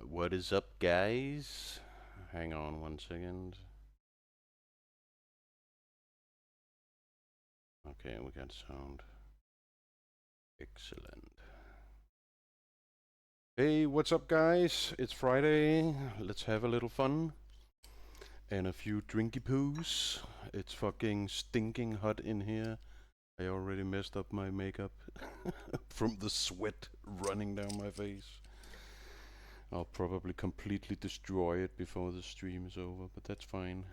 What is up, guys? Hang on 1 second. Okay, we got sound. Excellent. Hey, what's up, guys? It's Friday. Let's have a little fun. And a few drinky poos. It's fucking stinking hot in here. I already messed up my makeup from the sweat running down my face. I'll probably completely destroy it before the stream is over, but that's fine.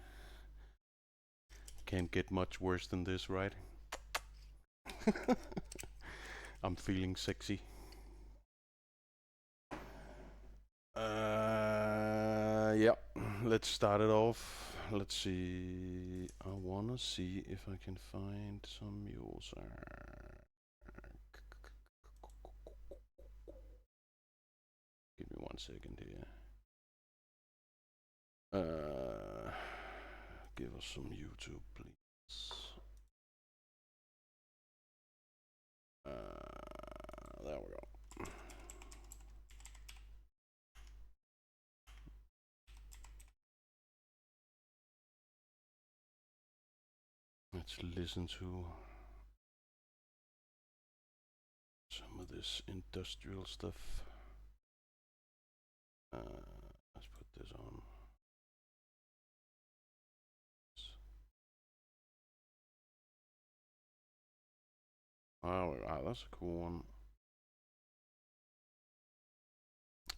Can't get much worse than this, right? I'm feeling sexy. Yeah, let's start it off. Let's see. I wanna see if I can find some music. Give me 1 second here. Give us some YouTube, please. There we go. Let's listen to some of this industrial stuff. Let's put this on. Oh, wow, that's a cool one.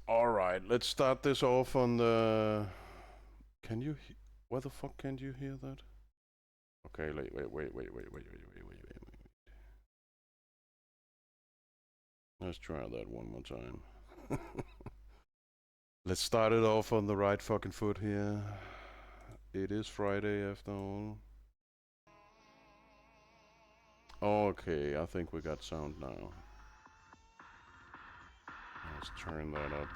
All right, let's start this off on the. Can you? Why the fuck can't you hear that? Okay, wait. Let's try that one more time. Let's start it off on the right fucking foot here. It is Friday after all. Okay, I think we got sound now. Let's turn that up.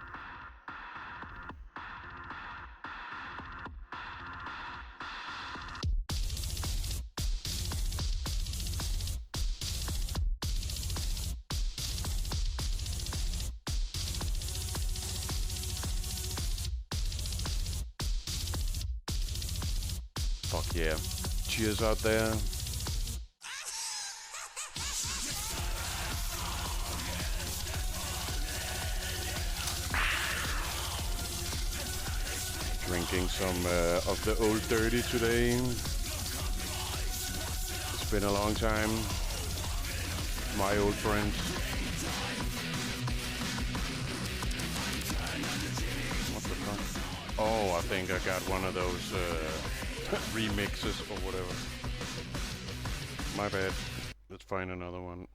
Fuck yeah. Cheers out there. Drinking some of the old dirty today. It's been a long time. My old friends. What the fuck? Oh, I think I got one of those remixes or whatever. My bad. Let's find another one.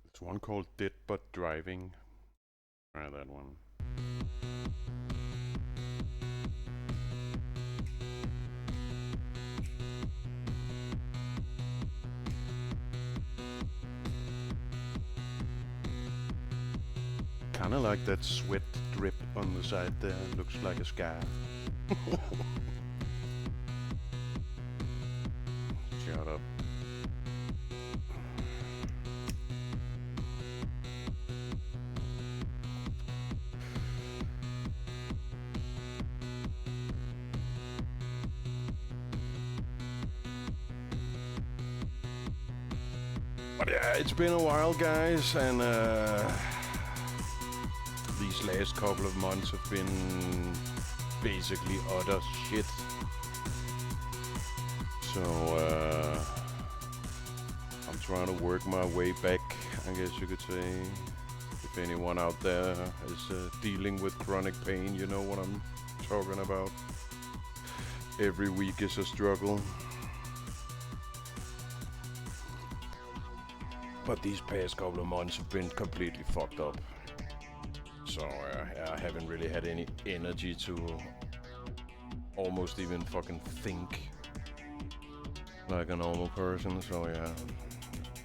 There's one called Dead But Driving. Try that one. Kinda like that sweat drip on the side there. Looks like a scar. Shut up. But yeah, it's been a while, guys, and these last couple of months have been basically utter shit. So I'm trying to work my way back, I guess you could say. If anyone out there is dealing with chronic pain, you know what I'm talking about. Every week is a struggle. But these past couple of months have been completely fucked up. So I haven't really had any energy to almost even fucking think like a normal person. So yeah,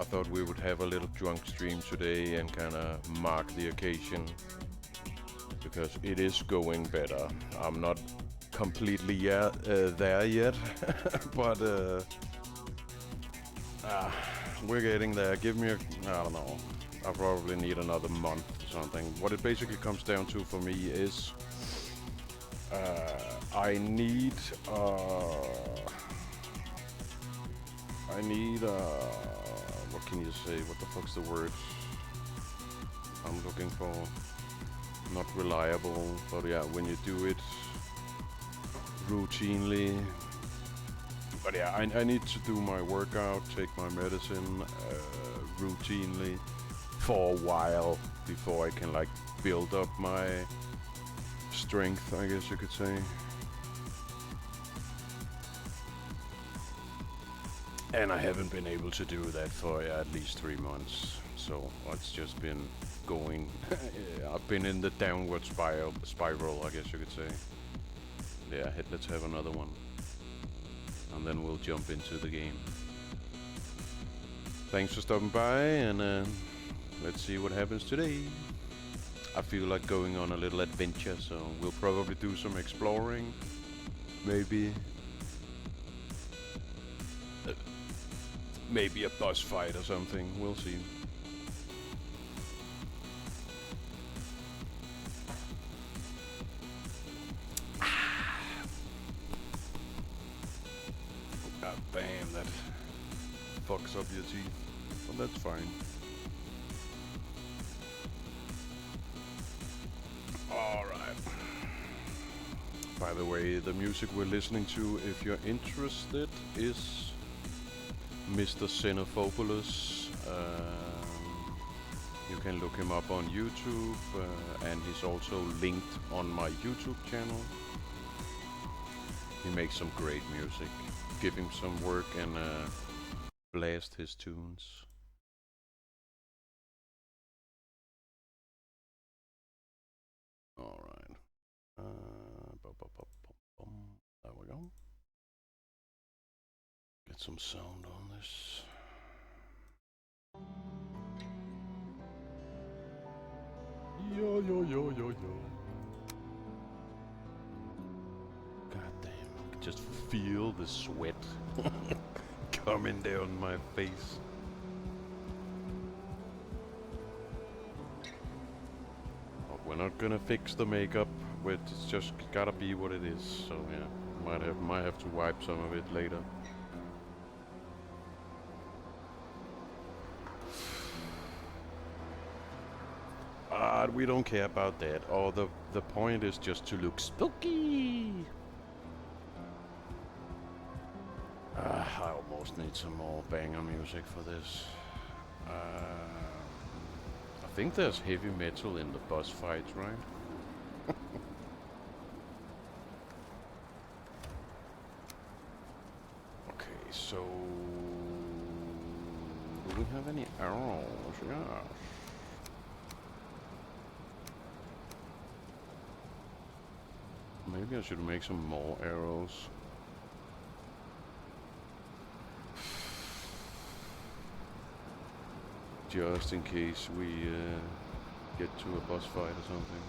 I thought we would have a little drunk stream today and kind of mark the occasion, because it is going better. I'm not completely there yet, but we're getting there. Give me I don't know. I probably need another month or something. What it basically comes down to for me is I need what can you say? What the fuck's the word I'm looking for? Not reliable, but yeah, when you do it routinely. But yeah, I need to do my workout, take my medicine routinely for a while before I can like build up my strength, I guess you could say. And I haven't been able to do that for at least 3 months. So it's just been going. I've been in the downward spiral, I guess you could say. Yeah, let's have another one. And then we'll jump into the game. Thanks for stopping by, and let's see what happens today. I feel like going on a little adventure, so we'll probably do some exploring. Maybe a boss fight or something. We'll see. God damn, that fucks up your teeth. But that's fine. Alright. By the way, the music we're listening to, if you're interested, is Mr. Xenophobulus. You can look him up on YouTube, and he's also linked on my YouTube channel. He makes some great music. Give him some work and blast his tunes. Alright. There we go. Get some sound on this. Yo. God damn, I can just feel the sweat coming down my face. But we're not gonna fix the makeup. It's just gotta be what it is. So yeah, might have to wipe some of it later. We don't care about that. Oh, the point is just to look spooky. I almost need some more banger music for this. I think there's heavy metal in the boss fights, right? Okay, so do we have any arrows? Yeah. Maybe I should make some more arrows. Just in case we get to a boss fight or something.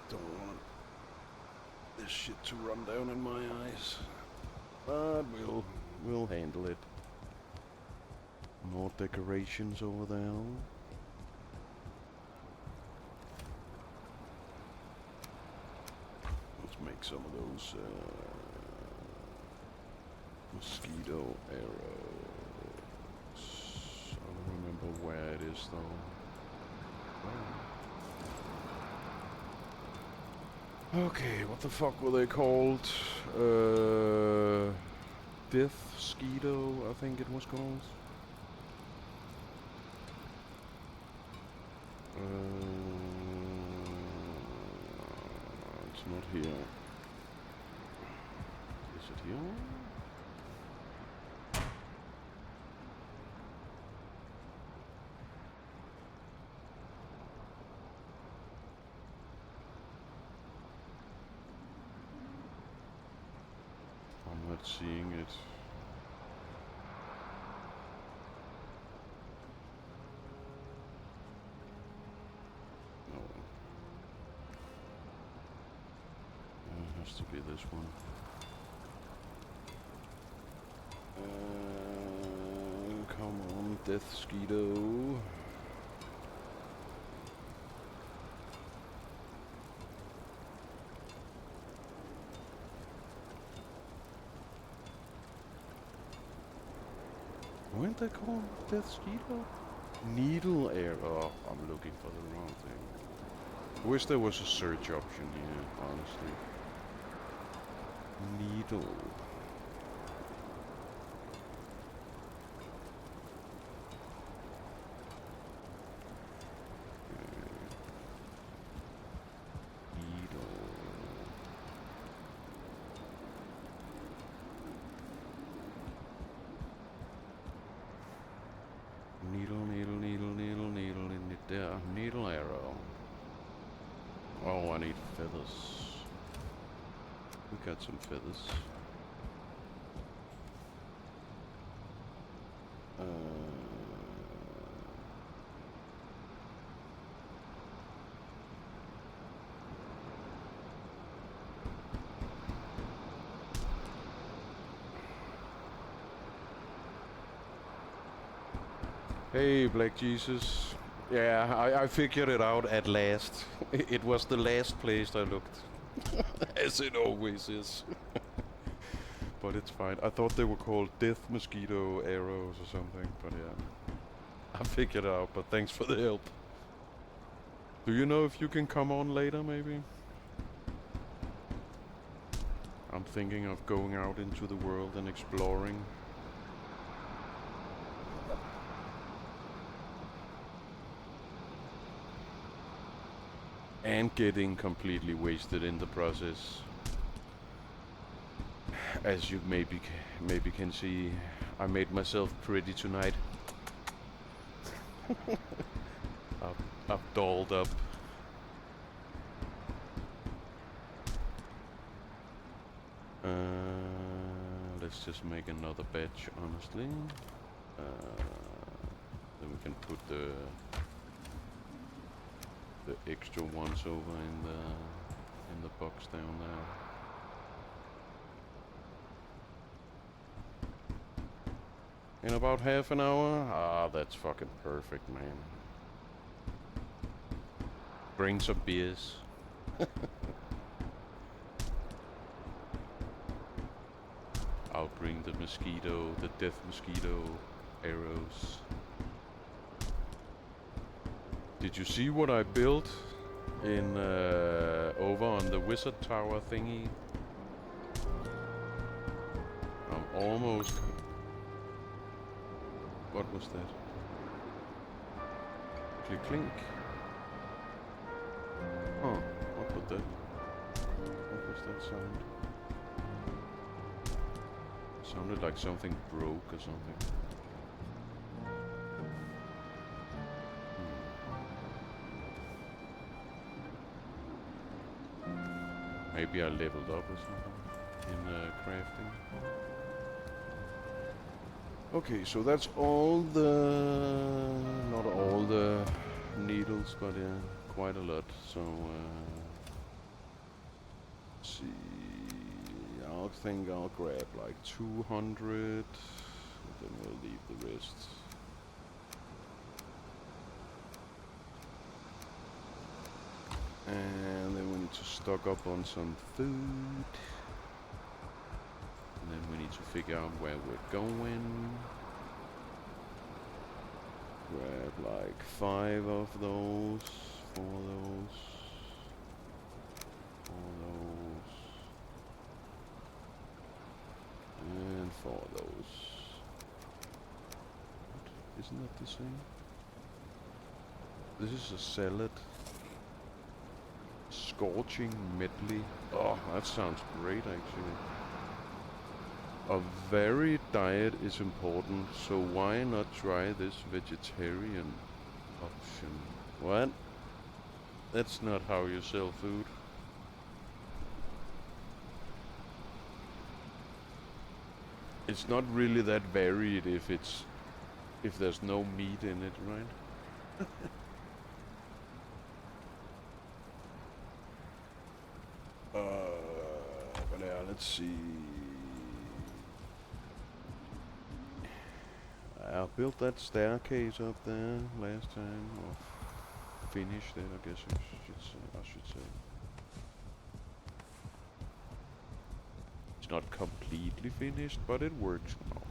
Don't want this shit to run down in my eyes. But we'll handle it. More decorations over there. Make some of those mosquito arrows. I don't remember where it is though. Oh. Okay, what the fuck were they called? Death Skeeto, I think it was called. It's not here. Is it here? I'm not seeing it. No, has to be this one. Come on, Death Skeeto. Weren't they called Death Skeeto? Needle arrow. Oh, I'm looking for the wrong thing. I wish there was a search option here, honestly. Needle. Needle arrow. Oh, I need feathers. We got some feathers. Hey, BlackJesus. Yeah, I figured it out at last. It was the last place I looked. As it always is. But it's fine. I thought they were called death mosquito arrows or something, but yeah. I figured it out, but thanks for the help. Do you know if you can come on later, maybe? I'm thinking of going out into the world and exploring. And getting completely wasted in the process. As you maybe can see, I made myself pretty tonight. I've dolled up. Let's just make another batch, honestly. Then we can put the extra ones over in the box down there. In about half an hour? Ah, that's fucking perfect, man. Bring some beers. I'll bring the mosquito, the death mosquito arrows. Did you see what I built in over on the wizard tower thingy? I'm almost... What was that? Click clink. Oh, what was that? What was that sound? Sounded like something broke or something. Maybe I leveled up or something in crafting. Okay, so that's all the... not all the needles, but yeah, quite a lot. So, let's see... I think I'll grab like 200, then we'll leave the rest. And then we need to stock up on some food. And then we need to figure out where we're going. Grab like 5 of those, 4 of those, 4 of those, and 4 of those. What? Isn't that the same? This is a salad. Scorching medley. Oh, that sounds great actually. A varied diet is important, so why not try this vegetarian option? What? That's not how you sell food. It's not really that varied if there's no meat in it, right? Let's see. I built that staircase up there last time, or finished it, I guess I should say. It's not completely finished, but it works now.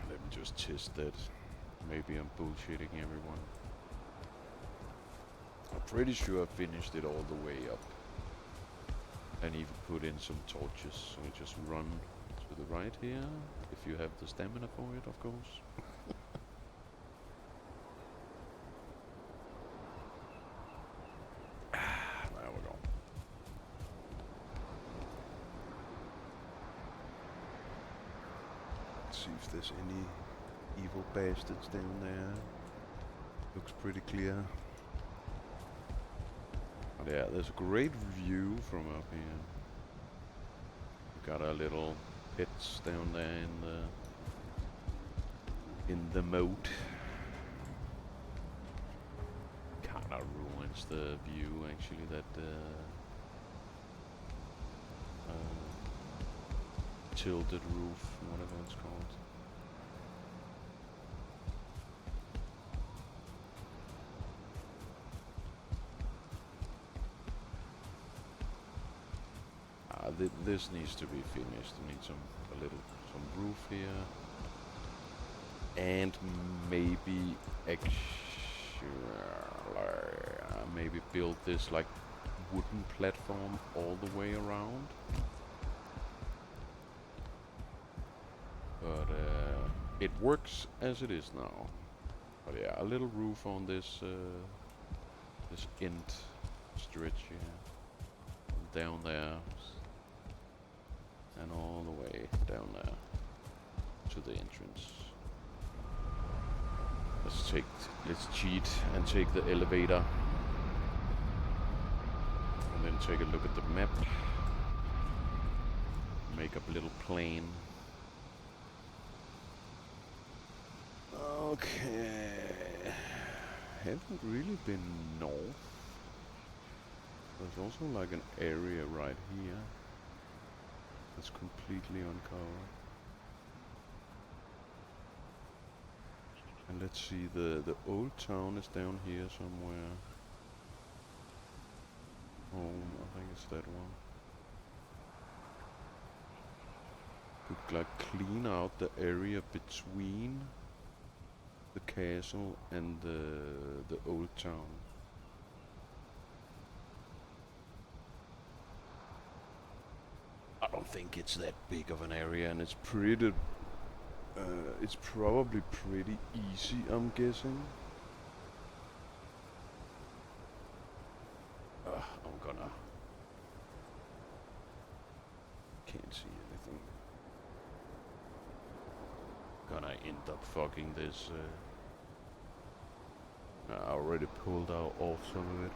Let me just test that. Maybe I'm bullshitting everyone. I'm pretty sure I finished it all the way up. And even put in some torches, so we just run to the right here, if you have the stamina for it, of course. There we go. Let's see if there's any evil bastards down there. Looks pretty clear. But yeah, there's a great view from up here. We got our little pits down there in the moat. Kinda ruins the view actually, that tilted roof, whatever it's called. This needs to be finished. We need some roof here, and maybe maybe build this like wooden platform all the way around. But it works as it is now. But yeah, a little roof on this this end stretch here, down there. And all the way down there to the entrance. Let's cheat and take the elevator. And then take a look at the map. Make up a little plane. Okay. Haven't really been north. There's also like an area right here. It's completely uncovered. And let's see, the old town is down here somewhere. Oh, I think it's that one. Could like clean out the area between the castle and the old town. I don't think it's that big of an area, and it's pretty. It's probably pretty easy, I'm guessing. I'm gonna. Can't see anything. Gonna end up fucking this. I already pulled off some of it.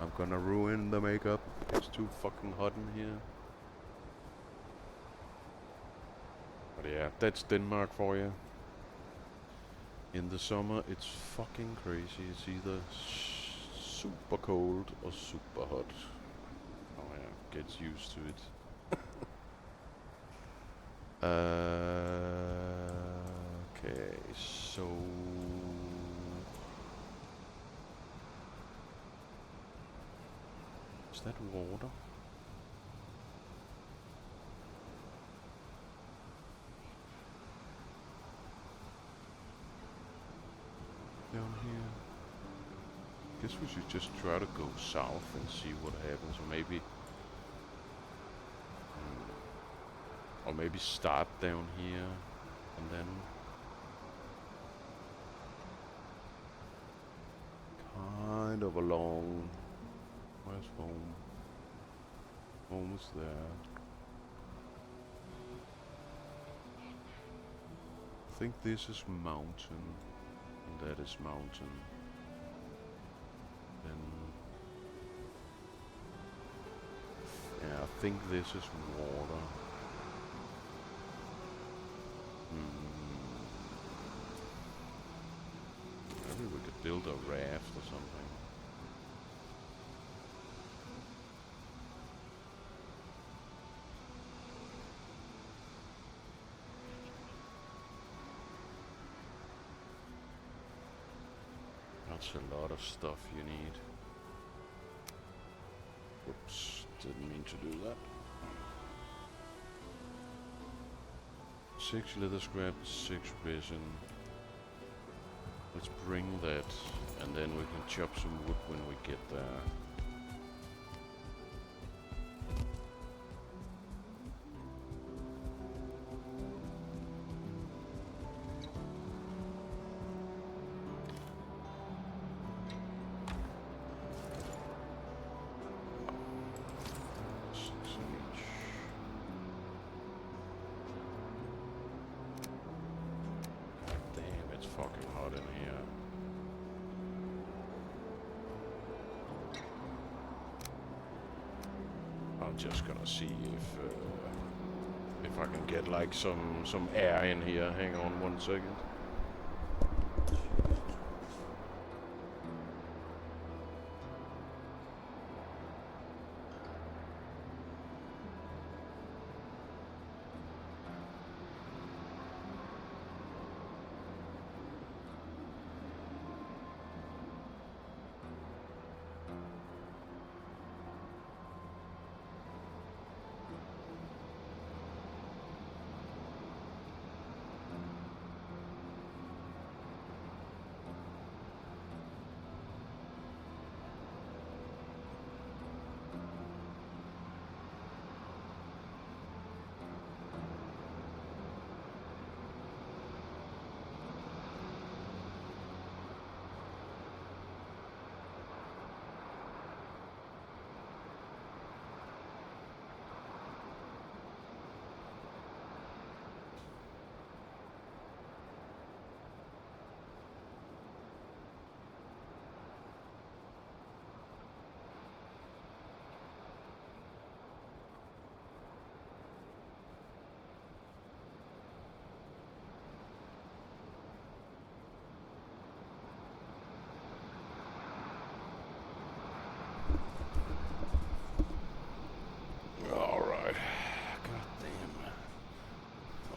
I'm gonna ruin the makeup. It's too fucking hot in here. But yeah, that's Denmark for you. In the summer, it's fucking crazy. It's either super cold or super hot. Oh yeah, gets used to it. Okay, so is that water? Down here. Guess we should just try to go south and see what happens, or maybe start down here and then kind of along. Where's home? Home is there. I think this is mountain, and that is mountain. Then yeah, I think this is water. Maybe we could build a raft or something. That's a lot of stuff you need. Oops, didn't mean to do that. 6 leather scrap, 6 resin. Let's bring that, and then we can chop some wood when we get there. Fucking hot in here. I'm just gonna see if I can get like some air in here. Hang on 1 second.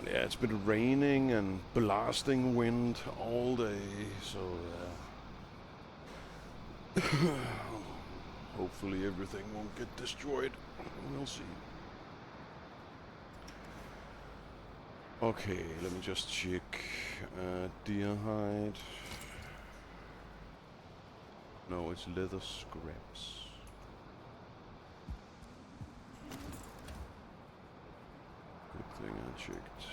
Yeah, it's been raining and blasting wind all day, so hopefully everything won't get destroyed. We'll see. Okay, let me just check. Deer hide. No, it's leather scraps. Good thing I checked.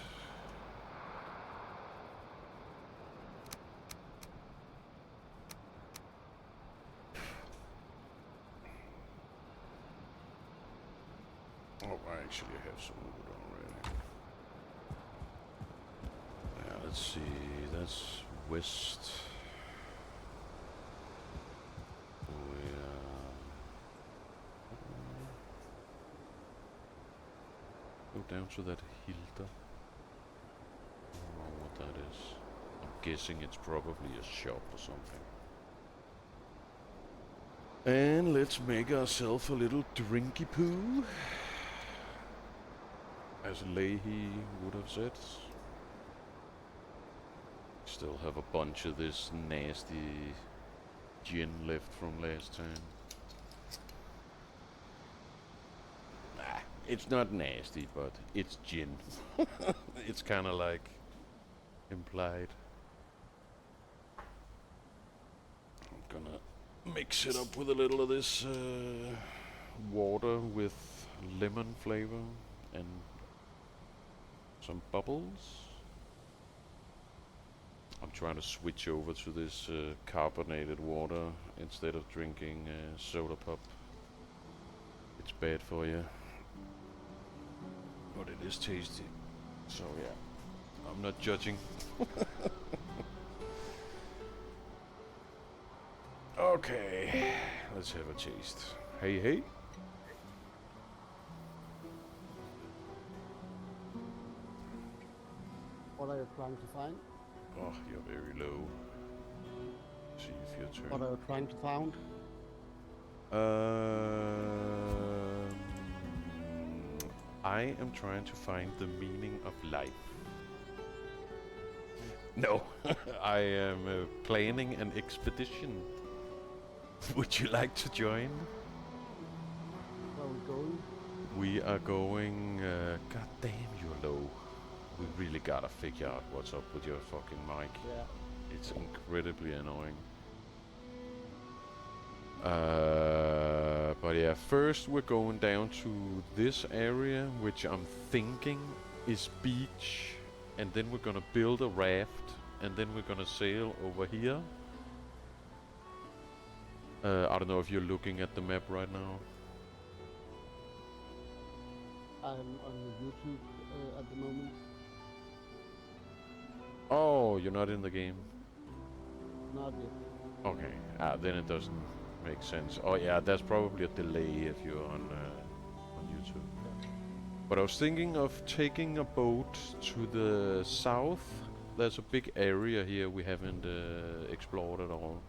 Oh, I actually have some wood already. Yeah, let's see. That's west. Go down to that Hilda. I don't know what that is. I'm guessing it's probably a shop or something. And let's make ourselves a little drinky poo, as Leahy would have said. Still have a bunch of this nasty gin left from last time. Nah, it's not nasty, but it's gin. It's kind of like implied. I'm gonna mix it up with a little of this water with lemon flavor and some bubbles. I'm trying to switch over to this carbonated water instead of drinking soda pop. It's bad for you, but it is tasty. So yeah, I'm not judging. Okay, let's have a taste. Hey, hey. What are you trying to find? Oh, you're very low. See if your turn. What are you trying to find? I am trying to find the meaning of life. No, I am planning an expedition. Would you like to join? Where are we going? We are going. God damn, you're low. We really gotta figure out what's up with your fucking mic. Yeah. It's incredibly annoying. But yeah, first we're going down to this area, which I'm thinking is beach, and then we're gonna build a raft, and then we're gonna sail over here. I don't know if you're looking at the map right now. I'm on the YouTube at the moment. Oh, you're not in the game. Not yet. Okay, then it doesn't make sense. Oh yeah, there's probably a delay if you're on YouTube. Yeah. But I was thinking of taking a boat to the south. There's a big area here we haven't explored at all,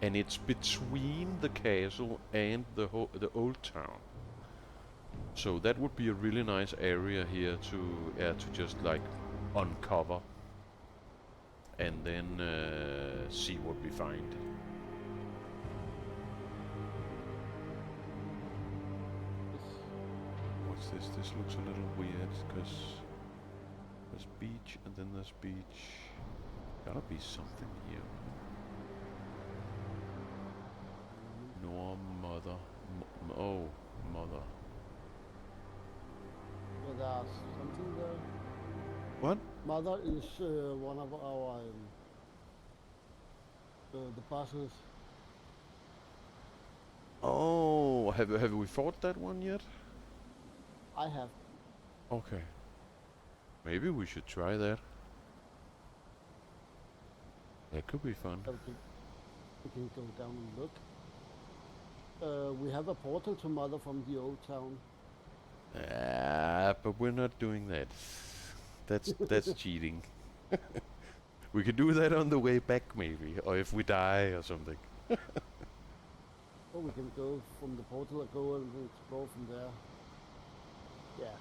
and it's between the castle and the old town. So that would be a really nice area here to just like uncover, and then see what we find. What's this? This looks a little weird because there's beach and then there's beach. Gotta be something here. No mother. Oh, mother. Yeah, there's something there. What? Mother is one of our the bosses. Oh, have we fought that one yet? I have. Okay. Maybe we should try that. That could be fun. We can go down and look. We have a portal to Mother from the old town. But we're not doing that. That's cheating. We could do that on the way back maybe, or if we die or something. Or we can go from the portal and go and explore from there. Yeah.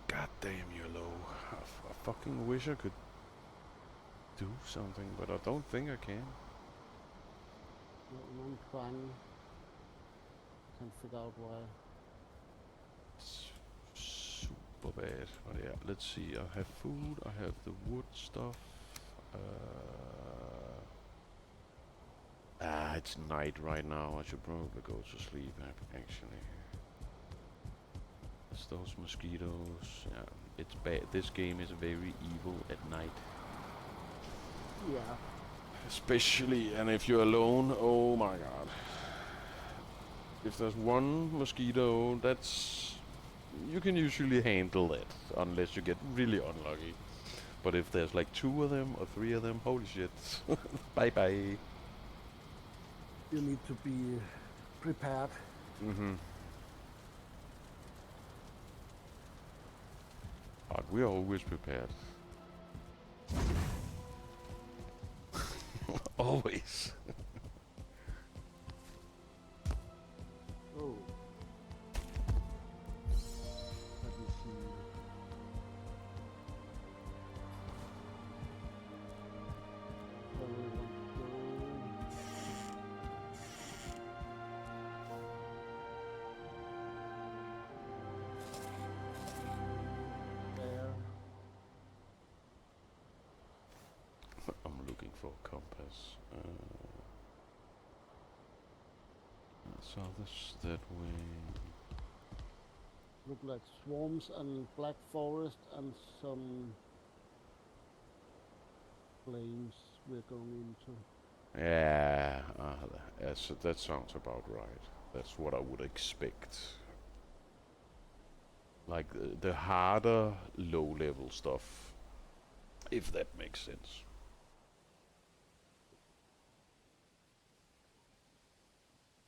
God damn, you're low. I fucking wish I could do something, but I don't think I can. I'm trying. Can't figure out why. It's super bad. But yeah, let's see. I have food. I have the wood stuff. It's night right now. I should probably go to sleep actually. It's those mosquitoes. Yeah, it's bad. This game is very evil at night. Yeah. Especially, and if you're alone, oh my god. If there's one mosquito, you can usually handle it, unless you get really unlucky. But if there's like 2 of them or 3 of them, holy shit. Bye bye. You need to be prepared. Mm-hmm. But we're always prepared. Always. Oh. Let me see. Where we want to go. There. I'm looking for a compass. So this that way. Look like swarms and black forest and some flames we're going into. Yeah, that sounds about right. That's what I would expect. Like the harder low-level stuff, if that makes sense.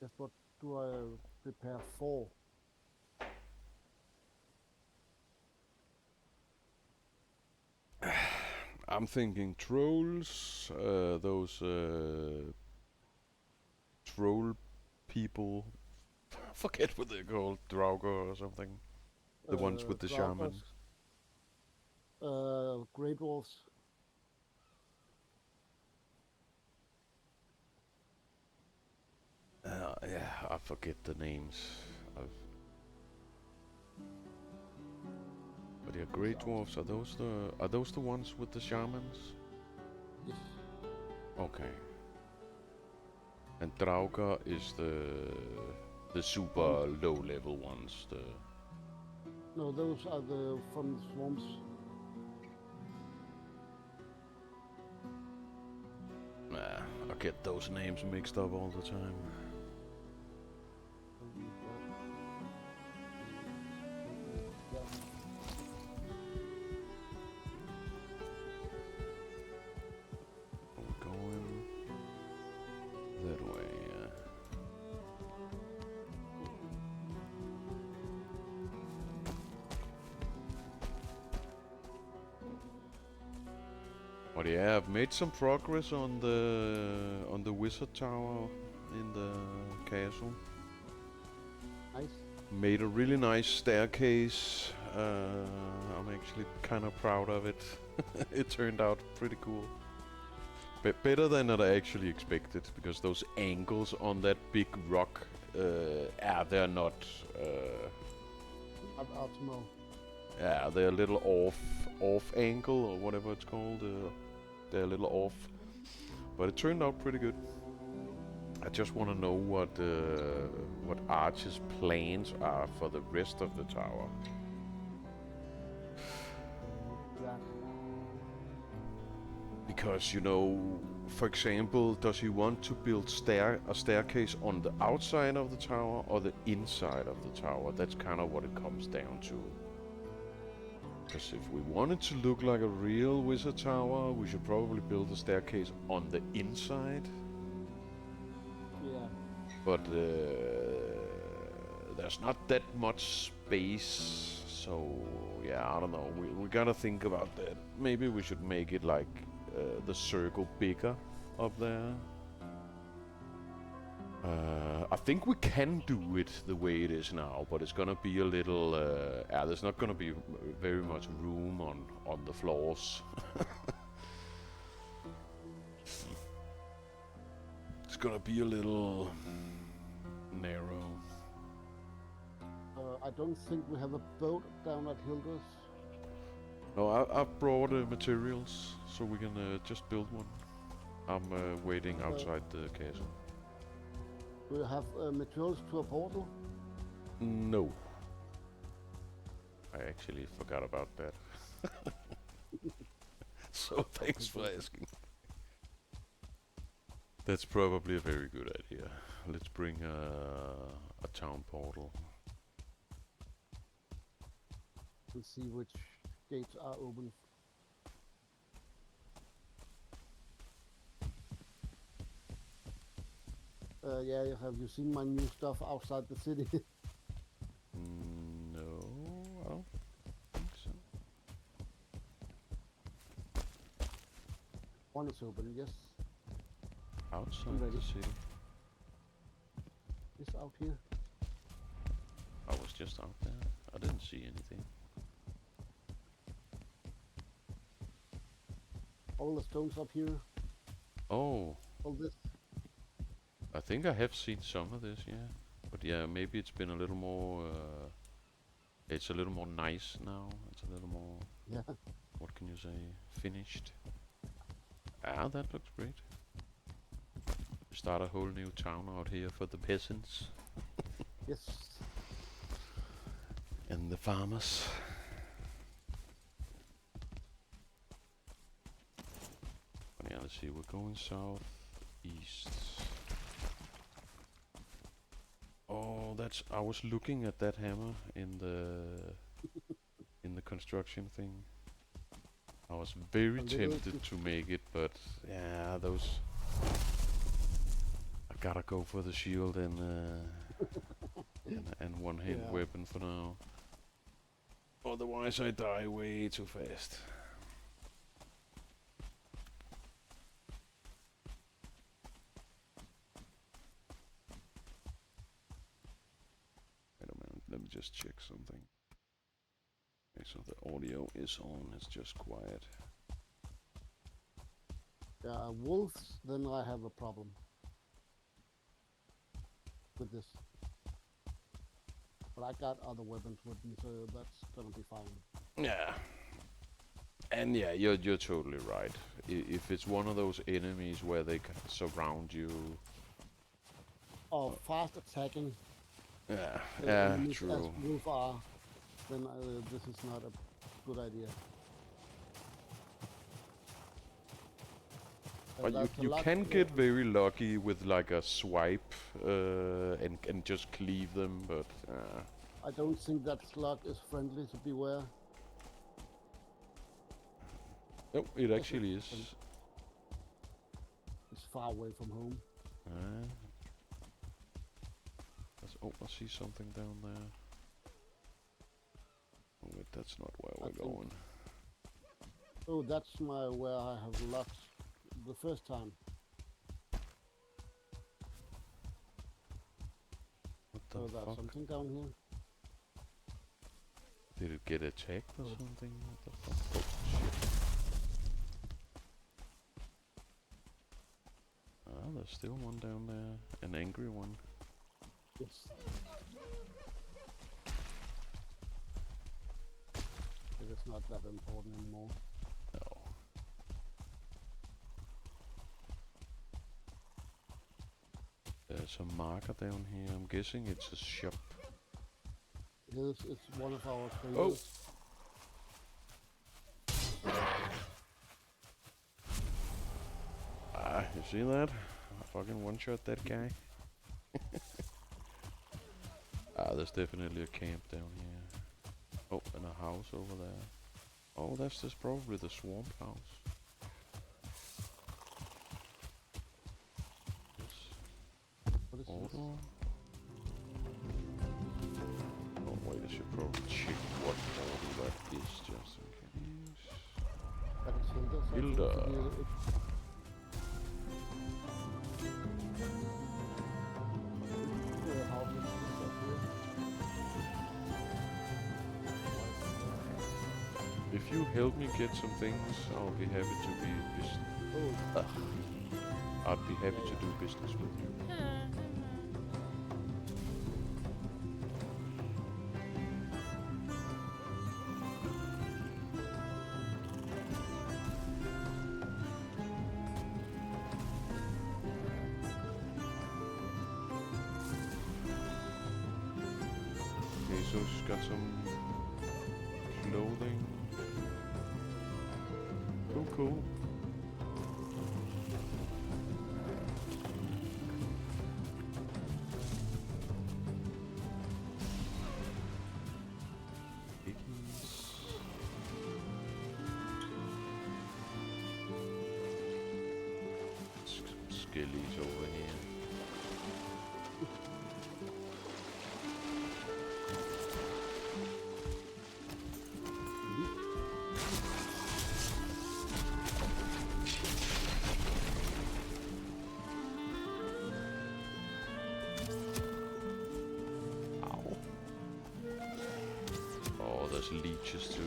Just what do I prepare for? I'm thinking trolls, those troll people. Forget what they're called, Draugr or something. The ones with the shaman. Draugrs. Grey dwarfs. Yeah, I forget the names. I've... But yeah, Grey Dwarfs, are those the ones with the shamans? Yes. Okay. And Draugr is the super low level ones. No, those are the from the swamps. Nah, I get those names mixed up all the time. We're going that way, yeah. But yeah, I've made some progress on the wizard tower in the castle. Nice. Made a really nice staircase. I'm actually kind of proud of it. It turned out pretty cool. Better than I actually expected, because those angles on that big rock, they're not. Not optimal. Yeah, they're a little off angle or whatever it's called. They're a little off, but it turned out pretty good. I just want to know what Arch's plans are for the rest of the tower. Yeah. Because, you know, for example, does he want to build a staircase on the outside of the tower or the inside of the tower? That's kind of what it comes down to. Because if we want it to look like a real wizard tower, we should probably build a staircase on the inside. Yeah. But there's not that much space, so yeah, I don't know. We gotta think about that. Maybe we should make it like the circle bigger up there. I think we can do it the way it is now, but it's gonna be a little. There's not gonna be very much room on the floors. It's gonna be a little narrow. I don't think we have a boat down at Hilda's. No, I've brought materials, so we can just build one. I'm waiting outside the castle. Do you have materials to a portal? No. I actually forgot about that. So thanks for asking. That's probably a very good idea. Let's bring a town portal. Let's see which gates are open. Yeah, have you seen my new stuff outside the city? No, I don't think so. One is open, yes. Outside the city? It's out here. I was just out there. I didn't see anything. All the stones up here. Oh. All this. I think I have seen some of this, yeah. But yeah, maybe it's been a little more. It's a little more nice now. It's a little more. Yeah. What can you say? Finished. Ah, that looks great. Start a whole new town out here for the peasants. Yes. And the farmers. But yeah, let's see. We're going south, east. Oh, that's. I was looking at that hammer in the construction thing. I was very tempted to make it, but yeah, those. I gotta go for the shield and and one-hand weapon for now. Otherwise, I die way too fast. Wait a minute, let me just check something. Okay, so the audio is on, it's just quiet. Yeah, wolves, then I have a problem with this. But I got other weapons with me, so that's gonna be fine. Yeah. And yeah, you're totally right. If it's one of those enemies where they surround you. Or fast attacking Yeah, enemies true. as wolf are, then this is not a good idea. But you can get very lucky with like a swipe and just cleave them, but I don't think that slug is friendly, so beware. no, it actually is. It's far away from home. Oh, I see something down there. Oh wait, that's not where we're going. Oh, that's where I have lost the first time. What the there's fuck? something down here. Did it get attacked or something? What the fuck? Oh, shit. Ah, there's still one down there. An angry one. Yes. It is not that important anymore. No. There's a marker down here. I'm guessing it's a shop. Yes, it's one of our traders. Ah, you see that? I fucking one-shot that guy. There's definitely a camp down here. Oh, and a house over there. Oh, that's just probably the swamp house. What is Order? this? Oh wait, I should probably check what order that is just in case. That is Hilda. Hilda. If you help me get some things, I'll be happy to be I'd be happy to do business with you. Okay, so she's got some clothing. Cool. Skellies over here. There's leeches too.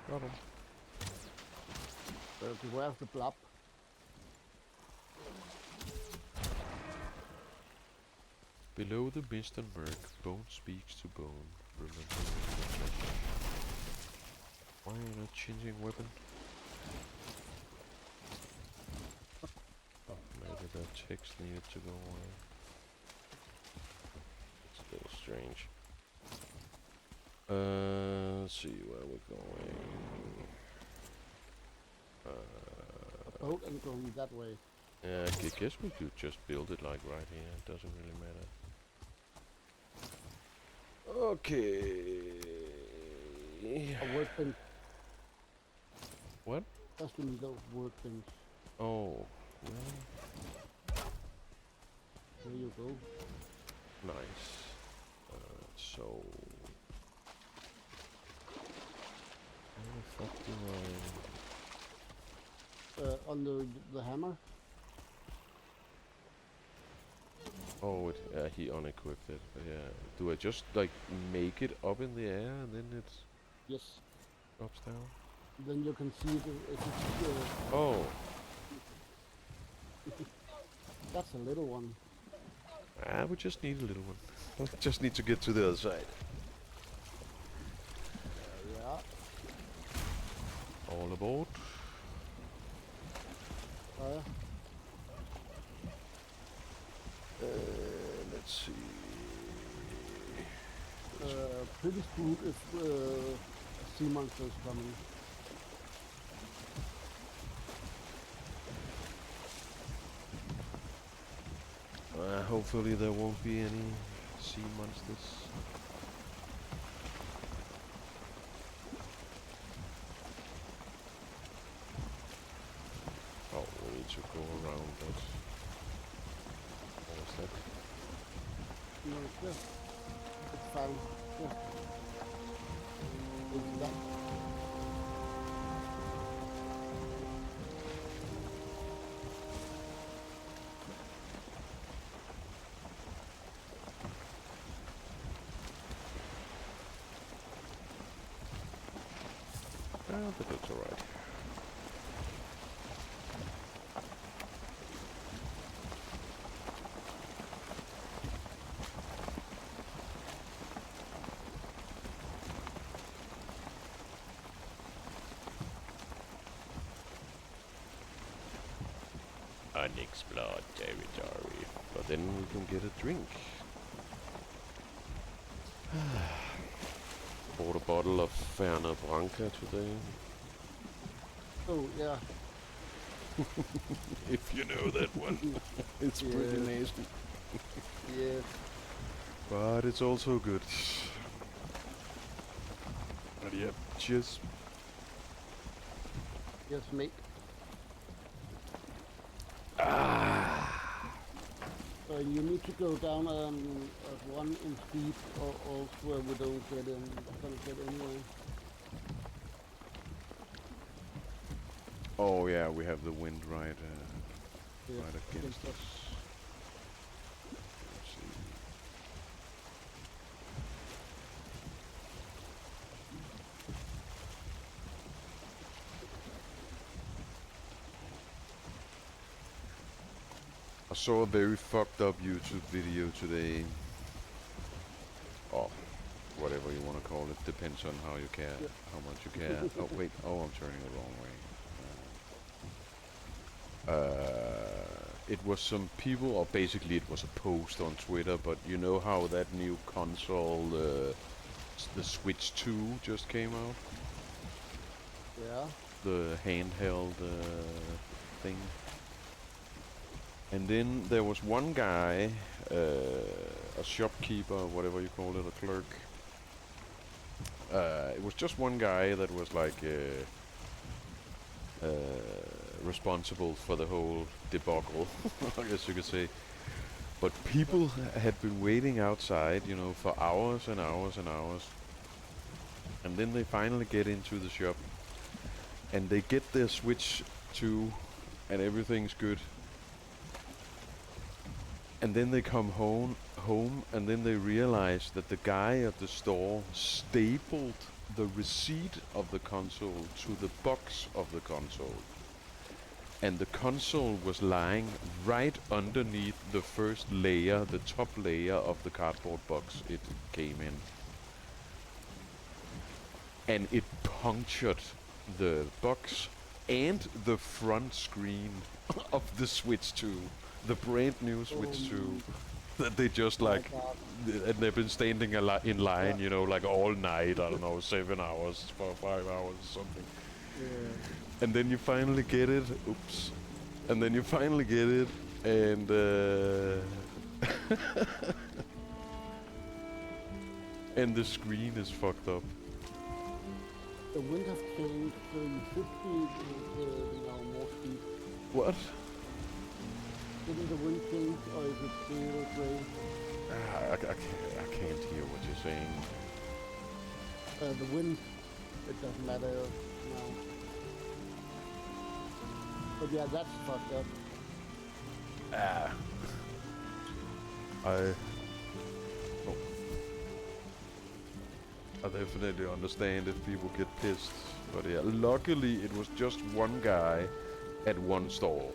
Got him. Beware of the blob. Below the mist and murk, bone speaks to bone. Remember. Why are you not changing weapon? Maybe that text needed to go away. It's a little strange. Let's see where we're going. A boat and going that way. Yeah, I guess we could just build it like right here. It doesn't really matter. Okay. A workbench. What? Just we need a workbench. Oh, Well, There you go. nice. So... How the fuck do On the hammer. Oh, he unequipped it. But yeah. Do I just, like, make it up in the air and then it Yes. drops down? Then you can see it if it's... Oh! That's a little one. We just need a little one. Just need to get to the other side. Yeah. All aboard. Let's see. Pretty spook if a sea monster is coming. Hopefully there won't be any sea monsters. Oh, we need to go around that. What was that? No, it's just... It's fine. Just... It's done. That looks alright. Unexplored territory. But then we can get a drink. Bought a bottle of Ferner Branca today. Oh, yeah. If you know that one. It's pretty Yeah. nasty. Yes. But it's also good. But yeah, cheers. Yes, mate. You need to go down at 1 in speed, or else we don't get in. Don't get anywhere. Oh yeah, we have the wind right, Yes, right against against us. us. Let's see. I saw a very fucked up YouTube video today. Oh, whatever you want to call it, depends on how you care, Yeah. how much you care. Oh wait, oh I'm turning the wrong way. It was some people, or basically it was a post on Twitter, but you know how that new console, the Switch 2 just came out? Yeah. The handheld thing. And then there was one guy, a shopkeeper, whatever you call it, a clerk. It was just one guy that was like responsible for the whole debacle, I guess you could say. But people had been waiting outside, you know, for hours and hours and hours. And then they finally get into the shop. And they get their Switch 2 and everything's good. And then they come home and then they realize that the guy at the store stapled the receipt of the console to the box of the console. And the console was lying right underneath the first layer, the top layer of the cardboard box it came in. And it punctured the box and the front screen of the Switch 2. The brand new Switch 2. That they just like, and they've been standing in line, you know, like all night, I don't know, 7 hours, 5 hours, something. Yeah. And then you finally get it. Oops. And then you finally get it, and and the screen is fucked up. The wind has changed, so you should be, more speed. What? Didn't the wind change, or is it still grey? I can't hear what you're saying. The wind, it doesn't matter now. But yeah, that's fucked up. I definitely understand if people get pissed, but yeah, luckily it was just one guy at one stall,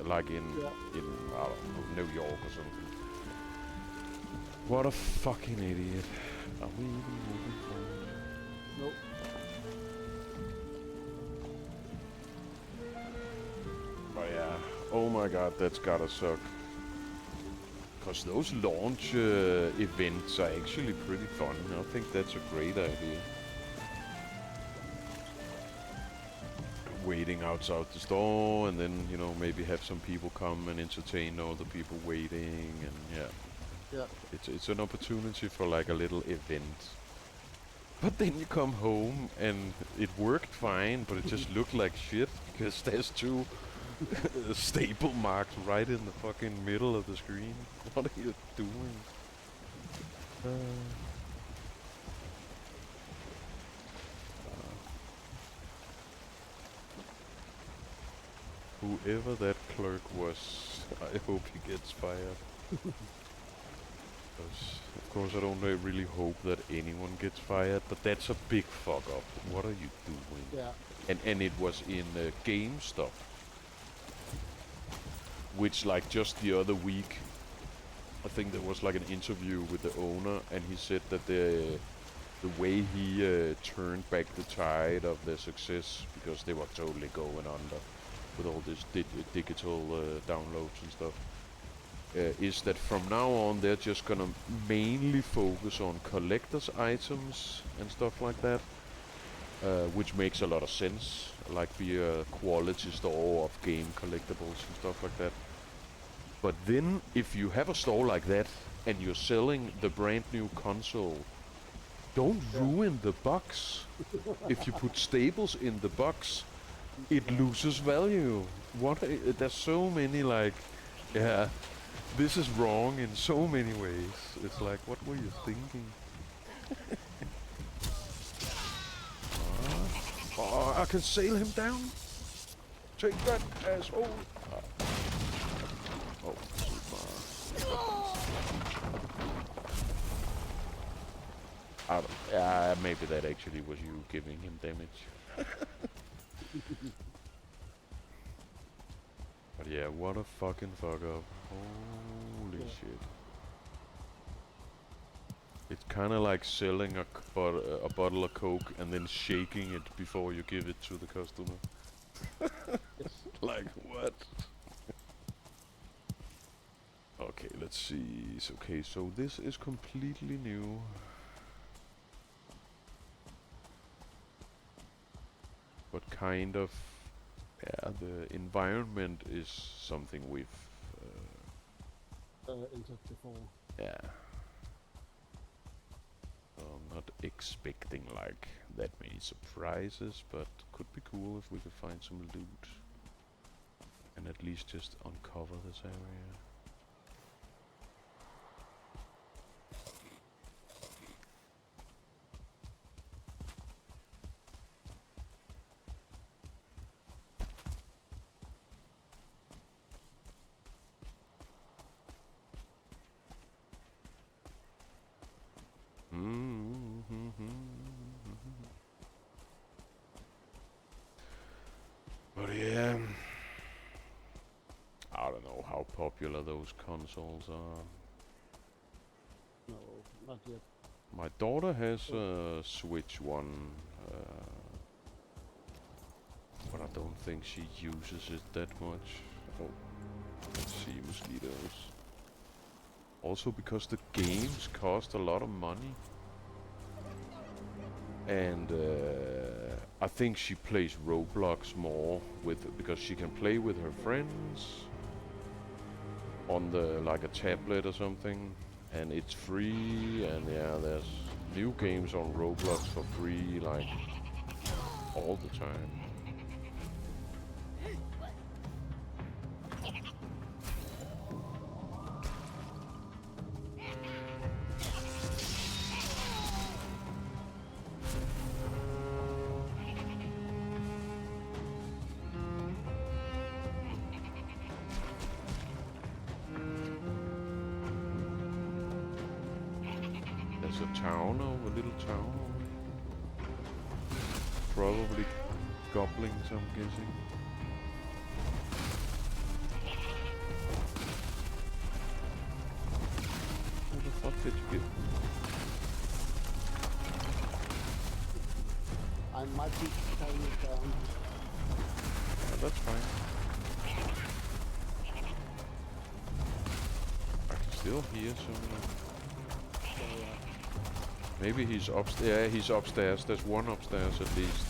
like in I don't know, New York or something. What a fucking idiot! Are we even moving forward? Nope. But yeah, oh my god, that's gotta suck. Because those launch events are actually pretty fun. I think that's a great idea. Waiting outside the store, and then, you know, maybe have some people come and entertain all the people waiting, and yeah. It's an opportunity for like a little event. But then you come home and it worked fine, but it just looked like shit because there's two staple marks right in the fucking middle of the screen. What are you doing? Whoever that clerk was, I hope he gets fired. Of course, I don't really hope that anyone gets fired, but that's a big fuck up. What are you doing? Yeah. And it was in GameStop, which like just the other week, I think there was like an interview with the owner, and he said that the way he turned back the tide of their success, because they were totally going under with all this digital downloads and stuff, is that from now on they're just gonna mainly focus on collector's items and stuff like that, which makes a lot of sense, like be a quality store of game collectibles and stuff like that. But then if you have a store like that and you're selling the brand new console, don't ruin the box. If you put staples in the box, it loses value. There's so many like, yeah, this is wrong in so many ways. It's like, what were you thinking? Oh, I can sail him down. Take that, asshole. Oh, super. Maybe that actually was you giving him damage. But yeah, what a fucking fuck up. Holy shit. It's kind of like selling a bottle of Coke and then shaking it before you give it to the customer. Like, what? Okay, let's see. Okay, so this is completely new. But kind of, yeah, the environment is something we've entered before. yeah. So I'm not expecting like that many surprises, but could be cool if we could find some loot and at least just uncover this area. But yeah, I don't know how popular those consoles are. No, not yet. My daughter has a Switch one, but I don't think she uses it that much. Oh, let's see, mosquitoes. Also because the games cost a lot of money. And I think she plays Roblox more because she can play with her friends on like a tablet or something, and it's free. And yeah, there's new games on Roblox for free like all the time. there's a town over, a little town over. Probably goblins, I'm guessing. Where the fuck did you get? I might be carrying it down. Yeah, that's fine. I can still hear someone. So, Maybe he's upstairs. Yeah, he's upstairs. There's one upstairs at least.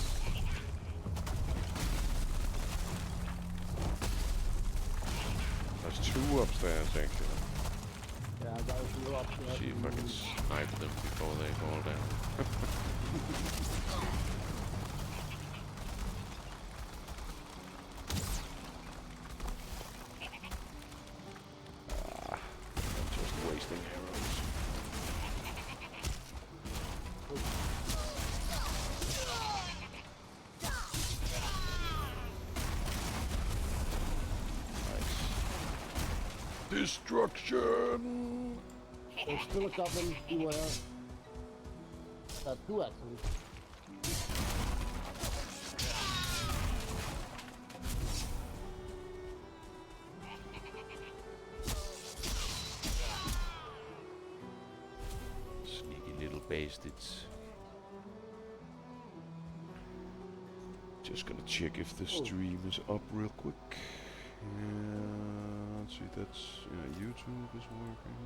There's two upstairs actually. yeah, there's no upstairs. See if I can snipe them before they fall down. I'm just wasting arrows. Nice. Destruction! There's still a goblin beware. Two actually. Sneaky little bastards. Just gonna check if the stream is up real quick. Yeah, let's see, that's YouTube is working.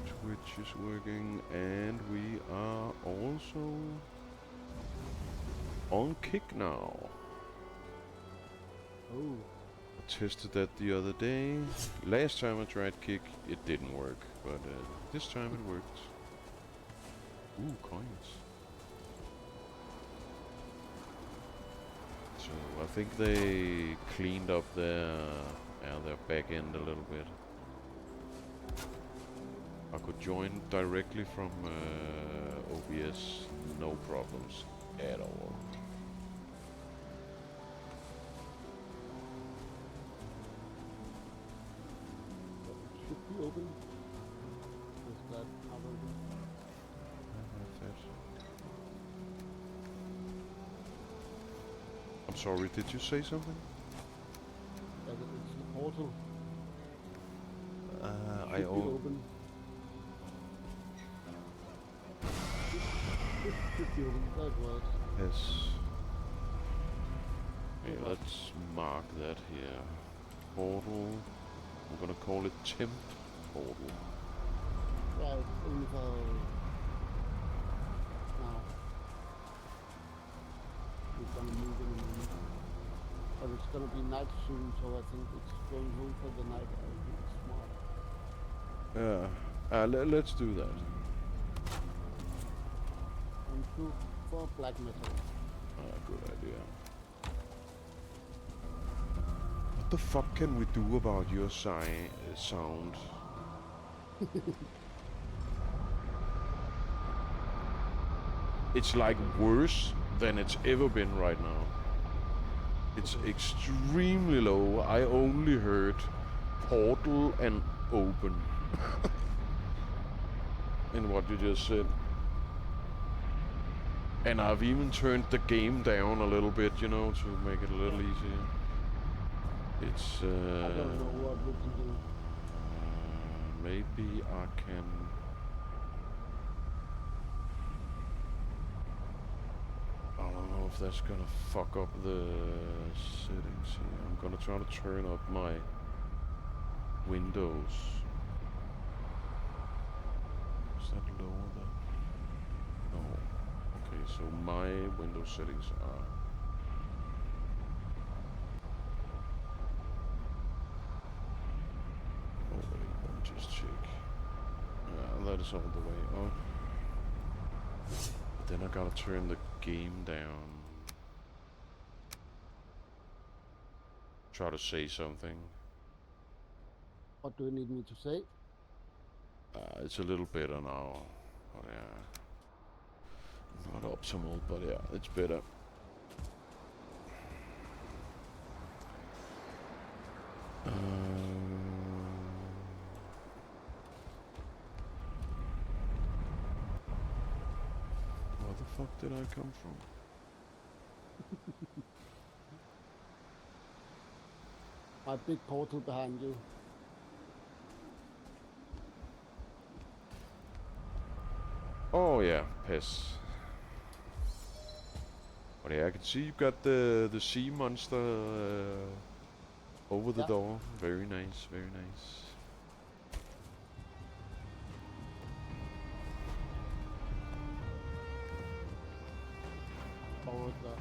Twitch is working, and we are also on Kick now. Oh. I tested that the other day. Last time I tried Kick, it didn't work, but this time it worked. Ooh, coins. So I think they cleaned up their back end a little bit. I could join directly from OBS, no problems at all. Should be open. Is that other? I'm sorry, did you say something? It's the portal. I Should be open. Should be open. That works. Yes. Okay, let's mark that here. Portal. I'm gonna call it Temp Portal. Right, info. Now. We're gonna move in a minute. But it's gonna be night soon, so I think it's going home for the night. I think it's smart. Let's do that. And two for black metal. Good idea. What the fuck can we do about your sound? It's like worse than it's ever been right now. It's extremely low. I only heard portal and open. In what you just said. And I've even turned the game down a little bit, you know, to make it a little easier. It's I don't know what we can do. maybe I can. I don't know if that's gonna fuck up the settings here. I'm gonna try to turn up my windows. Is that lower then? No. Okay, so my window settings are. Oh wait, let me just check. Yeah, that is all the way up. But then I gotta turn the game down. Try to say something. What do you need me to say? It's a little better now. Oh yeah. Not optimal, but yeah, it's better. fuck did I come from? My big portal behind you. Oh yeah, piss. But yeah, I can see you got the sea monster over the door. Very nice, very nice. Forward there.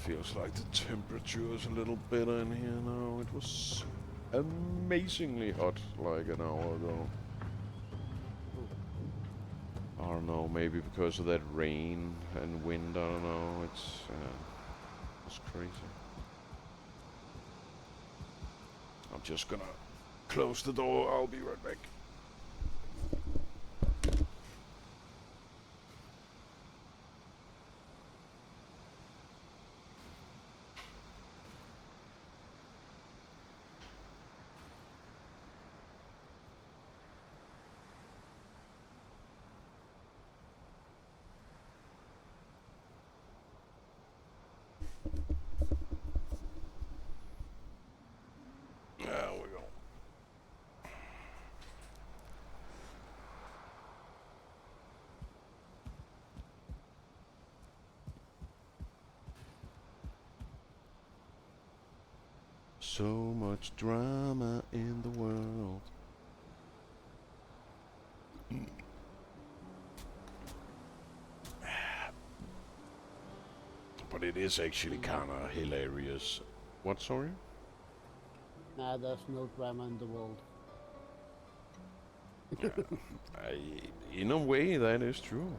Feels like the temperature is a little better in here now. It was amazingly hot like an hour ago. I don't know, maybe because of that rain and wind, I don't know. It's crazy. I'm just gonna close the door. I'll be right back. There we go. So much drama in the world. But it is actually kinda hilarious. What, sorry? Nah, there's no drama in the world. In a way, that is true.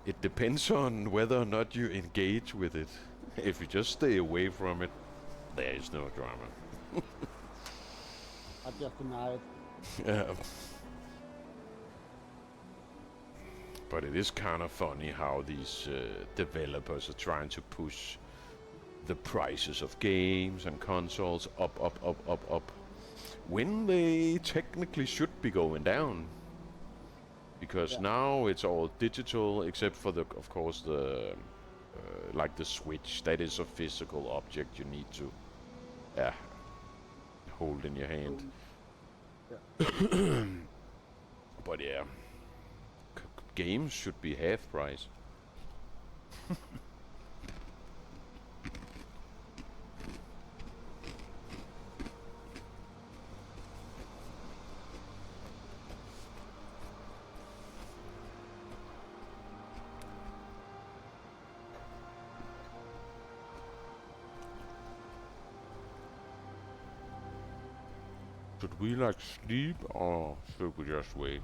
It depends on whether or not you engage with it. If you just stay away from it, there is no drama. I just deny it. Yeah. But it is kind of funny how these developers are trying to push the prices of games and consoles up, when they technically should be going down. Because now it's all digital, except for the, of course, the like the Switch. That is a physical object you need to, hold in your hand. But yeah, games should be half price. Should we like sleep or should we just wait?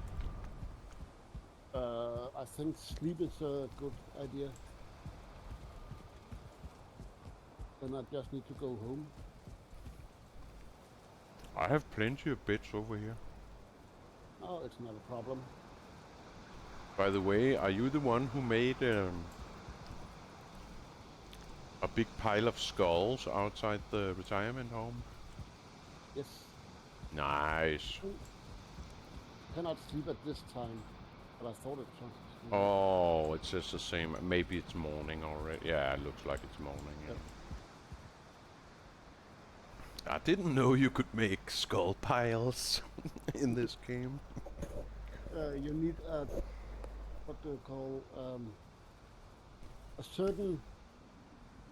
I think sleep is a good idea. Then I just need to go home. I have plenty of beds over here. Oh, it's not a problem. By the way, are you the one who made a big pile of skulls outside the retirement home? Yes. Nice. Cannot sleep at this time, but I thought it was. Oh, it's just the same. Maybe it's morning already. Yeah, it looks like it's morning. Yeah. I didn't know you could make skull piles in this game. You need what do you call a certain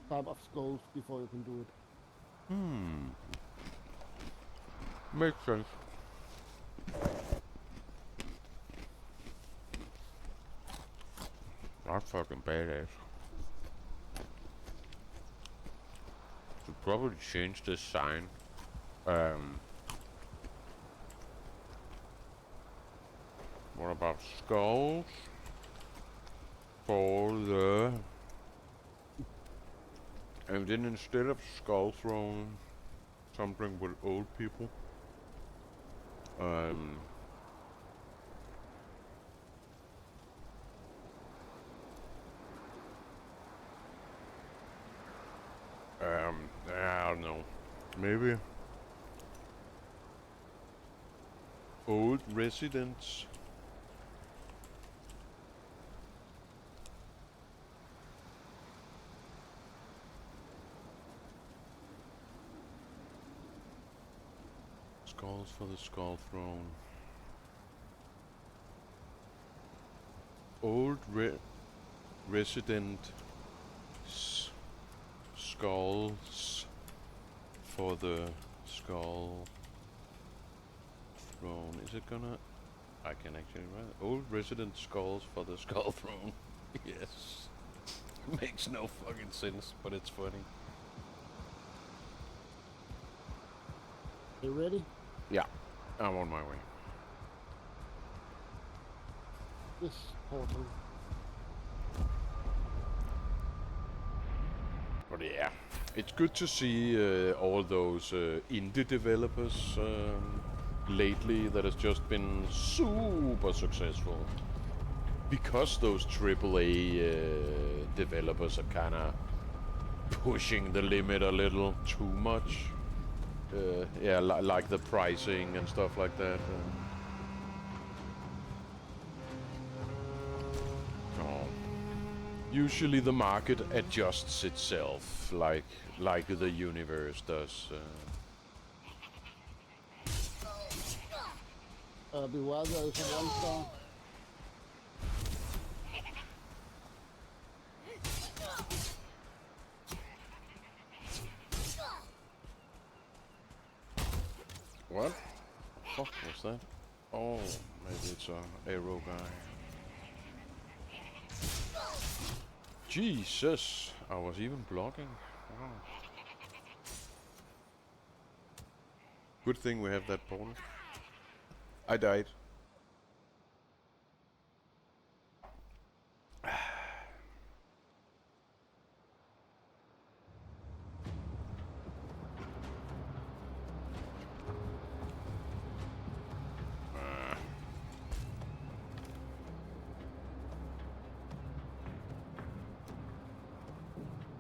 type of skulls before you can do it. Makes sense. That's fucking badass. Should probably change this sign. What about skulls for the And then instead of skull throwing something with old people, I don't know. Maybe old residents. Skulls for the skull throne. Old resident skulls for the skull throne. Is it gonna? I can actually write old resident skulls for the skull throne. Yes. Makes no fucking sense, but it's funny. You ready? Yeah, I'm on my way. This portal. But yeah, it's good to see all those indie developers lately that has just been super successful. Because those AAA developers are kind of pushing the limit a little too much. Yeah, like the pricing and stuff like that. Oh. Usually the market adjusts itself, like the universe does. Beware, there is a one-star. What? Fuck was that? Oh, maybe it's a arrow guy. Jesus, I was even blocking. Wow. Good thing we have that portal. I died.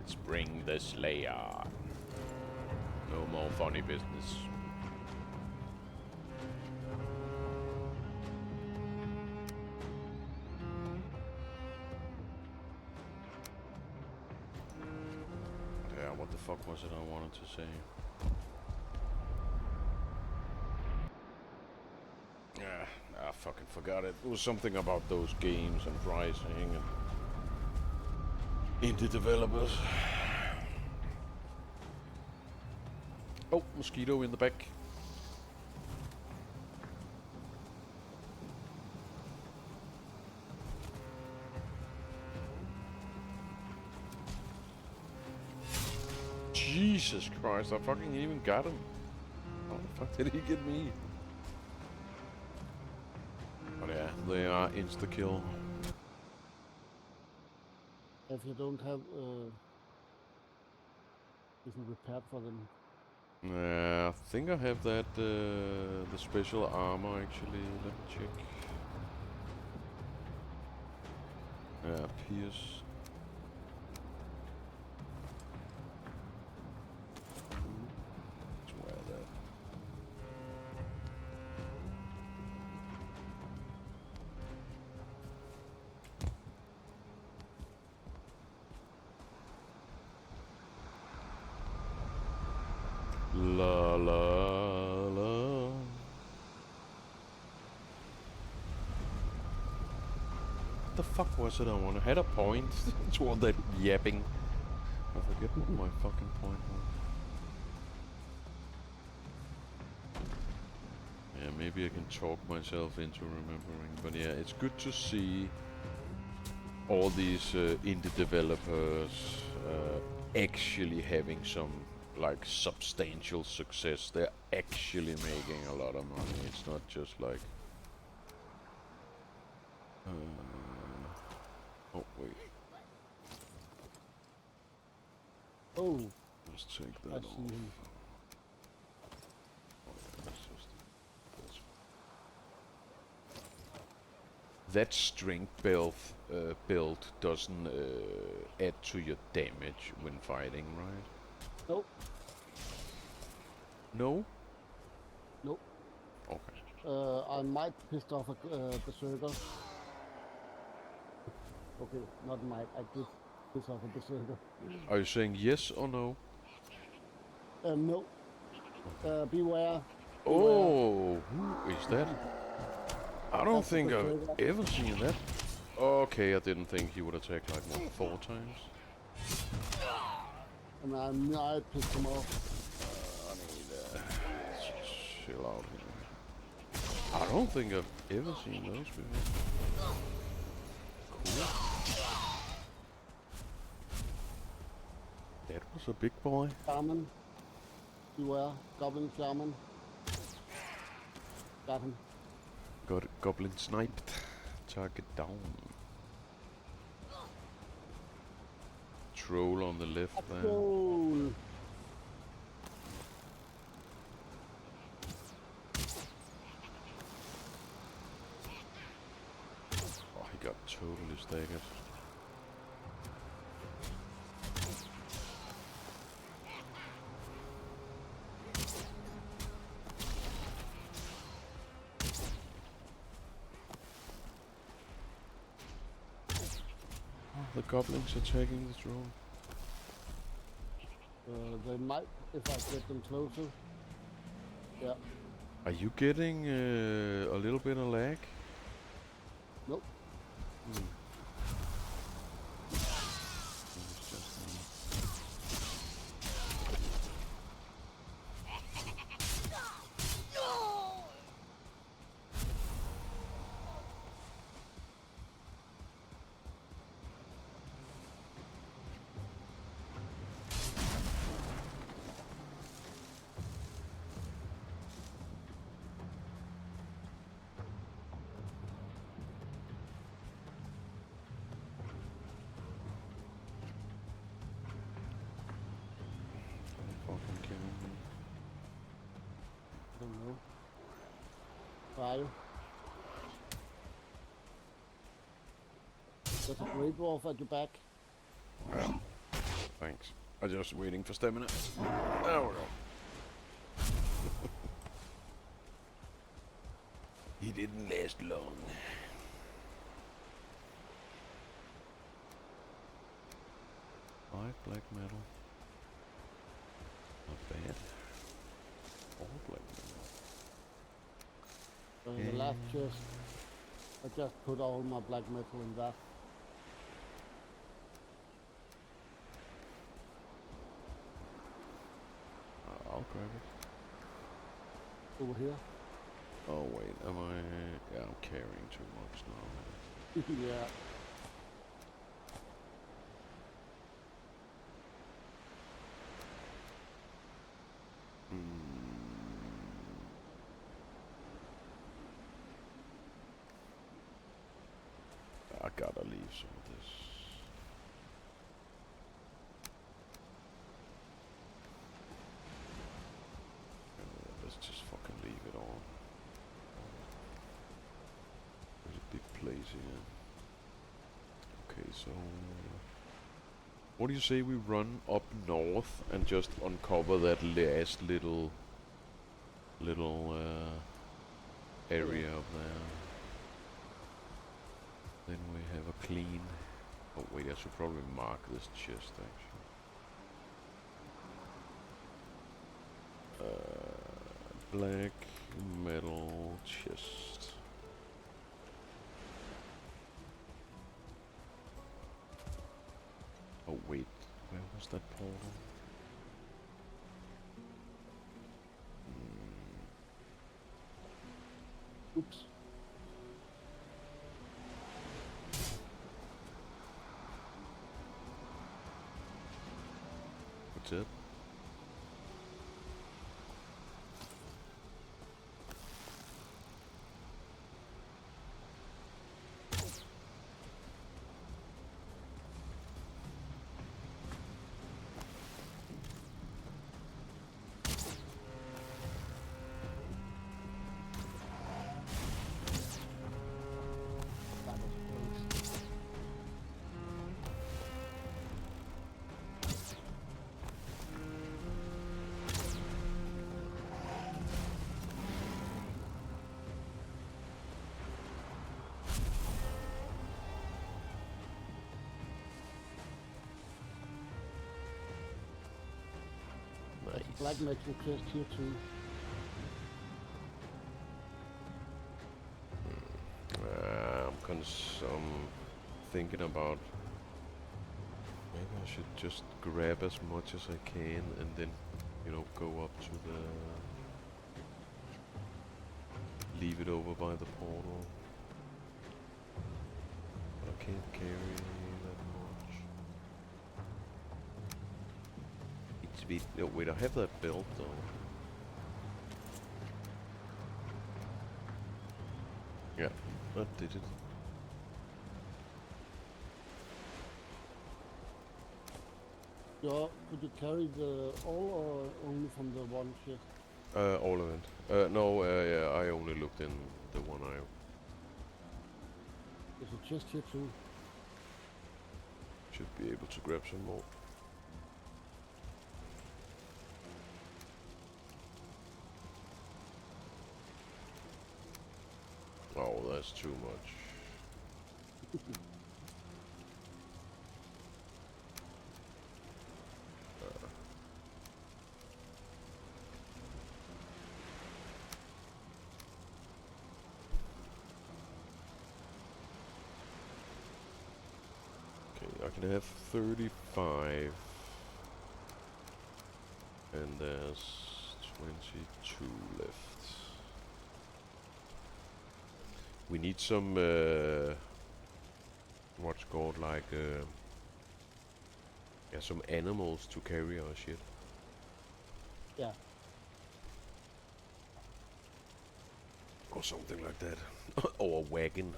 Let's bring the Slayer. No more funny business. Yeah, what the fuck was it I wanted to say? Yeah, I fucking forgot it. It was something about those games and pricing and indie developers. Oh, mosquito in the back. Jesus Christ, I fucking even got him. How the fuck did he get me? But yeah, they are insta-kill. If you don't have, isn't repaired for them. I think I have that, the special armor actually. Let me check. Yeah, Pierce. Let's wear that. La la la. What the fuck was it I wanted? I had a point to all that yapping. I forget what my fucking point was. Yeah, maybe I can talk myself into remembering. But yeah, it's good to see all these indie developers actually having some like substantial success. They're actually making a lot of money. It's not just like oh wait. Oh, Let's take I that see off. him. That's just that's that strength build doesn't add to your damage when fighting, right? Nope, No? nope. Okay. I might piss off a berserker. Okay, not might. I did piss off a berserker. Are you saying yes or no? No. Beware. Beware. Oh, who is that? I don't That's a think I've berserker. ever seen that. Okay, I didn't think he would attack like what, 4 times? And I might piss him off. I need chill out here. I don't think I've ever seen those before. Cool. That was a big boy. Shaman. Beware. Goblin shaman. Got him. Got goblin sniped. Target down. Troll on the left there. Goal. Oh, he got totally staggered. Oh, the goblins attacking the troll. They might if I get them closer. Yeah. Are you getting a little bit of lag? Nope. Hmm. It's just me. Don't fucking kill me. I don't know. Where are you? There's a great wolf at your back. Yeah. Thanks. I'm just waiting for stamina. There we go. He didn't last long. Five black metal. Not bad. All black metal. In the last chest, I just put all my black metal in that. I'll grab it. Over here. Oh wait, am I? Yeah, I'm carrying too much now. Yeah. I gotta leave some of this. Let's just fucking leave it all. There's a big place here. Okay, so what do you say we run up north and just uncover that last little area up there? Then we have a clean. Oh wait, I should probably mark this chest actually. Black metal chest. Oh wait, where was that portal? Oops. What's it? Black magic chest here too. I'm thinking about maybe I should just grab as much as I can and then, you know, go up to the... leave it over by the portal. But I can't carry that much. It's a bit... No, wait, I have that belt though. Yeah, that did it. Yeah, could you carry the all or only from the one chest? All of it. No, yeah, I only looked in the one aisle. There's a chest here too. Should be able to grab some more. Oh, that's too much. Okay, I can have 35. And there's 22 left. We need some, what's called like, yeah, some animals to carry our shit. Yeah. Or something like that. Or a wagon.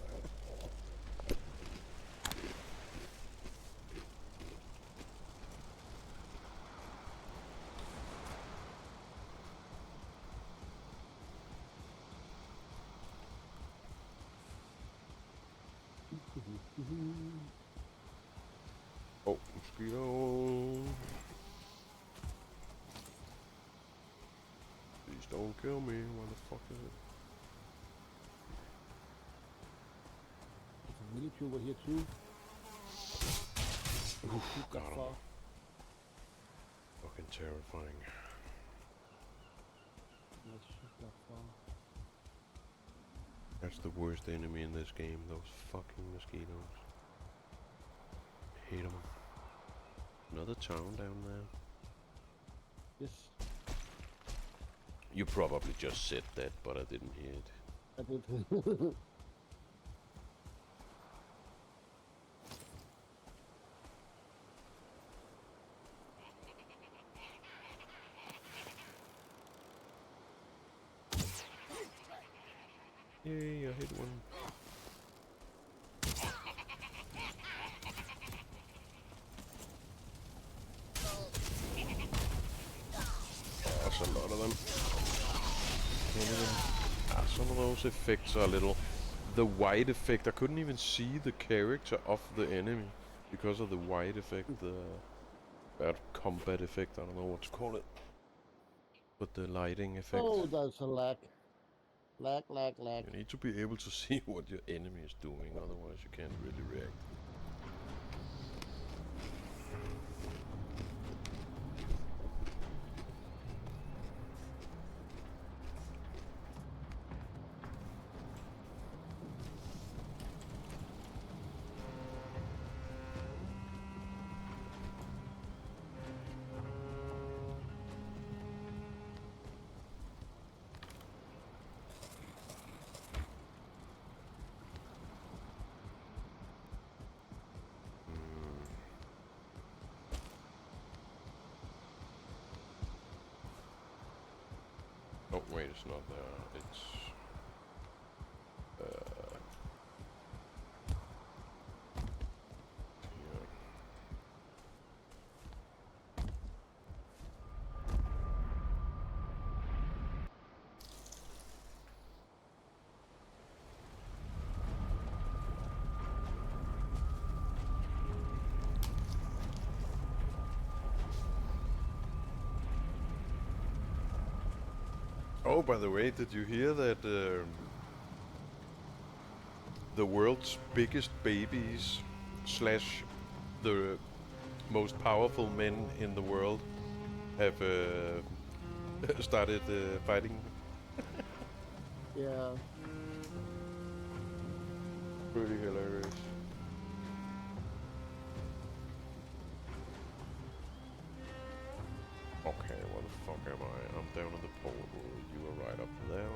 Oh, mosquito. Please don't kill me. What the fuck is it? There's a village over here too. Oof, got him. Far. Fucking terrifying. Let's shoot that far. That's the worst enemy in this game, those fucking mosquitoes. Hate them. Another town down there. Yes, You probably just said that, but I didn't hear it. I did. Yay, I hit one. That's a lot of them. Some of those effects are a little... The white effect, I couldn't even see the character of the enemy because of the white effect, the bad combat effect, I don't know what to call it. But the lighting effect. Oh, that's a lag. Lag. You need to be able to see what your enemy is doing, otherwise you can't really react. Oh wait, it's not there. It's here. Oh, by the way, did you hear that the world's biggest babies slash the most powerful men in the world have started fighting. Yeah. Pretty hilarious. Okay, what the fuck am I? I'm down in the portal. You are right up there.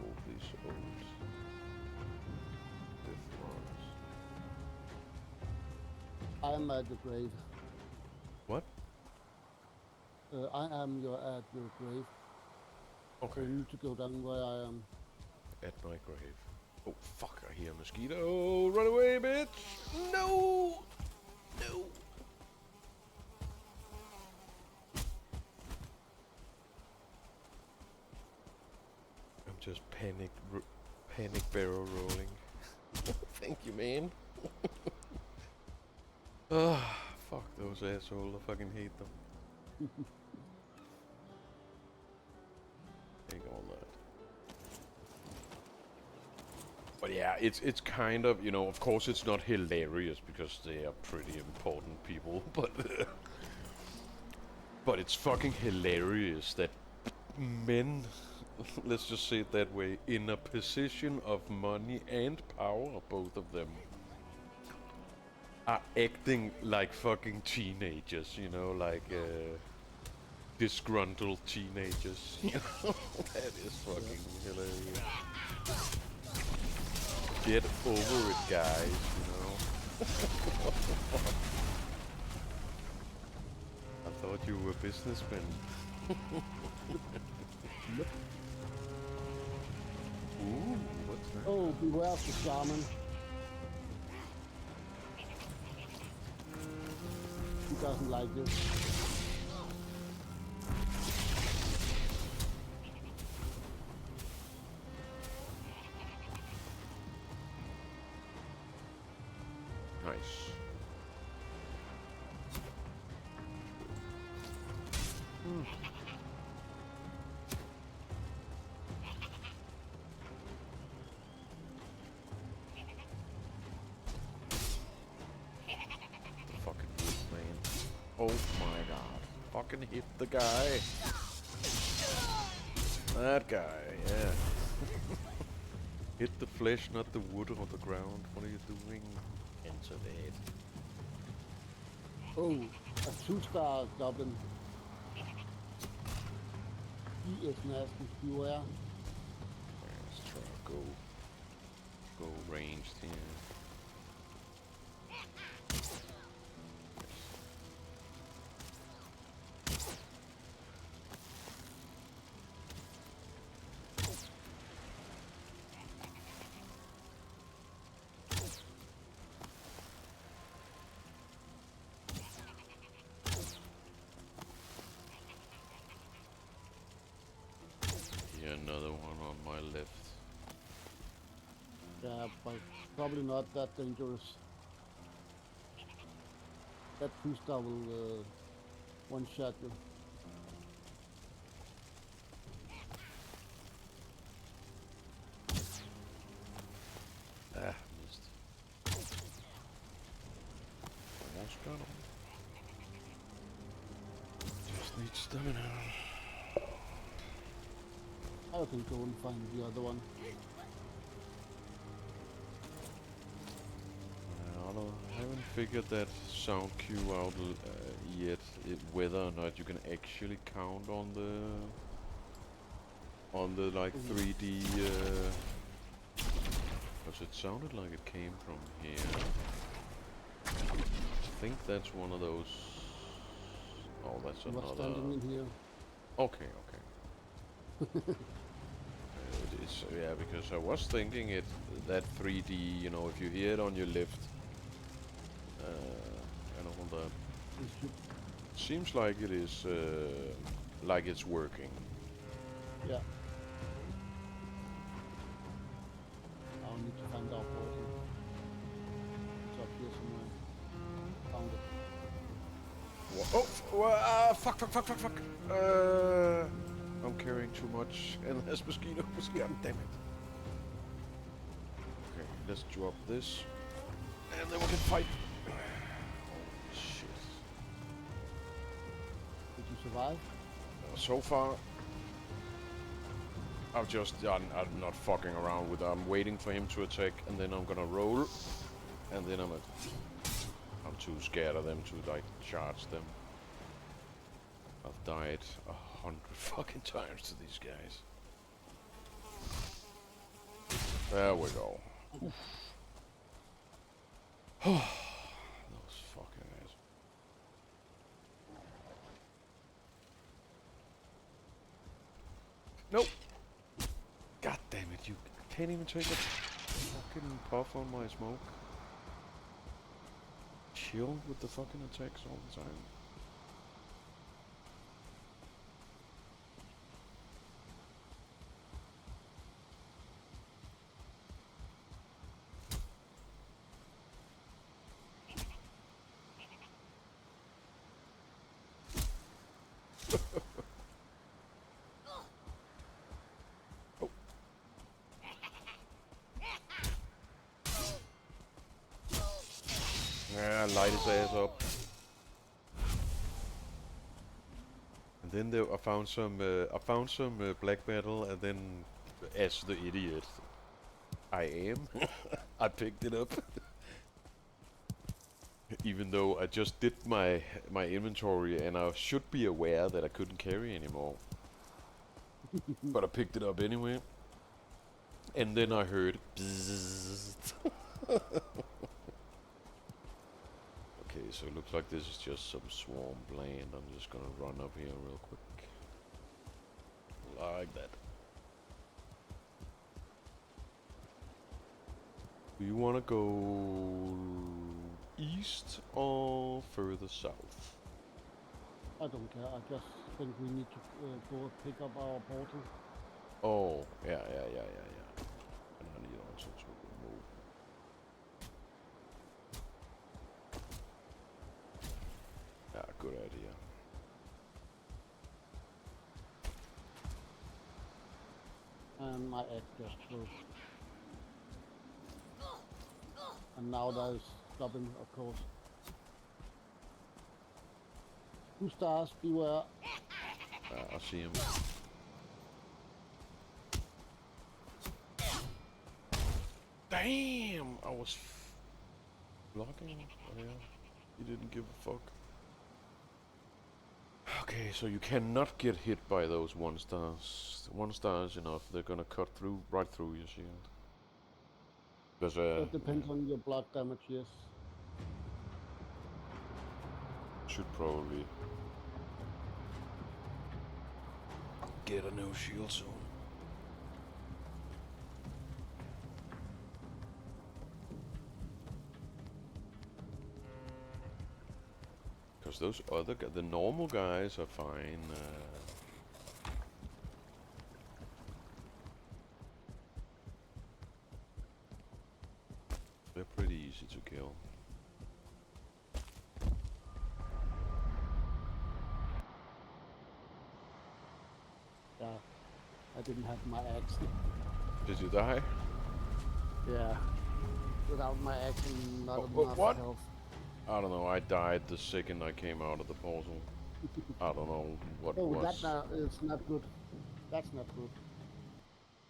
All these old death marks. I'm at the grave. What? I am at your grave. So Okay. you need to go down where I am. At my grave. Oh fuck, I hear a mosquito. Run away, bitch! No! No! I'm just panic barrel rolling. Thank you, man. Ah, fuck those assholes. I fucking hate them. Take all that. But yeah, it's kind of, you know, of course it's not hilarious because they are pretty important people, but it's fucking hilarious that men, let's just say it that way, in a position of money and power, both of them, are acting like fucking teenagers, you know, like disgruntled teenagers. You know, that is fucking hilarious. Get over it, guys, you know. I thought you were businessmen. Yep. Ooh, what's that? Oh, beware of the shaman. He doesn't like this. Nice. Fucking wolf, man. Oh my god. Fucking hit the guy. That guy, yeah. Hit the flesh, not the wood or the ground. What are you doing? Panzerdad. Oh, a 2-star goblin. He is nasty. Beware. Let's try to go ranged here. Here, another one on my left. Yeah, but probably not that dangerous. That 2-star will one-shot you. Ah, missed. Almost got him. Just need stamina. I can go and find the other one. I haven't figured that sound cue out yet. Whether or not you can actually count on the like 3D. Because it sounded like it came from here. I think that's one of those. Oh, that's He was another. standing in here. Okay, okay. It's yeah, because I was thinking that 3D. You know, if you hear it on your left. And all that. He should, Seems like it is, like it's working. yeah. I'll need to find out portal. It's up here somewhere. Found it. Fuck. I'm carrying too much, and there's mosquitoes. God damn it. Okay, let's drop this, and then we can fight. Holy shit. Did you survive? So far, I'm not fucking around with it. I'm waiting for him to attack, and then I'm gonna roll, and then I'm too scared of them to like charge them. I've died 100 fucking times to these guys. There we go. Those fucking guys. Nope. God damn it! You can't even take a fucking puff on my smoke. Chill with the fucking attacks all the time. Oh. Yeah, light his ass up. And then I found some black metal, and then, as the idiot I am, I picked it up. Even though I just did my inventory, and I should be aware that I couldn't carry anymore. But I picked it up anyway. And then I heard bzzzt. Okay, so it looks like this is just some swamp land. I'm just gonna run up here real quick. Like that. Do you wanna go east or further south? I don't care. I just think we need to go pick up our portal. Oh, yeah. And I need also to remove. Yeah, good idea. And my axe just broke. And now that is stopping, of course. 2 stars, beware. I see him. Damn! I was blocking. Oh, yeah. He didn't give a fuck. Okay, so you cannot get hit by those 1 stars. 1 star is enough. They're gonna cut through, right through your shield. Because It depends on your block damage, yes. should probably get a new shield soon. Because those other the normal guys are fine. They're pretty easy to kill. Yeah, I didn't have my axe. Did you die? Yeah, without my axe and not enough what? health. I don't know. I died the second I came out of the portal. I don't know what Oh, was. that is not good. That's not good.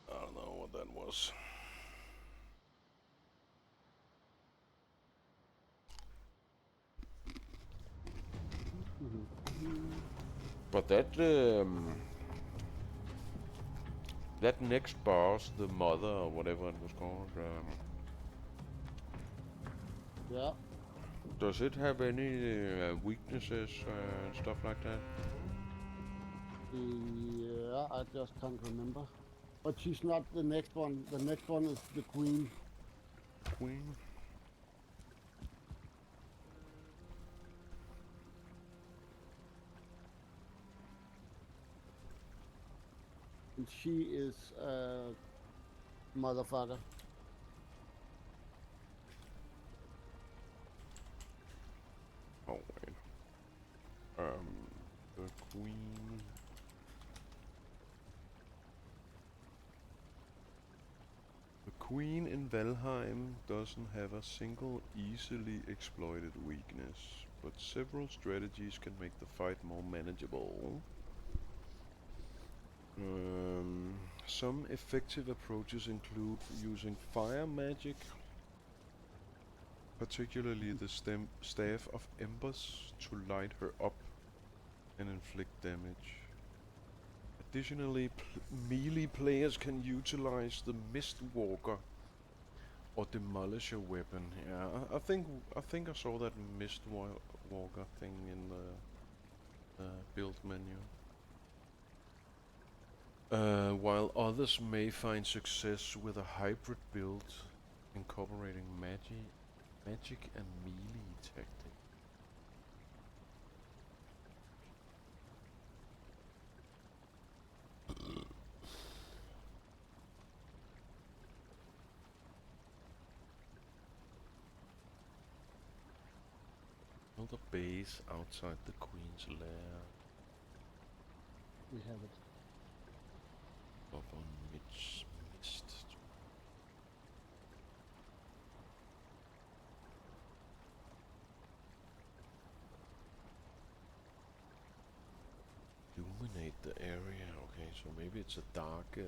I don't know what that was. But that next boss, the mother or whatever it was called, Yeah. does it have any weaknesses and stuff like that? Yeah, I just can't remember. But she's not the next one. The next one is the queen. Queen? And she is motherfucker. Oh wait. The queen. The queen in Valheim doesn't have a single easily exploited weakness, but several strategies can make the fight more manageable. Some effective approaches include using fire magic, particularly the Staff of Embers, to light her up and inflict damage. Additionally, melee players can utilize the Mist Walker or Demolisher weapon. Yeah, I think I saw that Mist Walker thing in the build menu. While others may find success with a hybrid build incorporating magic and melee tactics. Build a base outside the Queen's lair. We have it. Up on Mist. Illuminate the area. Okay, so maybe it's a dark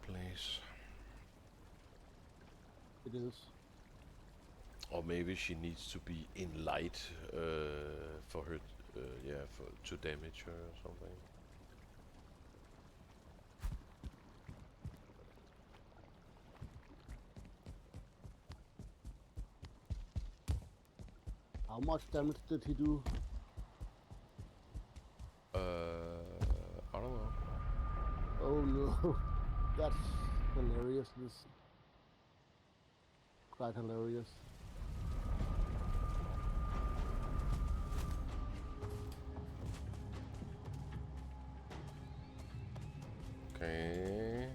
place. It is. Or maybe she needs to be in light for her, to damage her or something. How much damage did he do? I don't know. Oh no, that's hilarious. This quite hilarious. Okay.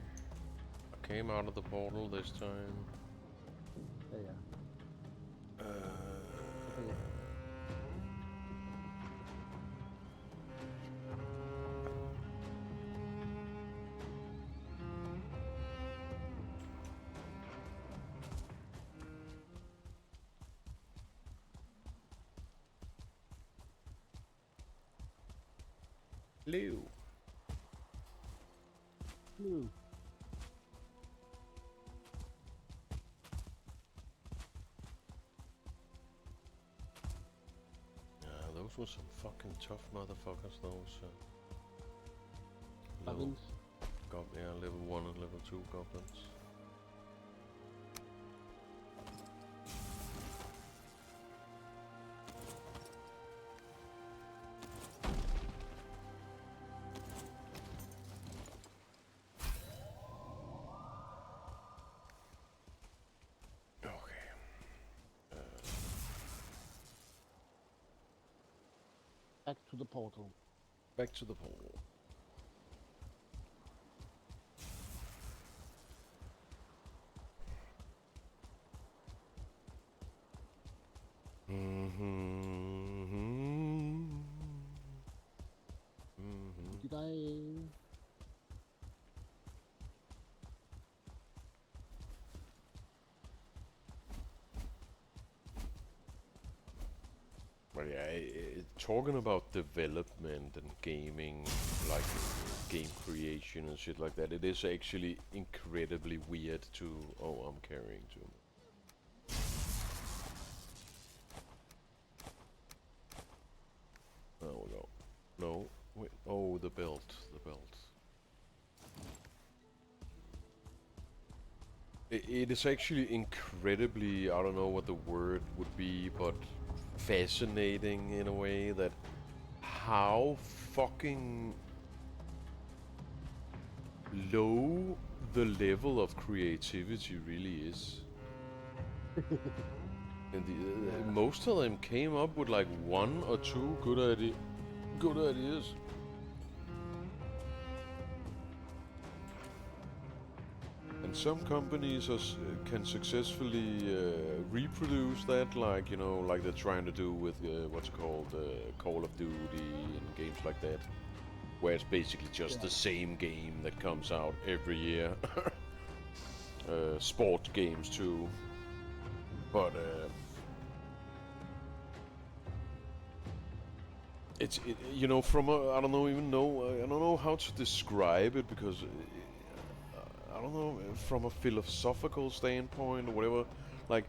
I came out of the portal this time. Yeah. Hello. Hmm. Those were some fucking tough motherfuckers, those Goblins. level 1 and level 2 goblins. Back to the portal. Back to the portal. Did I? But yeah, talking about development and gaming, like game creation and shit like that, it is actually incredibly weird to... Oh, I'm carrying too much. There we go. No, wait, oh, the belt. It is actually incredibly, I don't know what the word would be, but fascinating in a way that how fucking low the level of creativity really is. And most of them came up with like 1 or 2 good ideas. And some companies can successfully reproduce that, like, you know, like they're trying to do with what's called Call of Duty and games like that, where it's basically just the same game that comes out every year. sport games too. But you know, from a, I don't know how to describe it, because I don't know, from a philosophical standpoint or whatever, like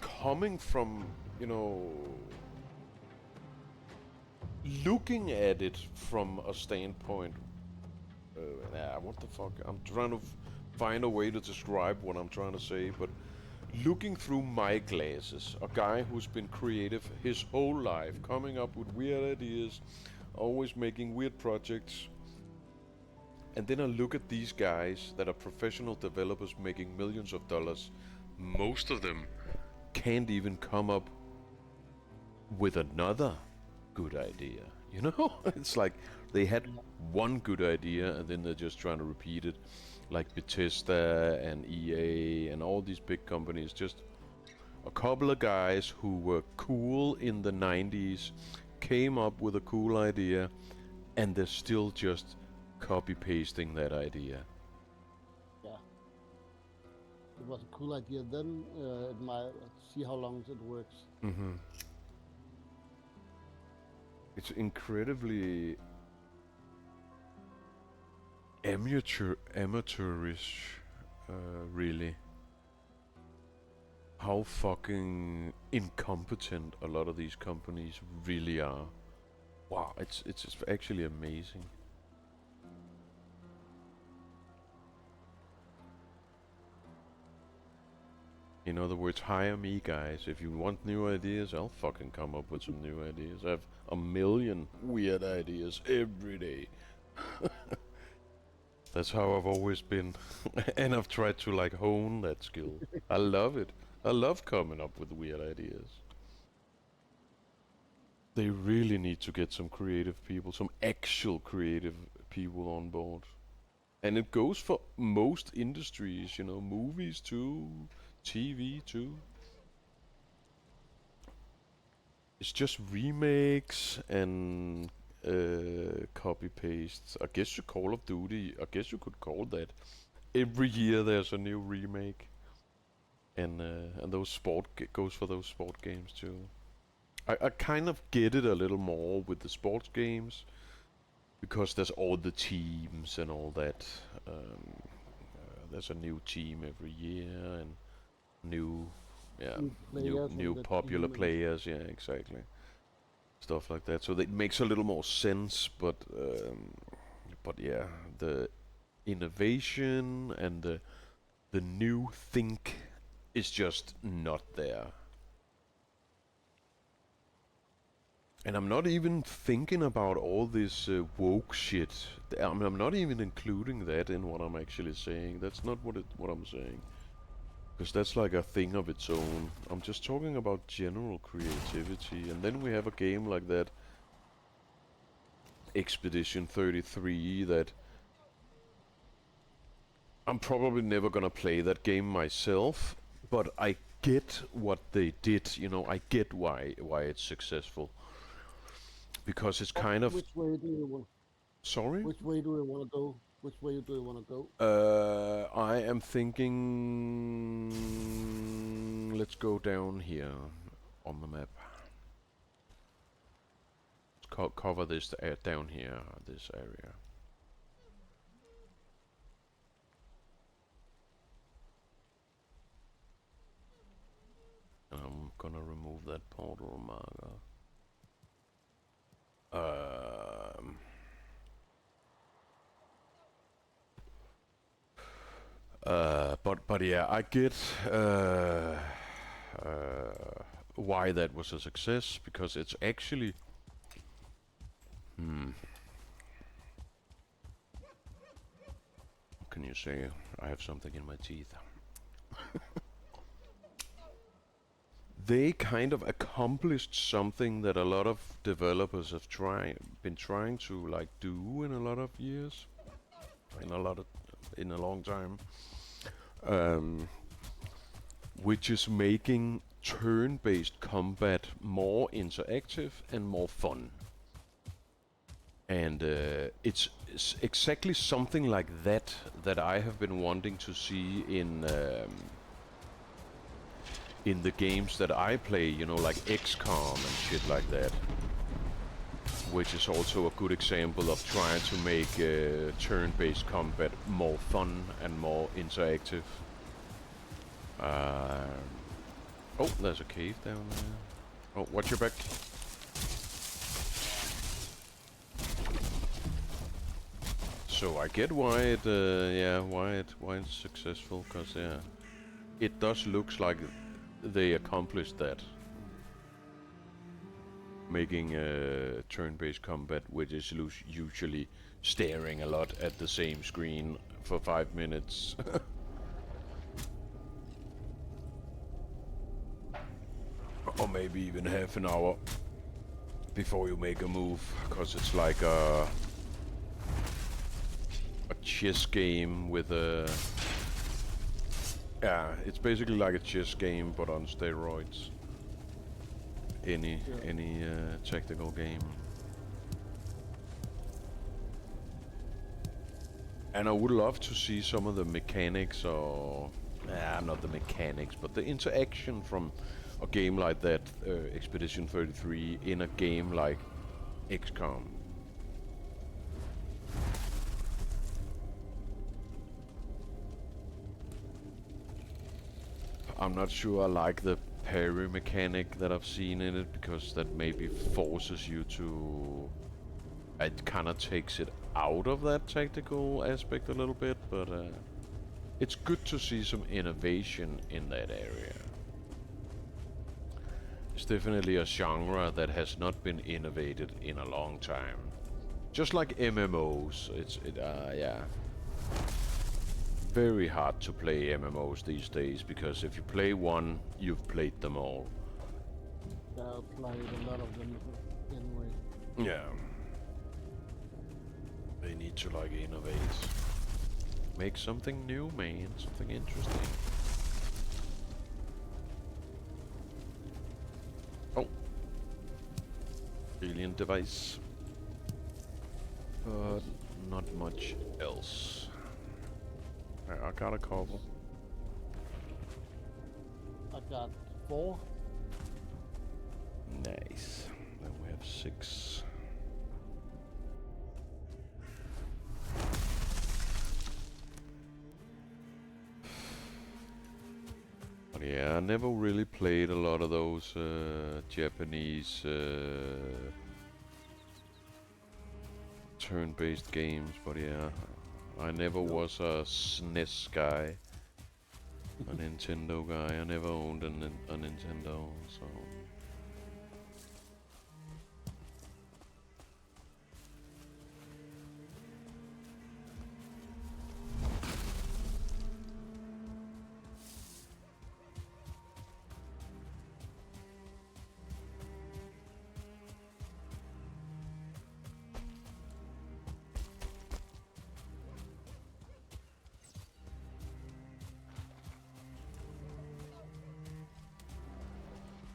coming from, you know, looking at it from a standpoint, what the fuck? I'm trying to find a way to describe what I'm trying to say, but looking through my glasses, a guy who's been creative his whole life, coming up with weird ideas, always making weird projects, and then I look at these guys that are professional developers making millions of dollars. Most of them can't even come up with another good idea. You know, it's like they had one good idea and then they're just trying to repeat it, like Bethesda and EA and all these big companies. Just a couple of guys who were cool in the 90s came up with a cool idea, and they're still just copy pasting that idea. Yeah. It was a cool idea then. It might see how long it works. Mm-hmm. It's incredibly amateurish, really. How fucking incompetent a lot of these companies really are. Wow, it's actually amazing. In other words, hire me, guys. If you want new ideas, I'll fucking come up with some new ideas. I have a million weird ideas every day. That's how I've always been. And I've tried to like hone that skill. I love it. I love coming up with weird ideas. They really need to get some creative people, some actual creative people on board. And it goes for most industries, you know, movies too, TV too. It's just remakes and copy pastes. I guess you Call of Duty. I guess you could call that. Every year there's a new remake, and those goes for those sport games too. I kind of get it a little more with the sports games because there's all the teams and all that. There's a new team every year and new, yeah, new popular players. Yeah, exactly. Stuff like that. So it makes a little more sense, but yeah, the innovation and the new think is just not there. And I'm not even thinking about all this woke shit. I mean, I'm not even including that in what I'm actually saying. That's not what I'm saying. Because that's like a thing of its own. I'm just talking about general creativity. And then we have a game like that, Expedition 33, that I'm probably never gonna play that game myself, but I get what they did, you know, I get why it's successful. Because it's kind of... Which way do you want? Sorry? Which way do you want to go? Which way do you want to go? I am thinking... Let's go down here on the map. Cover this down here, this area. And I'm gonna remove that portal marker. But yeah, I get why that was a success, because it's actually... What can you say? I have something in my teeth. They kind of accomplished something that a lot of developers have been trying to like do in a lot of years, in a long time, which is making turn-based combat more interactive and more fun. And it's exactly something like that that I have been wanting to see in the games that I play, you know, like XCOM and shit like that. Which is also a good example of trying to make turn-based combat more fun and more interactive. Oh, there's a cave down there. Oh, watch your back. So I get why it, why it's successful, cause yeah, it does looks like they accomplished that, making turn-based combat, which is usually staring a lot at the same screen for 5 minutes. Or maybe even half an hour before you make a move, cause it's like a chess game with a... Yeah, it's basically like a chess game, but on steroids. Any tactical game. And I would love to see some of the mechanics, or... not the mechanics, but the interaction from a game like that, Expedition 33, in a game like XCOM. I'm not sure I like the parry mechanic that I've seen in it, because that maybe forces you to... It kind of takes it out of that tactical aspect a little bit, but it's good to see some innovation in that area. It's definitely a genre that has not been innovated in a long time. Just like MMOs, yeah. Very hard to play MMOs these days, because if you play one, you've played them all. Yeah, I've played a lot of them anyway. Yeah. They need to like innovate. Make something new, man. Something interesting. Oh. Alien device. But not much else. I got a couple. I got 4. Nice. Then we have 6. But yeah, I never really played a lot of those Japanese turn-based games, but yeah, I never was a SNES guy, a Nintendo guy. I never owned a Nintendo, so...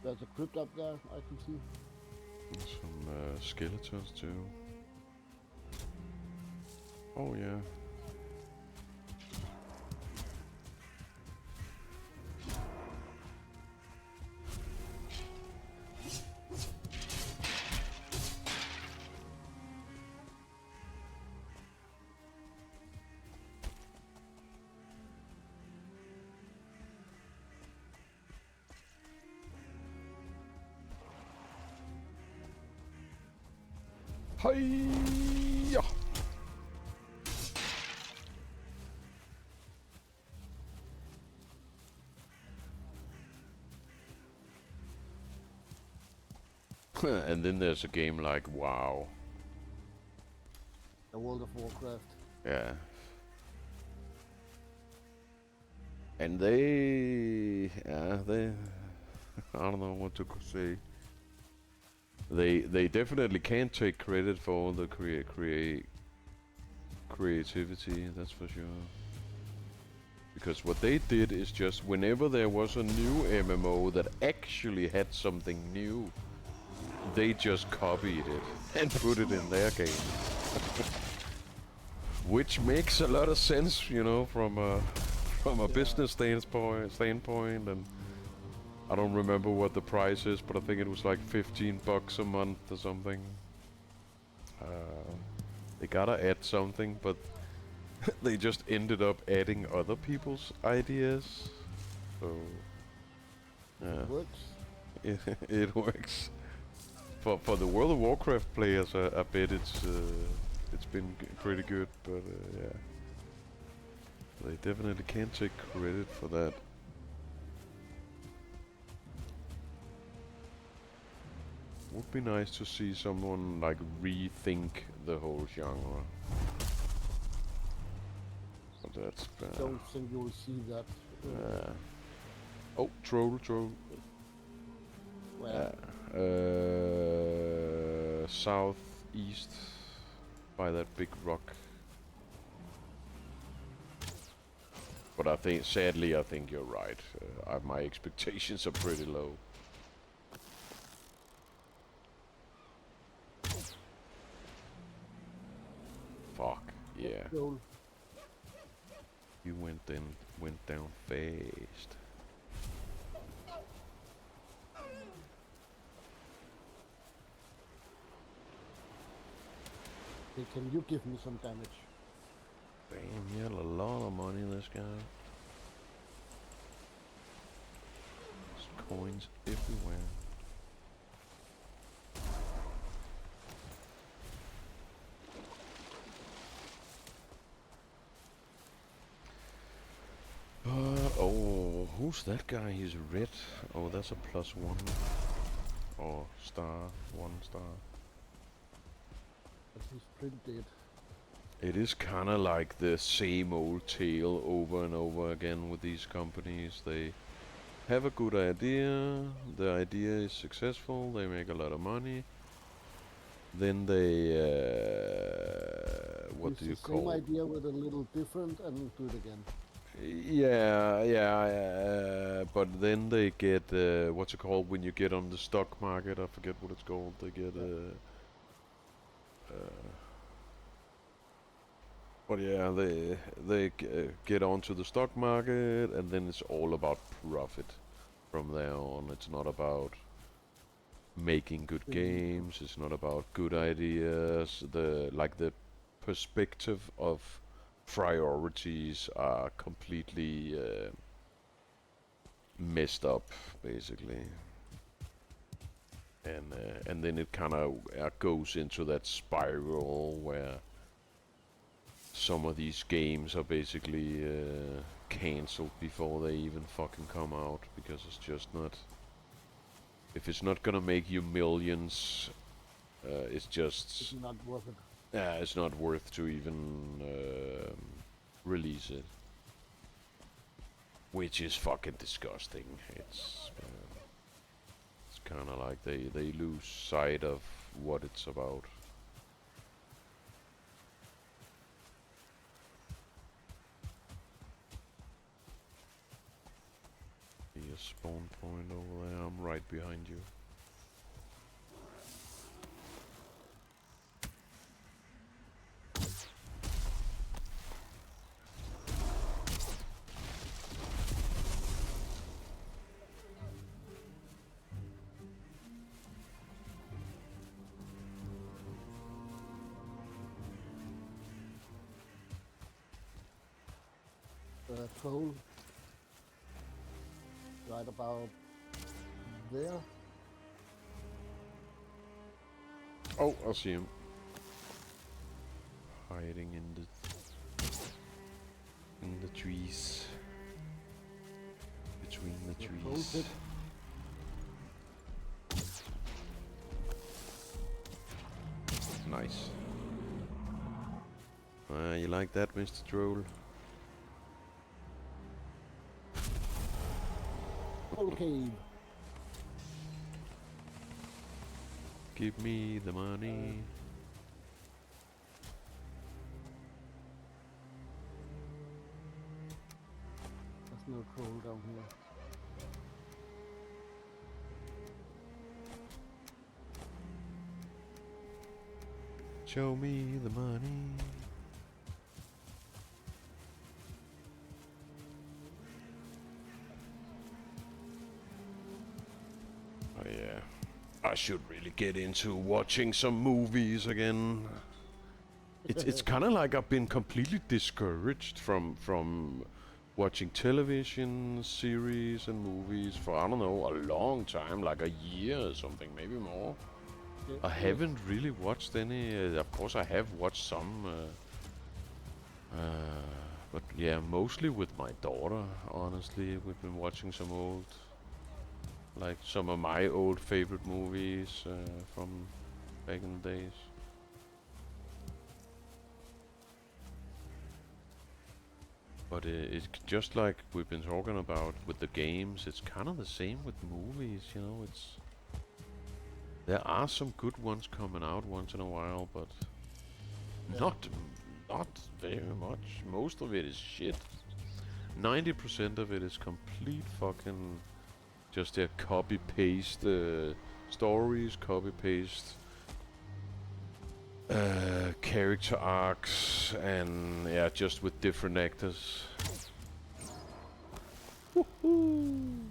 There's a crypt up there, I can see. Some skeletons too. Oh yeah. Hi-ya! And then there's a game like WoW. The World of Warcraft. Yeah. And they... I don't know what to say. They definitely can't take credit for all the creativity, that's for sure. Because what they did is just whenever there was a new MMO that actually had something new, they just copied it and put it in their game. Which makes a lot of sense, you know, from a business standpoint, and I don't remember what the price is, but I think it was like $15 a month or something. They gotta add something, but they just ended up adding other people's ideas. So yeah, It works. it works. For the World of Warcraft players, I bet it's been pretty good, but yeah, they definitely can't take credit for that. Would be nice to see someone like rethink the whole genre. But that's Don't think you'll see that. oh, troll. Where? Southeast by that big rock. But I think, sadly, I think you're right. My expectations are pretty low. Fuck, yeah. Troll. You went down fast. Hey, can you give me some damage? Damn, he had a lot of money, this guy. There's coins everywhere. Oh, who's that guy? He's red. Oh, that's a +1. Or star, 1 star. But he's pretty dead. It is kind of like the same old tale over and over again with these companies. They have a good idea, the idea is successful, they make a lot of money. Then they, what do you call Same it? idea with a little different and do it again. Yeah, but then they get, what's it called when you get on the stock market? I forget what it's called. They get, but yeah, they get onto the stock market, and then it's all about profit from there on. It's not about making good games. It's not about good ideas. The perspective of priorities are completely messed up, basically. And then it kind of goes into that spiral where some of these games are basically cancelled before they even fucking come out, because it's just not. If it's not gonna make you millions, it's just. It's not worth it. Yeah, it's not worth to even release it. Which is fucking disgusting. It's kind of like they lose sight of what it's about. Be a spawn point over there. I'm right behind you. Troll. Right about there. Oh, I see him. Hiding in the trees. Between the trees. Nice. You like that, Mr. Troll? Okay. Give me the money. There's no troll down here. Show me the money. Oh yeah. I should really get into watching some movies again. It's kind of like I've been completely discouraged from watching television series and movies for, I don't know, a long time, like a year or something, maybe more. I haven't really watched any. Of course, I have watched some, but yeah, mostly with my daughter. Honestly, we've been watching some old, like some of my old favorite movies from back in the days. But it's just like we've been talking about with the games. It's kind of the same with movies, you know. There are some good ones coming out once in a while, but not very much. Most of it is shit. 90% of it is complete fucking just a copy paste stories, copy paste character arcs, and yeah, just with different actors. Woohoo!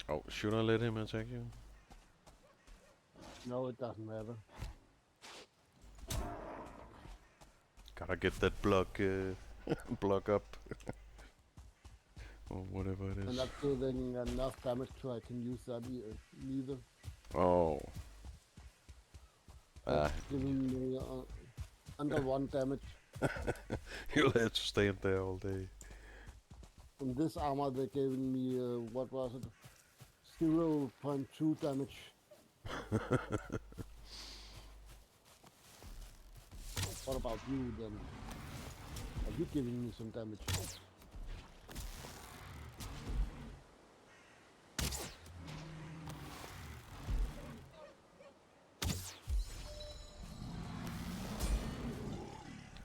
Oh, should I let him attack you? No, it doesn't matter. Gotta get that block block up. Or whatever it I'm is. not doing enough damage to I can use that neither. Oh. That's giving me under 1 damage. You'll have to stand there all day. In this armor, they're giving me, what was it? 0.2 damage. What about you then? Are you giving me some damage?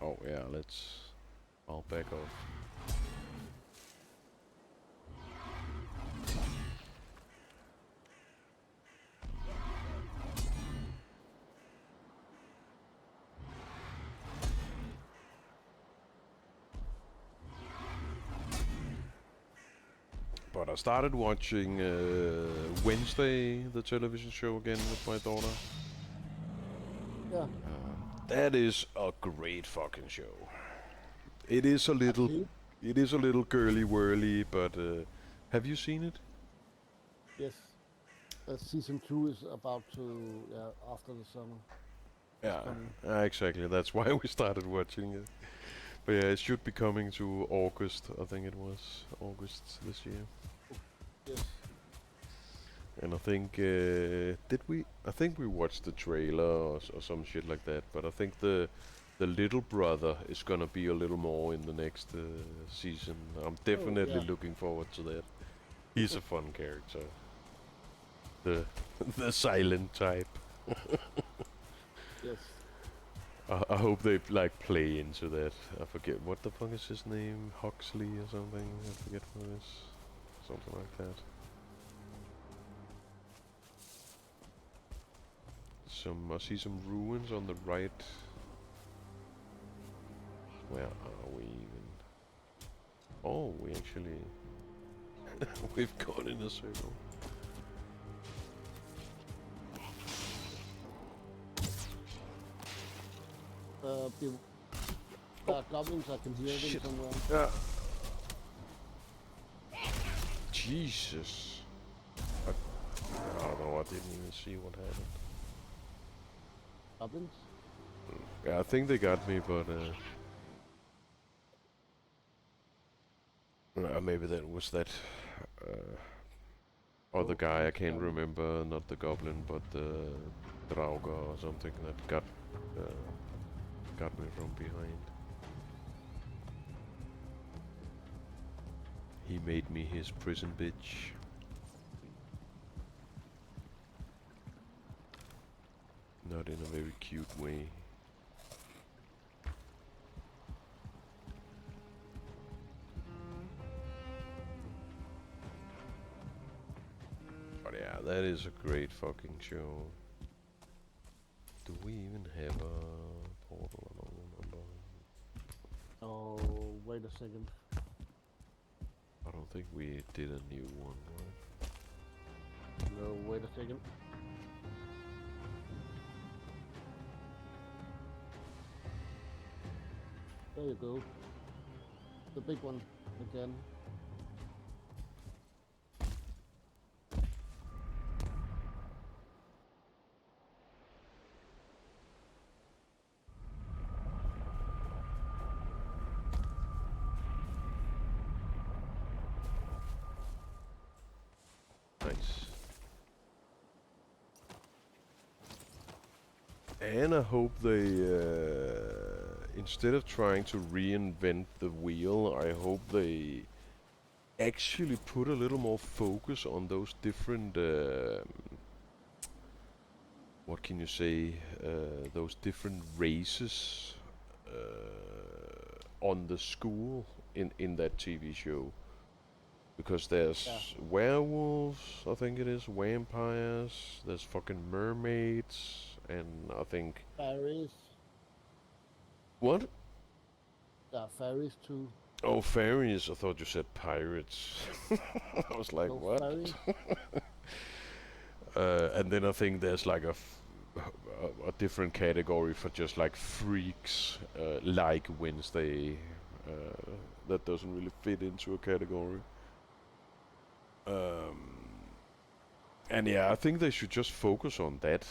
Oh yeah, I'll back off. But I started watching Wednesday, the television show, again with my daughter. Yeah. That is a great fucking show. It is a little girly whirly, but have you seen it? Yes. Season 2 is about to, after the summer. Yeah, exactly. That's why we started watching it. But yeah, it should be coming to August. I think it was August this year. Yes. And I think did we? I think we watched the trailer or some shit like that. But I think the little brother is gonna be a little more in the next season. I'm definitely looking forward to that. He's a fun character. The the silent type. Yes. I hope they like play into that. I forget what the fuck is his name, Huxley or something. I forget what it is. Something like that. I see some ruins on the right. Where are we even? Oh, we actually we've gone in a circle. Goblins, I can hear them somewhere. Jesus. I don't know, I didn't even see what happened. Goblins? Yeah, I think they got me, but maybe that was that other guy, I can't remember, not the goblin, but the Drauga or something that got me from behind. He made me his prison bitch. Not in a very cute way. is a great fucking show. Do we even have a portal number? Oh, wait a second. I don't think we did a new one, right? No, wait a second. There you go. The big one again. Nice. And I hope they, instead of trying to reinvent the wheel, I hope they actually put a little more focus on those different, what can you say, those different races on the school in that TV show. Because there's werewolves, I think it is, vampires, there's fucking mermaids, and I think... Fairies. What? There are fairies too. Oh, fairies, I thought you said pirates. I was like, No what? fairies. And then I think there's like a different category for just like freaks, like Wednesday. That doesn't really fit into a category. And yeah, I think they should just focus on that.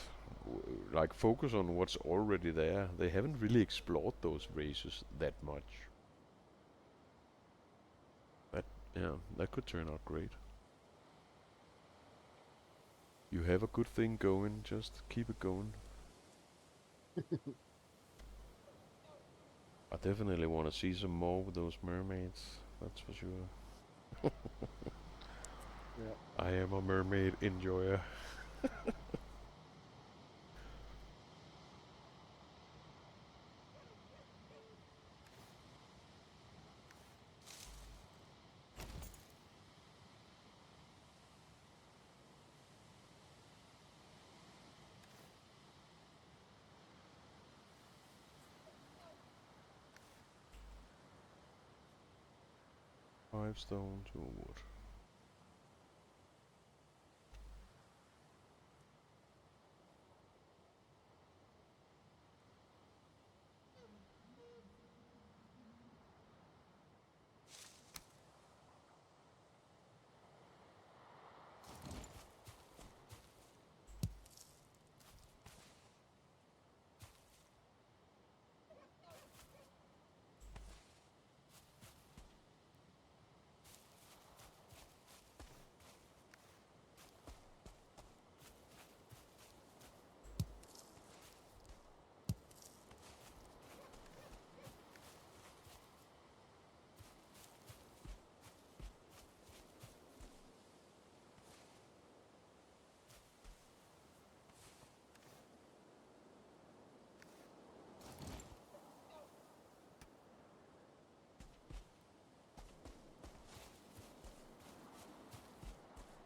Like, focus on what's already there. They haven't really explored those races that much. Yeah, that could turn out great. You have a good thing going, just keep it going. I definitely want to see some more with those mermaids, that's for sure. Yeah. I am a mermaid enjoyer. Five stone to wood.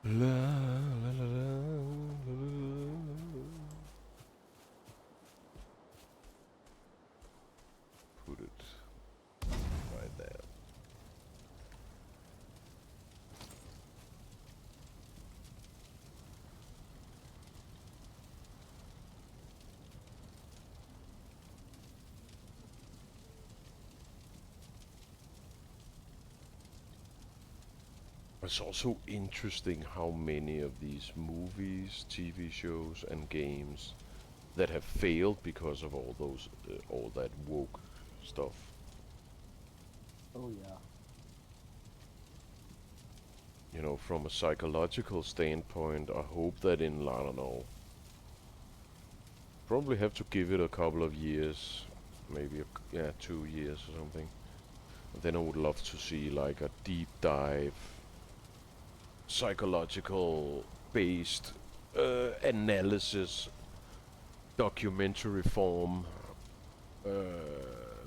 La la la la la la. Put it right there. It's also interesting how many of these movies, TV shows, and games that have failed because of all that woke stuff. Oh yeah. You know, from a psychological standpoint, I hope that in, I don't know, probably have to give it a couple of years, maybe 2 years or something. And then I would love to see like a deep dive, psychological based analysis, documentary form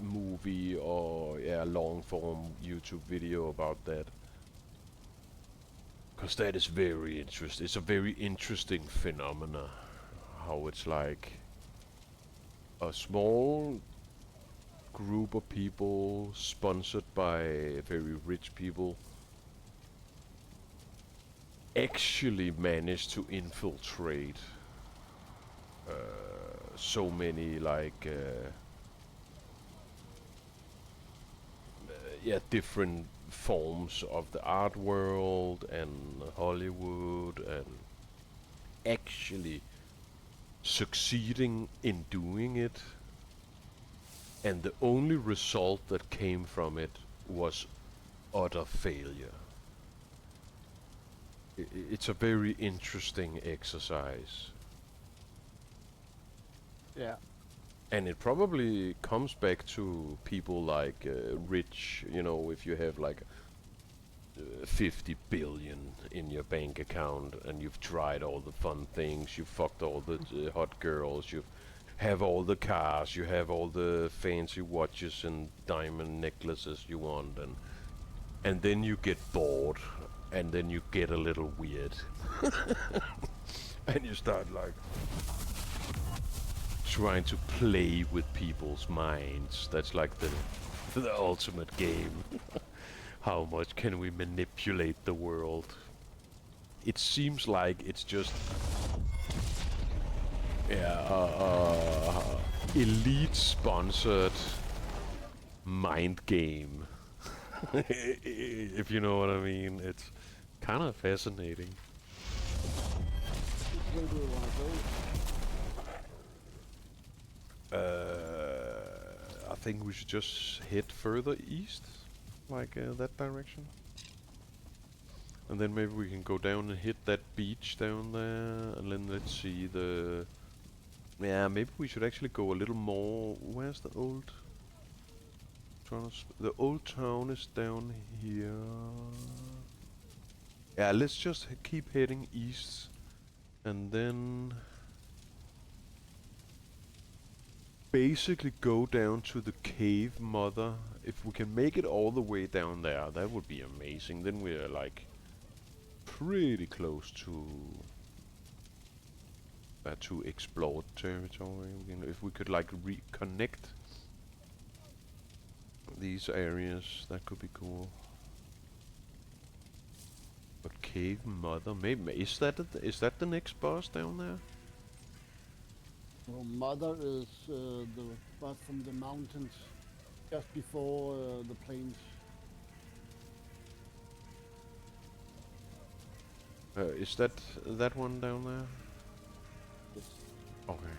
movie or long form YouTube video about that. Because that is very interesting. It's a very interesting phenomena. How it's like a small group of people sponsored by very rich people actually managed to infiltrate so many like yeah, different forms of the art world and Hollywood, and actually succeeding in doing it, and the only result that came from it was utter failure. It's a very interesting exercise. Yeah. And it probably comes back to people like rich, you know, if you have like 50 billion in your bank account and you've tried all the fun things, you've fucked all the hot girls, you have all the cars, you have all the fancy watches and diamond necklaces you want, and then you get bored, and then you get a little weird. And you start like trying to play with people's minds. That's like the ultimate game. How much can we manipulate the world? It seems like it's just elite sponsored mind game. If you know what I mean. It's kind of fascinating. Where do you want to go? I think we should just head further east, like that direction. And then maybe we can go down and hit that beach down there, and then let's see the... Yeah, maybe we should actually go a little more... Where's the old... The old town is down here. Yeah, let's just keep heading east, and then... basically go down to the cave mother. If we can make it all the way down there, that would be amazing. Then we're like pretty close to explored territory. If we could like reconnect these areas, that could be cool. But cave mother, maybe is that the next boss down there? Well, Mother is the spot from the mountains, just before the plains. Is that one down there? Yes. Okay.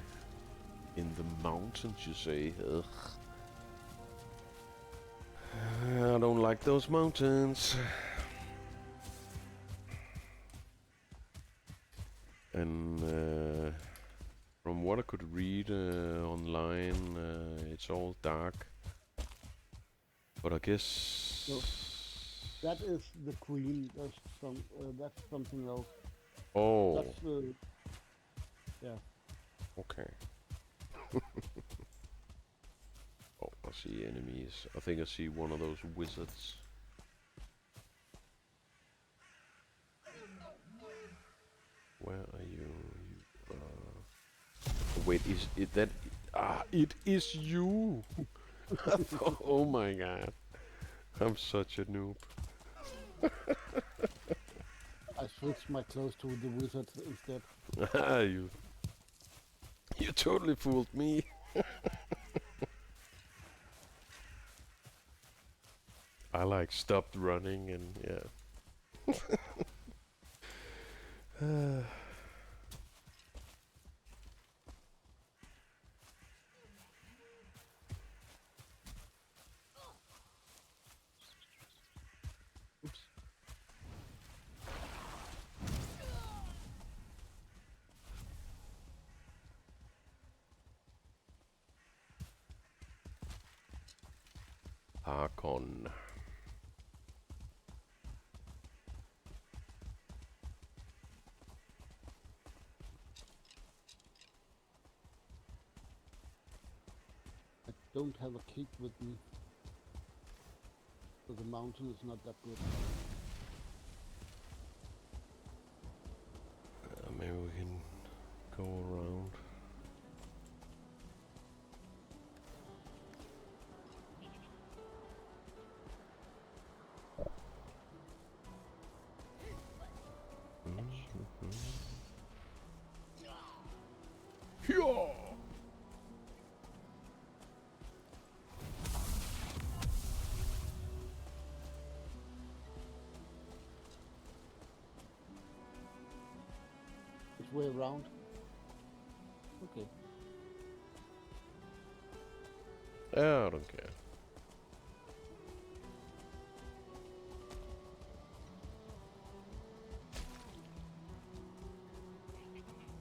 In the mountains, you say? Ugh. I don't like those mountains. And from what I could read online, it's all dark. But I guess... No, that is the queen. That's something else. Oh, That's yeah. okay. Oh, I see enemies. I think I see one of those wizards. Where are you? Wait, is it that? Ah, it is you! Oh my god. I'm such a noob. I switched my clothes to the wizard instead. You totally fooled me. I like stopped running and yeah. Oops. Hakon. I don't have a cape with me, so the mountain is not that good. Maybe we can go around. Yeah. It's way around. Okay. I don't care.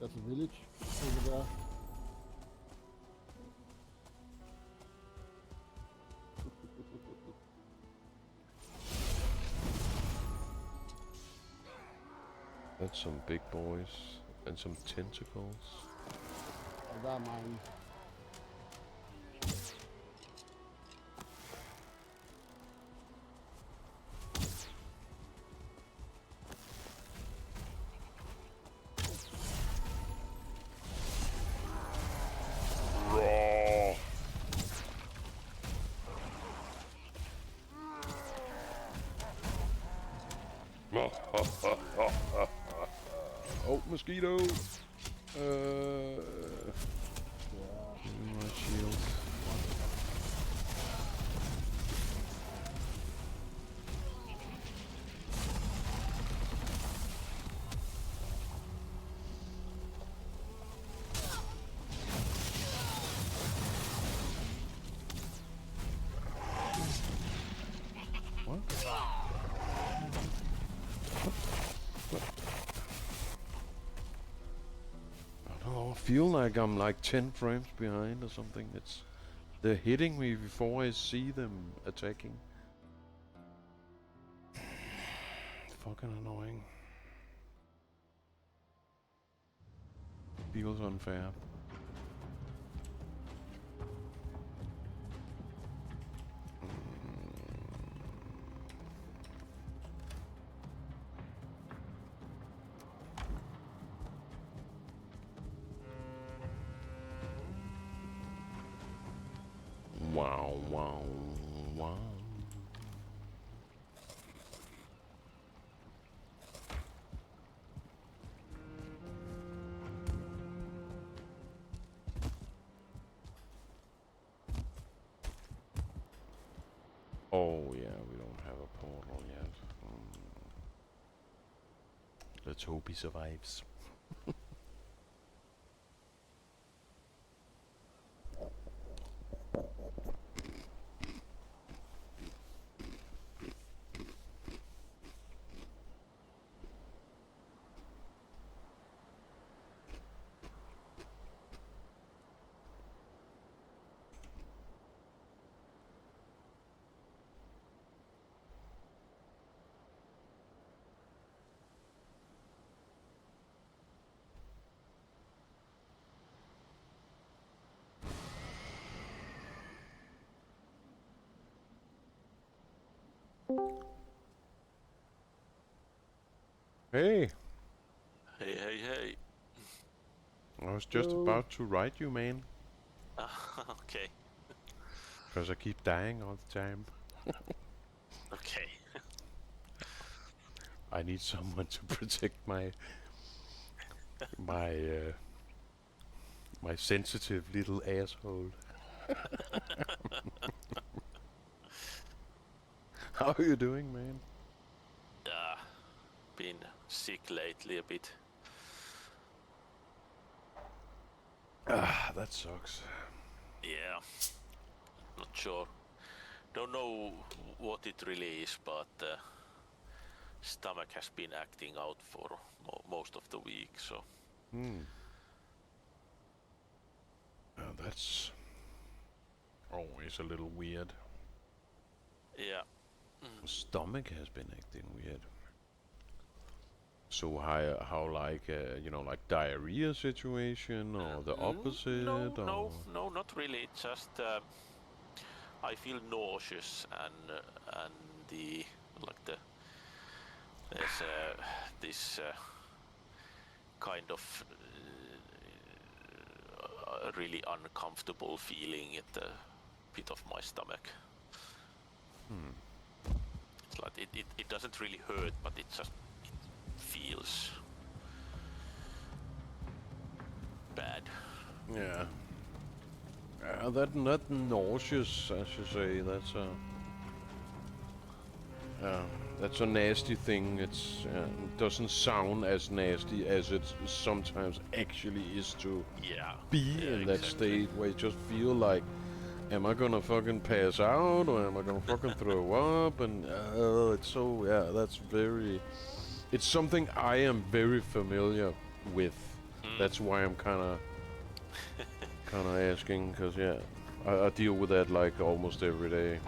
There's a village over there. That's some big boys and some tentacles. Oh, they're mine. Oh, mosquito! Yeah. My shield. What? I don't know, I feel like I'm like 10 frames behind or something. They're hitting me before I see them attacking. Fucking annoying. Feels unfair. Wow, wow, wow. Oh yeah, we don't have a portal yet. Let's hope he survives. Hey, Hey, hey, hey. I was just Hello. about to write you, man. Okay, Because I keep dying all the time. okay. I need someone to protect my my sensitive little asshole. How are you doing, man? Been sick lately a bit. Ah, that sucks. Yeah, not sure. Don't know what it really is, but stomach has been acting out for most of the week, so. That's always a little weird. Yeah. The stomach has been acting weird. So how like like diarrhea situation or the opposite or No, not really. It's just I feel nauseous and there's this kind of a really uncomfortable feeling at the pit of my stomach. It's like it doesn't really hurt, but it feels bad. Yeah. That nauseous, as you say. That's a nasty thing. It doesn't sound as nasty as it sometimes actually is to be in that state where you just feel like, am I gonna fucking pass out or am I gonna fucking throw up? And it's so it's something I am very familiar with. That's why I'm kind of asking, because I deal with that like almost every day.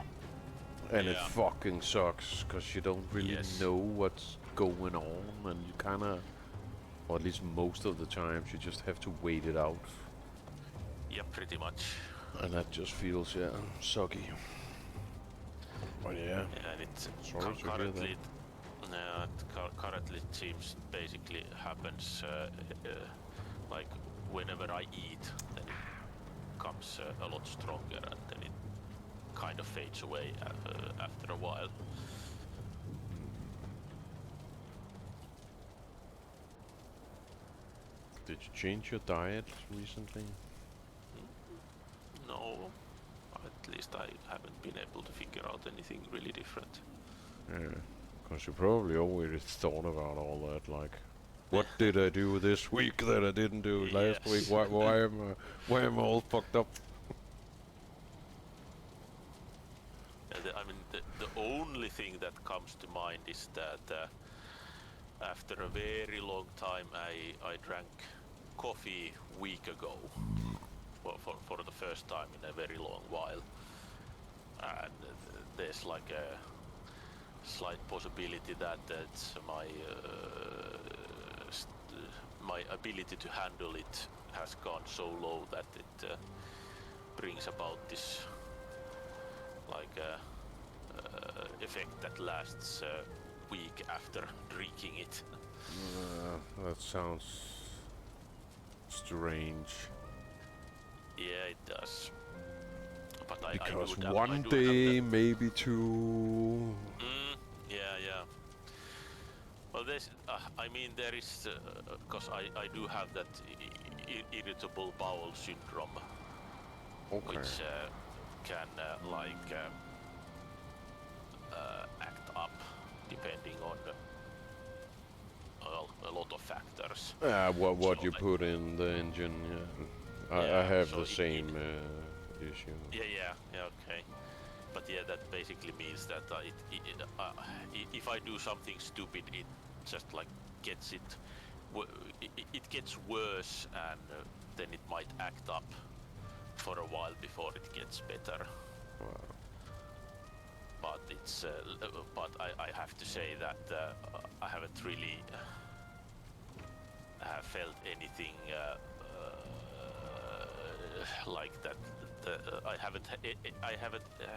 And it fucking sucks, because you don't really know what's going on, and you kind of, or at least most of the times, you just have to wait it out. Yeah, pretty much. And that just feels, sucky. But Yeah, and it's currently it seems basically happens like whenever I eat, then it comes a lot stronger, and then it kind of fades away after a while. Did you change your diet recently? No, at least I haven't been able to figure out anything really different. Yeah, because you probably already thought about all that, like, what did I do this week that I didn't do last week? Why am I all fucked up? I mean, the only thing that comes to mind is that after a very long time I drank coffee a week ago for the first time in a very long while, and there's like a slight possibility that my ability to handle it has gone so low that it brings about this like effect that lasts a week after drinking it. That sounds strange. Yeah, it does. But because one day, maybe two. Yeah. Well, there's, I mean, there is, because I do have that irritable bowel syndrome, which can act up depending on a lot of factors. What you put in the engine, I have the same issue. Yeah, okay. But yeah, that basically means that if I do something stupid, it just like gets it gets worse, and then it might act up for a while before it gets better. Wow. But it's but I have to say that I haven't really felt anything like that. I haven't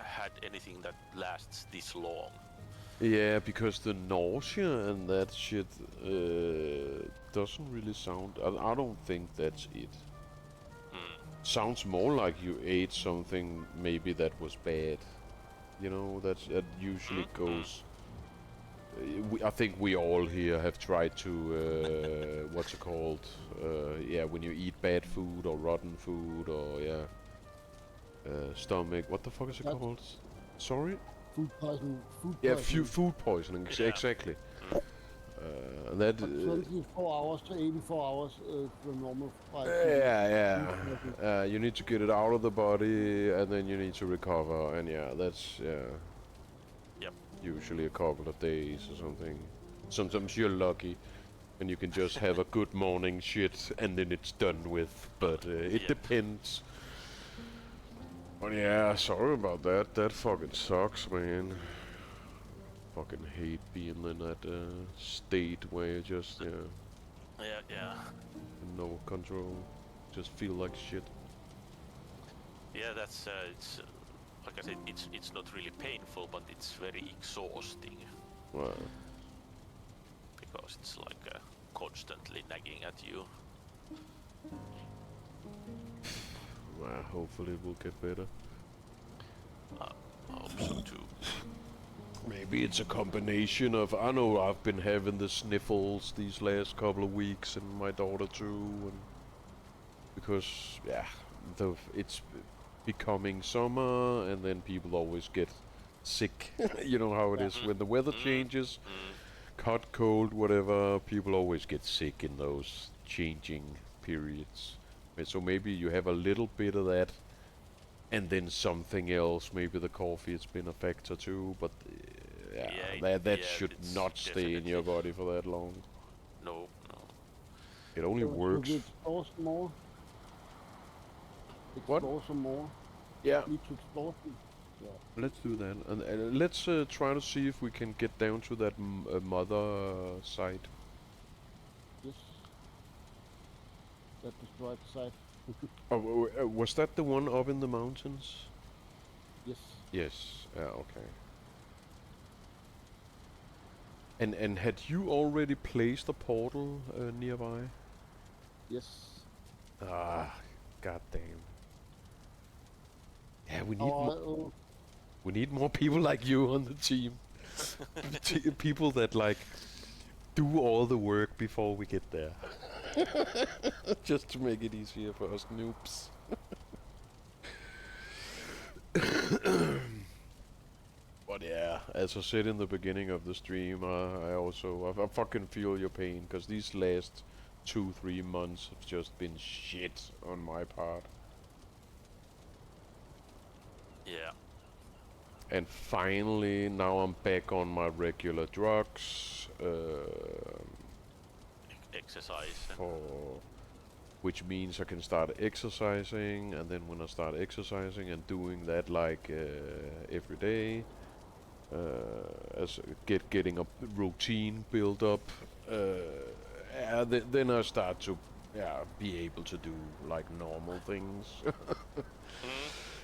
had anything that lasts this long. Yeah, because the nausea and that shit doesn't really sound. I don't think that's it. Sounds more like you ate something maybe that was bad. You know, that usually goes. I think we all here have tried to what's it called? When you eat bad food or rotten food or stomach. What the fuck is it called? Sorry? Food poisoning. Food poisoning. Exactly. That 24 hours to 84 hours is the normal. You need to get it out of the body, and then you need to recover, and that's usually a couple of days or something. Sometimes you're lucky, and you can just have a good morning shit, and then it's done with. But it depends. But sorry about that. That fucking sucks, man. Fucking hate being in that state where you just no control, just feel like shit. Yeah, that's it's like I said, it's not really painful, but it's very exhausting. Wow. Because it's like constantly nagging at you. Well, hopefully it will get better. I hope so too. Maybe it's a combination of, I know I've been having the sniffles these last couple of weeks, and my daughter too, and because yeah, it's becoming summer, and then people always get sick. You know how it is when the weather changes, hot, cold, whatever. People always get sick in those changing periods. So maybe you have a little bit of that, and then something else. Maybe the coffee has been a factor too, but that should not stay in your body for that long. No. It only So works. should we explore some more? What? Explore some more. Yeah, Need to explore some. Yeah. let's do that, and let's try to see if we can get down to that mother site. Yes. That destroyed site. Oh, was that the one up in the mountains? Yes. Yes. Okay. And had you already placed a portal nearby? Yes. Ah, goddamn. Yeah, we need more people like you on the team. People that like do all the work before we get there. Just to make it easier for us noobs. But yeah, as I said in the beginning of the stream, I fucking feel your pain, because these last 2-3 months have just been shit on my part. Yeah. And finally, now I'm back on my regular drugs. Exercise. Which means I can start exercising, and then when I start exercising and doing that like every day, getting a routine built up, then I start to be able to do like normal things.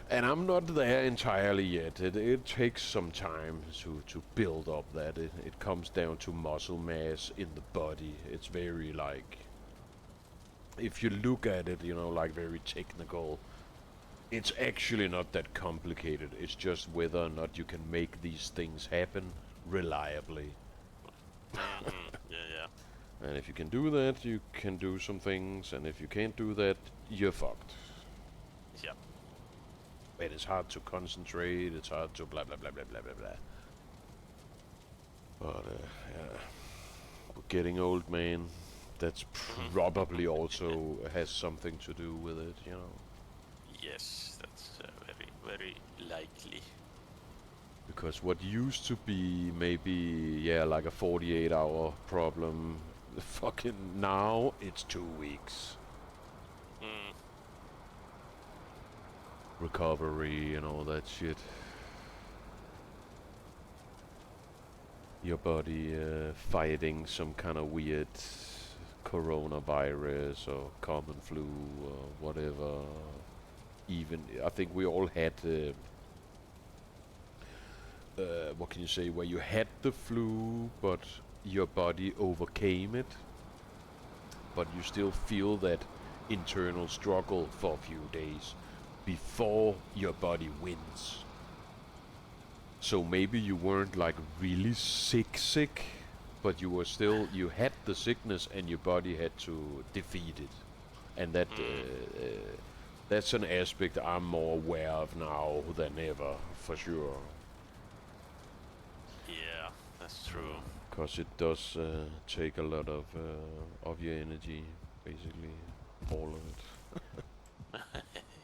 And I'm not there entirely yet. It takes some time to build up that. It comes down to muscle mass in the body. It's very like, if you look at it, like very technical, it's actually not that complicated. It's just whether or not you can make these things happen reliably. Yeah. And if you can do that, you can do some things, and if you can't do that, you're fucked. Yeah. But it's hard to concentrate, it's hard to blah blah blah blah blah blah blah. But yeah, we're getting old, man. That's probably also has something to do with it, Yes, that's very, very likely. Because what used to be maybe, like a 48-hour problem, fucking now it's 2 weeks. Recovery and all that shit. Your body fighting some kind of weird coronavirus or common flu or whatever. Even, I think we all had, what can you say, where you had the flu, but your body overcame it. But you still feel that internal struggle for a few days before your body wins. So maybe you weren't like really sick, but you were still, you had the sickness and your body had to defeat it. And that that's an aspect I'm more aware of now than ever, for sure. Yeah, that's true. Because it does take a lot of your energy, basically, all of it.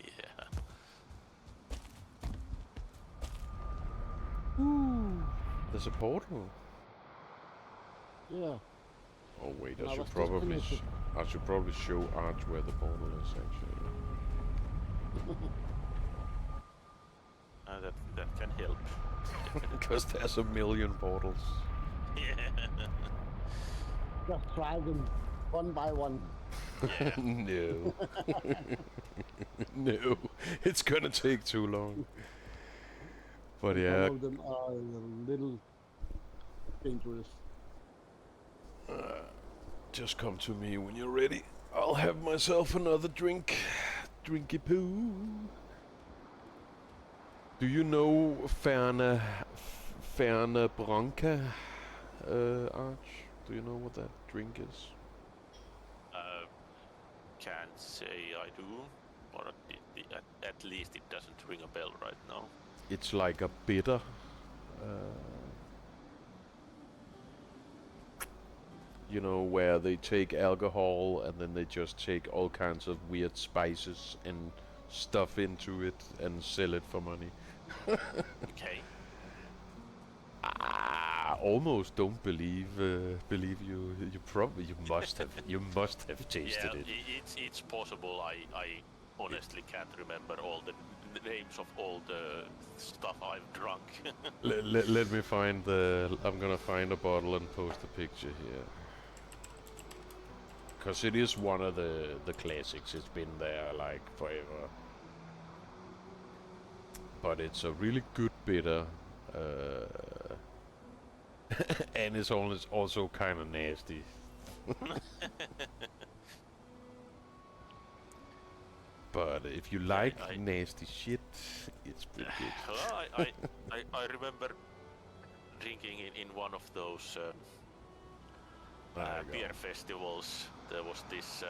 Yeah. Ooh, there's a portal. Yeah. Oh wait, I I was should probably disconnected. I should probably show Arch where the portal is actually. That can help. Because there's a million portals. Yeah. Just try them one by one. Yeah. No. No, it's gonna take too long. But yeah, Some of them are a little dangerous. Just come to me when you're ready. I'll have myself another drink. Drinky poo. Do you know Ferne Branca, Arch? Do you know what that drink is? Can't say I do, or at least it doesn't ring a bell right now. It's like a bitter. You know, where they take alcohol and then they just take all kinds of weird spices and stuff into it and sell it for money. Okay. I almost don't believe you. You must have tasted it. It's possible. I honestly can't remember all the names of all the stuff I've drunk. Let me find the. I'm gonna find a bottle and post a picture here. Cause it is one of the classics. It's been there like forever. But it's a really good bitter. And it's also kind of nasty. But if you like nasty shit, it's pretty good. Well, I remember drinking in one of those beer festivals. There was this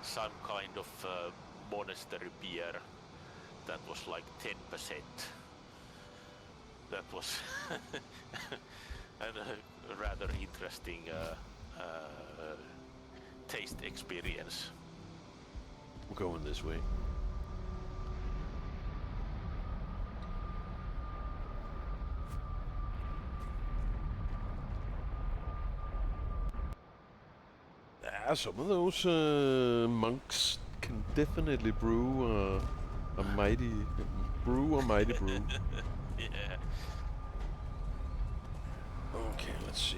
some kind of monastery beer that was like 10%. That was a rather interesting taste experience. We're going this way. Yeah, some of those monks can definitely brew a mighty brew. Yeah. Okay, let's see.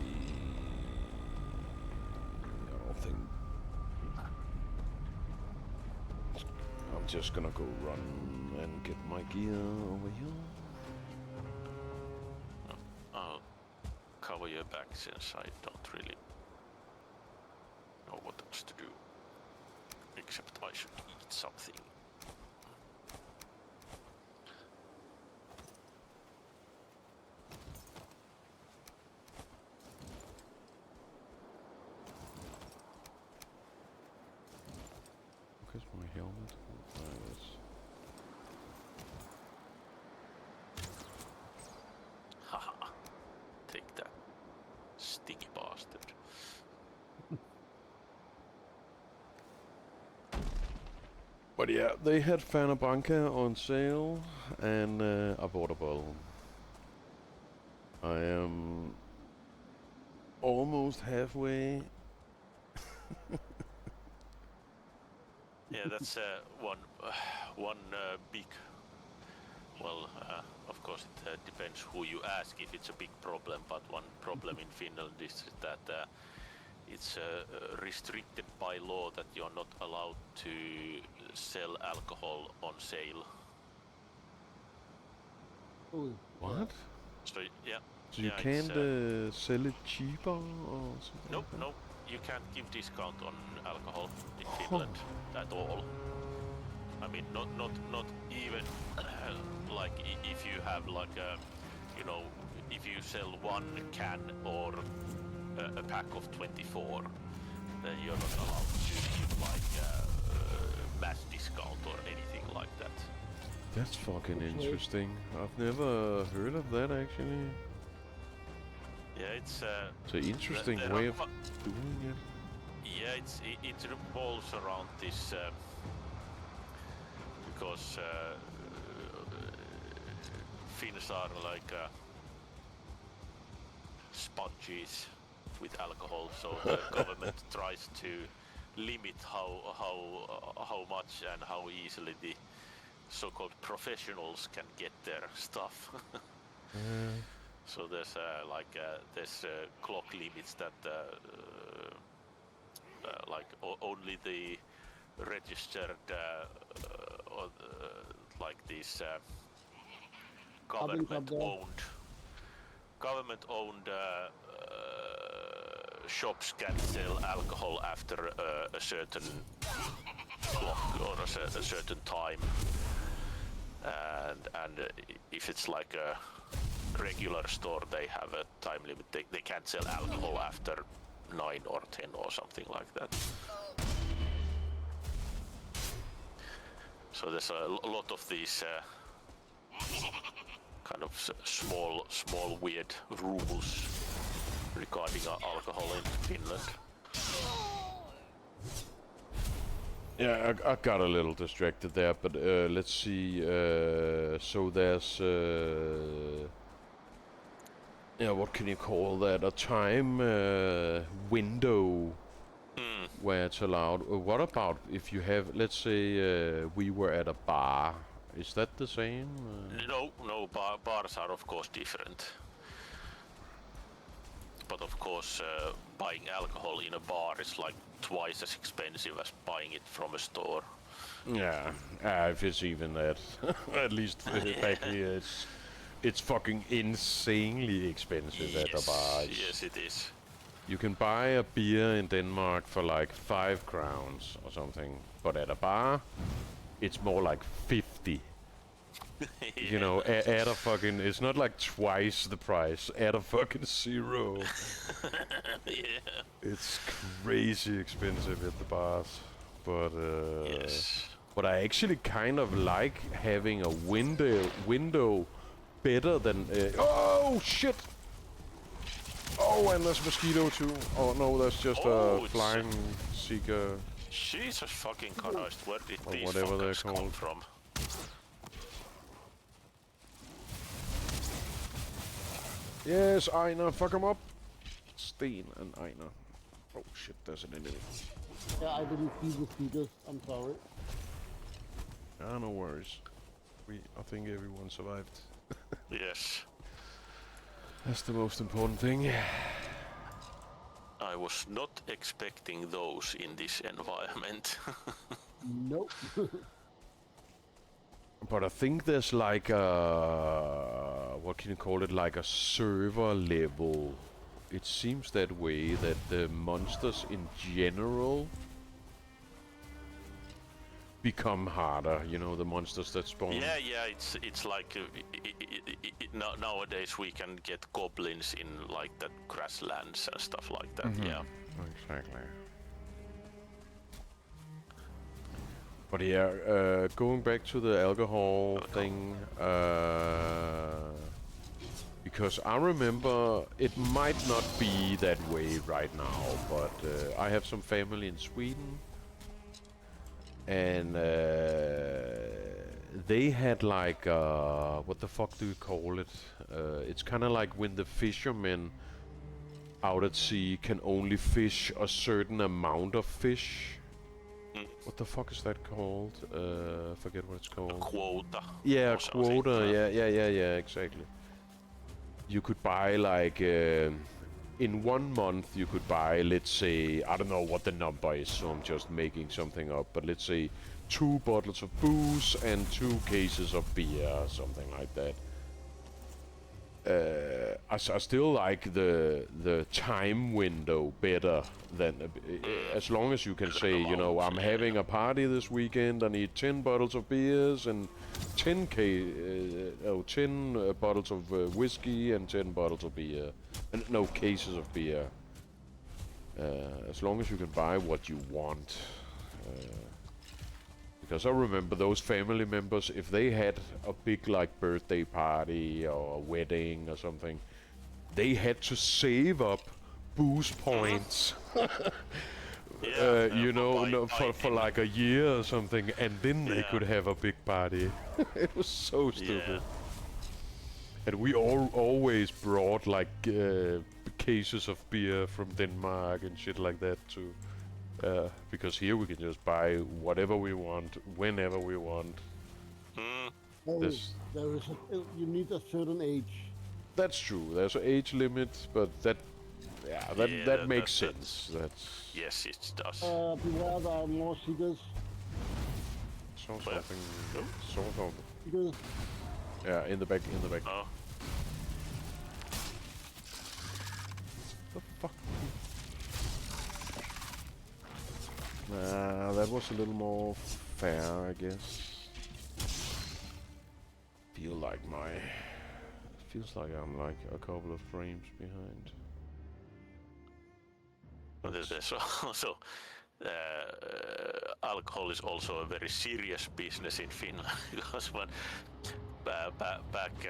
I don't think. I'm just gonna go run and get my gear over here. I'll cover your back since I don't really know what else to do. Except I should eat something. Where's my helmet? Haha. Take that, stinky bastard. But yeah, they had Fana Branca on sale, and I bought a bottle. I am almost halfway. Yeah, that's one big. Well, of course, it depends who you ask if it's a big problem. But one problem in Finland is that it's restricted by law that you're not allowed to sell alcohol on sale. Oh, What? So yeah. So you can't sell it cheaper or something? Nope, nope. You can't give discount on alcohol in Finland at all. I mean, not even like if you have like a, you know, if you sell one can or a pack of 24, then you're not allowed to give like mass discount or anything like that. That's fucking interesting. I've never heard of that actually. Yeah, it's an interesting way of doing it. Yeah, it revolves around this because Finns are like sponges with alcohol, so the government tries to limit how much and how easily the so-called professionals can get their stuff. So there's there's clock limits that like only the registered like these government-owned shops can sell alcohol after a certain clock or a certain time, and if it's like a regular store, they have a time limit. They can't sell alcohol after 9 or 10 or something like that. So there's a lot of these kind of small weird rules regarding alcohol in Finland. Yeah, I got a little distracted there, but let's see. So there's yeah, what can you call that? A time window where it's allowed. What about if you have, let's say, we were at a bar? Is that the same? No, bars are of course different. But of course, buying alcohol in a bar is like twice as expensive as buying it from a store. Yeah, if it's even that. At least back here, it's fucking insanely expensive at the bars. Yes, it is. You can buy a beer in Denmark for like 5 crowns or something, but at a bar, it's more like 50. You know, at a fucking, it's not like twice the price, at a fucking zero. Yeah. It's crazy expensive at the bars, but Yes. but I actually kind of like having a window better than oh shit. Oh, and there's mosquito too. Oh no, that's just a flying seeker. Jesus fucking Christ, where did Or these whatever they're fuckers come called. from? Yes, Einar, fuck him up. Sten and Einar. Oh shit, there's an enemy. Yeah, I didn't see the speakers. I'm sorry. Ah, no worries. I think everyone survived. Yes. That's the most important thing. I was not expecting those in this environment. Nope. But I think there's like a, what can you call it, like a server level. It seems that way, that the monsters in general become harder, you know, the monsters that spawn. Yeah, it's like nowadays we can get goblins in like the grasslands and stuff like that. Yeah. Exactly. But yeah, going back to the alcohol thing, because I remember it might not be that way right now, but I have some family in Sweden, and they had like, what the fuck do you call it? It's kind of like when the fishermen out at sea can only fish a certain amount of fish. What the fuck is that called? Forget what it's called. A quota. Yeah, or something. quota. Yeah, exactly. You could buy like in 1 month you could buy, let's say, I don't know what the number is, so I'm just making something up, but let's say 2 bottles of booze and 2 cases of beer, something like that. I still like the time window better than as long as you can say, you know, I'm having a party this weekend. I need 10 bottles of beers and 10 bottles of whiskey and 10 bottles of beer, and no cases of beer. As long as you can buy what you want. Because I remember those family members, if they had a big like birthday party or a wedding or something, they had to save up booze points, you know, for like a year or something, and then they could have a big party. It was so stupid. And we always brought like cases of beer from Denmark and shit like that too. Because here we can just buy whatever we want, whenever we want. You need a certain age. That's true. There's an age limit, but that makes sense. That's Yes, it does. Beware, there are more seekers. something. Because Yeah, in the back. Oh. The fuck? was a little more fair, I guess. Feels like I'm like a couple of frames behind. But there's also alcohol is also a very serious business in Finland because when back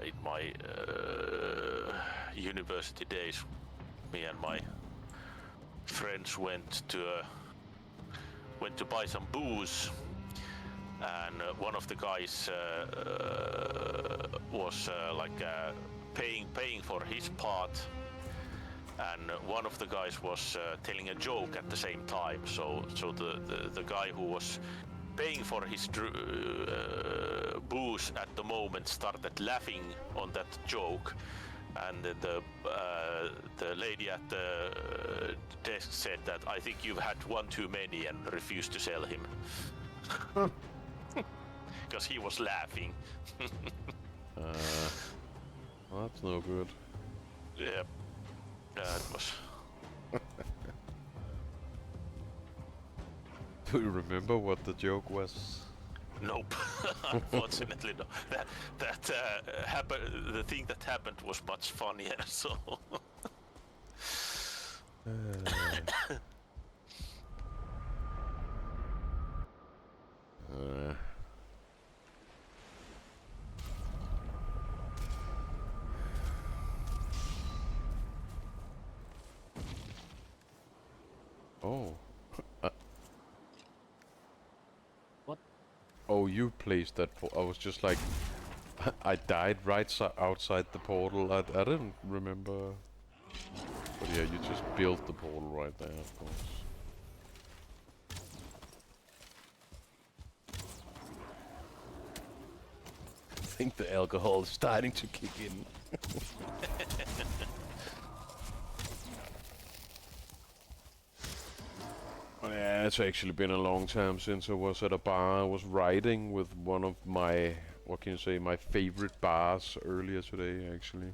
in my university days, me and my friends went to buy some booze, and one of the guys was paying for his part, and one of the guys was telling a joke at the same time. So the guy who was paying for his booze at the moment started laughing on that joke, and the lady at the desk said that I think you've had one too many, and refused to sell him because he was laughing. Well, that's no good. Yeah, that was. Do you remember what the joke was? Nope, unfortunately no. That happened. The thing that happened was much funnier. So. Oh. What? Oh, you placed that. I was just like, I died right outside the portal. I didn't remember. But yeah, you just built the portal right there, of course. I think the alcohol is starting to kick in. Yeah, it's actually been a long time since I was at a bar. I was riding with one of my, what can you say, my favorite bars earlier today, actually.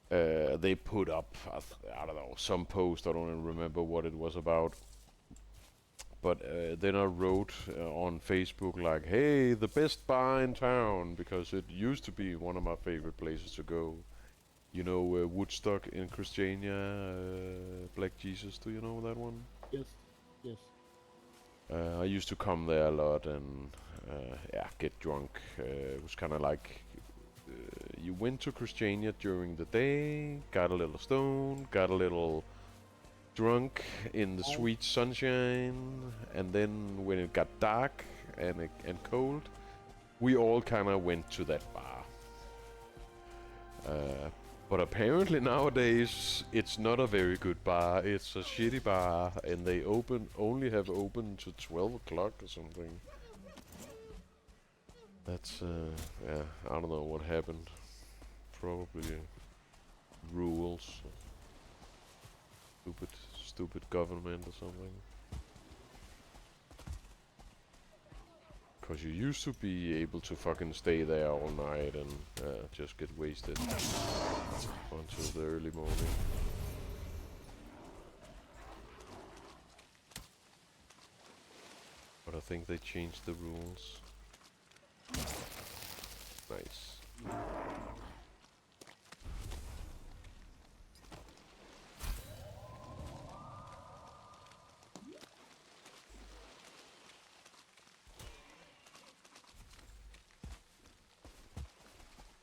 They put up, I don't know, some post, I don't even remember what it was about. But then I wrote on Facebook like, hey, the best bar in town, because it used to be one of my favorite places to go. You know Woodstock in Christiania, BlackJesus, do you know that one? Yes. Yes. I used to come there a lot and yeah, get drunk. It was kind of like you went to Christiania during the day, got a little stoned, got a little drunk in the sweet sunshine, and then when it got dark and cold, we all kind of went to that bar. But apparently nowadays it's not a very good bar. It's a shitty bar, and they only have open to 12 o'clock or something. That's yeah, I don't know what happened. Probably rules, stupid government or something. Cause you used to be able to fucking stay there all night and just get wasted until the early morning. But I think they changed the rules. Nice.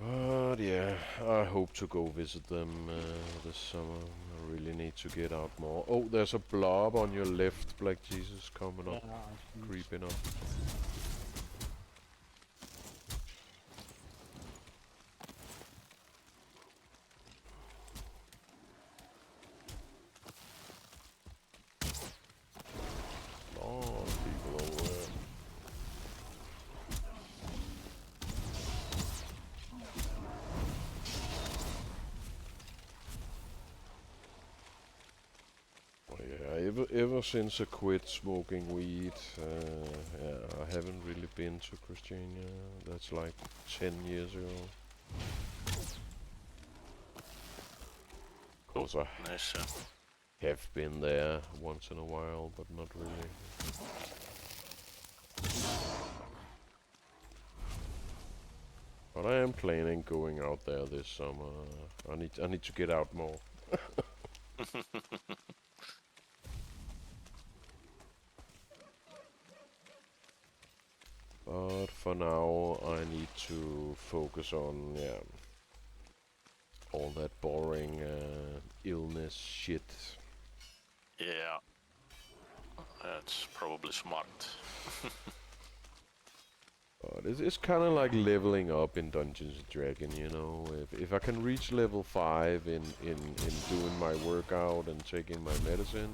But yeah, I hope to go visit them this summer. I really need to get out more. Oh, there's a blob on your left, BlackJesus, coming up, creeping up. Oh, people over there. Ever since I quit smoking weed, yeah, I haven't really been to Christiania. That's like 10 years ago. Cool. Nice. have been there once in a while, but not really. But I am planning going out there this summer. I need to get out more. But for now, I need to focus on, yeah, all that boring illness shit. Yeah, that's probably smart. But it's kind of like leveling up in Dungeons and Dragons, you know. If I can reach level 5 in doing my workout and taking my medicine,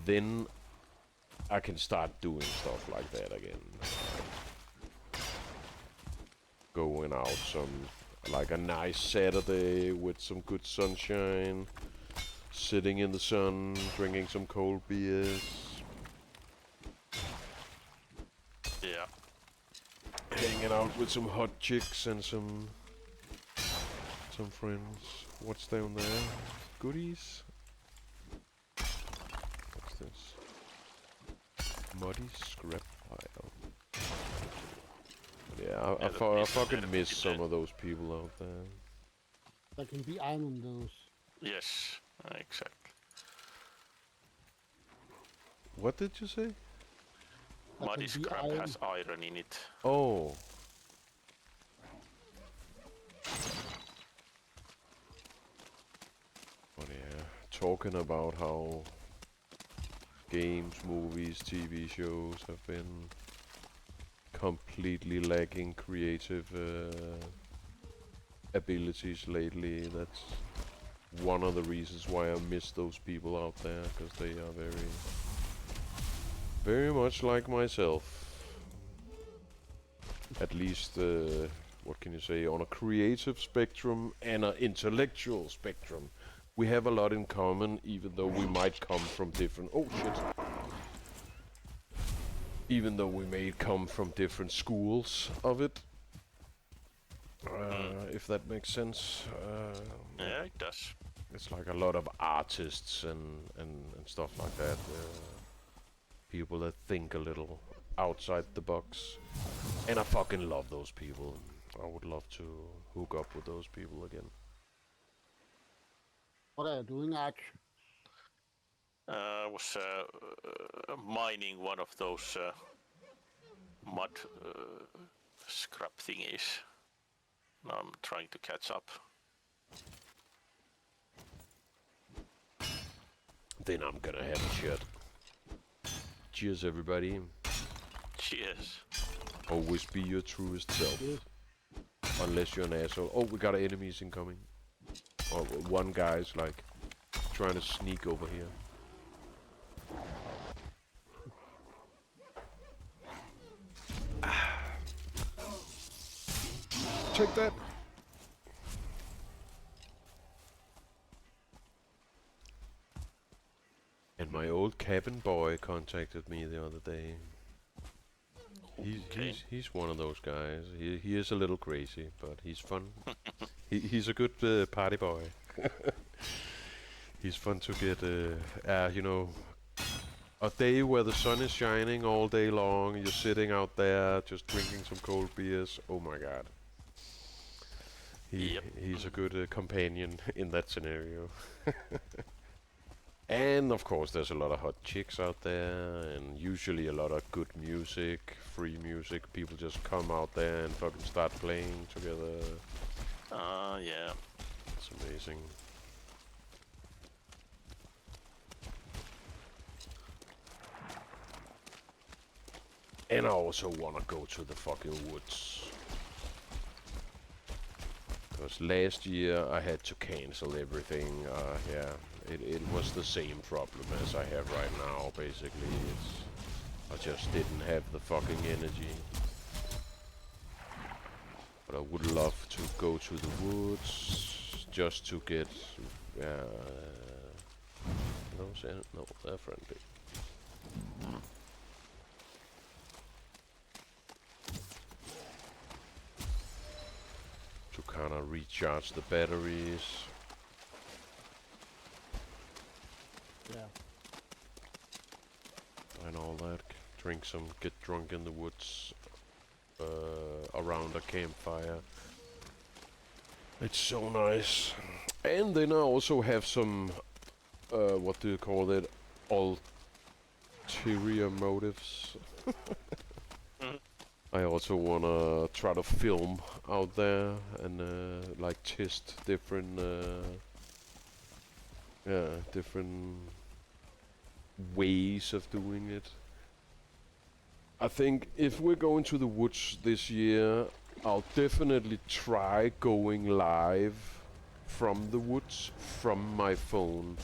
then I can start doing stuff like that again. Going out like a nice Saturday with some good sunshine, sitting in the sun, drinking some cold beers. Yeah. Hanging out with some hot chicks and some friends. What's down there? Goodies? What's this? Muddy scrap pile. Yeah, I fucking miss some of those people out there. There can be iron on those. Yes, exactly. What did you say? There Muddy can be scrap iron. has iron in it. Oh. But yeah, talking about how games, movies, TV shows have been completely lacking creative abilities lately. That's one of the reasons why I miss those people out there, because they are very much like myself. At least, what can you say, on a creative spectrum and an intellectual spectrum. We have a lot in common, even though we might come from different... Oh, shit. Even though we may come from different schools of it. If that makes sense. Yeah, it does. It's like a lot of artists and stuff like that. People that think a little outside the box. And I fucking love those people. I would love to hook up with those people again. What are you doing, Arch? I was mining one of those mud scrap thingies. Now I'm trying to catch up. Then I'm gonna have a shot. Cheers, everybody. Cheers. Always be your truest self. Yes. Unless you're an asshole. Oh, we got enemies incoming. Oh, one guy's like trying to sneak over here. Take that. And my old cabin boy contacted me the other day. He's one of those guys. He is a little crazy, but he's fun. He's a good party boy. He's fun to get, you know, a day where the sun is shining all day long. You're sitting out there just drinking some cold beers. Oh my god. He's a good companion in that scenario. And of course there's a lot of hot chicks out there, and usually a lot of good music, free music. People just come out there and fucking start playing together. Yeah. It's amazing. And I also wanna go to the fucking woods. Because last year I had to cancel everything. Yeah, it was the same problem as I have right now, basically. I just didn't have the fucking energy. But I would love to go to the woods just to get... no, they're friendly. To kind of recharge the batteries. get drunk in the woods around a campfire. It's so nice. And then I also have some, what do you call it, ulterior motives. I also wanna try to film out there and like test different, different ways of doing it. I think if we're going to the woods this year, I'll definitely try going live from the woods from my phone.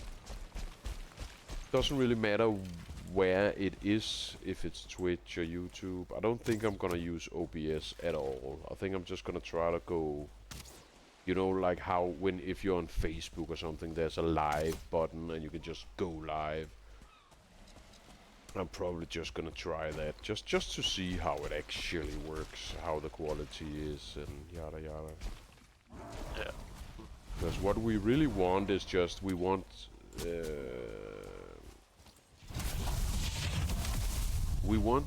Doesn't really matter where it is, if it's Twitch or YouTube. I don't think I'm gonna use OBS at all. I think I'm just gonna try to go, you know, like how if you're on Facebook or something, there's a live button and you can just go live. I'm probably just gonna try that, just to see how it actually works, how the quality is, and yada yada. Yeah. Because what we really want is just, we want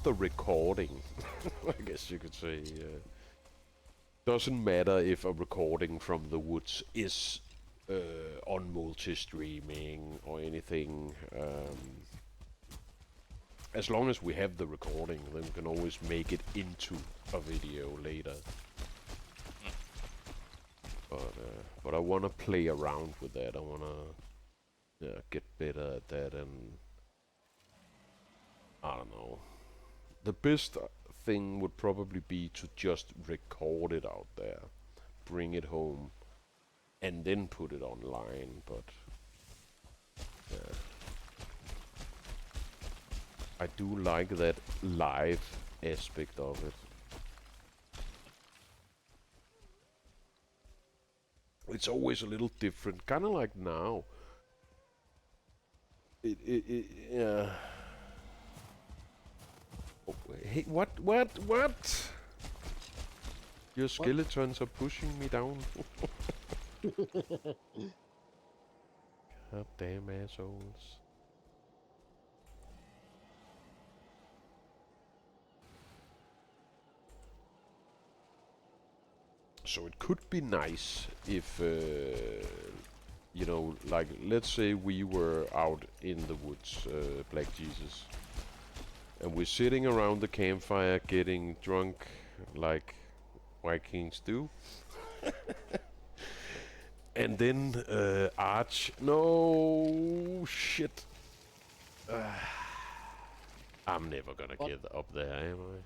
the recording, I guess you could say. Doesn't matter if a recording from the woods is on multi-streaming or anything. As long as we have the recording, then we can always make it into a video later. But I want to play around with that. I want to get better at that, and I don't know. The best thing would probably be to just record it out there, bring it home, and then put it online. But yeah. I do like that live aspect of it. It's always a little different, kind of like now. Yeah. Oh, hey, what? Your skeletons are pushing me down. God damn assholes. So it could be nice if, you know, like, let's say we were out in the woods, BlackJesus, and we're sitting around the campfire getting drunk like Vikings do. And then no shit. I'm never gonna get up there, am I?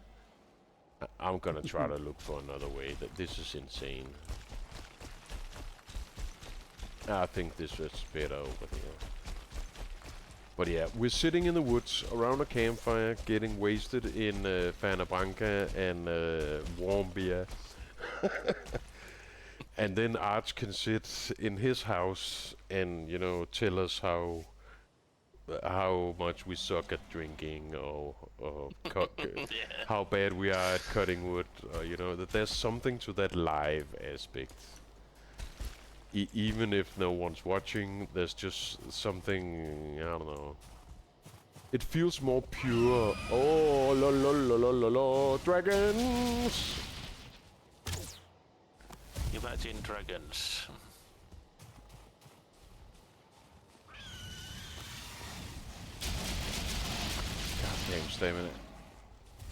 I'm gonna try to look for another way. This is insane. I think this is better over here. But yeah, we're sitting in the woods around a campfire, getting wasted in Fana Branca and warm beer. And then Arch can sit in his house and, you know, tell us how much we suck at drinking, or how bad we are at cutting wood. You know, that there's something to that live aspect. Even if no one's watching, there's just something, I don't know. It feels more pure. Oh, la la la la la la, dragons! Imagine dragons. Damn stamina.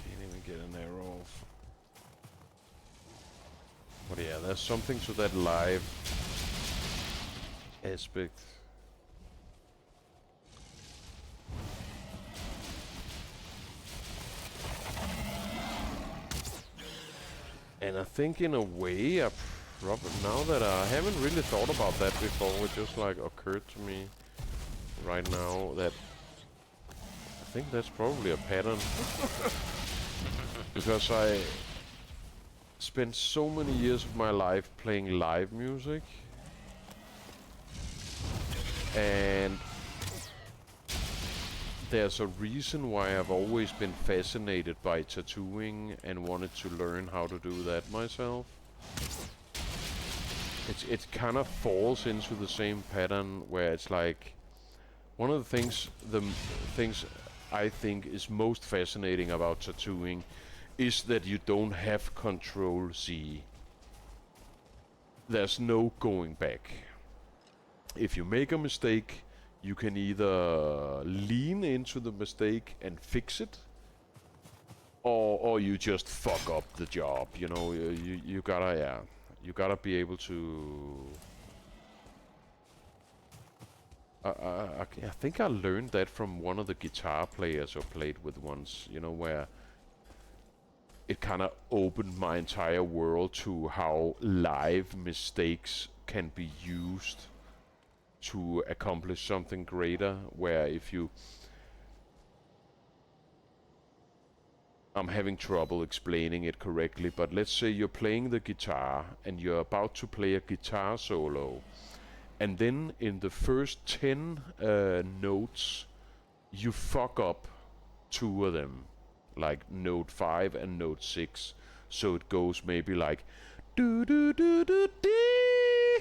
Can't even get an arrow off. But yeah, there's something to that live aspect. And I think in a way, now that I haven't really thought about that before, it just like occurred to me right now that I think that's probably a pattern. Because I spent so many years of my life playing live music, and there's a reason why I've always been fascinated by tattooing and wanted to learn how to do that myself. It kind of falls into the same pattern where it's like one of the things I think is most fascinating about tattooing is that you don't have Control C. There's no going back. If you make a mistake, you can either lean into the mistake and fix it, or you just fuck up the job. You know, you gotta, you gotta be able to. I think I learned that from one of the guitar players I played with once. You know, where it kind of opened my entire world to how live mistakes can be used to accomplish something greater. Where if you... I'm having trouble explaining it correctly, but let's say you're playing the guitar and you're about to play a guitar solo, and then in the first 10 notes you fuck up 2 of them, like note 5 and note 6, so it goes maybe like do do do do dee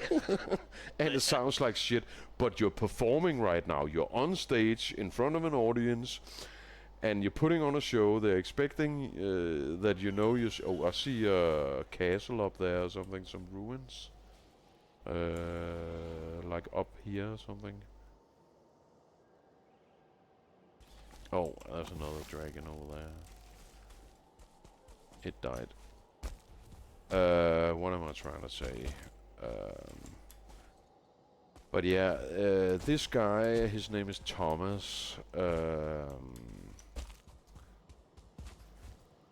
and it sounds like shit, but you're performing right now, you're on stage in front of an audience and you're putting on a show. They're expecting that you know you... Oh, I see a castle up there or something, some ruins. Like up here or something. Oh, there's another dragon over there. It died. What am I trying to say? But yeah, this guy, his name is Thomas.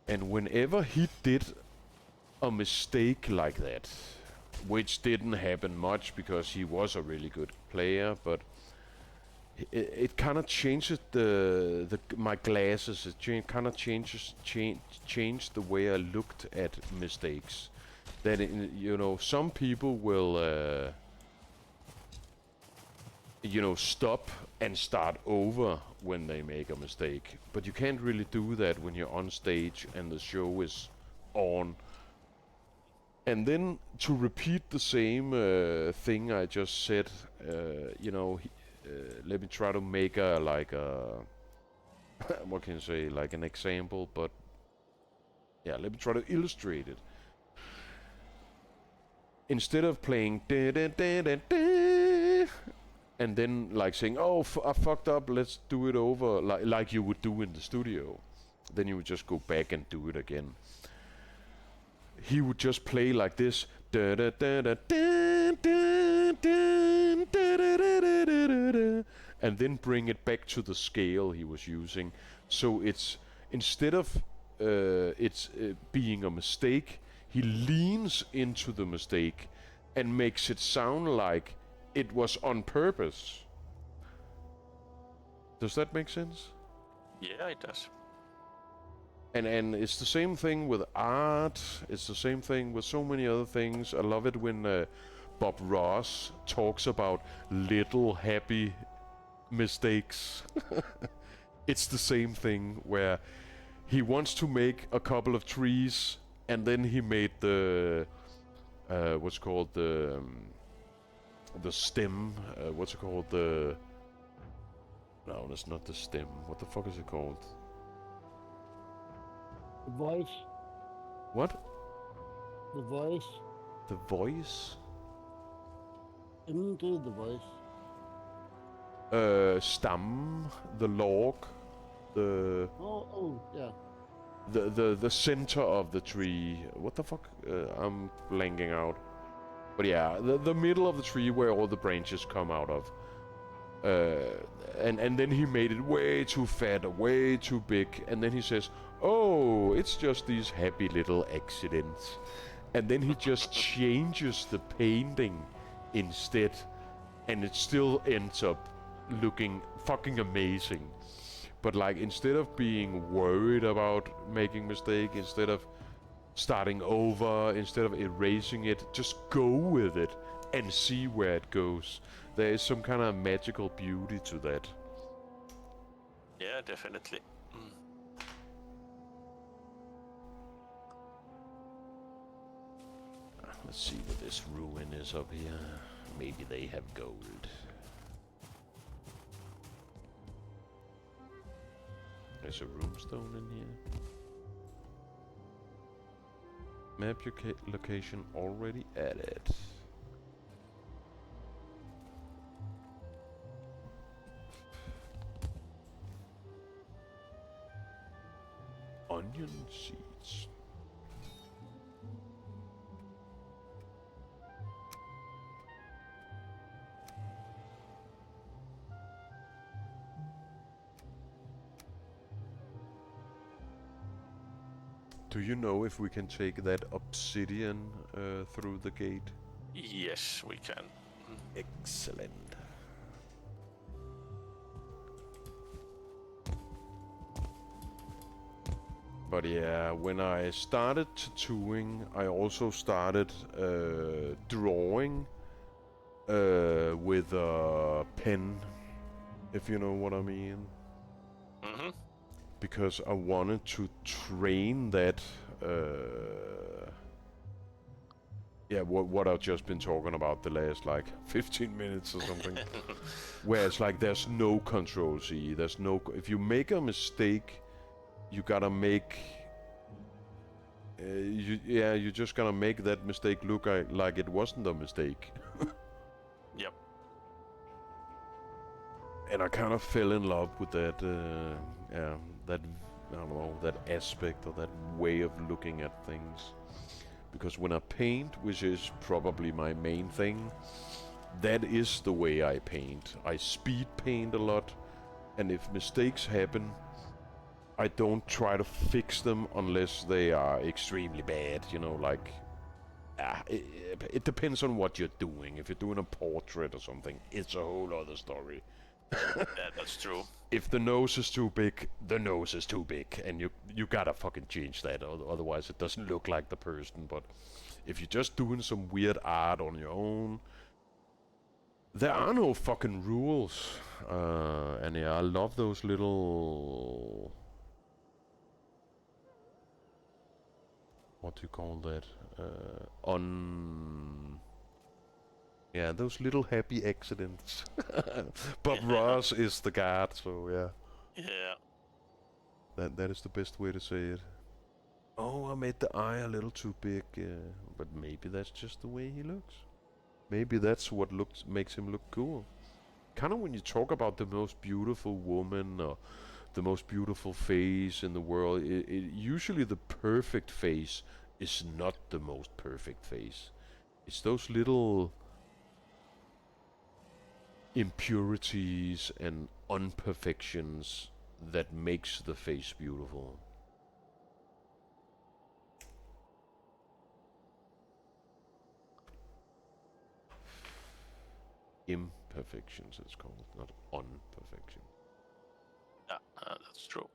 And whenever he did a mistake like that, which didn't happen much because he was a really good player, but it kind of changes my glasses. It kind of changed the way I looked at mistakes. That you know, some people will you know, stop and start over when they make a mistake, but you can't really do that when you're on stage and the show is on. And then to repeat the same thing I just said, you know, let me try to make a like a what can you say, like an example, but yeah, let me try to illustrate it. Instead of playing da da da da da and then like saying, oh, I fucked up, let's do it over, like you would do in the studio, then you would just go back and do it again. He would just play like this, da da da da da da da da, and then bring it back to the scale he was using. So it's, instead of being a mistake, he leans into the mistake and makes it sound like it was on purpose. Does that make sense? Yeah, it does. And it's the same thing with art. It's the same thing with so many other things. I love it when Bob Ross talks about little happy mistakes. It's the same thing where he wants to make a couple of trees, and then he made the what's called the stem. What's it called? No, that's not the stem. What the fuck is it called? The voice. What? The voice. The voice? Into the voice. Stam, the log, the Oh, yeah. the center of the tree. What the fuck? I'm blanking out. But yeah, the middle of the tree where all the branches come out of. And then he made it way too fat, way too big, and then he says, oh, it's just these happy little accidents. And then he just changes the painting instead, and it still ends up looking fucking amazing. But like, instead of being worried about making mistake, instead of starting over, instead of erasing it, just go with it and see where it goes. There is some kind of magical beauty to that. Yeah, definitely. Let's see what this ruin is up here. Maybe they have gold. There's a runestone in here. Map your location already added. Onion seeds. Do you know if we can take that obsidian through the gate? Yes, we can. Excellent. But yeah, when I started tattooing, I also started drawing with a pen, if you know what I mean. Mm-hmm. Because I wanted to train that, yeah, what I've just been talking about the last like 15 minutes or something. Where it's like there's no control C, there's no, if you make a mistake, you gotta make, you're just gonna make that mistake look like it wasn't a mistake. Yep. And I kind of fell in love with that, yeah, that, I don't know, that aspect or that way of looking at things. Because when I paint, which is probably my main thing, that is the way I paint. I speed paint a lot, and if mistakes happen, I don't try to fix them unless they are extremely bad, you know, like... it depends on what you're doing. If you're doing a portrait or something, it's a whole other story. Yeah, that's true. If the nose is too big, the nose is too big, and you gotta fucking change that, otherwise it doesn't look like the person. But if you're just doing some weird art on your own, there are no fucking rules. And yeah, I love those little... What do you call that? Yeah, those little happy accidents. Bob Ross is the guard, so yeah. Yeah. That is the best way to say it. Oh, I made the eye a little too big, but maybe that's just the way he looks. Maybe that's what makes him look cool. Kind of when you talk about the most beautiful woman or the most beautiful face in the world, usually the perfect face is not the most perfect face. It's those little impurities and imperfections that makes the face beautiful. Imperfections, it's called, not unperfection. Yeah, that's true.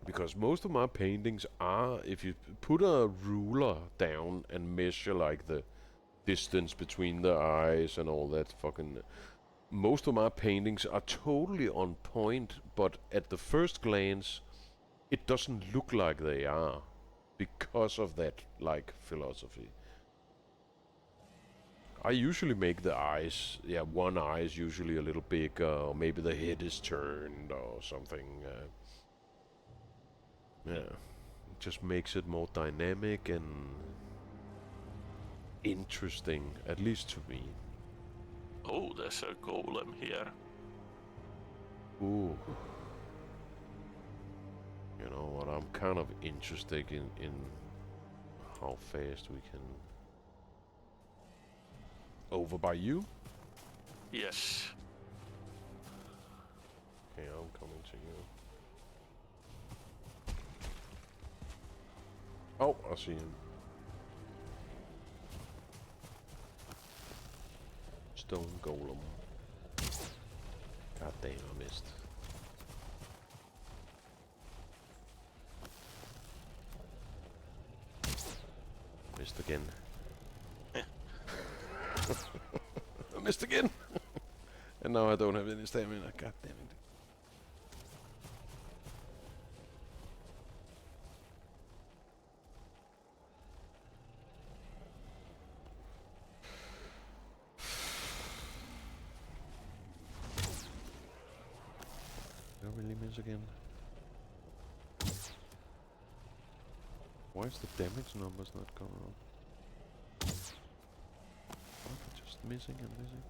Because most of my paintings are, if you put a ruler down and measure like the distance between the eyes and all that fucking... Most of my paintings are totally on point, but at the first glance, it doesn't look like they are. Because of that, like, philosophy. I usually make the eyes, yeah, one eye is usually a little bigger, or maybe the head is turned or something. Yeah, it just makes it more dynamic and interesting, at least to me. Oh, there's a golem here. Ooh. You know what, I'm kind of interested in how fast we can... Over by you? Yes. Okay, I'm coming to you. Oh, I see him. Stone golem. God damn, I missed. Missed again. I missed again. And now I don't have any stamina. God damn it. once again. Why is the damage numbers not going up? Why are they just missing and missing?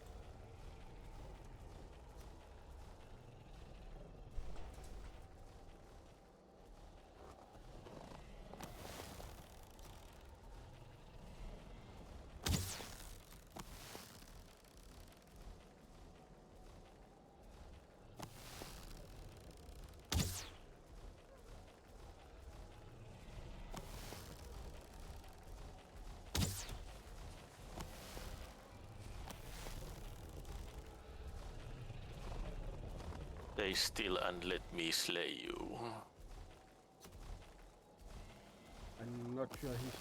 Stay still and let me slay you. I'm not sure he's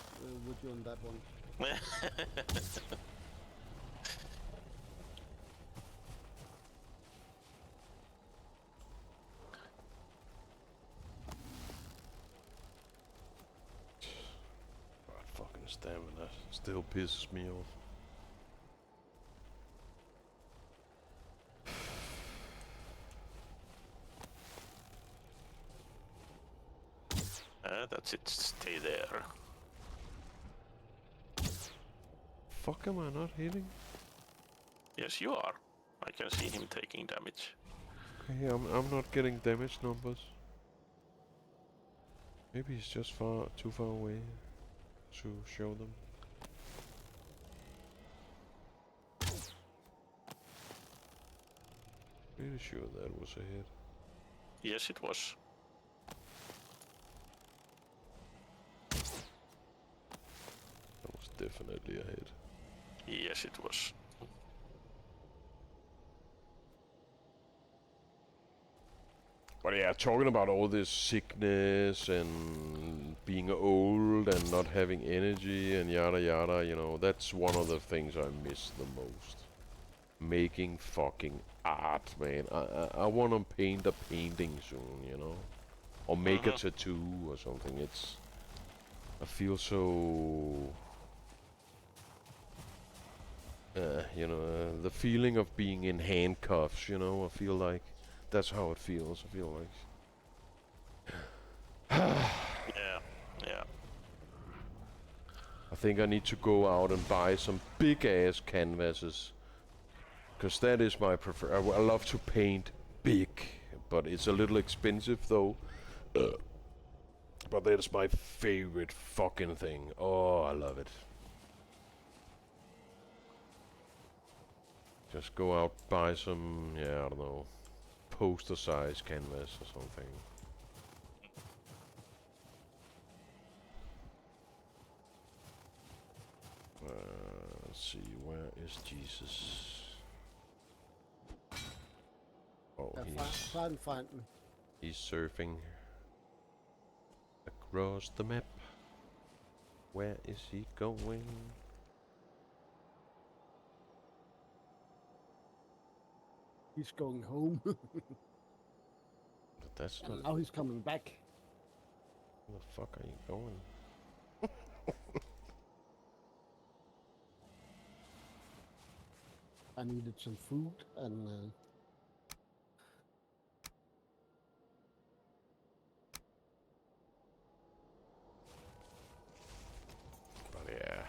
with you on that one. God, fucking stamina still pisses me off. That's it, stay there. Fuck, am I not hitting? Yes, you are. I can see him taking damage. Okay, I'm not getting damage numbers. Maybe he's just too far away to show them. Pretty sure that was a hit. Yes, it was. That was definitely a hit. Yes, it was. But yeah, talking about all this sickness and being old and not having energy and yada yada, you know, that's one of the things I miss the most. Making fucking art, man. I want to paint a painting soon, you know? Or make a tattoo or something. I feel so... you know, the feeling of being in handcuffs, you know? I feel like that's how it feels. I feel like... Yeah. I think I need to go out and buy some big-ass canvases. Because that is my prefer. I love to paint big, but it's a little expensive though. But that is my favorite fucking thing. Oh, I love it. Just go out, buy some, yeah, I don't know, poster size canvas or something. Let's see, where is Jesus? Oh, he's surfing across the map. Where is he going? He's going home. But that's not. And now he's coming back. Where the fuck are you going? I needed some food and but yeah,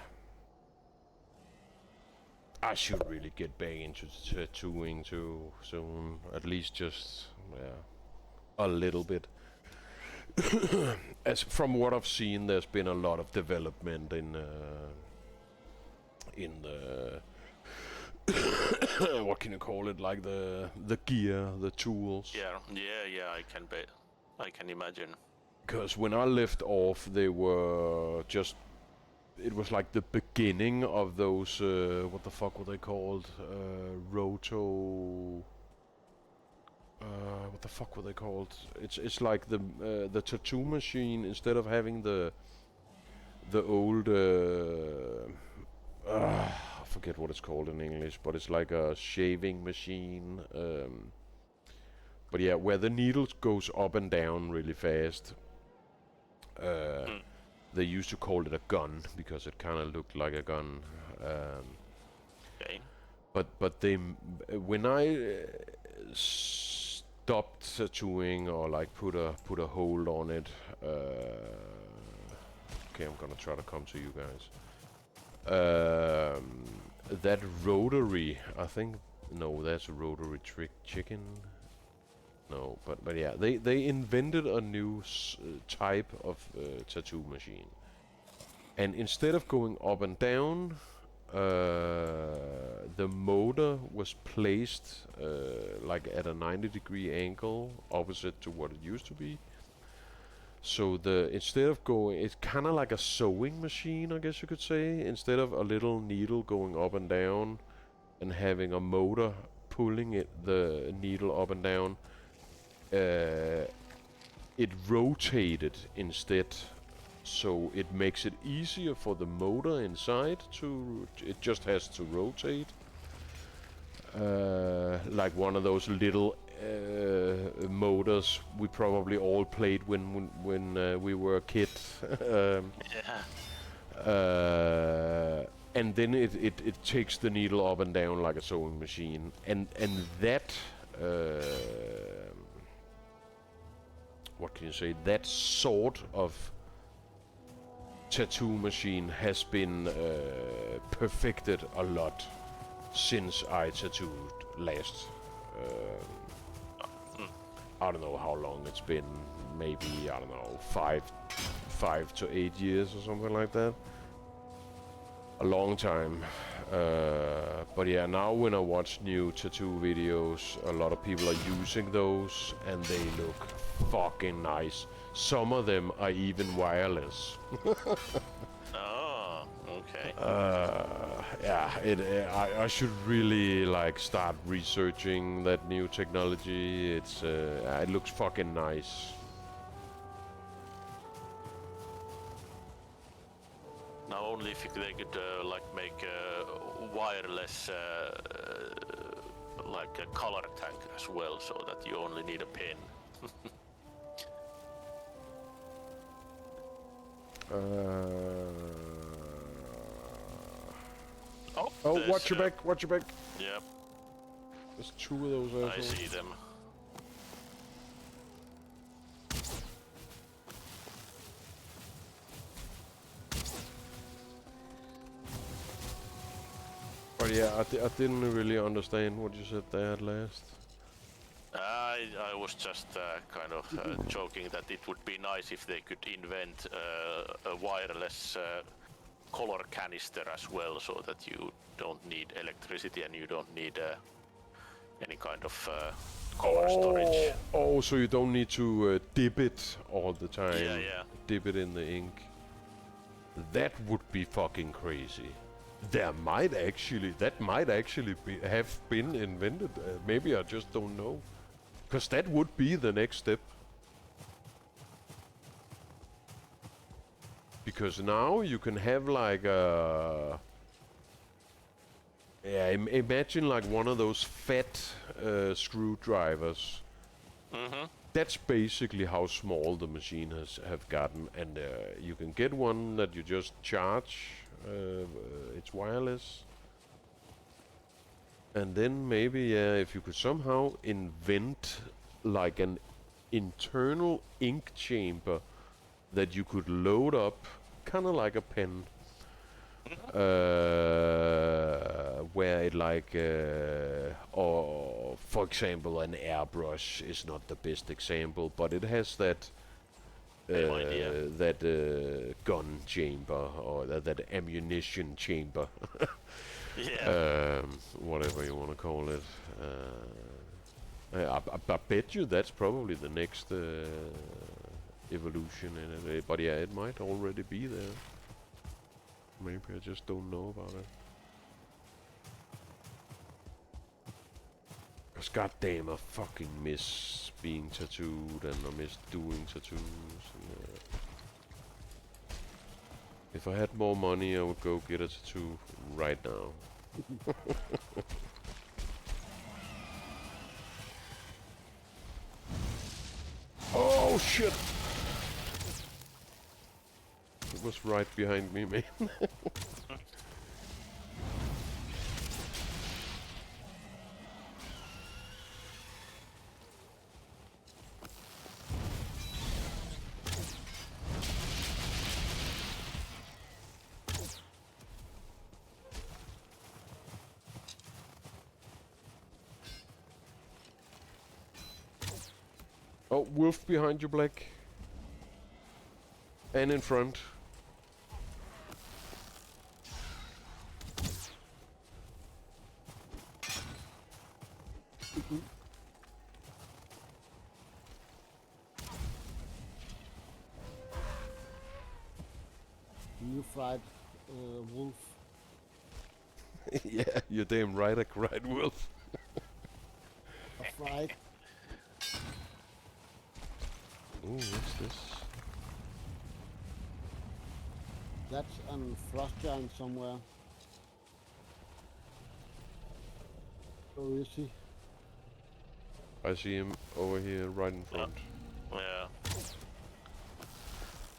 I should really get back into tattooing too soon. At least just a little bit. As from what I've seen, there's been a lot of development in the what can you call it? Like the gear, the tools. Yeah. I can imagine. Because when I left off, they were just. It was like the beginning of those. What the fuck were they called? Roto. What the fuck were they called? It's like the tattoo machine, instead of having the old. I forget what it's called in English, but it's like a shaving machine. But yeah, where the needles goes up and down really fast. They used to call it a gun because it kind of looked like a gun. Okay. But they when I dot tattooing or like put a hold on it. Okay, I'm gonna try to come to you guys. That rotary, I think. No, that's a rotary chicken. No, but yeah, they invented a new type of tattoo machine, and instead of going up and down, the motor was placed like at a 90-degree angle opposite to what it used to be. So instead of going, it's kind of like a sewing machine, I guess you could say. Instead of a little needle going up and down and having a motor pulling the needle up and down, it rotated instead. So it makes it easier for the motor inside it just has to rotate. Like one of those little motors we probably all played when we were a kid. And then it takes the needle up and down like a sewing machine, and that what can you say? That sort of tattoo machine has been perfected a lot since I tattooed last. I don't know how long it's been. Maybe, I don't know, 5 to 8 years or something like that. A long time. But yeah, now when I watch new tattoo videos, a lot of people are using those and they look fucking nice. Some of them are even wireless. Oh, okay. Yeah, I should really like start researching that new technology. It looks fucking nice. Now only if they could like make a wireless like a color tank as well, so that you only need a pen. Oh, watch your back, watch your back. Yep. There's 2 of those assholes. I see them. But yeah, I didn't really understand what you said there at last. I was just kind of joking that it would be nice if they could invent a wireless color canister as well, so that you don't need electricity and you don't need any kind of color storage. Oh, so you don't need to dip it all the time. Yeah. Dip it in the ink. That would be fucking crazy. That might actually have been invented. Maybe I just don't know. Because that would be the next step. Because now you can have like a... Yeah, imagine like one of those fat screwdrivers. Mm-hmm. That's basically how small the machine have gotten. And you can get one that you just charge. It's wireless. And then maybe, yeah, if you could somehow invent like an internal ink chamber that you could load up, kind of like a pen, where it like, or for example, an airbrush is not the best example, but it has that gun chamber or that ammunition chamber. Yeah. Whatever you want to call it. I bet you that's probably the next evolution in it. But yeah, it might already be there. Maybe I just don't know about it. Cause goddamn, I fucking miss being tattooed and I miss doing tattoos. And, if I had more money, I would go get a tattoo right now. Oh shit! It was right behind me, man. Oh, wolf behind you, Black. And in front. You fried wolf. Yeah, you're damn right, I cried wolf. A fried. Ooh, what's this? That's an frost giant somewhere. Where is he? I see him over here, right in front. Yeah.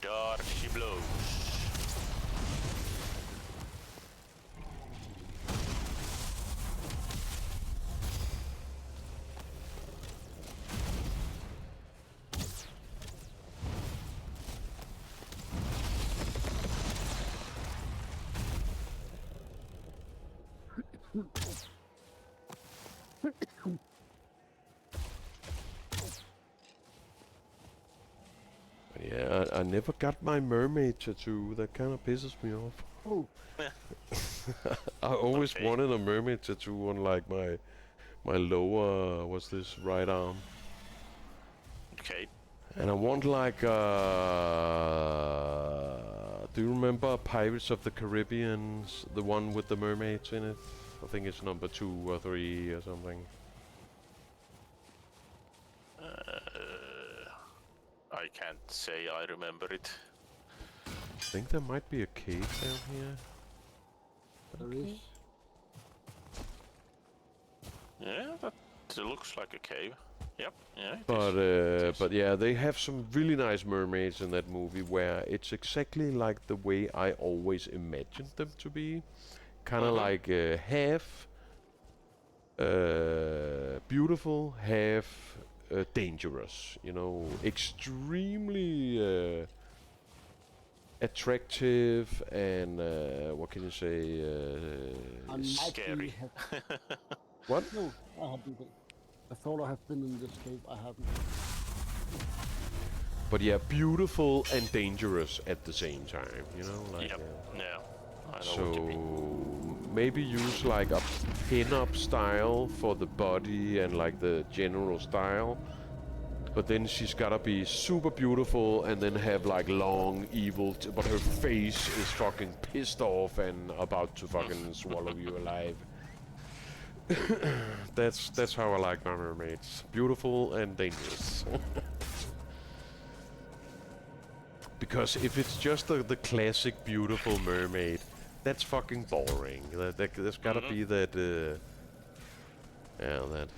Dark she blows. Yeah, I never got my mermaid tattoo. That kind of pisses me off. Oh, I always Okay. wanted a mermaid tattoo on like my lower, what's this, right arm. Okay. And I want like, do you remember Pirates of the Caribbean? The one with the mermaids in it? I think it's number 2 or 3 or something. I can't say I remember it. I think there might be a cave down here. there is. Yeah, that looks like a cave. Yep. Yeah. It But is. but yeah, they have some really nice mermaids in that movie where it's exactly like the way I always imagined them to be. Kind of like half beautiful, half dangerous. You know, extremely attractive and what can you say? I might Scary. What? No, I haven't been. I thought I have been in this cave. I haven't. But yeah, beautiful and dangerous at the same time. You know, like. Yep. Yeah. I know So what you mean. maybe use like a pin-up style for the body and like the general style, but then she's gotta be super beautiful and then have like long evil, but her face is fucking pissed off and about to fucking swallow you alive. That's how I like my mermaids. Beautiful and dangerous. Because if it's just the classic beautiful mermaid, that's fucking boring. There's gotta be that, yeah, that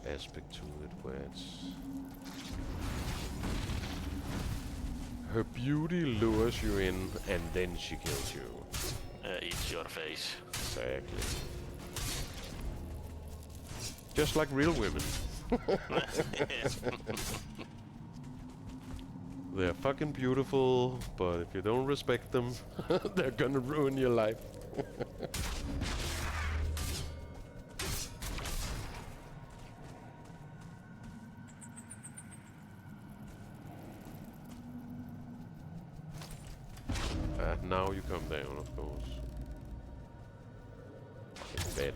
aspect to it where it's... Her beauty lures you in and then she kills you. Eats your face. Exactly. Just like real women. They're fucking beautiful, but if you don't respect them, they're gonna ruin your life. Now you come down, of course. Fucking bed.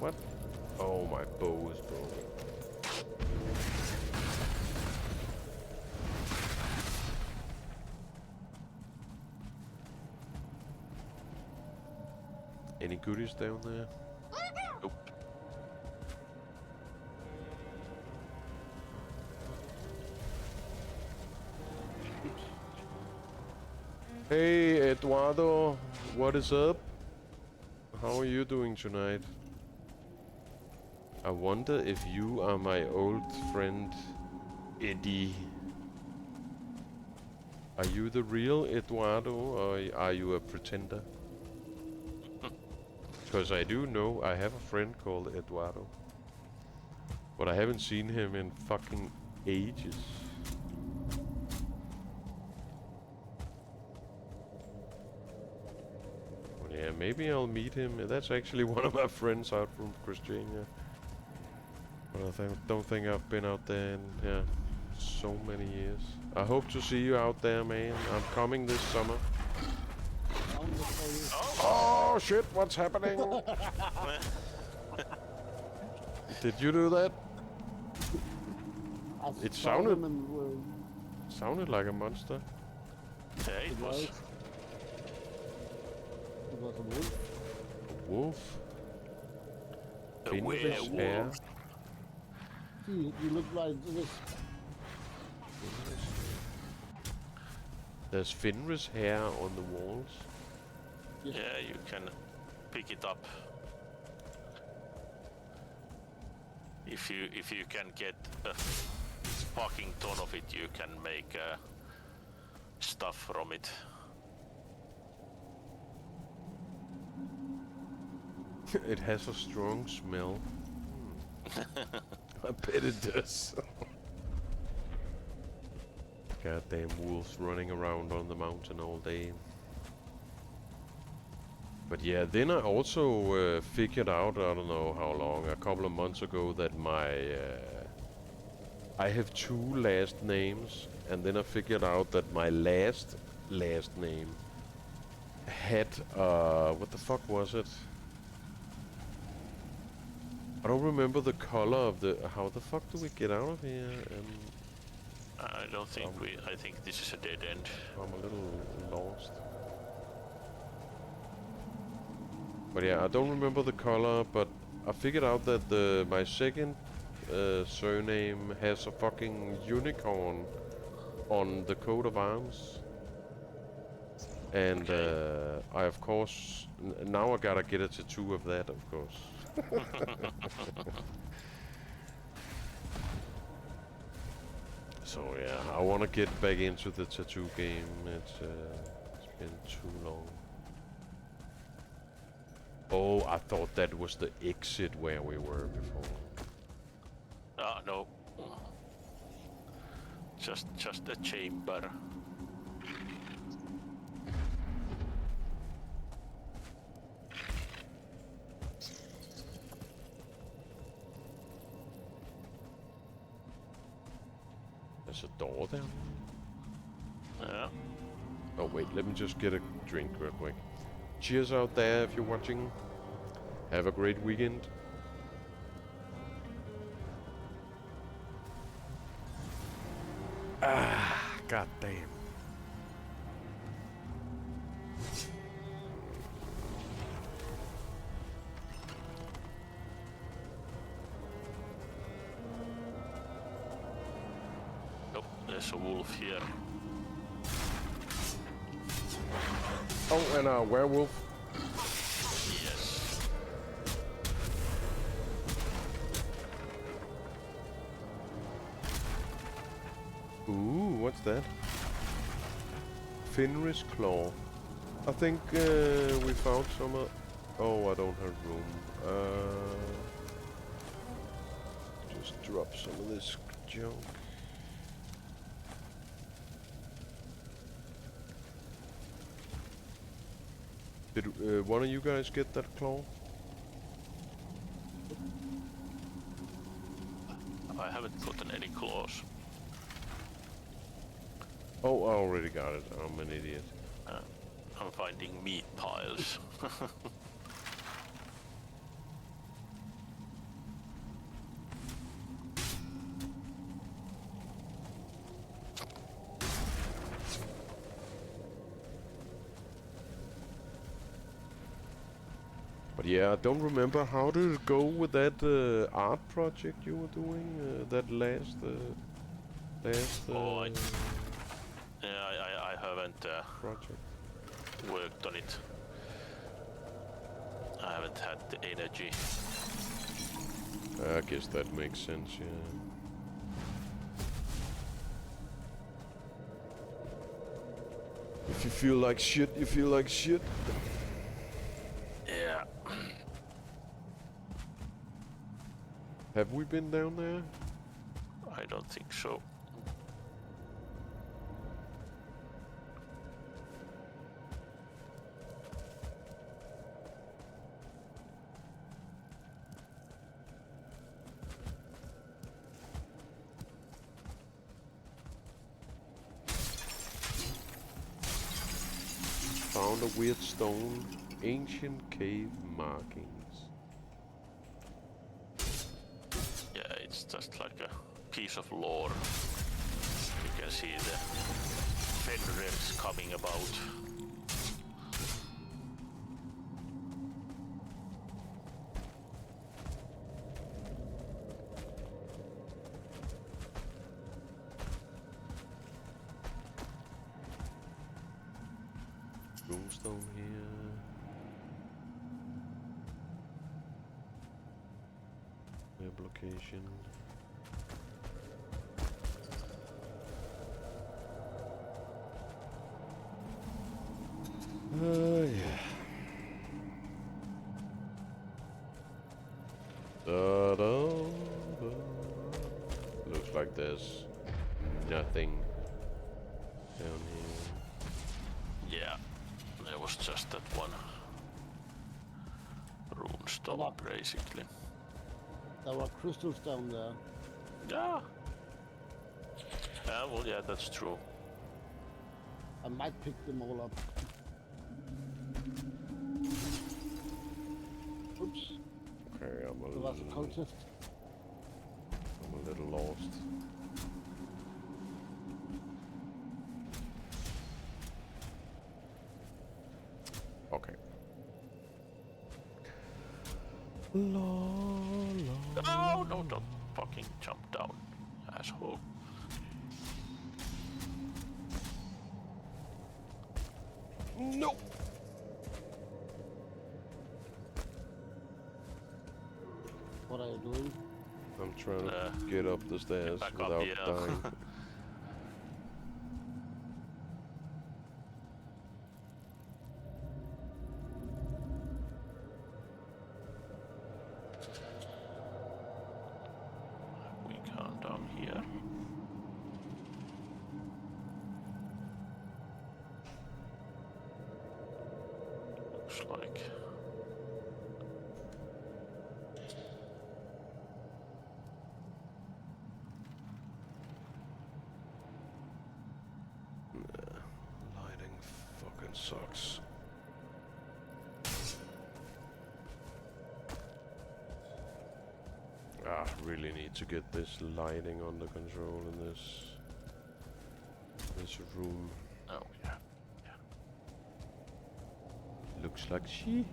What? Oh, my bow is broken. Any goodies down there? Nope. Hey, Eduardo, what is up? How are you doing tonight? I wonder if you are my old friend, Eddie. Are you the real Eduardo, or are you a pretender? Because I do know I have a friend called Eduardo. But I haven't seen him in fucking ages. yeah, maybe I'll meet him. That's actually one of my friends out from Christiania. But I don't think I've been out there in so many years. I hope to see you out there, man. I'm coming this summer. Oh shit! What's happening? Did you do that? It sounded like a monster. Yeah, it was. It was a wolf. A wolf? A Finnish hair? werewolf. See, you look like this. There's Finnish hair on the walls. Yes. Yeah, you can pick it up. If you can get a fucking ton of it, you can make stuff from it. It has a strong smell. I bet it does. Goddamn wolves running around on the mountain all day. But yeah, then I also figured out, I don't know how long, a couple of months ago, that I have 2 last names, and then I figured out that my last name had, what the fuck was it? I don't remember the color of the, how the fuck do we get out of here? I don't think I think this is a dead end. I'm a little lost. But yeah, I don't remember the color, but I figured out that my second surname has a fucking unicorn on the coat of arms. And I of course, now I gotta get a tattoo of that, of course. So yeah, I wanna get back into the tattoo game. It's been too long. Oh, I thought that was the exit where we were before. No. Just a chamber. There's a door down there? Yeah. Oh wait, let me just get a drink real quick. Cheers out there if you're watching. Have a great weekend. Ah, goddamn. Nope, there's a wolf here. Oh, and a werewolf. Yes. Ooh, what's that? Fenris claw. I think we found some. Oh, I don't have room. Just drop some of this junk. Did one of you guys get that claw? I haven't gotten any claws. Oh, I already got it. I'm an idiot. I'm finding meat piles. But yeah, I don't remember how did it go with that art project you were doing. That last. Oh, I haven't project. worked on it. I haven't had the energy. I guess that makes sense, yeah. If you feel like shit, you feel like shit. Yeah. Have we been down there? I don't think so. found a weird stone. Ancient cave markings. Yeah, it's just like a piece of lore. You can see the Fenrir's coming about. Runestone here. Map location. Yeah. Da-da-da. Looks like there's nothing down here. Yeah, there was just that one runestone, basically. There were crystals down there. Yeah. Well, yeah, that's true. I might pick them all up. Oops, Okay, there was a cultist. I'm a little lost. Okay. La, la. Oh, no, don't fucking jump down, asshole. No. What are you doing? I'm trying to get up the stairs back up, without yeah. dying. We can't down here. Looks like. Lighting fucking sucks. Really need to get this lighting under control in this room. Oh, yeah. Looks like shit.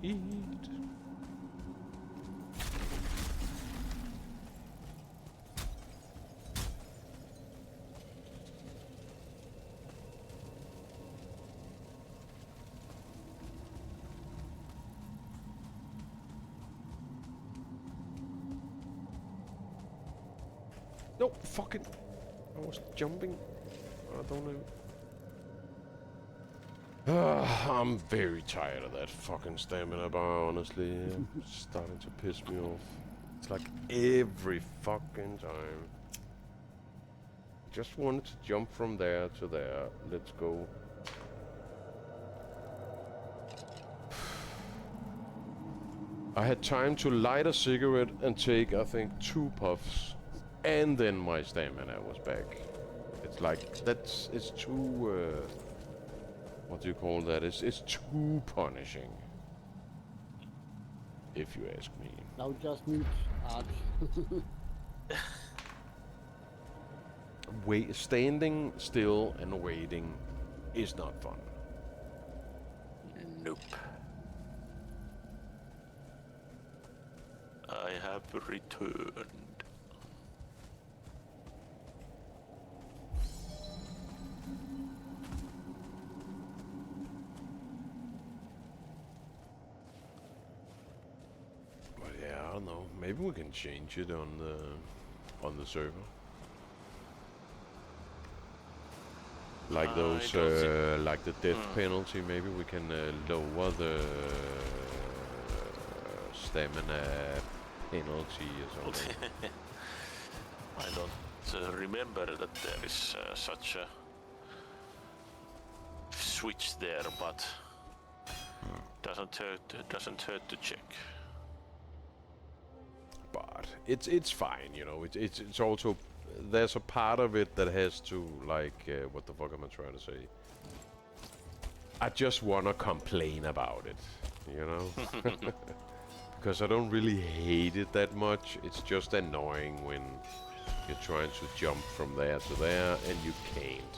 No, fucking. I was jumping. I don't know. I'm very tired of that fucking stamina bar, honestly. It's starting to piss me off. It's like every fucking time. Just wanted to jump from there to there. Let's go. I had time to light a cigarette and take, I think, 2 puffs. And then my stamina was back. It's like, it's too, what do you call that? It's too punishing. If you ask me. Now just need Arch. Standing still and waiting is not fun. Nope. I have returned. But yeah, I don't know. Maybe we can change it on the server. Like those, like the death penalty. Maybe we can lower the stamina penalty or something. I don't remember that there is such a switch there, but doesn't hurt to check. But it's fine, you know. It's also, there's a part of it that has to, like, what the fuck am I trying to say? I just wanna complain about it, you know? Because I don't really hate it that much. It's just annoying when you're trying to jump from there to there and you can't.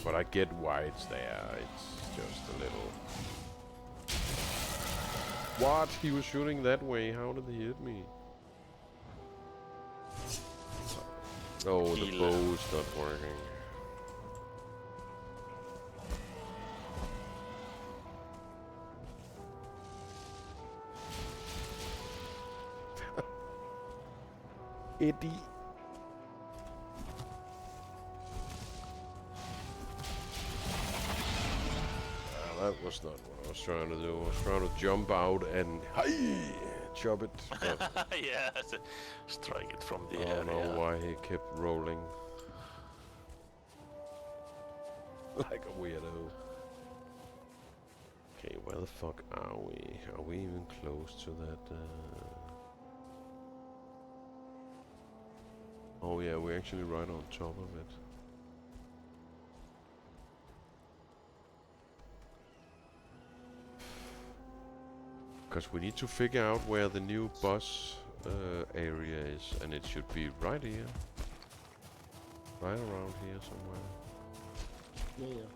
But I get why it's there. It's just a little... What? He was shooting that way. How did he hit me? Oh, the bow's not working. Eddie. That was not what I was trying to do. I was trying to jump out and chop it. Yeah, strike it from the I air. don't know why he kept rolling. Like a weirdo. Okay, where the fuck are we? Are we even close to that? Oh yeah, we're actually right on top of it. Because we need to figure out where the new boss area is, and it should be right here. Right around here somewhere. Yeah.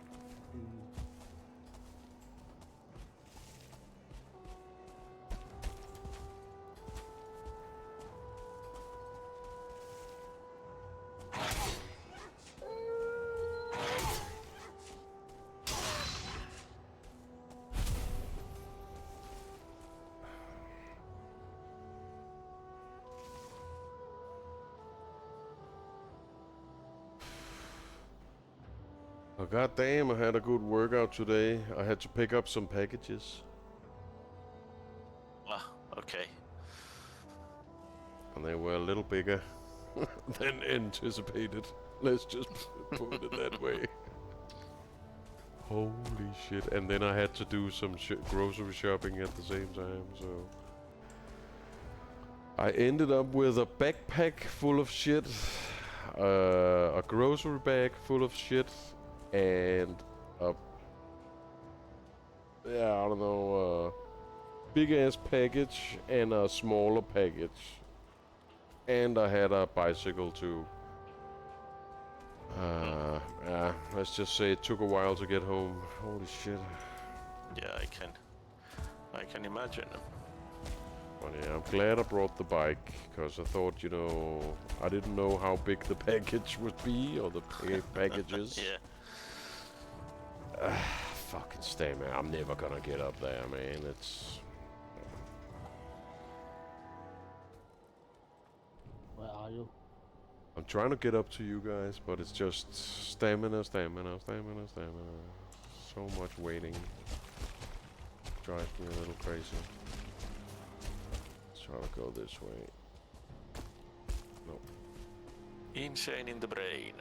Oh god damn, I had a good workout today. I had to pick up some packages. Ah, okay. And they were a little bigger than anticipated. Let's just put it that way. Holy shit. And then I had to do some grocery shopping at the same time, so... I ended up with a backpack full of shit, a grocery bag full of shit, and a... yeah, I don't know, big ass package and a smaller package. And I had a bicycle too. Yeah, let's just say it took a while to get home. Holy shit. Yeah, I can imagine. But yeah, I'm glad I brought the bike, because I thought, you know, I didn't know how big the package would be, or the packages. Yeah. Fucking stay, man. I'm never gonna get up there, man. It's... Where are you? I'm trying to get up to you guys, but it's just stamina. So much waiting. Drives me a little crazy. Let's try to go this way. Nope. Insane in the brain.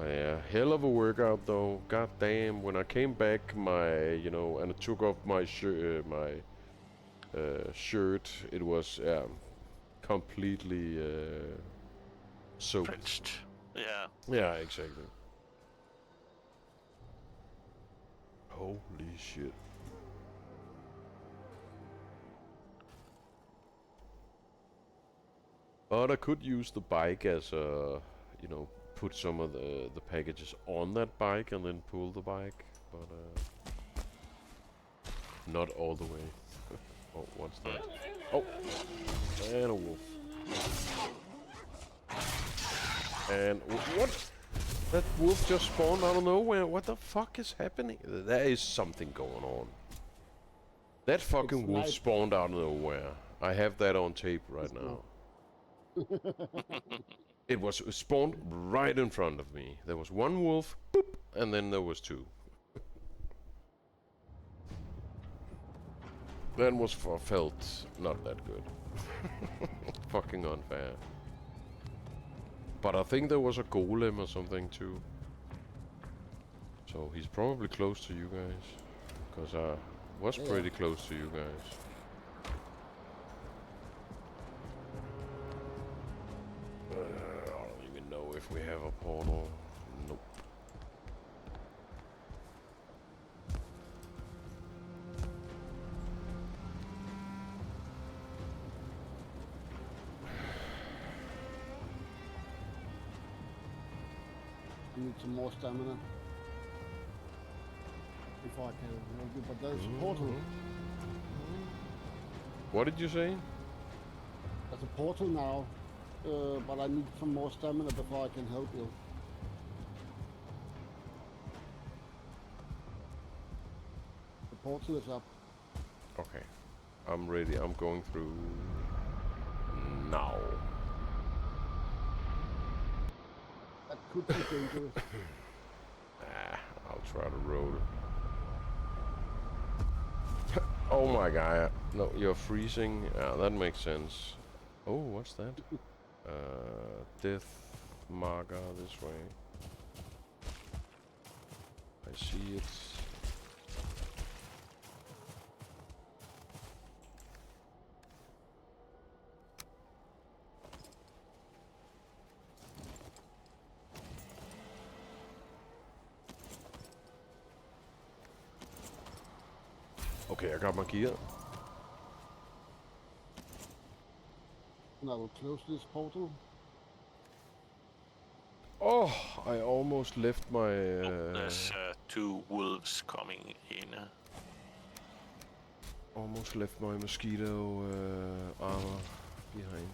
Yeah, hell of a workout though. God damn, when I came back, you know, and I took off my shirt, it was completely soaked. Drenched. Yeah. Yeah, exactly. Holy shit. But I could use the bike as a, you know, put some of the packages on that bike and then pull the bike, but not all the way. Oh, what's that? Oh, and a wolf. And what? That wolf just spawned out of nowhere. What the fuck is happening? There is something going on. That fucking wolf spawned out of nowhere. I have that on tape right now. It was spawned right in front of me. There was one wolf, boop, and then there was two. That was felt not that good. Fucking unfair. But I think there was a golem or something too. So he's probably close to you guys. Because I was pretty close to you guys. I don't even know if we have a portal. Nope. I need some more stamina before I can help you, but there's a portal. What did you say? There's a portal now, but I need some more stamina before I can help you. The portal is up. Okay. I'm ready. I'm going through now. That could be dangerous. I'll try to roll. Oh my god. No, you're freezing. That makes sense. Oh, what's that? Death marker this way. I see it. Okay, I got my gear. And I will close this portal. Oh, I almost left my... There's 2 wolves coming in. almost left my mosquito armor behind.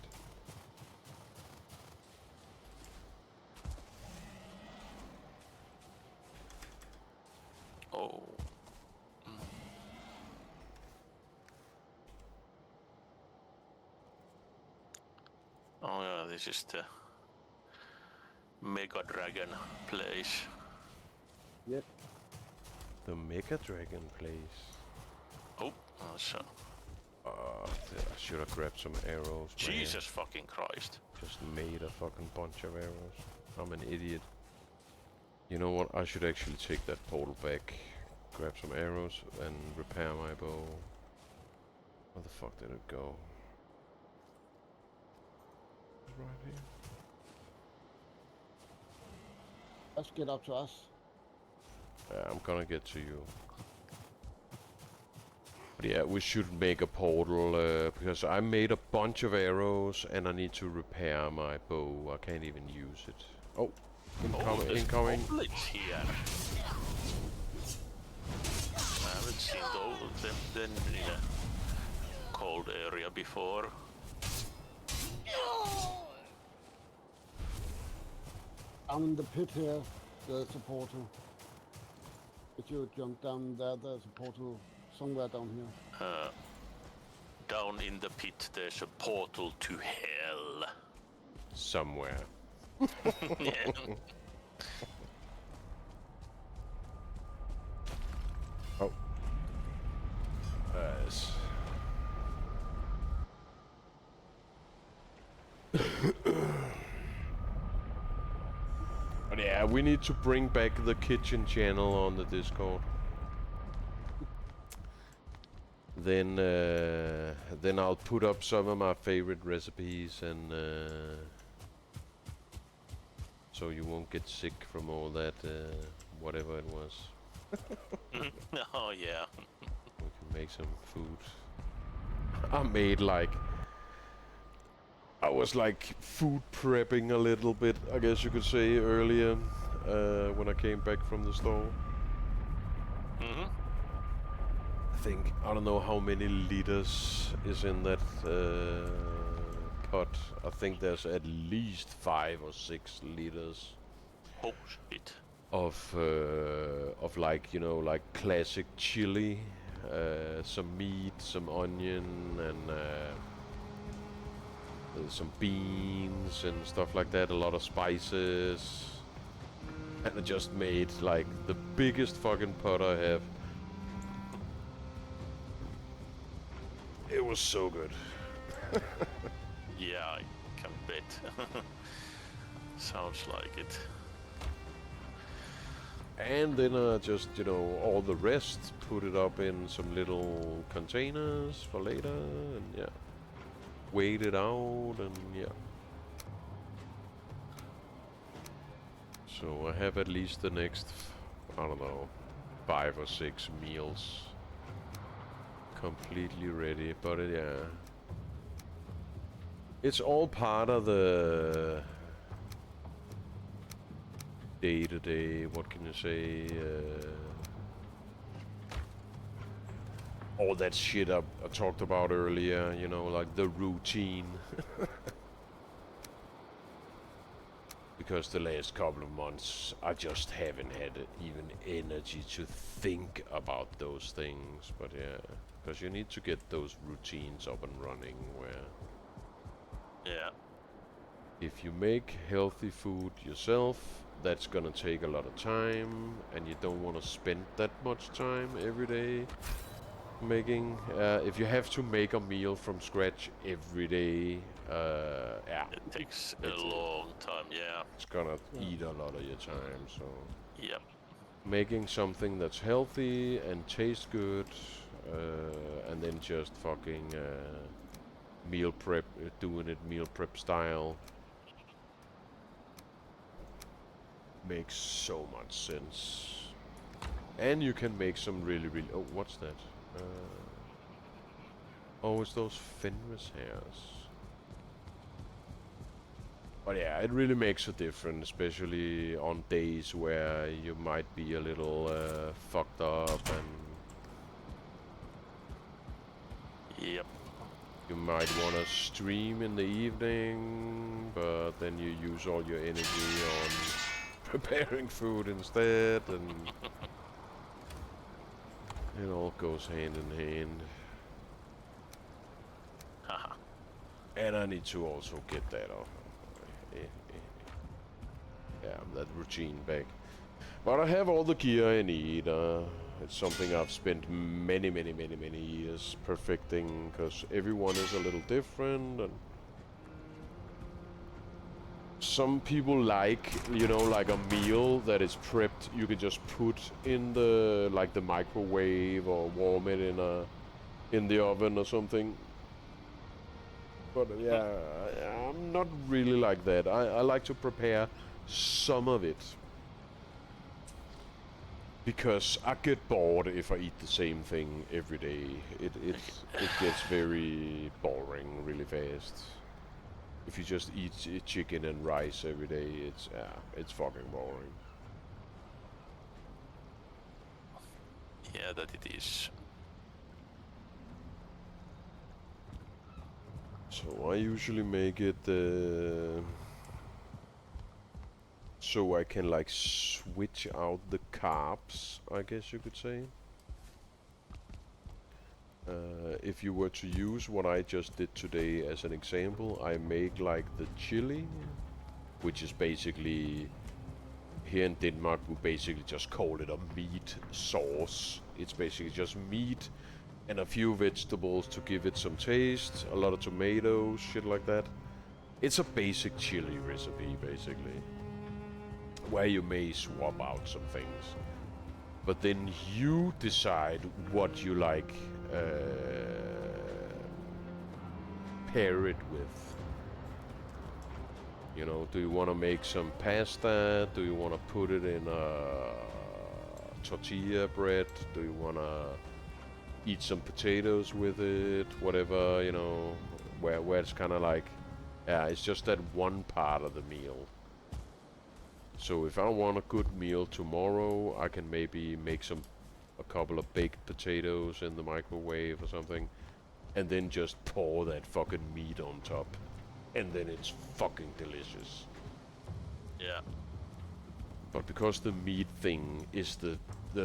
Oh. Oh yeah, this is the Mega Dragon place. Yep. The Mega Dragon place. Oh, so I should have grabbed some arrows. Jesus fucking Christ. Just made a fucking bunch of arrows. I'm an idiot. You know what? I should actually take that portal back, grab some arrows, and repair my bow. Where the fuck did it go? Right here. Let's get up to us. I'm gonna get to you. But yeah, we should make a portal, because I made a bunch of arrows and I need to repair my bow. I can't even use it. Oh, incoming. Goblins here. I haven't seen them in a cold area before. Down in the pit here, there's a portal. If you jump down there, there's a portal somewhere down here. Down in the pit, there's a portal to hell. Somewhere. Yeah. Oh. Yes. But yeah, we need to bring back the kitchen channel on the Discord. Then I'll put up some of my favorite recipes, and so you won't get sick from all that whatever it was. Oh yeah. We can make some food. I made I was like food prepping a little bit, I guess you could say, earlier when I came back from the store. Mm-hmm. I think, I don't know how many liters is in that pot. I think there's at least 5 or 6 liters Oh shit. of like, you know, like classic chili, some meat, some onion, and some beans and stuff like that, a lot of spices. And I just made like the biggest fucking pot I have. It was so good. Yeah, I can bet. Sounds like it. And then I just, you know, all the rest, put it up in some little containers for later, and yeah. Weighed it out, and yeah. So I have at least the next, I don't know, 5 or 6 meals completely ready. But yeah, it's all part of the day-to-day, what can you say, all that shit I talked about earlier, you know, like the routine. Because the last couple of months I just haven't had even energy to think about those things. But yeah, because you need to get those routines up and running where Yeah. if you make healthy food yourself, that's gonna take a lot of time, and you don't want to spend that much time every day making. If you have to make a meal from scratch every day, yeah, It takes a long time, yeah. it's gonna Yeah. eat a lot of your time. So Yep. making something that's healthy and tastes good, and then just fucking meal prep, doing it meal prep style, makes so much sense. And you can make some really, oh, what's that? Oh, it's those Fenris hairs. But yeah, it really makes a difference, especially on days where you might be a little fucked up and Yep. you might want to stream in the evening, but then you use all your energy on preparing food instead, and it all goes hand in hand. Haha. And I need to also get that off. Yeah, that routine back. But I have all the gear I need. It's something I've spent many years perfecting, because everyone is a little different, and some people like, you know, like a meal that is prepped, you can just put in the, like, the microwave or warm it in the oven or something. But yeah, I'm not really like that. I like to prepare some of it, because I get bored if I eat the same thing every day. It gets very boring really fast. If you just eat chicken and rice every day, it's fucking boring. Yeah, that it is. So I usually make it so I can, like, switch out the carbs, I guess you could say. If you were to use what I just did today as an example, I make like the chili, which is basically, here in Denmark we basically just call it a meat sauce. It's basically just meat and a few vegetables to give it some taste, a lot of tomatoes, shit like that. It's a basic chili recipe basically, where you may swap out some things. But then you decide what you like pair it with. You know, do you want to make some pasta? Do you want to put it in a tortilla bread? Do you want to eat some potatoes with it? Whatever, you know, where it's kind of like, yeah, it's just that one part of the meal. So if I want a good meal tomorrow, I can maybe make a couple of baked potatoes in the microwave or something, and then just pour that fucking meat on top, and then it's fucking delicious. Yeah. But because the meat thing is the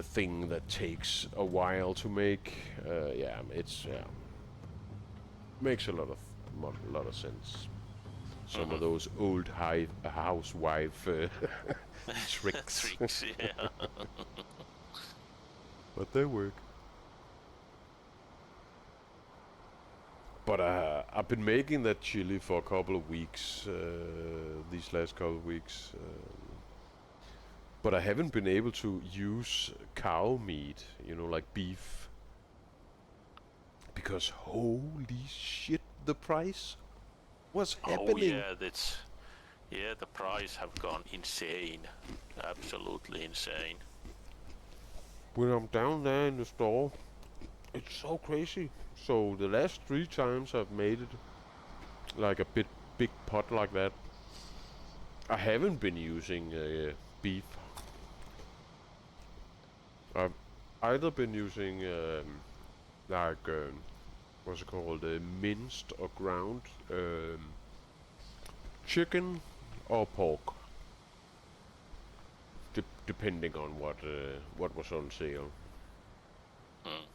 thing that takes a while to make, yeah, it's makes a lot of sense. Some of those old housewife tricks. Tricks, yeah. But they work. But I've been making that chili for a couple of weeks, these last couple of weeks. But I haven't been able to use cow meat, you know, like beef. Because holy shit, the price. What's happening? Oh yeah, the price have gone insane. absolutely insane. When I'm down there in the store, it's so crazy. So the last 3 times I've made it like a big pot like that, I haven't been using beef. I've either been using like what's it called, minced or ground chicken or pork, depending on what was on sale. Mm.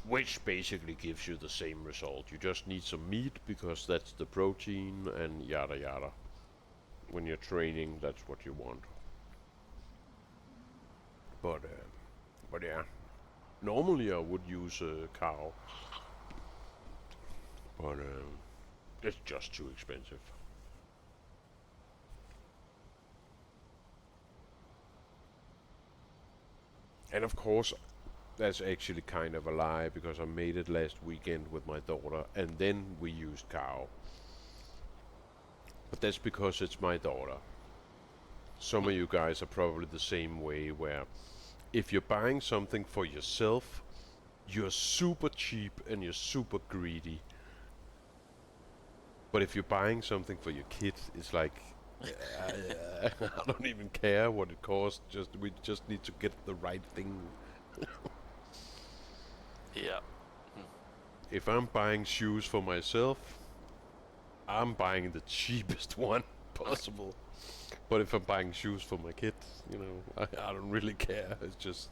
Which basically gives you the same result. You just need some meat because that's the protein and yada yada. When you're training, that's what you want. But yeah, normally I would use a cow, but it's just too expensive. And of course, that's actually kind of a lie because I made it last weekend with my daughter and then we used cow. But that's because it's my daughter. Some of you guys are probably the same way where if you're buying something for yourself, you're super cheap and you're super greedy. But if you're buying something for your kid, it's like, I don't even care what it costs. We just need to get the right thing. Yeah. If I'm buying shoes for myself, I'm buying the cheapest one possible. But if I'm buying shoes for my kid, you know, I don't really care. It's just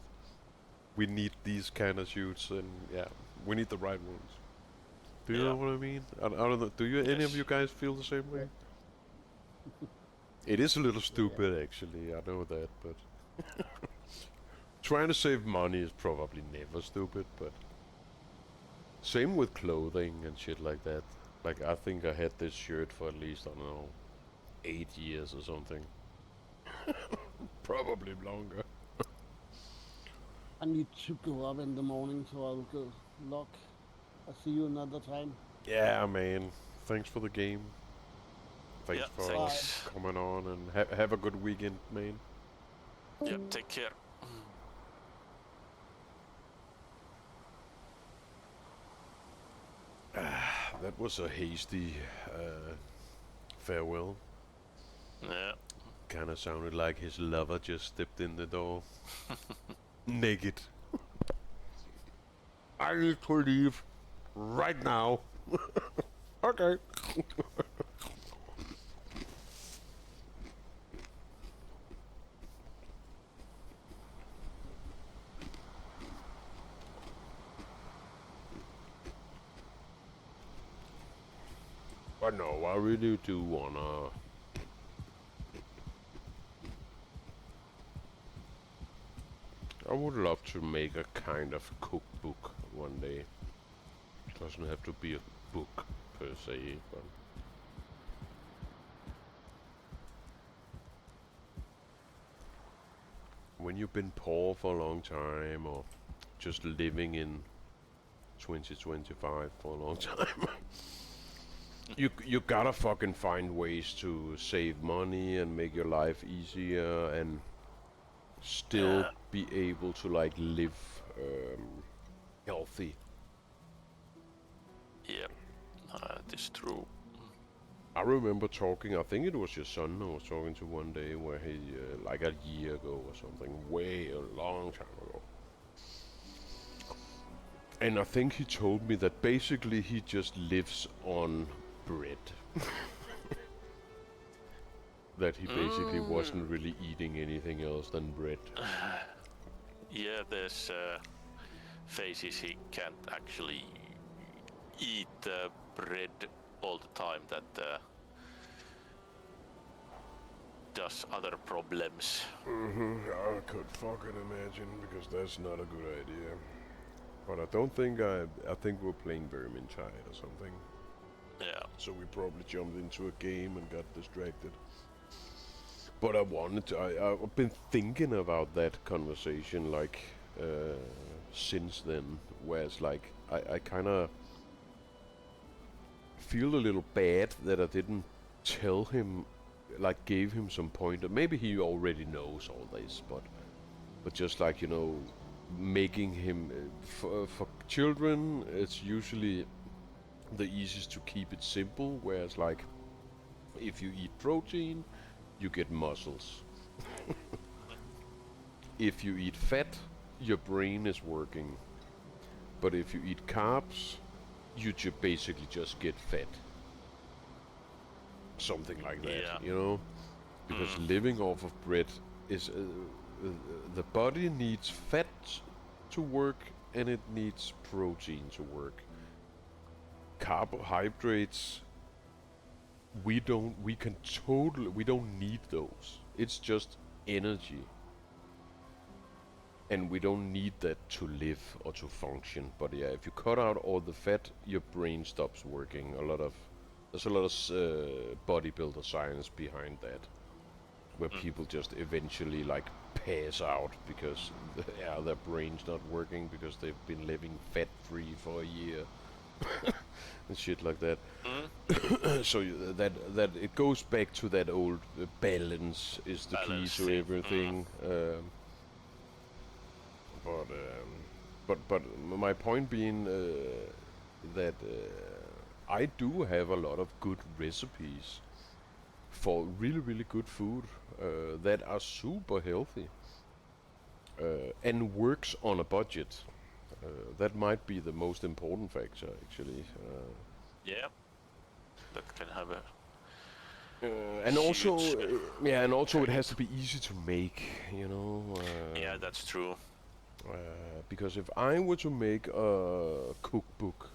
we need these kind of shoes, and yeah, we need the right ones. Do you know what I mean? I don't know. Do you? Any of Yes. you guys feel the same way? It is a little stupid, actually. I know that, but trying to save money is probably never stupid. But same with clothing and shit like that. Like I think I had this shirt for at least, I don't know, 8 years or something. Probably longer. I need to go up in the morning, so I'll go log. I'll see you another time. Yeah, man. Thanks for the game. Thanks Yeah, for thanks. coming on, and have a good weekend, man. Yeah, take care. That was a hasty farewell. Yeah. Kinda sounded like his lover just stepped in the door. Naked. I need to leave right now. Okay. But no, I really do wanna I would love to make a kind of cookbook one day. It doesn't have to be a book per se, but when you've been poor for a long time or just living in 2025 for a long time, you gotta fucking find ways to save money and make your life easier and still be able to like live healthy. Yeah. It is true. I remember talking, I think it was your son I was talking to one day where he, like a year ago or something, way a long time ago. And I think he told me that basically he just lives on bread. That he basically wasn't really eating anything else than bread. Yeah, there's phases he can't actually eat bread all the time. That does other problems. I could fucking imagine, because that's not a good idea. But I don't think I think we're playing Vermintide or something. Yeah. So we probably jumped into a game and got distracted. But I wanted to, I've been thinking about that conversation like since then, where it's like I kind of feel a little bad that I didn't tell him like gave him some pointer. Maybe he already knows all this, but just like, you know, making him for children, it's usually the easiest to keep it simple. Whereas like, if you eat protein, you get muscles. If you eat fat, your brain is working. But if you eat carbs, you basically just get fat. Something like that, Yeah. you know? Because living off of bread is... the body needs fat to work, and it needs protein to work. Carbohydrates, we don't need those. It's just energy. And we don't need that to live or to function. But yeah, if you cut out all the fat, your brain stops working. There's a lot of bodybuilder science behind that, where people just eventually like pass out because their brain's not working because they've been living fat-free for a year and shit like that. So that it goes back to that old balance is the key to everything. But my point being that I do have a lot of good recipes for really good food that are super healthy and works on a budget. That might be the most important factor, actually. Yeah. That can have a... And also, huge, and also it has to be easy to make, you know. yeah, that's true. Because if I were to make a cookbook,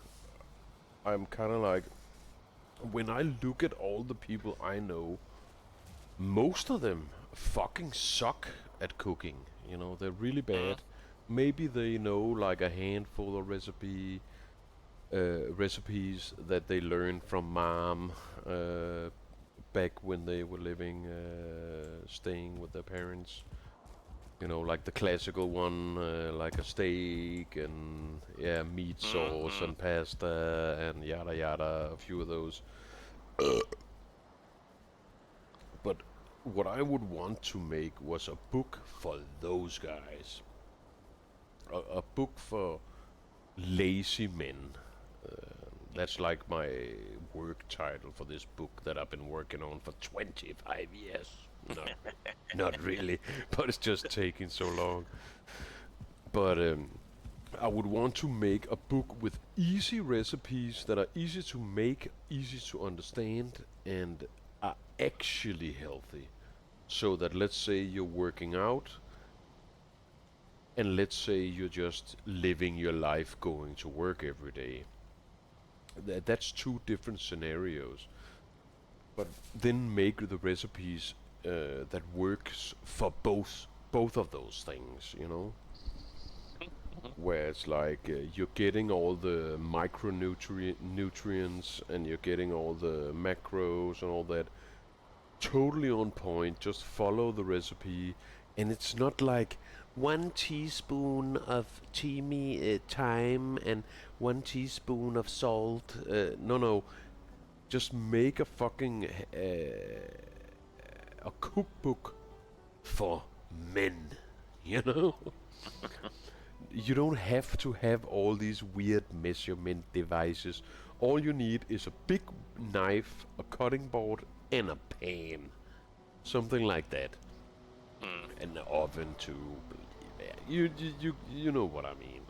I'm kind of like, when I look at all the people I know, most of them fucking suck at cooking. You know, they're really bad. Maybe they know like a handful of recipes that they learned from mom back when they were living, staying with their parents. You know, like the classical one, like a steak and meat sauce and pasta and yada yada, a few of those. But what I would want to make was a book for those guys. A book for lazy men. That's like my work title for this book that I've been working on for 25 years. Not really, but it's just taking so long. But I would want to make a book with easy recipes that are easy to make, easy to understand, and are actually healthy. So that, let's say you're working out, and let's say you're just living your life going to work every day. That's two different scenarios. But then make the recipes that works for both of those things, you know. Where it's like you're getting all the nutrients and you're getting all the macros and all that totally on point. Just follow the recipe, and it's not like 1 teaspoon of thyme and 1 teaspoon of salt. No, just make a fucking a cookbook for men, you know. You don't have to have all these weird measurement devices. All you need is a big knife, a cutting board, and a pan. Something like that. And the oven too. You know what I mean.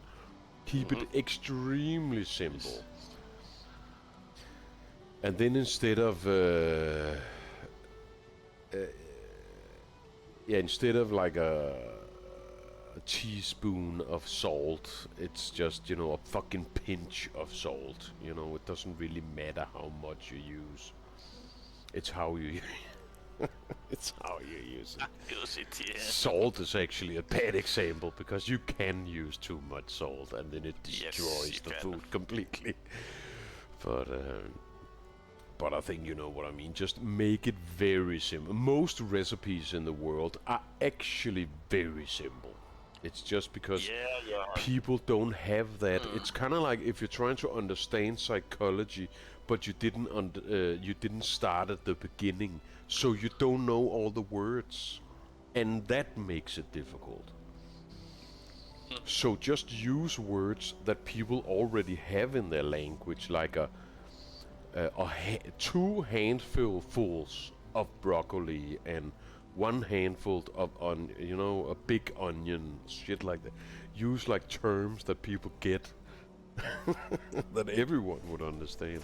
Keep it extremely simple. And then instead of instead of like a teaspoon of salt, it's just, you know, a fucking pinch of salt. You know, it doesn't really matter how much you use. It's how you it's how you use it. Use it, yeah. Salt is actually a bad example because you can use too much salt and then it destroys the food completely. But I think you know what I mean. Just make it very simple. Most recipes in the world are actually very simple. It's just because people don't have that. It's kind of like if you're trying to understand psychology, but you didn't start at the beginning, so you don't know all the words, and that makes it difficult. So just use words that people already have in their language, like two handfuls of broccoli and one handful of a big onion, shit like that. Use like terms that people get, that everyone would understand.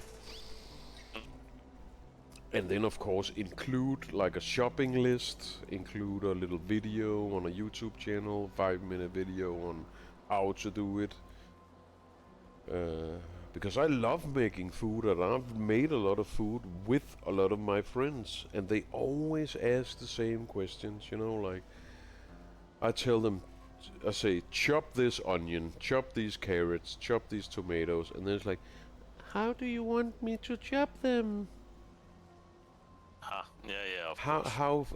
And then of course include like a shopping list, include a little video on a YouTube channel, 5-minute video on how to do it. Because I love making food, and I've made a lot of food with a lot of my friends, and they always ask the same questions, like I tell them, I say, chop this onion, chop these carrots, chop these tomatoes, and then it's like, how do you want me to chop them? Yeah, of course.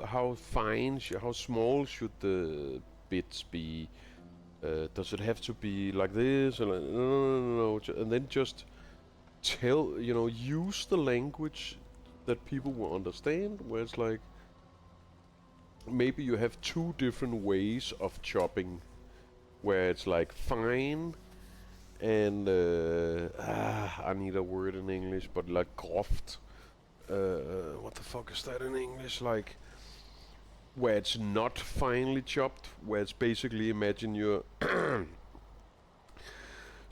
How fine, how small should the bits be? Does it have to be like this? And like, no. And then just tell, use the language that people will understand, where it's like, maybe you have two different ways of chopping, where it's like fine and, I need a word in English, but like groft. What the fuck is that in English? Like, where it's not finely chopped, where it's basically, imagine you're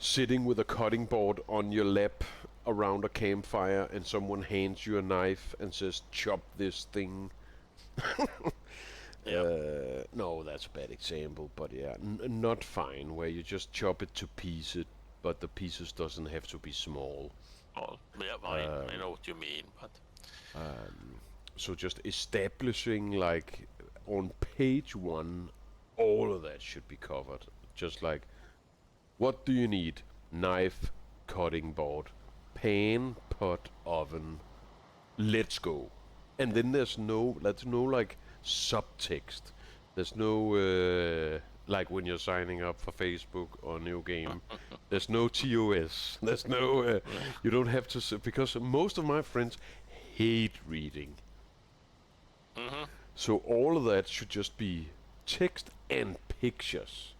sitting with a cutting board on your lap around a campfire, and someone hands you a knife and says, chop this thing. No, that's a bad example, but yeah, not fine, where you just chop it to pieces, but the pieces doesn't have to be small. Oh, yeah, I know what you mean, but So just establishing, like, on page 1, all of that should be covered. Just like, what do you need? Knife, cutting board, pan, pot, oven. Let's go. And then there's no like subtext. There's no like when you're signing up for Facebook or New Game. There's no TOS. There's no you don't have to because most of my friends hate reading. So all of that should just be text and pictures.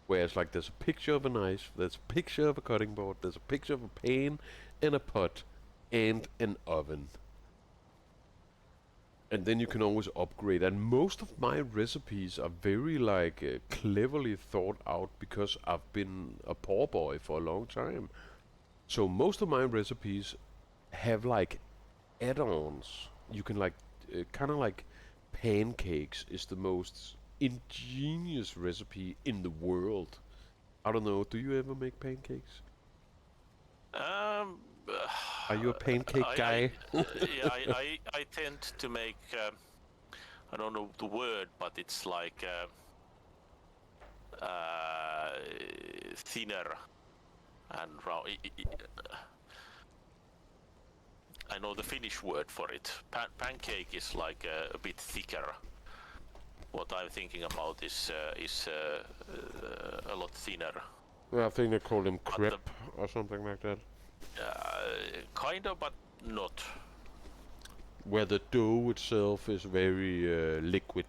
Whereas like there's a picture of a knife, there's a picture of a cutting board, there's a picture of a pan and a pot and an oven. And then you can always upgrade. And most of my recipes are very like cleverly thought out, because I've been a poor boy for a long time. So most of my recipes have like add-ons. You can like kind of like pancakes is the most ingenious recipe in the world. I don't know. Do you ever make pancakes? Are you a pancake guy? I tend to make. I don't know the word, but it's like thinner and round. I know the Finnish word for it. Pancake is like a bit thicker. What I'm thinking about is a lot thinner. Yeah, I think they call them crepe or something like that. Kind of, but not. Where the dough itself is very liquid.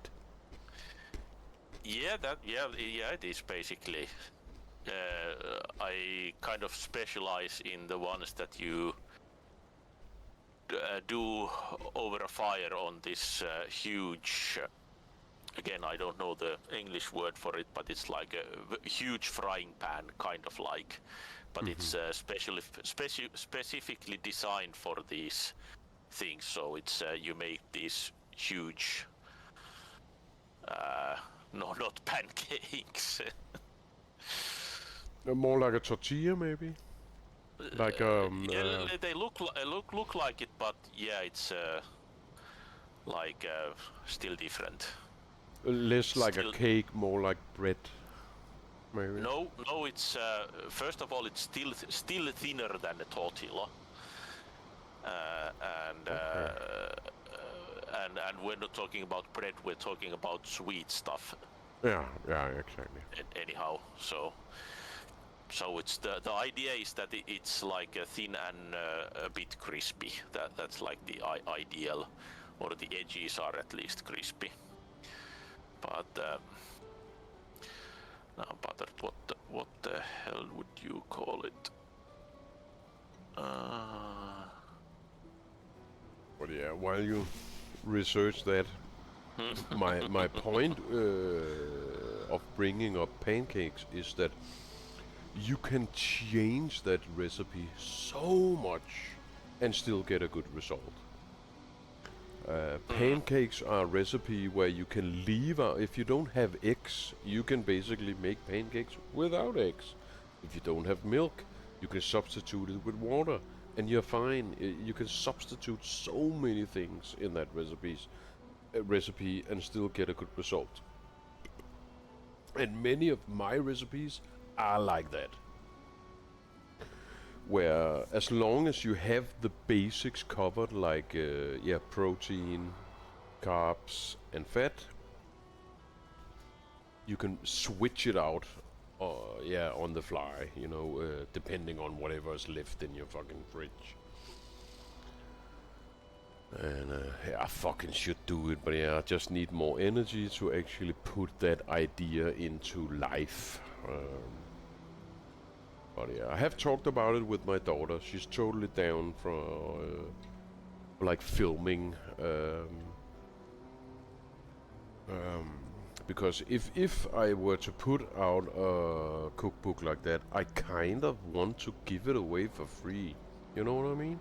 Yeah, it is basically. I kind of specialize in the ones that you do over a fire on this huge. Again, I don't know the English word for it, but it's like a huge frying pan, kind of like. But it's specifically designed for these things. So it's you make these huge, no, not pancakes. More like a tortilla, maybe. Like yeah, they look like it, but yeah, it's like still different. Less like a cake, more like bread. Maybe. No, it's first of all, it's still thinner than a tortilla, and we're not talking about bread. We're talking about sweet stuff. Yeah, exactly. Anyhow, so So it's the idea is that it's like thin and a bit crispy. That's like the ideal, or the edges are at least crispy. But now buttered. What the hell would you call it? But yeah, while you research that, my point of bringing up pancakes is that you can change that recipe so much and still get a good result. Pancakes are a recipe where you can leave out, if you don't have eggs, you can basically make pancakes without eggs. If you don't have milk, you can substitute it with water and you're fine. You can substitute so many things in that recipe and still get a good result. And many of my recipes are like that, where as long as you have the basics covered, like protein, carbs and fat, you can switch it out on the fly, depending on whatever is left in your fucking fridge. And I fucking should do it, but yeah, I just need more energy to actually put that idea into life. But yeah, I have talked about it with my daughter. She's totally down for like filming. Because if I were to put out a cookbook like that, I kind of want to give it away for free. You know what I mean?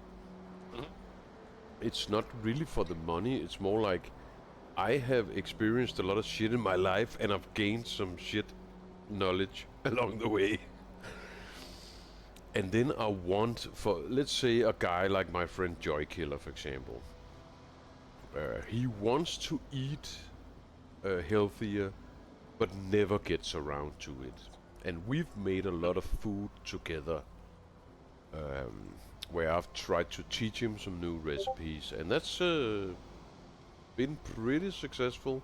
It's not really for the money. It's more like I have experienced a lot of shit in my life and I've gained some shit knowledge along the way. And then I want, for let's say a guy like my friend Joy Killer, for example. He wants to eat healthier, but never gets around to it. And we've made a lot of food together, where I've tried to teach him some new recipes, and that's been pretty successful.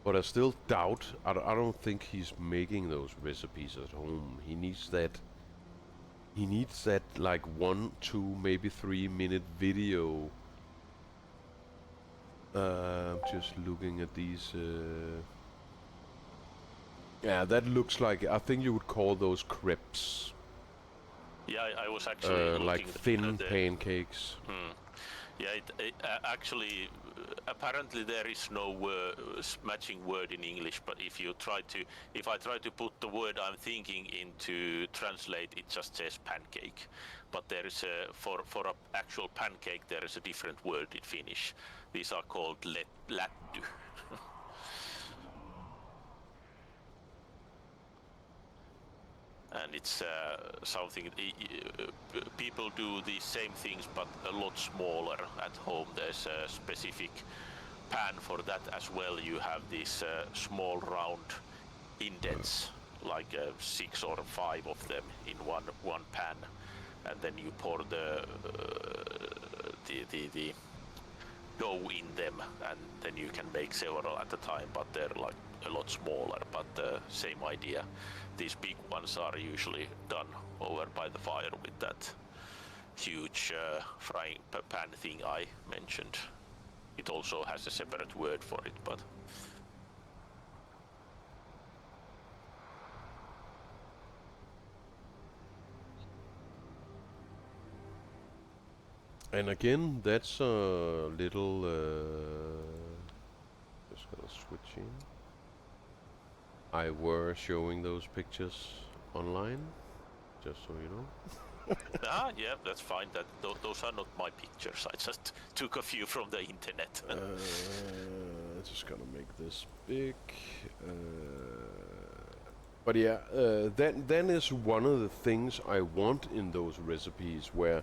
But I still doubt, I don't think he's making those recipes at home. He needs that like 1, 2, maybe 3 minute video. I'm just looking at these. Yeah, that looks like, I think you would call those crepes. Yeah, I was actually like thin pancakes. Yeah, actually, apparently there is no matching word in English. But if I try to put the word I'm thinking into translate, it just says pancake. But there is for an actual pancake there is a different word in Finnish. These are called lätty. And it's something people do the same things but a lot smaller at home. There's a specific pan for that as well. You have these small round indents, like 6 or 5 of them in one pan, and then you pour the dough in them, and then you can make several at a time, but they're like a lot smaller, but same idea. These big ones are usually done over by the fire with that huge frying pan thing I mentioned. It also has a separate word for it, but And again, that's a little. Just gonna switch in. I were showing those pictures online, just so you know. yeah, that's fine. Those are not my pictures. I just took a few from the internet. Just gonna make this big. But yeah, that is one of the things I want in those recipes, where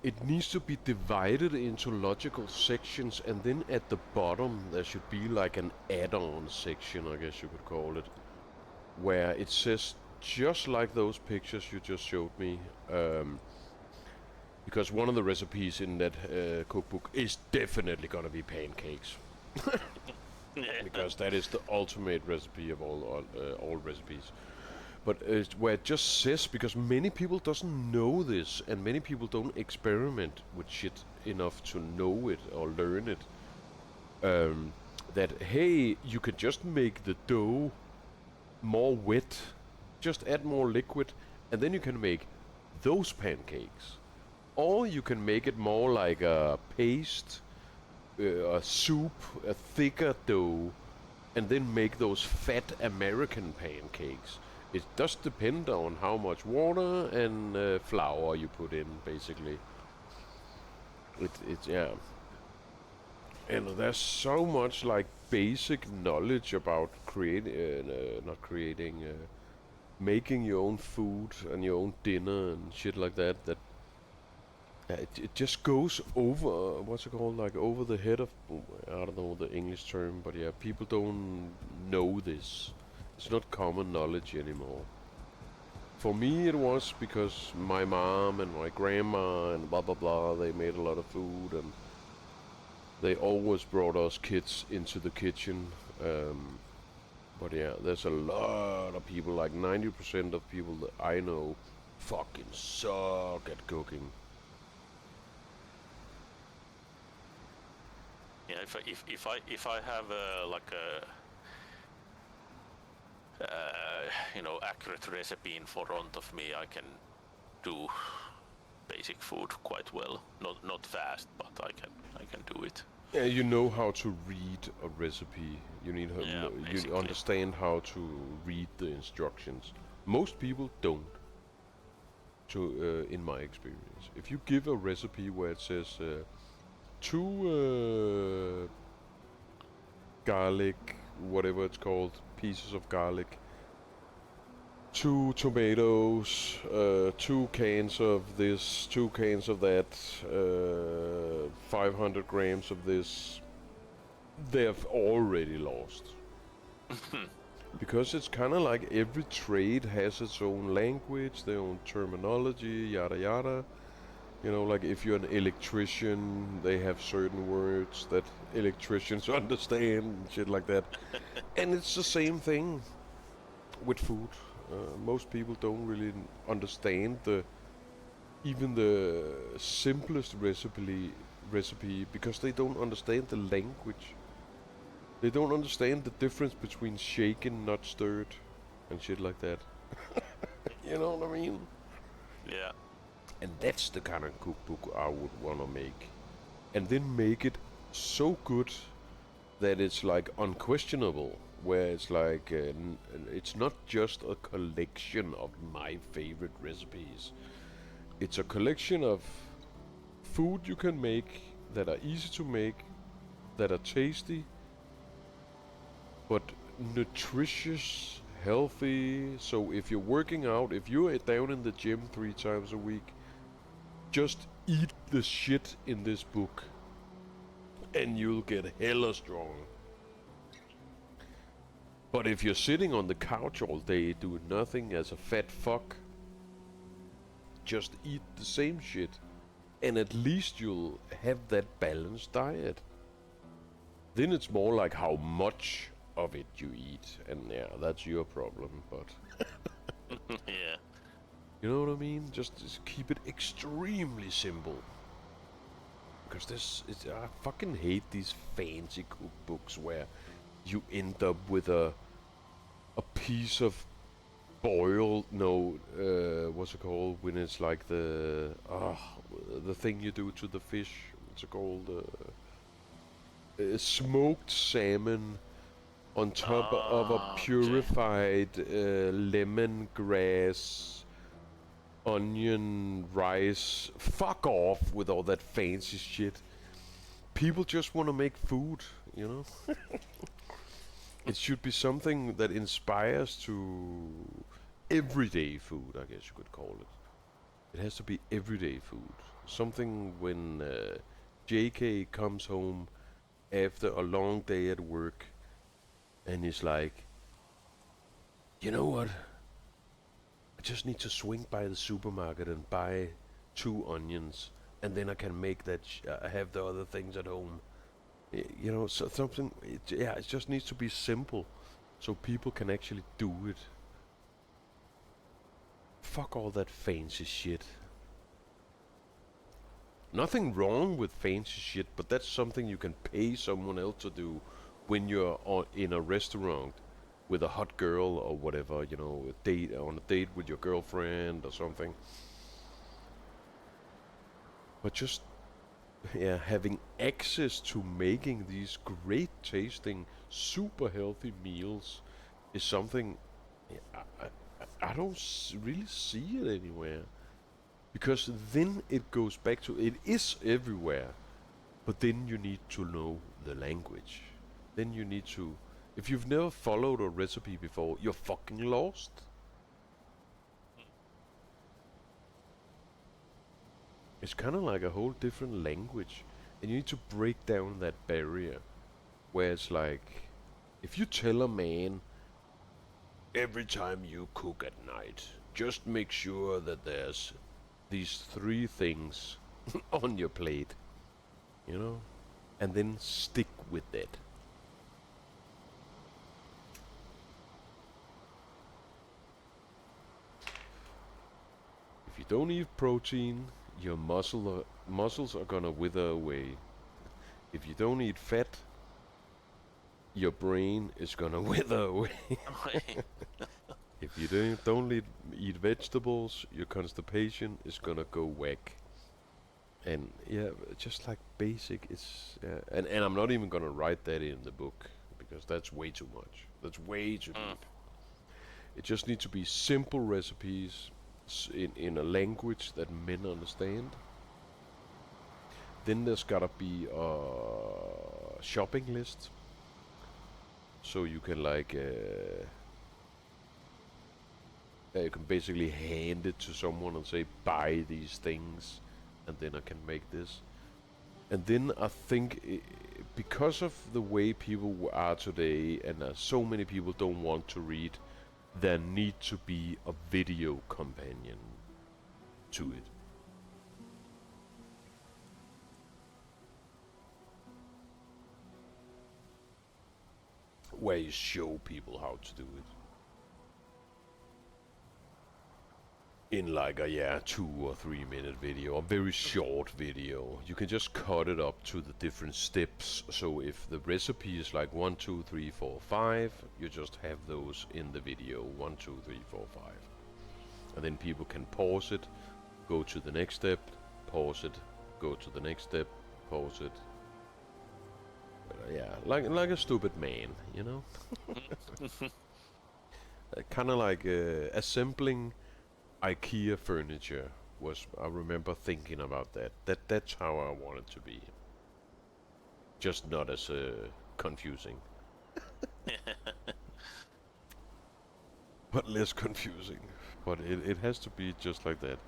it needs to be divided into logical sections, and then at the bottom there should be like an add-on section, I guess you could call it, where it says just like those pictures you just showed me, because one of the recipes in that cookbook is definitely gonna be pancakes. Because that is the ultimate recipe of all recipes. But where it just says, because many people doesn't know this, and many people don't experiment with shit enough to know it or learn it. That hey, you can just make the dough more wet, just add more liquid, and then you can make those pancakes. Or you can make it more like a paste, a soup, a thicker dough, and then make those fat American pancakes. It does depend on how much water and flour you put in, basically. It's yeah. And there's so much like basic knowledge about making your own food and your own dinner and shit like that. That it just goes over, what's it called, like over the head of, I don't know the English term, but yeah, people don't know this. It's not common knowledge anymore. For me it was because my mom and my grandma and blah blah blah, they made a lot of food, and they always brought us kids into the kitchen. But yeah, there's a lot of people, like 90% of people that I know fucking suck at cooking. Yeah, if I have like a accurate recipe in front of me, I can do basic food quite well. Not fast, but I can do it. Yeah, you know how to read a recipe. You need you basically. understand how to read the instructions. Most people don't. In my experience, if you give a recipe where it says 2 garlic, whatever it's called, pieces of garlic, 2 tomatoes, 2 cans of this, 2 cans of that, 500 grams of this, they've already lost. Because it's kind of like every trade has its own language, their own terminology, yada yada. You know, like if you're an electrician, they have certain words that electricians understand, and shit like that. And it's the same thing with food. Most people don't really understand even the simplest recipe because they don't understand the language. They don't understand the difference between shaken, not stirred, and shit like that. You know what I mean? Yeah. And that's the kind of cookbook I would wanna make. And then make it so good that it's like unquestionable. Where it's like, it's not just a collection of my favorite recipes. It's a collection of food you can make that are easy to make, that are tasty, but nutritious, healthy. So if you're working out, if you're down in the gym 3 times a week, just eat the shit in this book and you'll get hella strong. But if you're sitting on the couch all day doing nothing as a fat fuck, just eat the same shit and at least you'll have that balanced diet. Then it's more like how much of it you eat, and yeah, that's your problem, but Yeah. you know what I mean? Just keep it extremely simple. Because I fucking hate these fancy cookbooks where you end up with a piece of boiled, what's it called when it's like the thing you do to the fish? What's it called? Smoked salmon on top of a purified lemongrass, onion, rice. Fuck off with all that fancy shit. People just want to make food, you know? It should be something that inspires to everyday food, I guess you could call it. It has to be everyday food. Something when JK comes home after a long day at work and he's like, you know what? I just need to swing by the supermarket and buy 2 onions, and then I can make that. I have the other things at home. You know, so something. It just needs to be simple, so people can actually do it. fuck all that fancy shit. Nothing wrong with fancy shit, but that's something you can pay someone else to do when you're in a restaurant with a hot girl or whatever, you know, on a date with your girlfriend or something. But just, yeah, having access to making these great tasting, super healthy meals is something I don't really see it anywhere. Because then it goes back to, it is everywhere, but then you need to know the language. Then you need to, if you've never followed a recipe before, you're fucking lost. It's kind of like a whole different language, and you need to break down that barrier, where it's like, if you tell a man, every time you cook at night, just make sure that there's these 3 things on your plate, you know, and then stick with it. If you don't eat protein, your muscles are gonna wither away. If you don't eat fat, your brain is gonna wither away. If you don't eat vegetables, your constipation is gonna go whack. And yeah, just like basic, it's and I'm not even gonna write that in the book because that's way too much. That's way too deep. It just needs to be simple recipes in a language that men understand. Then there's gotta be a shopping list, so you can like you can basically hand it to someone and say buy these things, and then I can make this. And then I think because of the way people are today, and so many people don't want to read, there need to be a video companion to it. Where you show people how to do it. In like a 2 or 3 minute video, a very short video. You can just cut it up to the different steps. So if the recipe is like 1, 2, 3, 4, 5, you just have those in the video. 1, 2, 3, 4, 5. And then people can pause it, go to the next step, pause it, go to the next step, pause it. Yeah, like a stupid man, you know? Kind of like assembling IKEA furniture was, I remember thinking about that. That's how I want it to be. Just not as confusing. But less confusing. But it has to be just like that.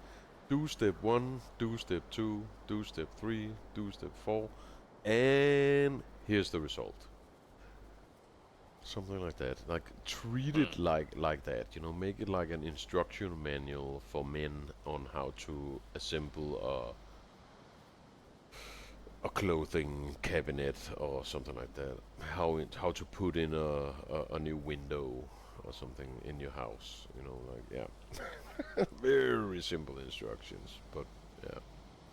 Do step 1, do step 2, do step 3, do step 4, and here's the result. Something like that. Like treat it like that, you know, make it like an instruction manual for men on how to assemble a clothing cabinet or something like that. How to put in a new window or something in your house, you know, like yeah. Very simple instructions, but yeah,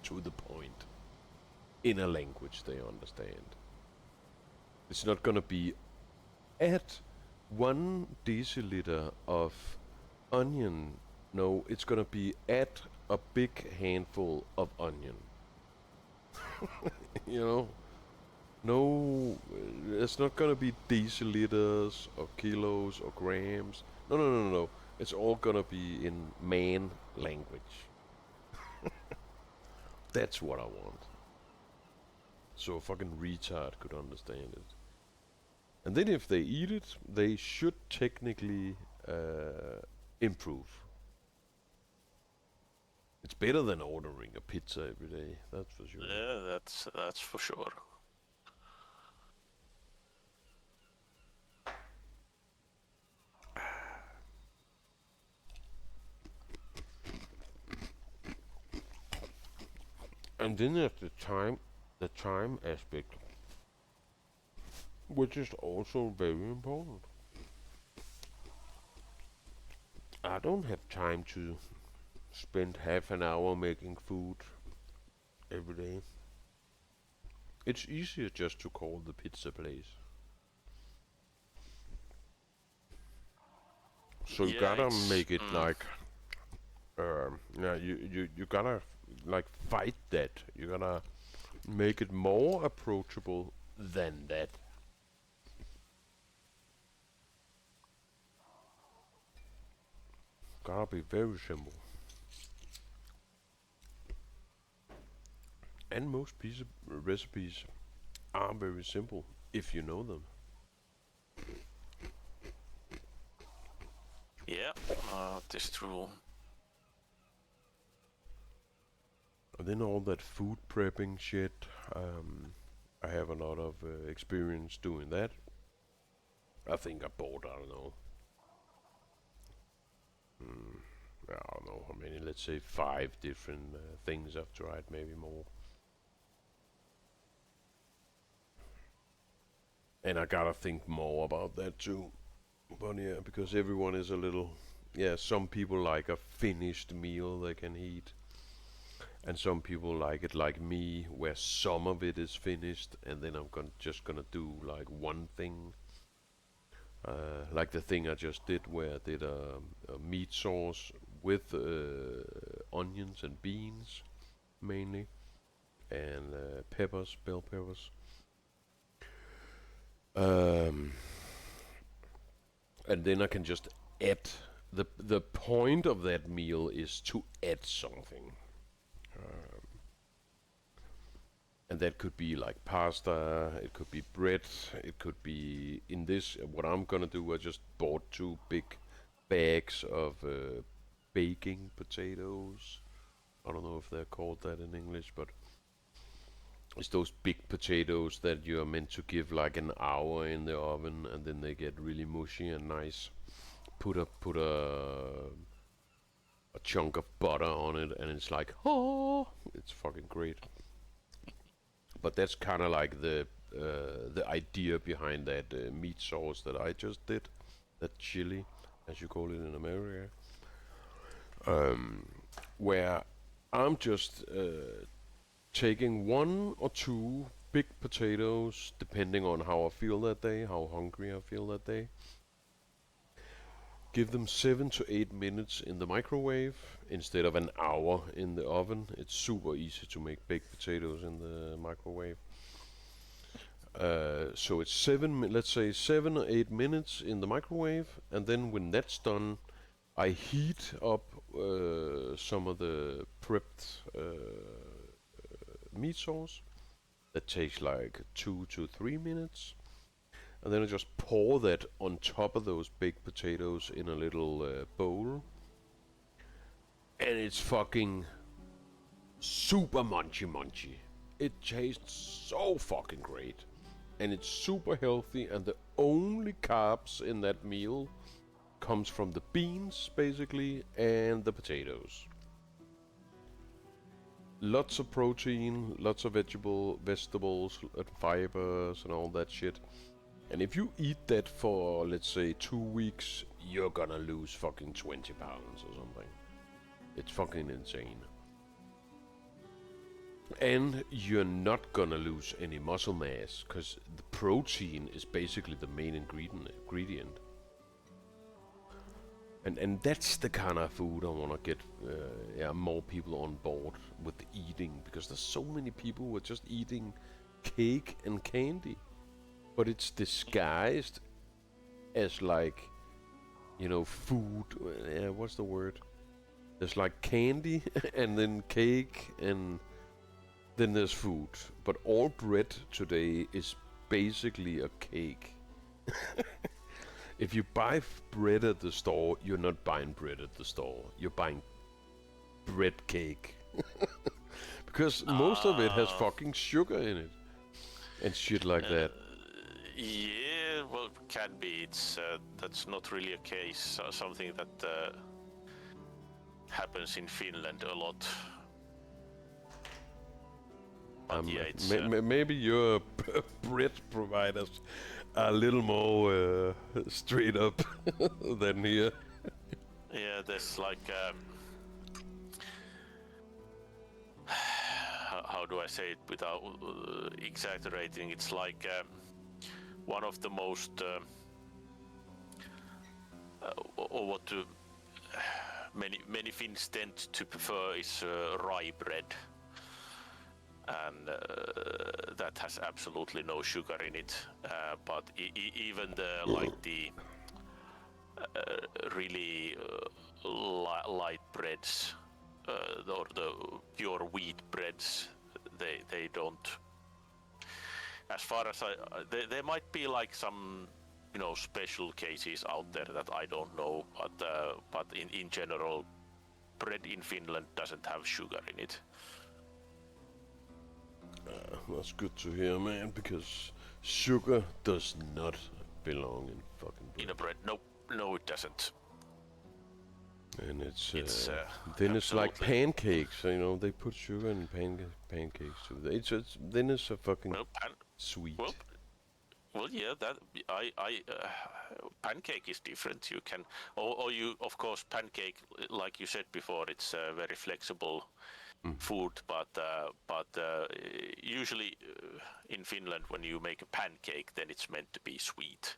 to the point. In a language they understand. It's not gonna be add 1 deciliter of onion. No, it's gonna be add a big handful of onion. You know? No, it's not gonna be deciliters or kilos or grams. No. It's all gonna be in man language. That's what I want. So a fucking retard could understand it. And then if they eat it, they should technically improve. It's better than ordering a pizza every day, that's for sure. Yeah, that's for sure. And then there's the time aspect, which is also very important. I don't have time to spend half an hour making food every day. It's easier just to call the pizza place. So you Yeah, gotta it's make it like, yeah, you gotta like fight that. You gotta make it more approachable than that. Gotta be very simple. And most pizza recipes are very simple if you know them. yeah, that's true. And then all that food prepping shit. I have a lot of experience doing that. I think I bought, I don't know, I don't know how many, let's say 5 different things I've tried, maybe more. And I gotta think more about that too. But yeah, because everyone is a little, yeah, some people like a finished meal they can eat. And some people like it like me, where some of it is finished, and then I'm just gonna do like one thing. Like the thing I just did, where I did a meat sauce with onions and beans mainly, and peppers, bell peppers. Um, and then I can just add. The point of that meal is to add something. And that could be like pasta, it could be bread, it could be in this. What I'm gonna do, I just bought 2 big bags of baking potatoes. I don't know if they're called that in English, but it's those big potatoes that you are meant to give like an hour in the oven, and then they get really mushy and nice. Put a chunk of butter on it, and it's like, oh, it's fucking great. But that's kind of like the idea behind that meat sauce that I just did, that chili, as you call it in America, where I'm just taking 1 or 2 big potatoes, depending on how I feel that day, how hungry I feel that day. Give them 7 to 8 minutes in the microwave instead of an hour in the oven. It's super easy to make baked potatoes in the microwave. So it's let's say 7 or 8 minutes in the microwave, and then when that's done, I heat up some of the prepped meat sauce. That takes like 2 to 3 minutes, and then I just pour that on top of those baked potatoes in a little bowl, and it's fucking super munchy. It tastes so fucking great, and it's super healthy, and the only carbs in that meal comes from the beans basically and the potatoes. Lots of protein, lots of vegetables and fibers and all that shit. And if you eat that for, let's say, 2 weeks, you're gonna lose fucking 20 pounds or something. It's fucking insane. And you're not gonna lose any muscle mass, because the protein is basically the main ingredient. And that's the kind of food I want to get more people on board with eating, because there's so many people who are just eating cake and candy, but it's disguised as like, food. What's the word? There's like candy and then cake, and then there's food. But all bread today is basically a cake. If you buy bread at the store, you're not buying bread at the store. You're buying bread cake. Because most of it has fucking sugar in it. And shit like that. Yeah, well, can be. That's not really a case. Something that happens in Finland a lot. But yeah, it's maybe your bread providers are a little more straight up than here. yeah. There's like how do I say it without exaggerating? It's like one of the most or what many Finns tend to prefer is rye bread, and that has absolutely no sugar in it. But even the really light breads or the pure wheat breads, they don't. As far as there might be like some special cases out there that I don't know, but in general, bread in Finland doesn't have sugar in it. That's good to hear, man, because sugar does not belong in fucking bread. In a bread, no, it doesn't. And it's then it's like pancakes, they put sugar in pancakes too. Then it's a fucking sweet. Well, yeah, that pancake is different. You can, or you, of course, pancake, like you said before, it's very flexible food, but usually in Finland, when you make a pancake, then it's meant to be sweet.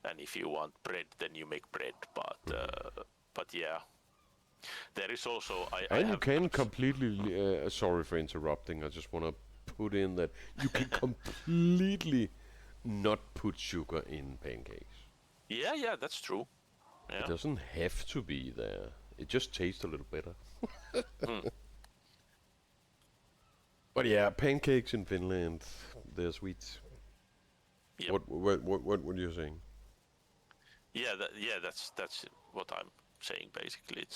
And if you want bread, then you make bread. But yeah, there is also. You can completely. Sorry for interrupting. I just want to put in that you can completely not put sugar in pancakes. Yeah, that's true. Yeah. It doesn't have to be there. It just tastes a little better. But yeah, pancakes in Finland, they're sweet. Yep. What were you saying? Yeah, that's what I'm saying. Basically,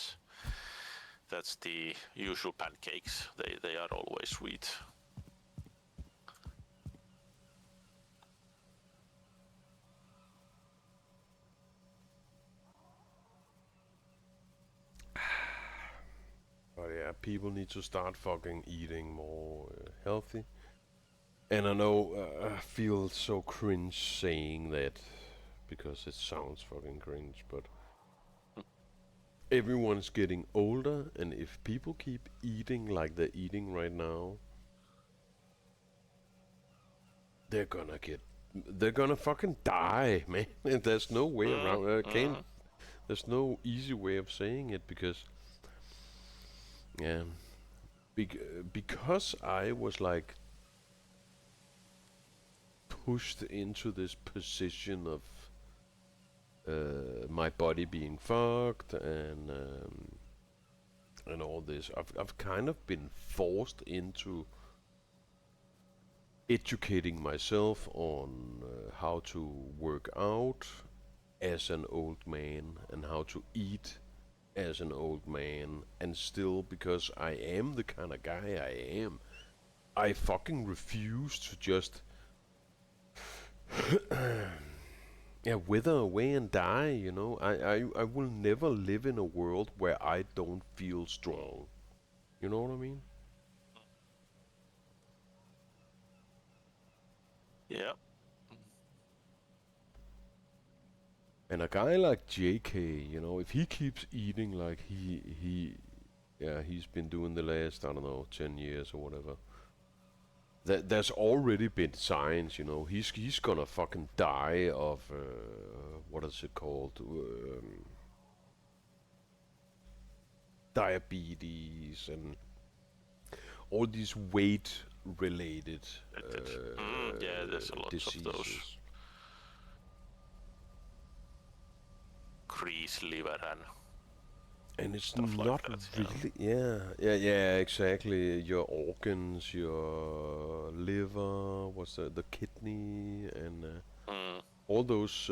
that's the usual pancakes. They are always sweet. But yeah, people need to start fucking eating more healthy. And I know I feel so cringe saying that because it sounds fucking cringe, but everyone's getting older, and if people keep eating like they're eating right now, they're gonna fucking die, man. There's no way around it. There's no easy way of saying it because because I was like pushed into this position of my body being fucked and all this. I've kind of been forced into educating myself on how to work out as an old man and how to eat as an old man, and still, because I am the kind of guy I am, I fucking refuse to just wither away and die, I will never live in a world where I don't feel strong. You know what I mean? Yeah. And a guy like JK, if he keeps eating like he's been doing the last, I don't know, 10 years or whatever, there's already been signs, he's gonna fucking die of, what is it called, diabetes and all these weight-related there's a lot diseases. of those. Grease, liver, and it's stuff not like that, really, yeah, exactly. Your organs, your liver, what's the kidney, and all those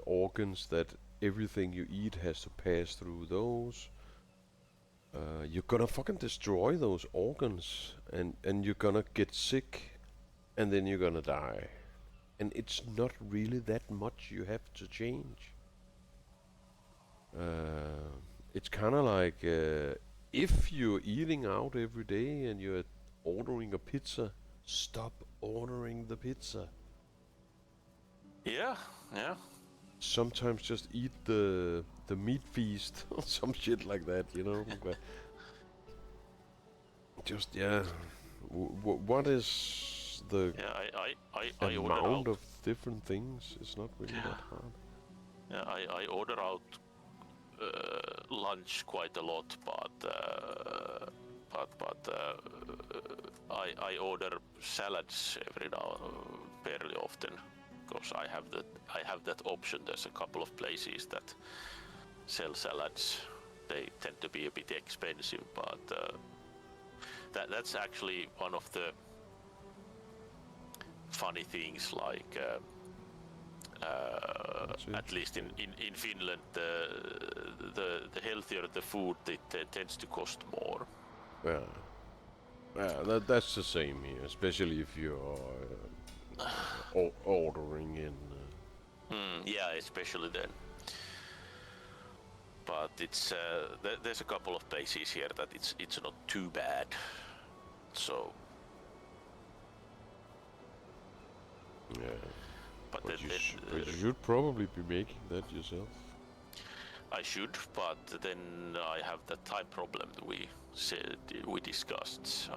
organs that everything you eat has to pass through those. You're gonna fucking destroy those organs, and you're gonna get sick, and then you're gonna die. And it's not really that much you have to change. It's kind of like if you're eating out every day and you're ordering a pizza, stop ordering the pizza. Yeah. Sometimes just eat the meat feast or some shit like that, but just what is the Yeah, I order amount out. of different things? It's not really that hard. Yeah, I order out lunch quite a lot, but I order salads every now fairly often because I have that option. There's a couple of places that sell salads. They tend to be a bit expensive, but that's actually one of the funny things. Like at least in Finland, the healthier the food, it tends to cost more. Yeah, that's the same here, especially if you're ordering in. Yeah, especially then. But it's there's a couple of places here that it's not too bad. So. Yeah. But you should probably be making that yourself. I should, but then I have that time problem that we discussed.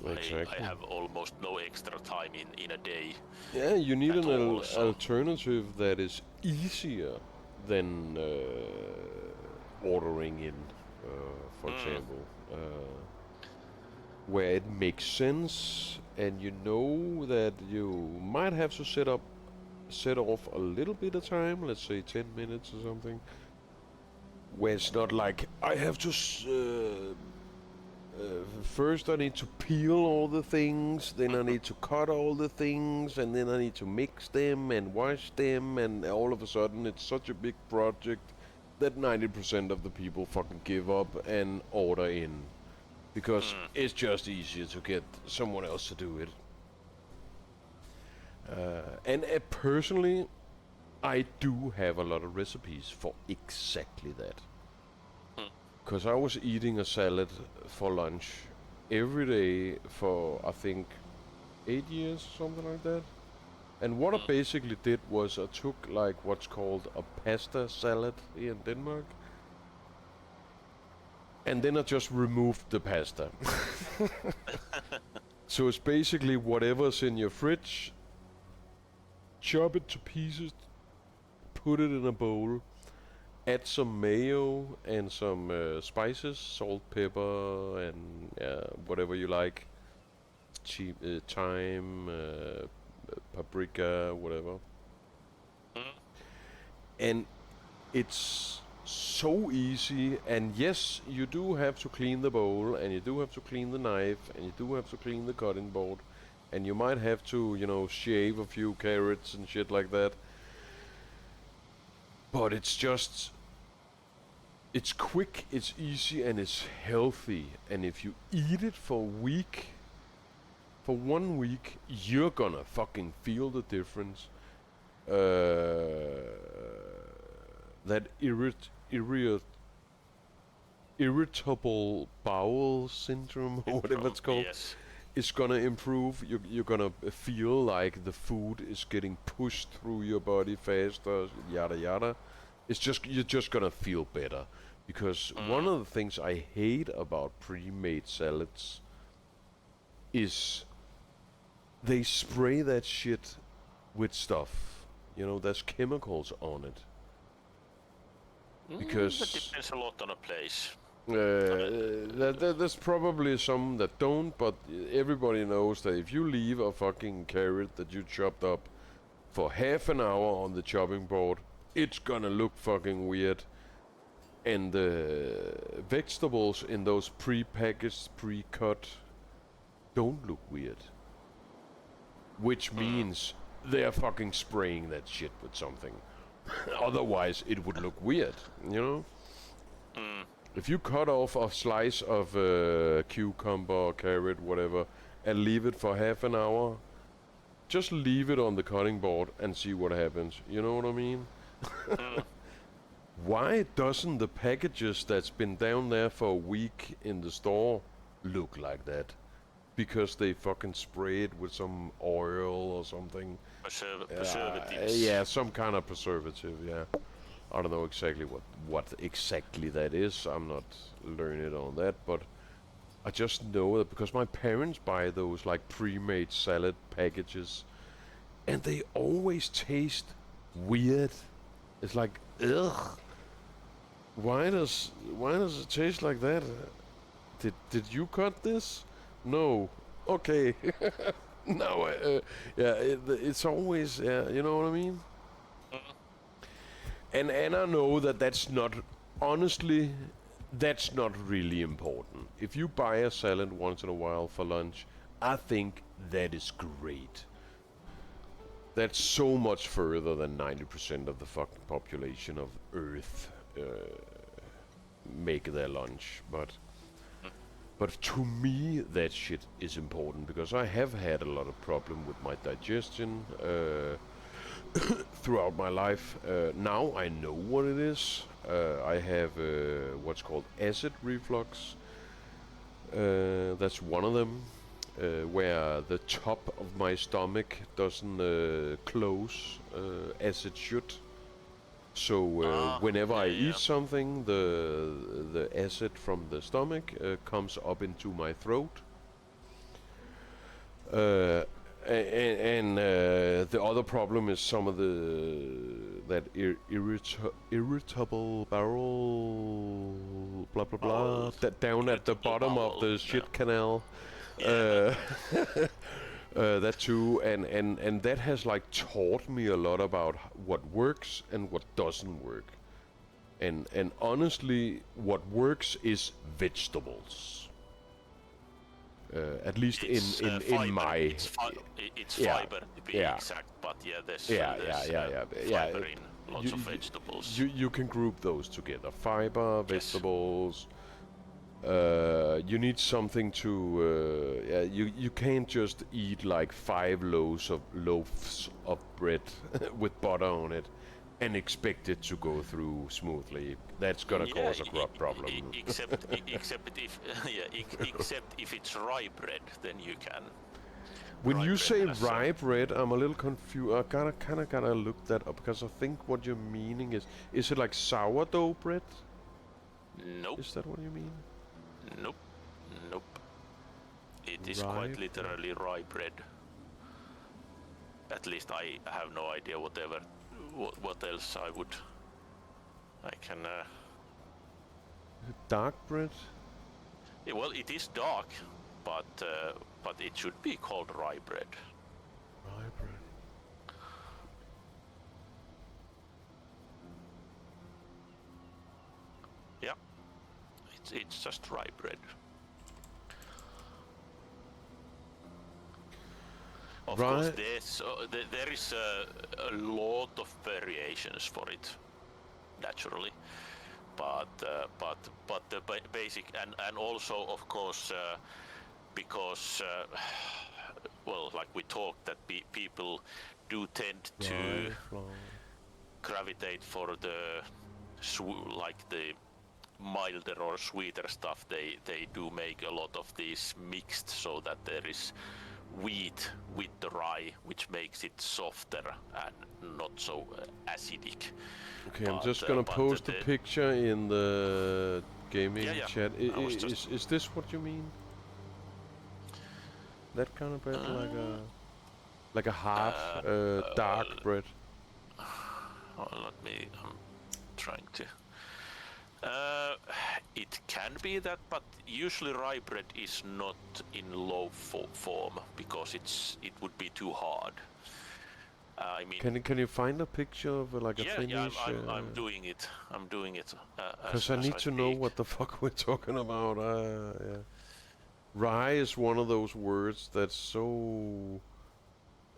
Exactly. I have almost no extra time in a day. Yeah, you need an alternative alternative that is easier than ordering in, for example, where it makes sense, and you know that you might have to set off a little bit of time, let's say 10 minutes or something, where it's not like I have to first I need to peel all the things, then I need to cut all the things, and then I need to mix them and wash them, and all of a sudden it's such a big project that 90% of the people fucking give up and order in, because it's just easier to get someone else to do it. And personally, I do have a lot of recipes for exactly that. Because I was eating a salad for lunch every day for, I think, 8 years, something like that. And what I basically did was I took like what's called a pasta salad here in Denmark. And then I just removed the pasta. So it's basically whatever's in your fridge, chop it to pieces, put it in a bowl, add some mayo and some spices, salt, pepper, and whatever you like, thyme, paprika, whatever. And it's so easy, and yes, you do have to clean the bowl, and you do have to clean the knife, and you do have to clean the cutting board, and you might have to, shave a few carrots and shit like that. But it's quick, it's easy, and it's healthy. And if you eat it for 1 week, you're gonna fucking feel the difference. That irritable bowel syndrome, or whatever it's called, yes. is gonna improve. You're gonna feel like the food is getting pushed through your body faster, yada yada. You're just gonna feel better. Because one of the things I hate about pre-made salads is they spray that shit with stuff. There's chemicals on it. Because that depends a lot on a place. there's probably some that don't, but everybody knows that if you leave a fucking carrot that you chopped up for half an hour on the chopping board, it's gonna look fucking weird. And the vegetables in those pre-packaged, pre-cut don't look weird. Which means they're fucking spraying that shit with something. Otherwise, it would look weird, If you cut off a slice of cucumber, carrot, whatever, and leave it for half an hour, just leave it on the cutting board and see what happens. You know what I mean? Why doesn't the packages that's been down there for a week in the store look like that? Because they fucking spray it with some oil or something. Preservatives. Yeah, some kind of preservative, yeah. I don't know exactly what exactly that is. I'm not learned on that, but I just know that because my parents buy those like pre-made salad packages, and they always taste weird. It's like, ugh. Why does it taste like that? Did you cut this? No. Okay. No. Yeah. It's always. You know what I mean? And I know that that's not. Honestly, that's not really important. If you buy a salad once in a while for lunch, I think that is great. That's so much further than 90% of the fucking population of Earth make their lunch. But to me, that shit is important because I have had a lot of problem with my digestion throughout my life. Now I know what it is. I have what's called acid reflux. That's one of them, where the top of my stomach doesn't close as it should. So whenever I eat something, the acid from the stomach comes up into my throat. And the other problem is some of that irritable bowel, blah blah blah, that down at the bottom of the shit canal. That too, and that has like taught me a lot about what works and what doesn't work. And honestly, what works is vegetables. At least in my it's fiber to be exact, but there's fiber in lots of vegetables. You can group those together: fiber, vegetables. You need something to. You can't just eat like 5 loaves of bread with butter on it and expect it to go through smoothly. That's gonna cause a problem. Except if it's rye bread, then you can. When you say rye bread, I'm a little confused. I kind of gotta look that up because I think what you're meaning is it like sourdough bread? Nope. Is that what you mean? Nope. It is quite literally rye bread. At least I have no idea what else I can. Dark bread? Well, it is dark, but it should be called rye bread. Rye bread. Yeah, it's just rye bread. Of course, there is a lot of variations for it, naturally, but the basic and also of course because well, like we talked, that people do tend to gravitate for the like the milder or sweeter stuff. They do make a lot of these mixed, so that there is wheat with the rye, which makes it softer and not so acidic. Okay, I'm just gonna post a picture in the gaming chat. Is this what you mean? That kind of bread, like a hard dark bread. I'm trying to. It can be that, but usually rye bread is not in loaf form because it would be too hard. I mean, can you find a picture of like a finish? Yeah, I'm doing it. Because I need to know what the fuck we're talking about. Rye is one of those words that's so.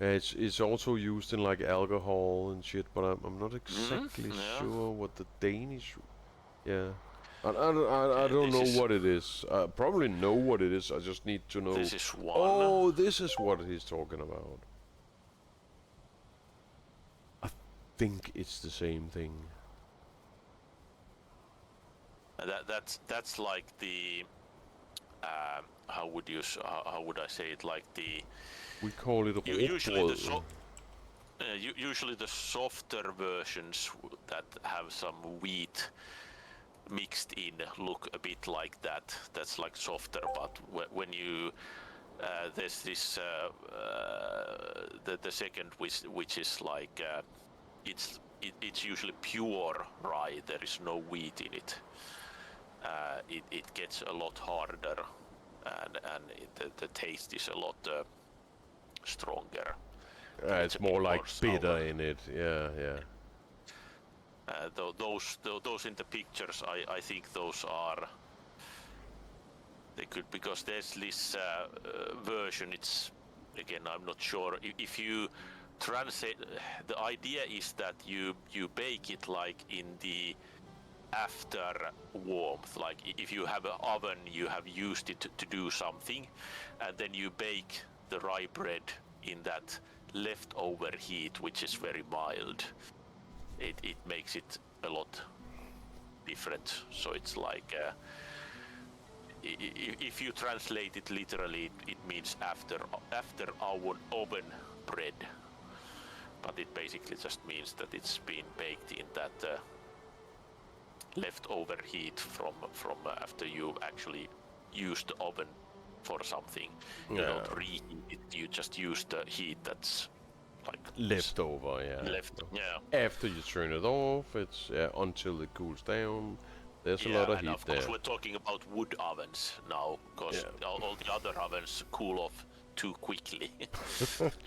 It's also used in like alcohol and shit, but I'm not exactly sure what the Danish. Yeah, I don't know what it is. I probably know what it is. I just need to know. This is one. Oh, this is what he's talking about. I think it's the same thing. That's like the how would I say it? Like the. We call it usually the softer versions that have some wheat mixed in look a bit like that. That's like softer, but when you there's this the second which is like it's usually pure rye. There is no wheat in it. It gets a lot harder, and the taste is a lot stronger. It's more like bitter in it. Yeah. Those in the pictures, I think those are. They could, because there's this version. It's again, I'm not sure if you translate. The idea is that you bake it like in the after warmth, like if you have an oven, you have used it to do something, and then you bake the rye bread in that leftover heat, which is very mild. It makes it a lot different. So it's like if you translate it literally, it means after our oven bread, but it basically just means that it's been baked in that leftover heat from after you actually use the oven for something. You don't reheat it, you just use the heat that's like leftover. Yeah. After you turn it off, it's until it cools down. There's a lot of heat of course there. we're talking about wood ovens now, because all the other ovens cool off too quickly.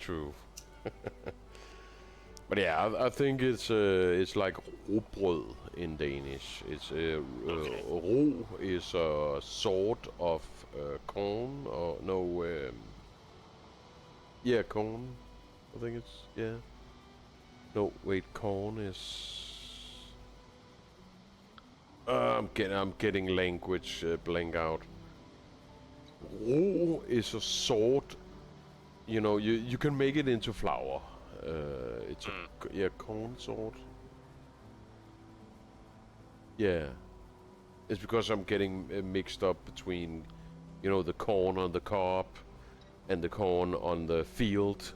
True. But yeah, I think it's like råbrød in Danish. It's ro is a sort of corn, or no, corn. I think it's No, wait, corn is. I'm getting language blank out. Ro is a sort. You can make it into flour. It's a corn sort. Yeah, it's because I'm getting mixed up between, the corn on the cob and the corn on the field.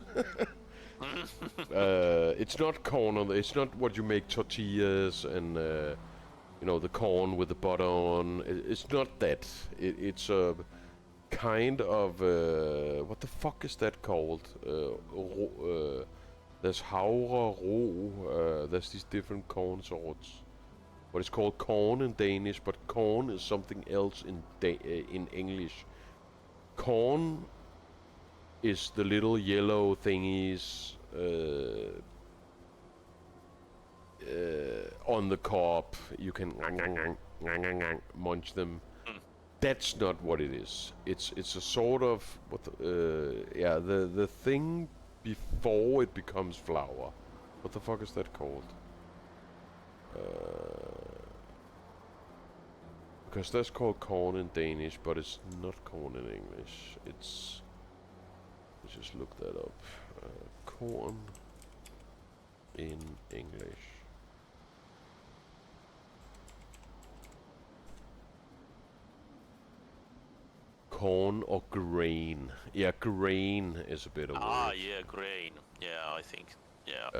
It's not corn it's not what you make tortillas and the corn with the butter on. It's not that. It's a kind of what the fuck is that called? There's havre, ro. There's these different corn sorts. But it's called corn in Danish, but corn is something else in English. Corn is the little yellow thingies on the cob. You can munch them. That's not what it is. It's a sort of the thing before it becomes flour. What the fuck is that called? Because that's called corn in Danish, but it's not corn in English. Let's just look that up. Corn in English. Corn or grain? Yeah, grain is a better word. Yeah, grain. Yeah, I think. Yeah.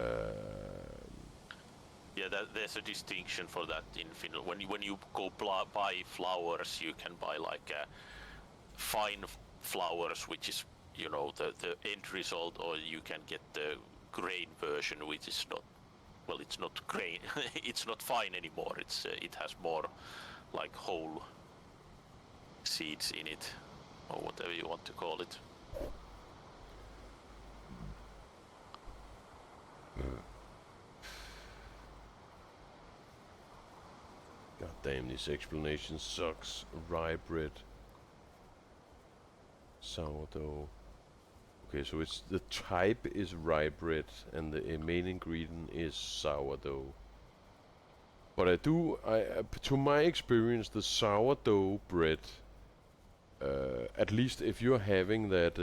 There's a distinction for that in Finland. When you go buy flowers, you can buy like fine flowers, which is the end result, or you can get the grain version, which is not. Well, it's not grain. It's not fine anymore. It has more like whole seeds in it, or whatever you want to call it. God damn, this explanation sucks. Rye bread. Sourdough. Okay, so the type is rye bread and the main ingredient is sourdough. But to my experience, the sourdough bread, at least if you're having that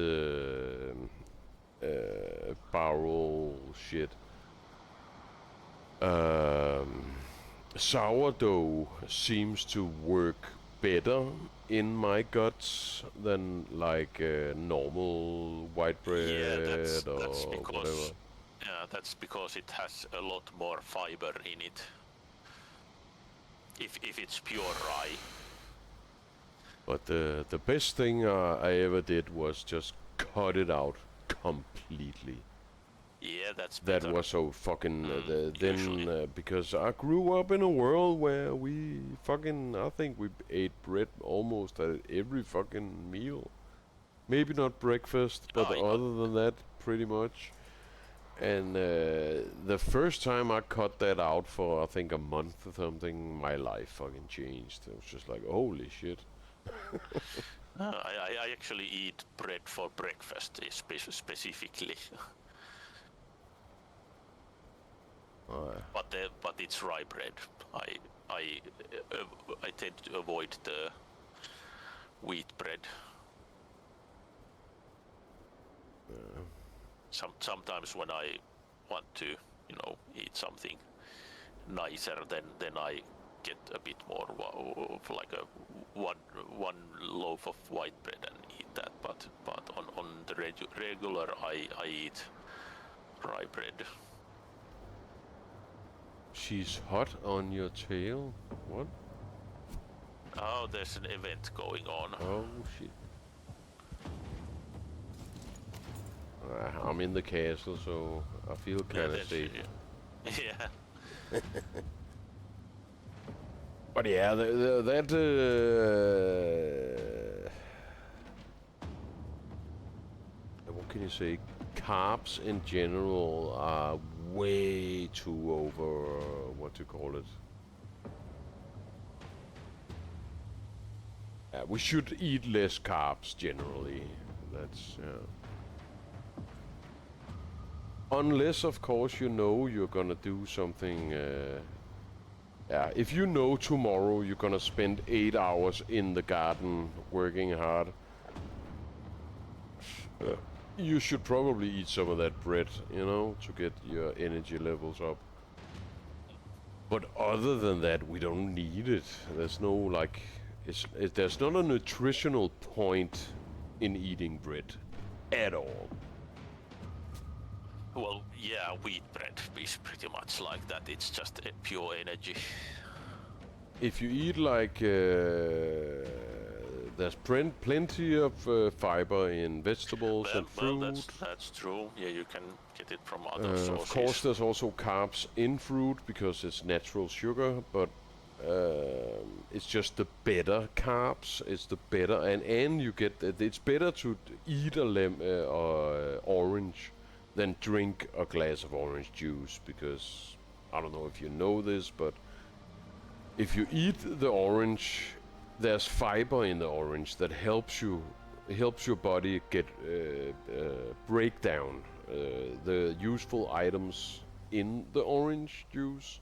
barrel shit, sourdough seems to work better in my guts than like normal white bread that's or because, whatever. Yeah, that's because it has a lot more fiber in it. if it's pure rye. But the best thing I ever did was just cut it out completely. Yeah, that's That better. was so fucking Usually. because I grew up in a world where we fucking I think we ate bread almost at every fucking meal. Maybe not breakfast, but I know. other than that, pretty much. And the first time I cut that out for I think a month or something, my life fucking changed. It was just like holy shit. I actually eat bread for breakfast specifically. But it's rye bread. I I tend to avoid the wheat bread. Sometimes when I want to, eat something nicer, then I get a bit more like a one loaf of white bread and eat that. But on the regular I eat rye bread. She's hot on your tail? What? Oh, there's an event going on. Oh shit. I'm in the castle, so I feel kind of safe. Yeah. But yeah, that what can you say? Carbs in general are way too over. What to call it? We should eat less carbs generally. That's unless, of course, you know you're gonna do something. Yeah, if you know tomorrow you're gonna spend 8 hours in the garden working hard, you should probably eat some of that bread, to get your energy levels up. But other than that, we don't need it. There's no, like, there's not a nutritional point in eating bread at all. Well, yeah, wheat bread is pretty much like that. It's just a pure energy. If you eat like there's plenty of fiber in vegetables and fruit. Well, that's true. Yeah, you can get it from other sources. Of course, there's also carbs in fruit because it's natural sugar, but it's just the better carbs. It's the better, and you get it's better to eat a orange than drink a glass of orange juice because I don't know if you know this, but if you eat the orange, there's fiber in the orange that helps your body get break down the useful items in the orange juice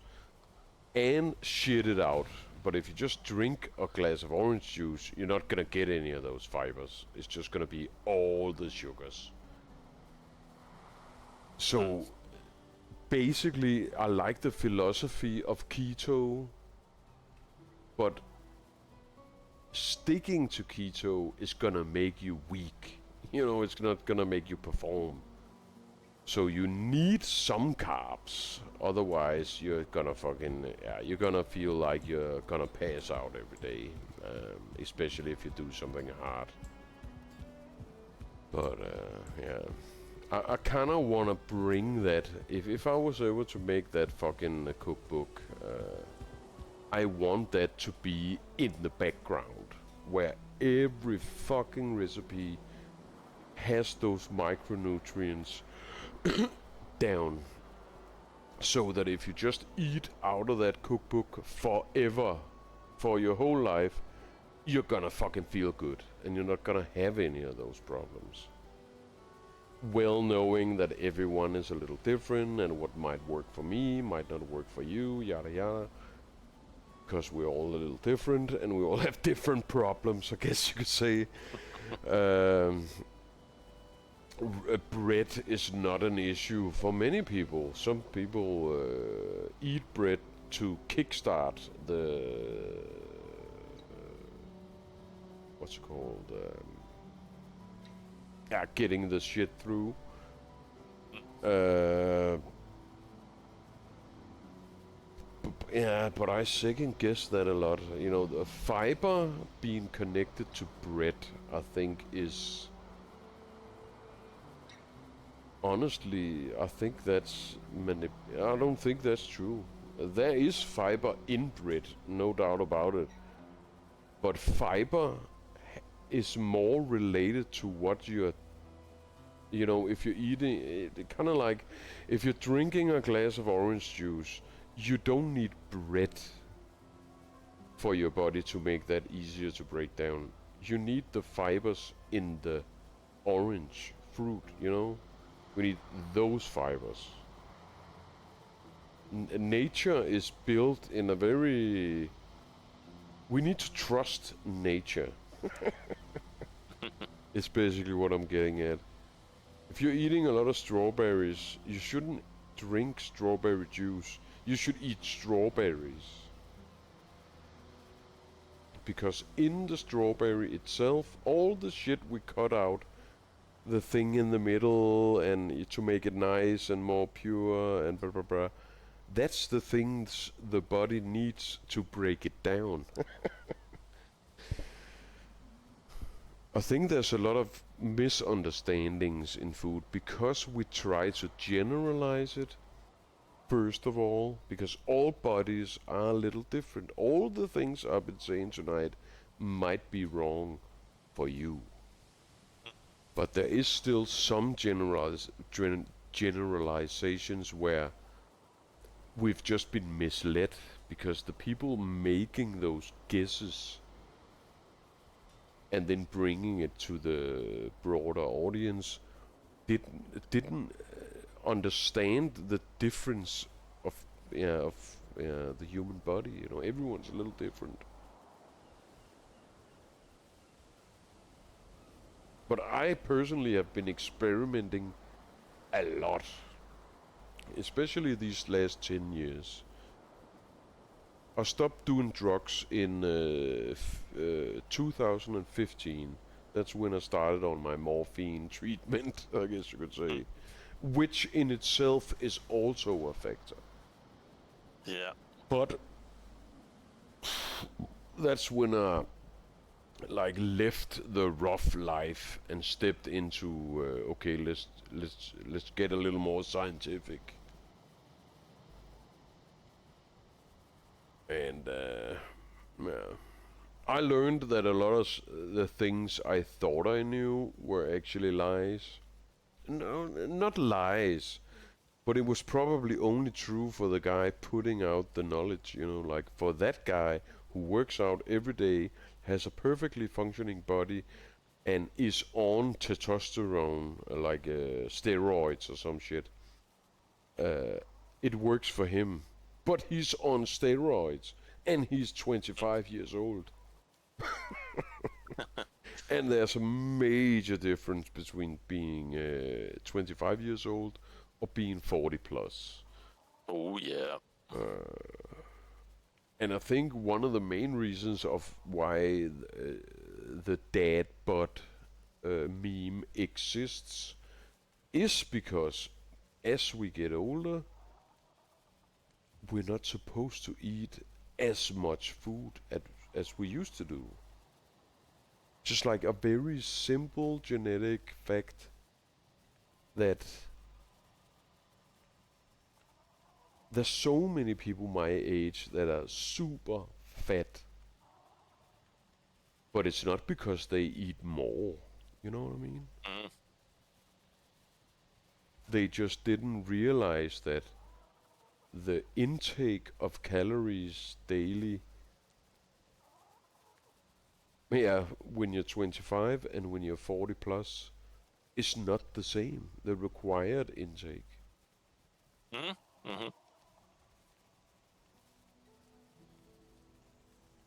and shit it out. But if you just drink a glass of orange juice, you're not gonna get any of those fibers. It's just gonna be all the sugars. So basically, I like the philosophy of keto, but sticking to keto is gonna make you weak. It's not gonna make you perform. So you need some carbs, otherwise you're gonna you're gonna feel like you're gonna pass out every day, especially if you do something hard. But yeah, I kind of want to bring that. If I was able to make that fucking cookbook, I want that to be in the background, where every fucking recipe has those micronutrients down, so that if you just eat out of that cookbook forever, for your whole life, you're gonna fucking feel good, and you're not gonna have any of those problems. Well knowing that everyone is a little different, and what might work for me might not work for you, yada yada. Because we're all a little different, and we all have different problems, I guess you could say. Bread is not an issue for many people. Some people eat bread to kickstart the what's it called? Getting the shit through. Yeah, but I second guess that a lot. You know, the fiber being connected to bread, I think is... Honestly, I think that's I don't think that's true. There is fiber in bread, no doubt about it. But fiber is more related to what you're... You know, if you're eating... Kind of like, if you're drinking a glass of orange juice, you don't need bread for your body to make that easier to break down. You need the fibers in the orange fruit, you know? We need those fibers. Nature is built in a very... We need to trust nature. It's basically what I'm getting at. If you're eating a lot of strawberries, you shouldn't drink strawberry juice. You should eat strawberries. Because in the strawberry itself, all the shit we cut out, the thing in the middle, and to make it nice and more pure and blah blah blah, that's the things the body needs to break it down. I think there's a lot of misunderstandings in food because we try to generalize it. First of all, because all bodies are a little different. All the things I've been saying tonight might be wrong for you. But there is still some generalizations where we've just been misled because the people making those guesses and then bringing it to the broader audience didn't understand the difference of the human body. You know, everyone's a little different. But I personally have been experimenting a lot, especially these last 10 years. I stopped doing drugs in 2015. That's when I started on my morphine treatment, I guess you could say, which in itself is also a factor. Yeah. But that's when I like left the rough life and stepped into okay, let's get a little more scientific. And yeah, I learned that a lot of the things I thought I knew were actually lies. No, not lies, but it was probably only true for the guy putting out the knowledge, you know, like for that guy who works out every day, has a perfectly functioning body, and is on testosterone, like steroids or some shit. It works for him, but he's on steroids, and he's 25 years old. And there's a major difference between being 25 years old or being 40 plus. Oh yeah. And I think one of the main reasons of why the dad bod meme exists is because as we get older, we're not supposed to eat as much food as we used to do. Just like a very simple genetic fact that there's so many people my age that are super fat. But it's not because they eat more. You know what I mean? Mm. They just didn't realize that the intake of calories daily, yeah, when you're 25 and when you're 40 plus, is not the same. The required intake. Mm. Mm-hmm.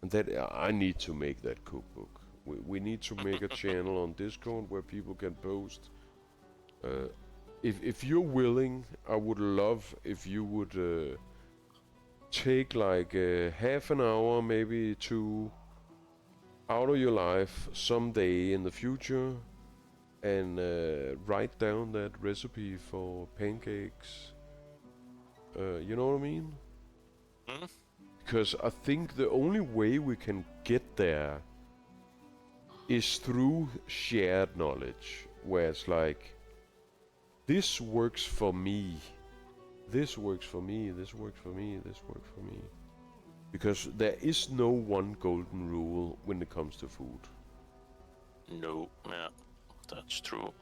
And that I need to make that cookbook. We need to make a channel on Discord where people can post. If you're willing, I would love if you would take like half an hour, maybe two, out of your life someday in the future and write down that recipe for pancakes. You know what I mean? Mm. because I think the only way we can get there is through shared knowledge, where it's like, this works for me, this works for me, this works for me, this works for me. Because there is no one golden rule when it comes to food. No, yeah, that's true.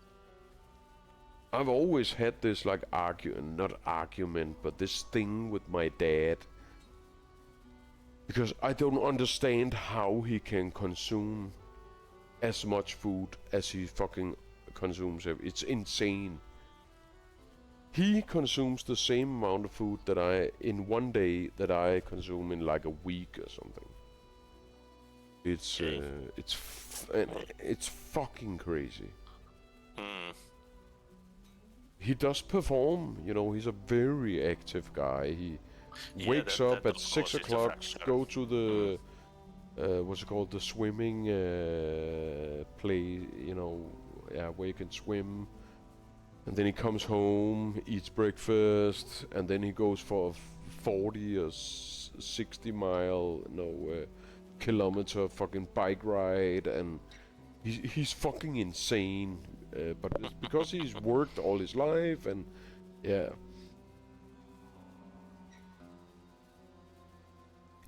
I've always had this like not argument, but this thing with my dad. Because I don't understand how he can consume as much food as he fucking consumes. It's insane. He consumes the same amount of food that in one day that I consume in like a week or something. It's it's fucking crazy. He does perform, you know. He's a very active guy. He wakes up at 6 o'clock, go to the what's it called, the swimming play, you know, yeah, where you can swim. And then he comes home, eats breakfast, and then he goes for a 40 or 60 mile, kilometer fucking bike ride, and he's fucking insane. But it's because he's worked all his life, and yeah.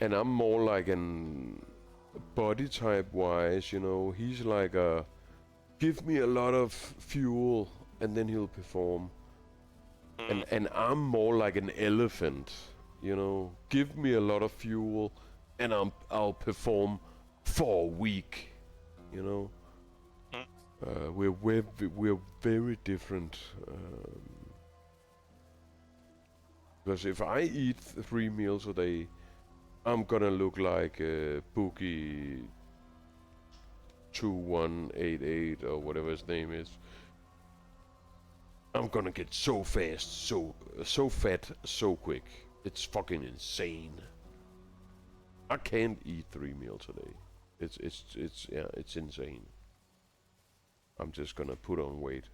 And I'm more like an body type wise, you know. He's like give me a lot of fuel and then he'll perform. And I'm more like an elephant, you know. Give me a lot of fuel and I'll perform for a week, you know. We're very different. Because if I eat 3 meals a day, I'm gonna look like Boogie 2188 or whatever his name is. I'm gonna get so fast, so fat, so quick. It's fucking insane. I can't eat 3 meals a day. It's insane. I'm just gonna put on weight.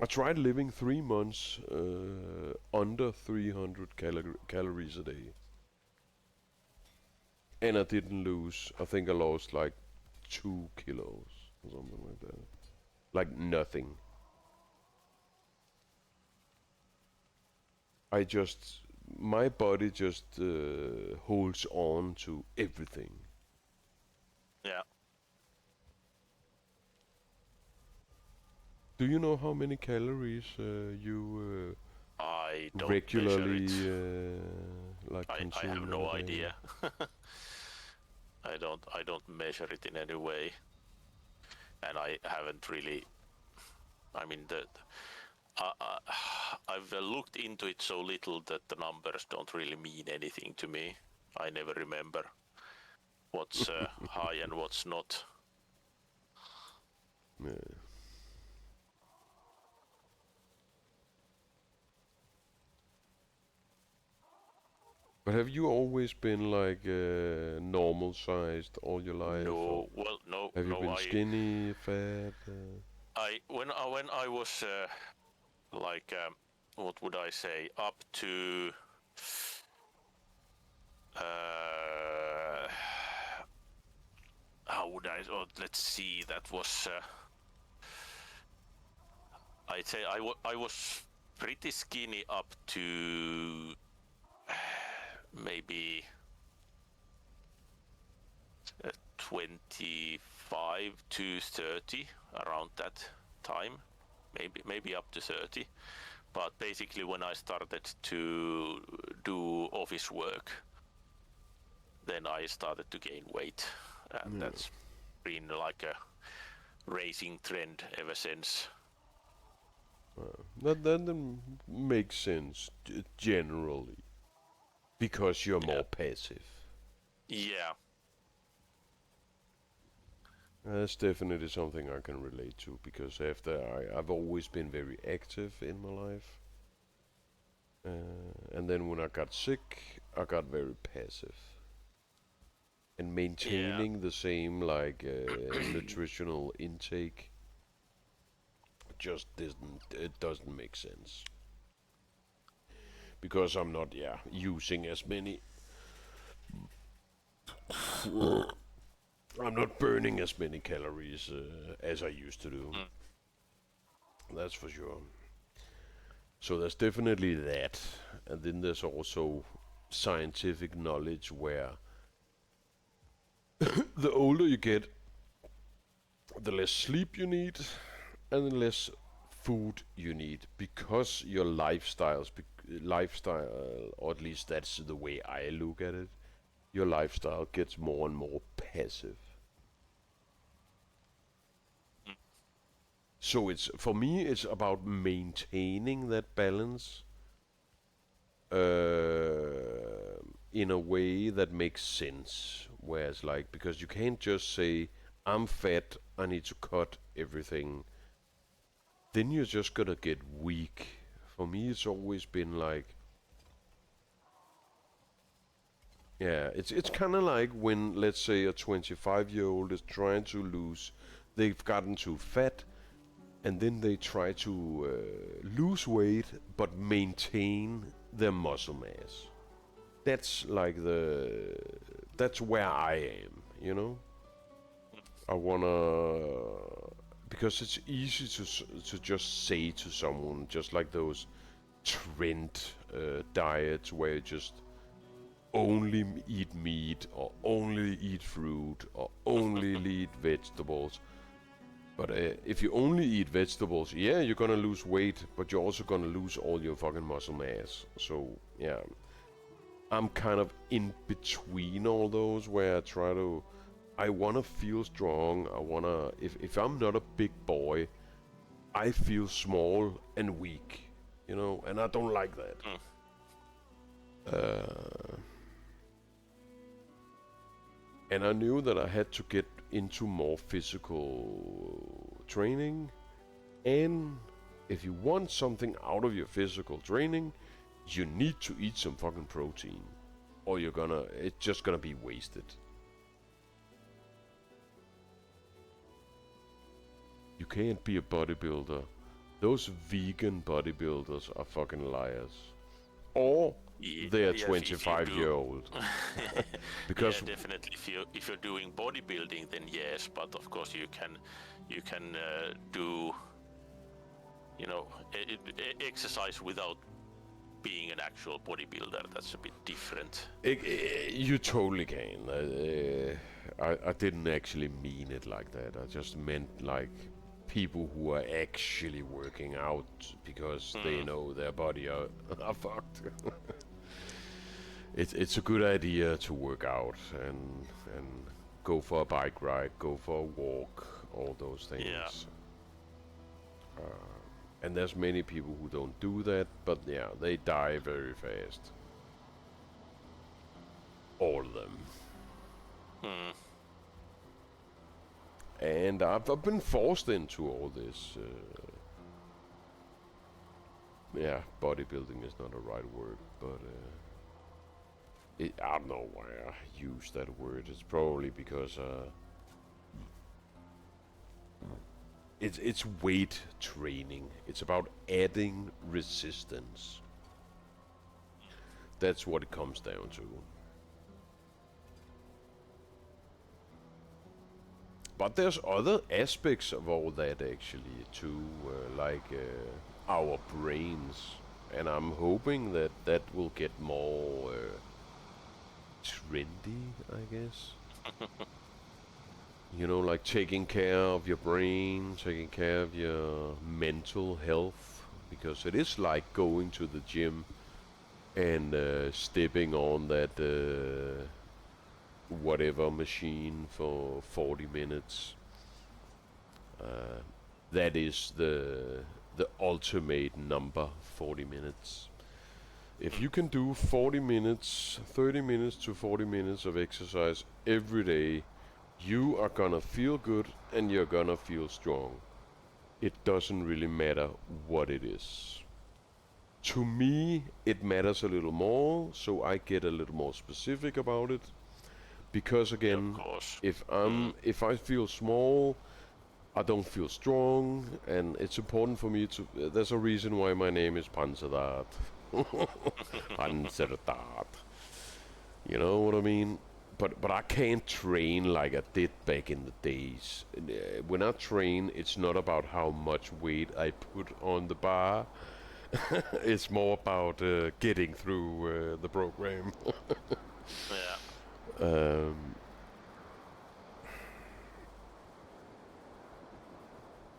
I tried living 3 months under 300 calories a day. And I didn't lose. I think I lost like 2 kilos or something like that. Like nothing. My body just holds on to everything. Yeah. Do you know how many calories you I don't regularly I consume? have no idea. I don't measure it in any way, and I haven't really. I mean, I've looked into it so little that the numbers don't really mean anything to me. I never remember what's high and what's not. Yeah. But have you always been like normal sized all your life? No, well, no. Have you no, been skinny, fat? When I was like what would I say, up to how would I? Oh, let's see. That was. I'd say I was pretty skinny up to maybe 25 to 30, around that time, maybe up to 30. But basically when I started to do office work, then I started to gain weight, and that's been like a rising trend ever since. That makes sense generally, because you're more passive. Yeah. That's definitely something I can relate to, because I've always been very active in my life, and then when I got sick, I got very passive. And maintaining the same like nutritional intake just doesn't make sense. because I'm not using as many. I'm not burning as many calories as I used to do. That's for sure. So there's definitely that, and then there's also scientific knowledge where the older you get, the less sleep you need, and the less food you need, because your lifestyle, or at least that's the way I look at it, your lifestyle gets more and more passive. So it's, for me, it's about maintaining that balance in a way that makes sense. Whereas, like, because you can't just say, I'm fat, I need to cut everything. Then you're just gonna get weak. For me, it's always been like, it's kind of like when, let's say, a 25-year-old is trying to lose, they've gotten too fat, and then they try to lose weight but maintain their muscle mass. That's like that's where I am, you know? I wanna, because it's easy to just say to someone, just like those trend diets where you just only eat meat, or only eat fruit, or only eat vegetables. But if you only eat vegetables, yeah, you're gonna lose weight, but you're also gonna lose all your fucking muscle mass. So, yeah. I'm kind of in between all those, where I wanna feel strong. If I'm not a big boy, I feel small and weak, you know, and I don't like that. And I knew that I had to get into more physical training, and if you want something out of your physical training, you need to eat some fucking protein, or it's just gonna be wasted. You can't be a bodybuilder. Those vegan bodybuilders are fucking liars. Or they're 25-year-old. Because definitely. If you're doing bodybuilding, then yes. But of course, you can do, you know, exercise without being an actual bodybuilder. That's a bit different. You totally can. I didn't actually mean it like that. I just meant like people who are actually working out because they know their body are fucked. It's a good idea to work out and go for a bike ride, go for a walk, all those things. Yeah. And there's many people who don't do that, but yeah, they die very fast. All of them. And I've been forced into all this. Bodybuilding is not a right word, but I don't know why I use that word. It's probably because it's weight training. It's about adding resistance. That's what it comes down to. But there's other aspects of all that actually too, like our brains, and I'm hoping that will get more trendy, I guess. You know, like taking care of your brain, taking care of your mental health, because it is like going to the gym and stepping on that whatever machine for 40 minutes. That is the ultimate number, 40 minutes. If you can do 40 minutes, 30 minutes to 40 minutes of exercise every day, you are gonna feel good and you're gonna feel strong. It doesn't really matter what it is. To me, it matters a little more, so I get a little more specific about it. Because again, if I feel small, I don't feel strong, and it's important for me to. There's a reason why my name is Panzerdad. Panzerdad. You know what I mean? But I can't train like I did back in the days. When I train, it's not about how much weight I put on the bar. It's more about getting through the program. Yeah.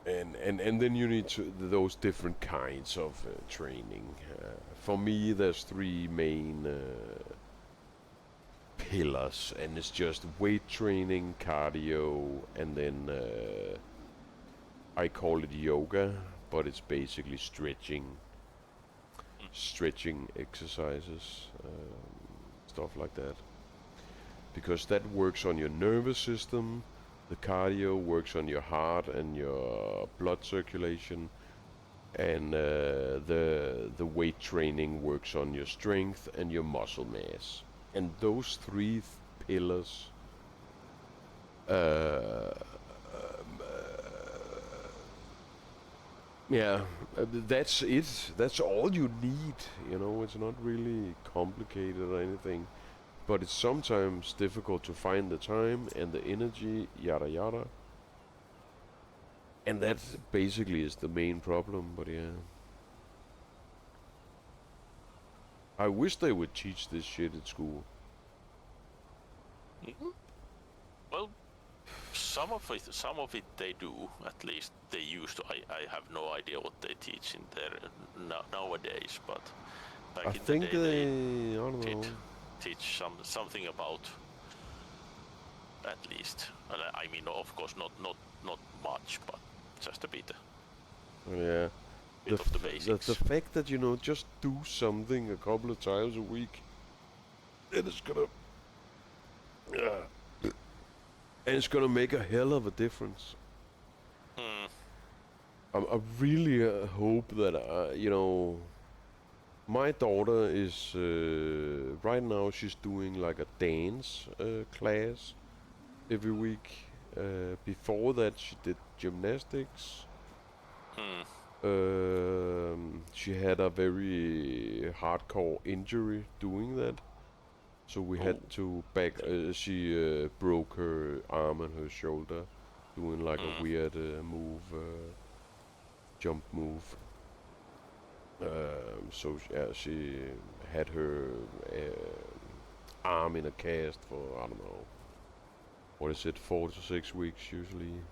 And then you need those different kinds of training. For me, there's three main pillars, and it's just weight training, cardio, and then I call it yoga, but it's basically stretching exercises, stuff like that. Because that works on your nervous system. The cardio works on your heart and your blood circulation, and the weight training works on your strength and your muscle mass. And those three pillars that's it. That's all you need. You know, it's not really complicated or anything. But it's sometimes difficult to find the time and the energy, yada yada. And that basically is the main problem, but yeah. I wish they would teach this shit at school. Well, some of it they do. At least they used to. I have no idea what they teach in there nowadays, but back I in think the day I don't they know. teach something about, at least. And I mean, of course, not much, but just a bit. Yeah. Bit of the basics. The fact that, you know, just do something a couple of times a week, and it's gonna and it's gonna make a hell of a difference. I really hope that you know, my daughter is right now she's doing like a dance class every week. Before that she did gymnastics. She had a very hardcore injury doing that, so we had to back. She broke her arm and her shoulder doing like a weird jump move. So she had her arm in a cast for, I don't know, what is it, 4 to 6 weeks usually.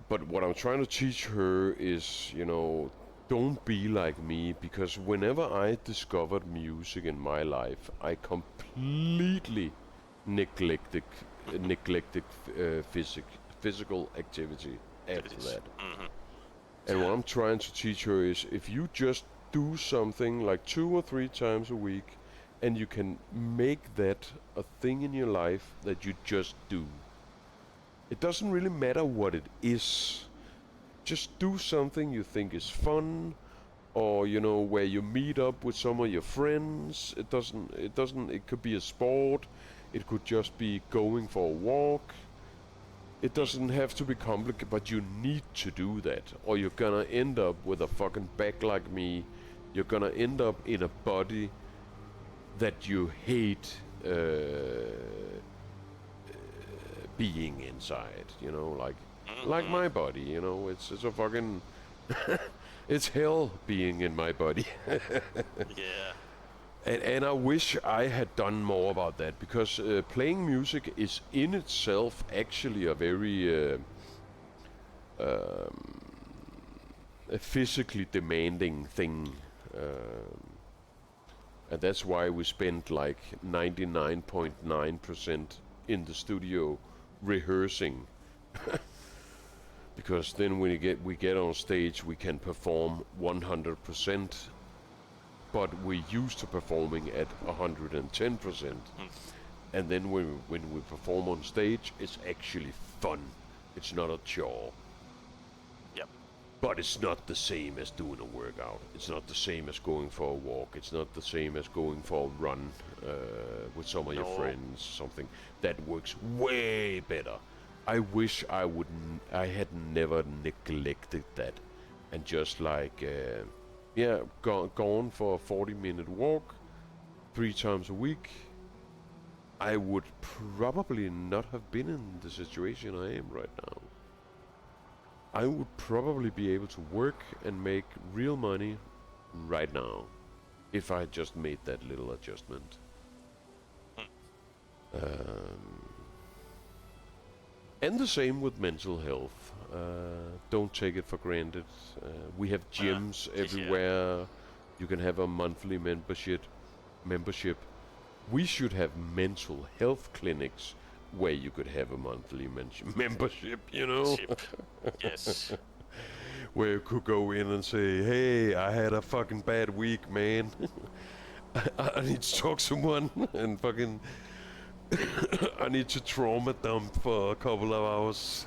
But what I'm trying to teach her is, you know, don't be like me, because whenever I discovered music in my life, I completely neglected physical activity after that. And what I'm trying to teach her is, if you just do something like 2 or 3 times a week, and you can make that a thing in your life that you just do. It doesn't really matter what it is. Just do something you think is fun, or, you know, where you meet up with some of your friends. It could be a sport. It could just be going for a walk. It doesn't have to be complicated, but you need to do that, or you're gonna end up with a fucking back like me. You're gonna end up in a body that you hate being inside, you know, like my body, you know. It's a fucking it's hell being in my body. Yeah. And I wish I had done more about that, because playing music is in itself actually a very a physically demanding thing, and that's why we spend like 99.9% in the studio rehearsing. Because then when we get on stage, we can perform 100%, but we're used to performing at 110%. And then when we perform on stage, it's actually fun. It's not a chore. Yep. But it's not the same as doing a workout. It's not the same as going for a walk. It's not the same as going for a run with some of your friends. Something that works way better. I wish I had never neglected that, and just like gone for a 40-minute walk 3 times a week, I would probably not have been in the situation I am right now. I would probably be able to work and make real money right now if I just made that little adjustment. And the same with mental health. Don't take it for granted. We have gyms everywhere. You can have a monthly membership. We should have mental health clinics where you could have a monthly membership, you know? Yes. Where you could go in and say, hey, I had a fucking bad week, man. I need to talk to someone and fucking... I need to trauma dump for a couple of hours.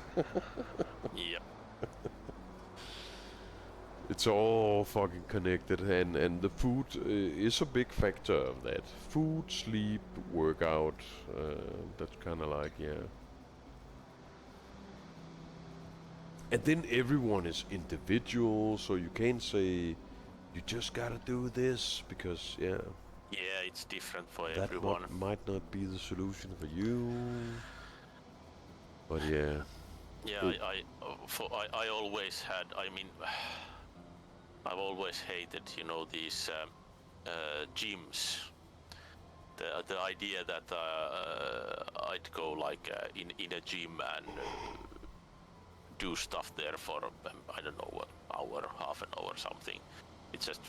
Yep. It's all fucking connected, and the food is a big factor of that. Food, sleep, workout, that's kind of like, yeah. And then everyone is individual, so you can't say, you just gotta do this, because, yeah. Yeah, it's different for That everyone. might not be the solution for you. But yeah. Yeah, I always had, I mean, I've always hated, you know, these gyms. The idea that I'd go like in a gym and do stuff there for I don't know what hour, half an hour, something. It's just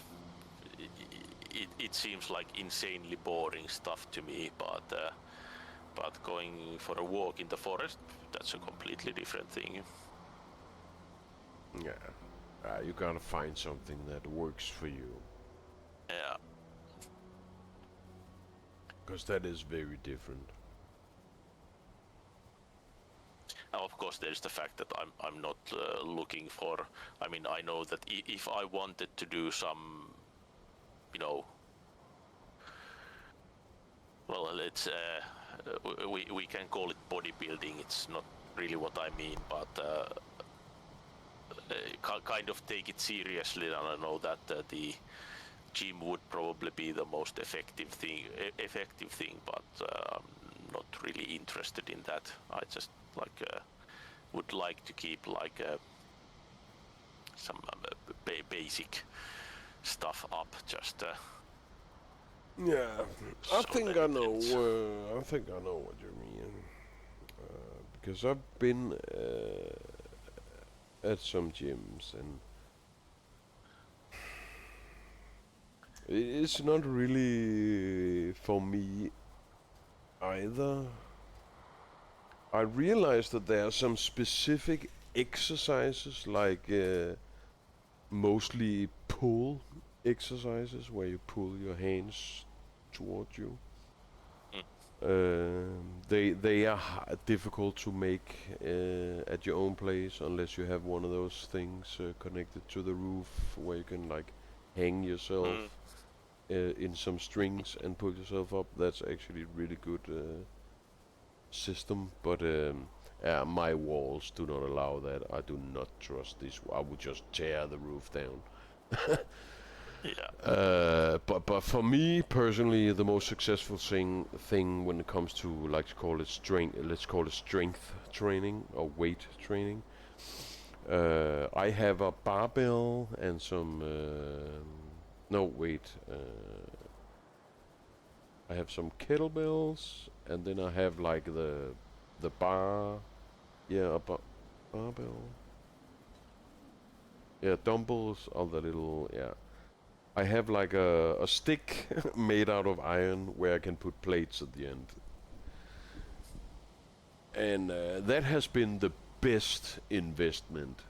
it seems like insanely boring stuff to me. But going for a walk in the forest, that's a completely different thing. Yeah, you gotta find something that works for you. Yeah. Because that is very different. Now, of course, there's the fact that I'm not looking for. I mean, I know that if I wanted to do some, you know, well, let's we can call it bodybuilding. It's not really what I mean, but kind of take it seriously. And I know that the gym would probably be the most effective thing, but I'm not really interested in that. I just would like to keep like some basic stuff up, just Yeah, I so think that I know. I think I know what you mean. Because I've been at some gyms, and it's not really for me either. I realized that there are some specific exercises, like mostly pull exercises, where you pull your hands towards you. They are difficult to make at your own place unless you have one of those things connected to the roof where you can like hang yourself in some strings and pull yourself up. That's actually really good system, but my walls do not allow that. I do not trust this. I would just tear the roof down. Yeah. But for me personally, the most successful thing when it comes to, let's call it strength training or weight training. I have a barbell and some I have some kettlebells, and then I have like the bar, a barbell. Yeah, dumbbells are the little, I have like a stick made out of iron where I can put plates at the end. And that has been the best investment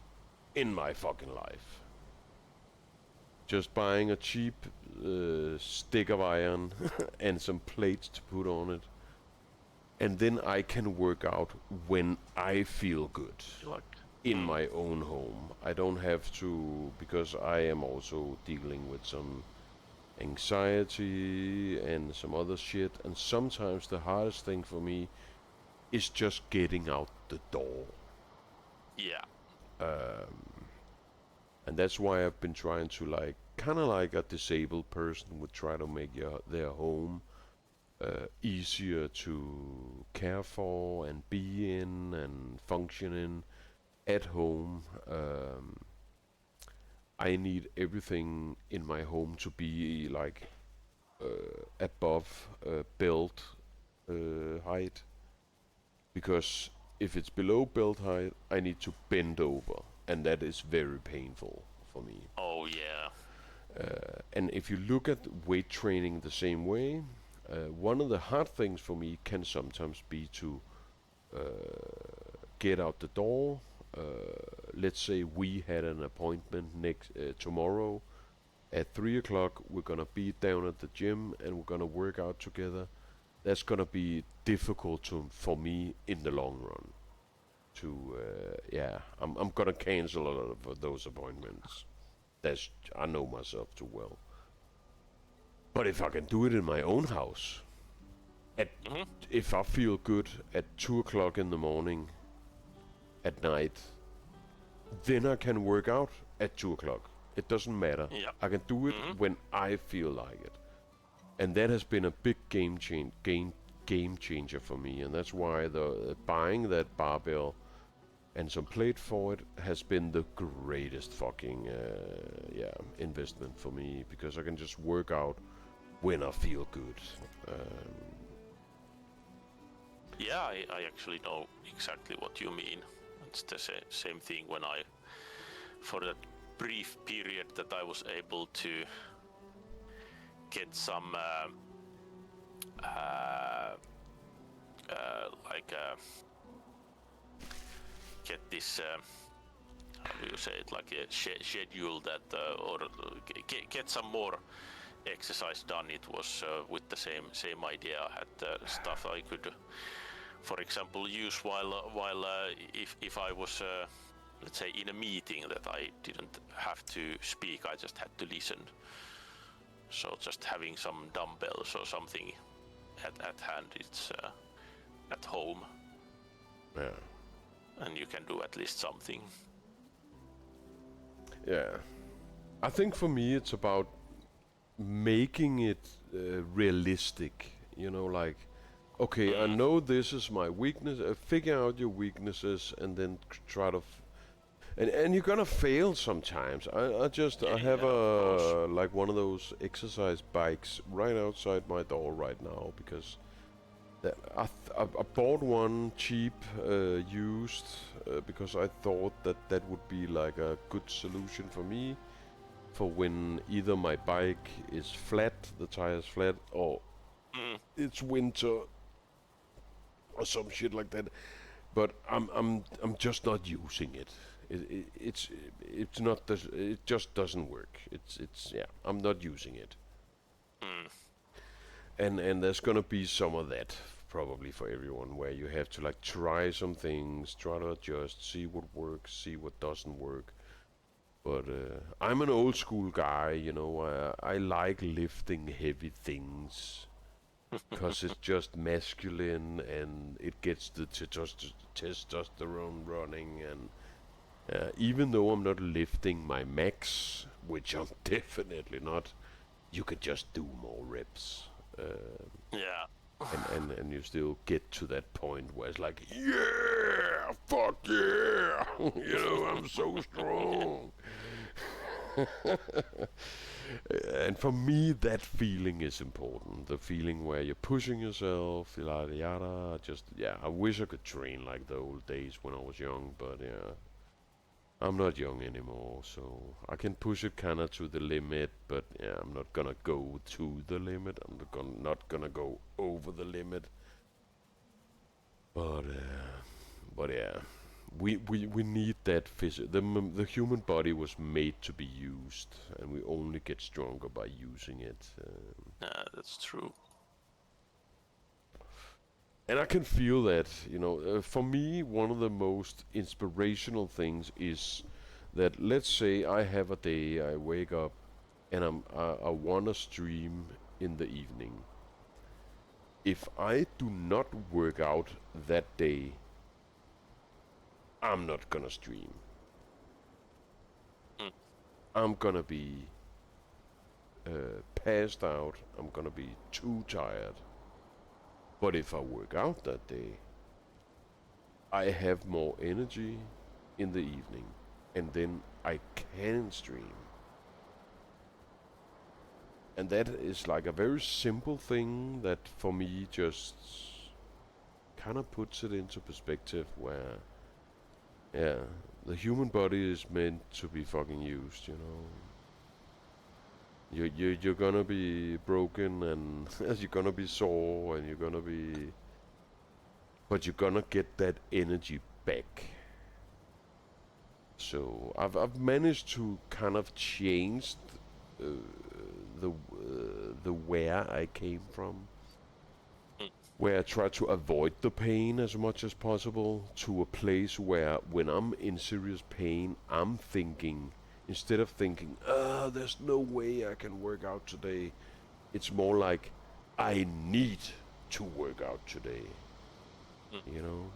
in my fucking life. Just buying a cheap stick of iron and some plates to put on it. And then I can work out when I feel good. In my own home. I don't have to, because I am also dealing with some anxiety and some other shit, and sometimes the hardest thing for me is just getting out the door. Yeah. And that's why I've been trying to like, kind of like a disabled person would try to make their home easier to care for and be in and function in at home. I need everything in my home to be like above belt height, because if it's below belt height, I need to bend over, and that is very painful for me. Oh yeah. And if you look at weight training the same way, one of the hard things for me can sometimes be to get out the door. Let's say we had an appointment next tomorrow at 3 o'clock. We're gonna be down at the gym and we're gonna work out together. That's gonna be difficult for me in the long run. I'm gonna cancel a lot of those appointments. I know myself too well. But if I can do it in my own house, if I feel good at 2 o'clock in the morning, at night, then I can work out at 2 o'clock. It doesn't matter. Yeah. I can do it when I feel like it. And that has been a big game changer for me. And that's why buying that barbell and some plate for it has been the greatest fucking investment for me, because I can just work out when I feel good. Yeah, I actually know exactly what you mean. It's the same thing when for that brief period that I was able to get some get this how do you say it, like a schedule that or get some more exercise done. It was with the same idea. I had stuff I could, for example, use while if I was let's say in a meeting that I didn't have to speak, I just had to listen. So just having some dumbbells or something at hand, it's at home. Yeah. And you can do at least something. Yeah. I think for me it's about making it realistic. You know, like, okay, I know this is my weakness. Figure out your weaknesses and then try to... And you're gonna fail sometimes. I have like one of those exercise bikes right outside my door right now, because I bought one cheap, used, because I thought that would be like a good solution for me, for when either my bike is flat, the tire's flat, or it's winter or some shit like that. But I'm just not using it. It's not it just doesn't work. I'm not using it. And there's gonna be some of that probably for everyone, where you have to like try some things, try to adjust, see what works, see what doesn't work. But I'm an old school guy, you know. I like lifting heavy things because it's just masculine and it gets the testosterone running. And even though I'm not lifting my max, which I'm definitely not, you can just do more reps. Yeah. And you still get to that point where it's like, yeah, fuck yeah, you know, I'm so strong. And for me, that feeling is important. The feeling where you're pushing yourself, yada yada. I wish I could train like the old days when I was young, but yeah, I'm not young anymore, so I can push it kind of to the limit, but yeah, I'm not gonna go to the limit. I'm not gonna go over the limit. But yeah, we need that the human body was made to be used, and we only get stronger by using it. That's true. And I can feel that, you know, for me, one of the most inspirational things is that, let's say I have a day, I wake up and I want to stream in the evening. If I do not work out that day, I'm not gonna stream. I'm gonna be passed out. I'm gonna be too tired. But if I work out that day, I have more energy in the evening, and then I can stream. And that is like a very simple thing that for me just kind of puts it into perspective where, yeah, the human body is meant to be fucking used, you know. You're gonna be broken and you're gonna be sore and you're gonna be, but you're gonna get that energy back. So I've managed to kind of change the where I came from, where I try to avoid the pain as much as possible, to a place where when I'm in serious pain, I'm thinking, instead of thinking, there's no way I can work out today, it's more like, I need to work out today, you know?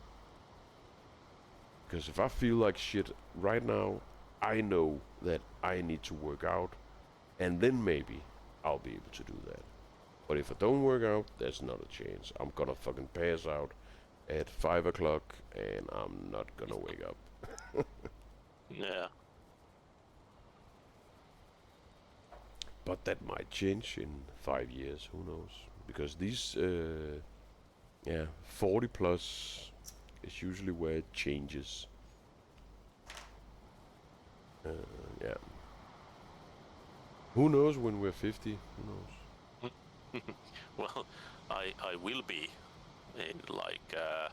Because if I feel like shit right now, I know that I need to work out, and then maybe I'll be able to do that. But if I don't work out, there's not a chance. I'm gonna fucking pass out at 5 o'clock, and I'm not gonna wake up. Yeah. But that might change in 5 years, who knows? Because these, 40 plus is usually where it changes. Yeah. Who knows when we're 50? Who knows? Well, I will be in like a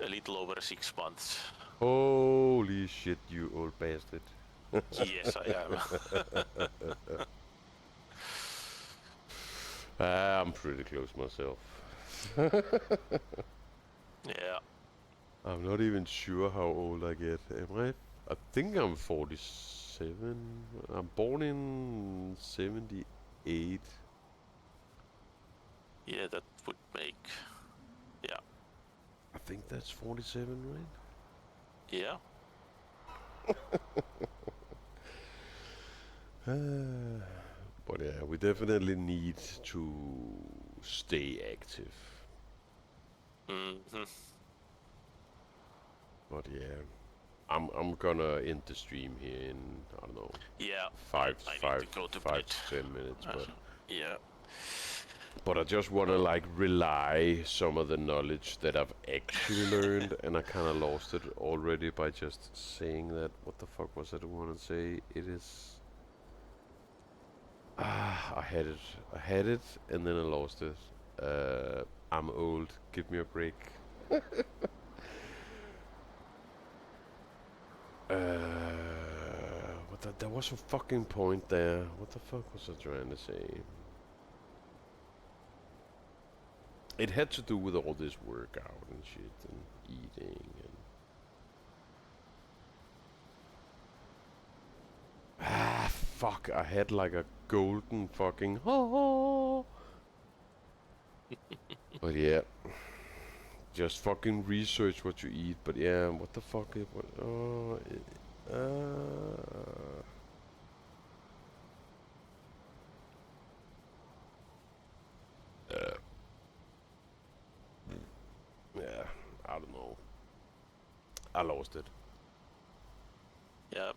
little over 6 months. Holy shit, you old bastard. Yes, I am. I'm pretty close myself. Yeah. I'm not even sure how old I get. Am I? I think I'm 47. I'm born in 78. Yeah, that would make. Yeah. I think that's 47, right? Yeah. But yeah, we definitely need to stay active. Mm-hmm. But yeah, I'm gonna end the stream here in, I don't know, Yeah. five I need to go to bed. to 10 minutes. Yeah. But I just wanna like rely some of the knowledge that I've actually learned, and I kind of lost it already by just saying that. What the fuck was it I want to say? It is. I had it, and then I lost it. I'm old. Give me a break. There was a fucking point there. What the fuck was I trying to say? It had to do with all this workout and shit and eating and fuck, I had like a golden fucking But yeah, just fucking research what you eat. But yeah, what the fuck is what? Yeah, I don't know. I lost it. Yeah,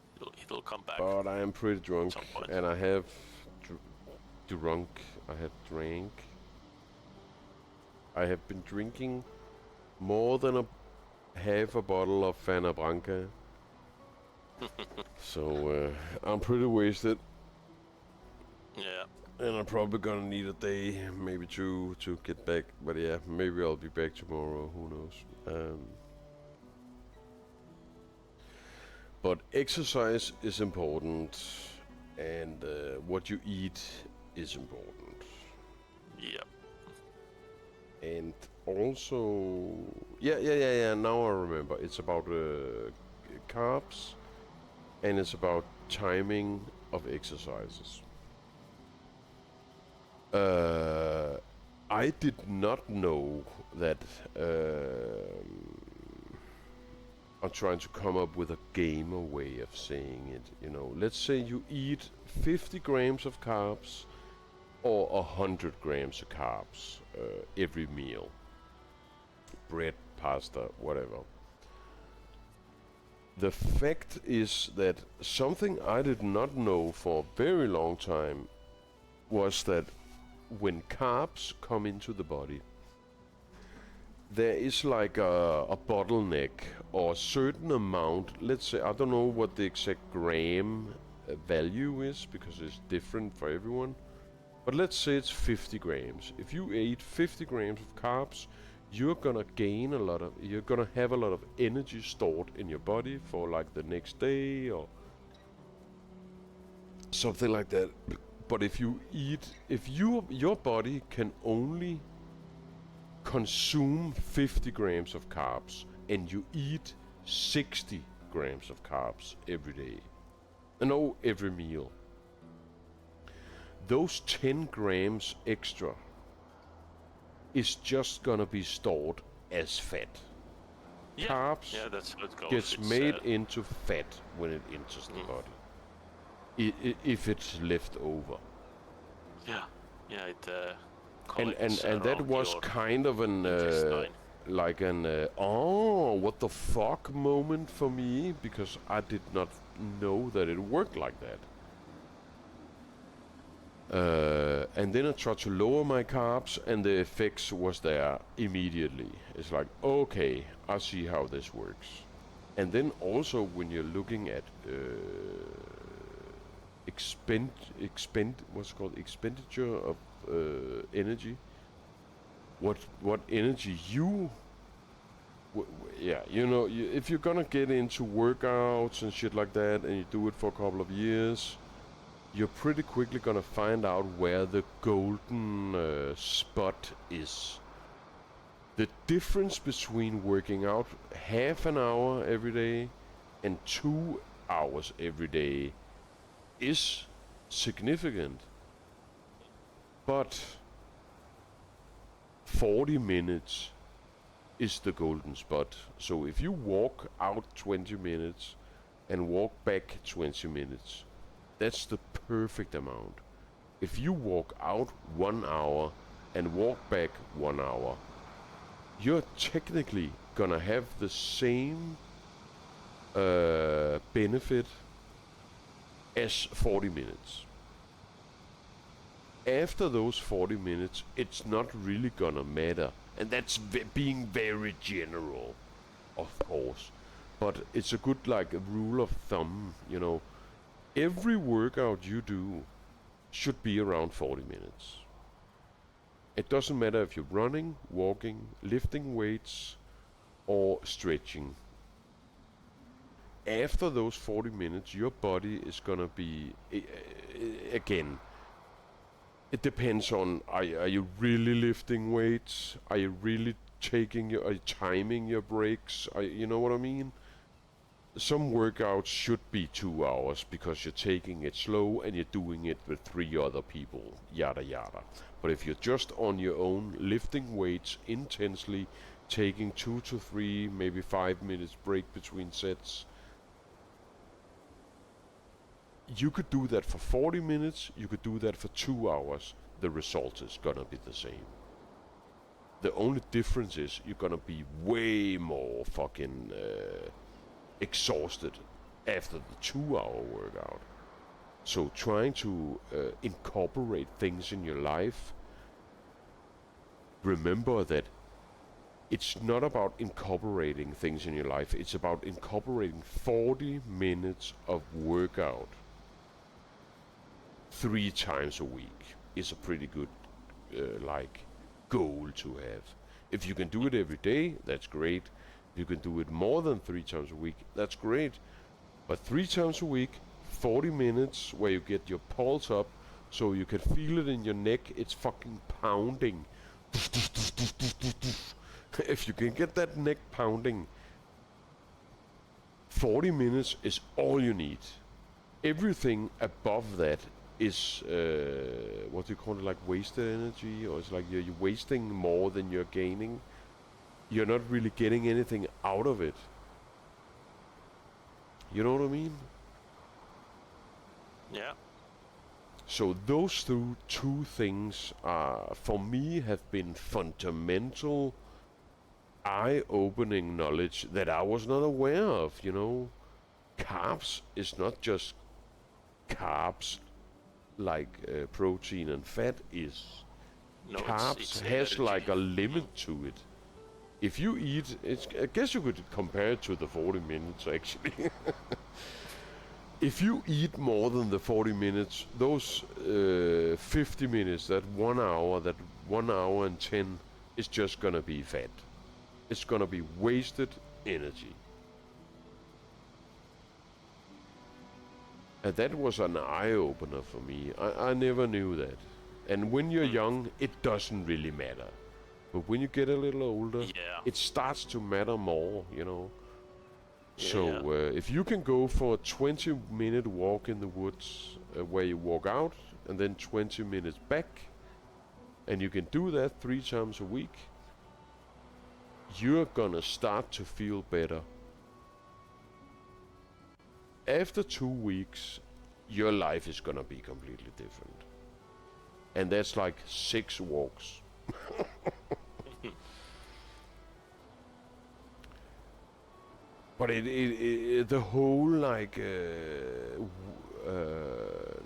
it'll come back. But I am pretty drunk, some point. and I have drunk. I have drank. I have been drinking more than half a bottle of Fanta Branca. So I'm pretty wasted, Yeah. and I'm probably gonna need a day, maybe two, to get back. But yeah, maybe I'll be back tomorrow. Who knows? But exercise is important, and what you eat is important. Yeah. And also, yeah. Now I remember. It's about carbs, and it's about timing of exercises. I did not know that I'm trying to come up with a gamer way of saying it. You know, let's say you eat 50 grams of carbs or 100 grams of carbs every meal. Bread, pasta, whatever. The fact is that something I did not know for a very long time was that when carbs come into the body, there is like a bottleneck or a certain amount. Let's say, I don't know what the exact gram value is because it's different for everyone. But let's say it's 50 grams. If you ate 50 grams of carbs, you're gonna you're gonna have a lot of energy stored in your body for like the next day or something like that. But if your body can only consume 50 grams of carbs and you eat 60 grams of carbs every day, no, every meal, those 10 grams extra is just gonna be stored as fat. Yeah. Carbs Yeah, that's how it goes. gets It's, made into fat when it enters the body. If it's left over. Yeah. Yeah, it And that was kind of an like an what the fuck moment for me, because I did not know that it worked like that. And then I tried to lower my carbs, and the effects was there immediately. It's like, okay, I see how this works. And then also when you're looking at expenditure of energy, what energy you you know, if you're gonna get into workouts and shit like that, and you do it for a couple of years, you're pretty quickly gonna find out where the golden spot is. The difference between working out half an hour every day and 2 hours every day is significant. But 40 minutes is the golden spot. So if you walk out 20 minutes and walk back 20 minutes, that's the perfect amount. If you walk out 1 hour and walk back 1 hour, you're technically gonna have the same benefit as 40 minutes. After those 40 minutes, it's not really gonna matter. And that's being very general, of course. But it's a good, like, a rule of thumb, you know. Every workout you do should be around 40 minutes. It doesn't matter if you're running, walking, lifting weights, or stretching. After those 40 minutes, your body is gonna be, again, it depends on, are you really lifting weights? Are you really are you timing your breaks? You know what I mean? Some workouts should be 2 hours because you're taking it slow and you're doing it with 3 other people, yada yada. But if you're just on your own, lifting weights intensely, taking 2 to 3, maybe 5 minutes break between sets, you could do that for 40 minutes, you could do that for 2 hours. The result is gonna be the same. The only difference is you're gonna be way more fucking exhausted after the 2-hour workout. So trying to incorporate things in your life, remember that it's not about incorporating things in your life, it's about incorporating 40 minutes of workout 3 times a week is a pretty good like goal to have. If you can do it every day, that's great. If you can do it more than 3 times a week, that's great. But 3 times a week, 40 minutes where you get your pulse up so you can feel it in your neck, it's fucking pounding. If you can get that neck pounding, 40 minutes is all you need. Everything above that is what do you call it, like wasted energy, or it's like you're wasting more than you're gaining. You're not really getting anything out of it. You know what I mean? Yeah. So those two things are, for me, have been fundamental, eye-opening knowledge that I was not aware of, you know. Carbs is not just carbs like protein and fat is. No, Carbs it's has energy. like a limit to it. If you eat, I guess you could compare it to the 40 minutes actually. If you eat more than the 40 minutes, those 50 minutes, that 1 hour, that 1 hour and 10 is just gonna be fat. It's gonna be wasted energy. And that was an eye-opener for me. I never knew that. And when you're young, it doesn't really matter. But when you get a little older, it starts to matter more, you know. So if you can go for a 20-minute walk in the woods where you walk out and then 20 minutes back, and you can do that 3 times a week, you're gonna start to feel better. After 2 weeks, your life is gonna be completely different. And that's like 6 walks. But the whole like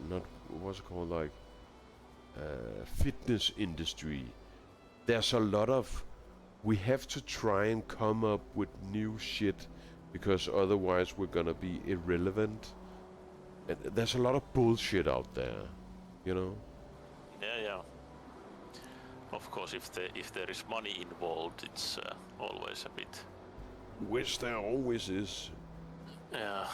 not what's it called, like fitness industry. There's a lot of, we have to try and come up with new shit because otherwise we're gonna be irrelevant. And there's a lot of bullshit out there, you know. Yeah. Of course, if there is money involved, it's always a bit. Which there always is. Yeah.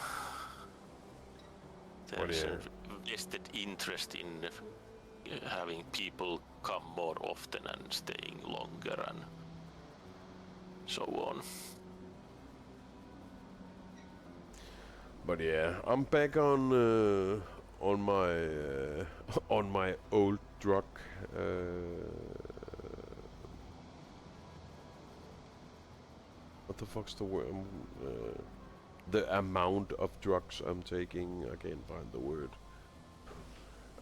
There's a vested interest in having people come more often and staying longer and so on. But yeah, I'm back on my old drug. What the fuck's the word? The amount of drugs I'm taking. I can't find the word.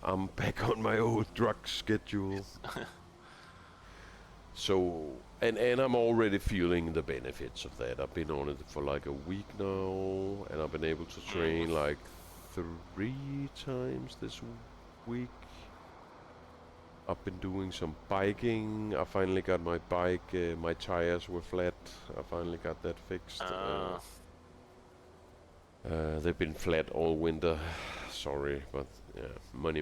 I'm back on my old drug schedule. So, and I'm already feeling the benefits of that. I've been on it for like a week now, and I've been able to train like 3 times this week. I've been doing some biking. I finally got my bike. My tires were flat. I finally got that fixed. They've been flat all winter. Sorry, but yeah, money.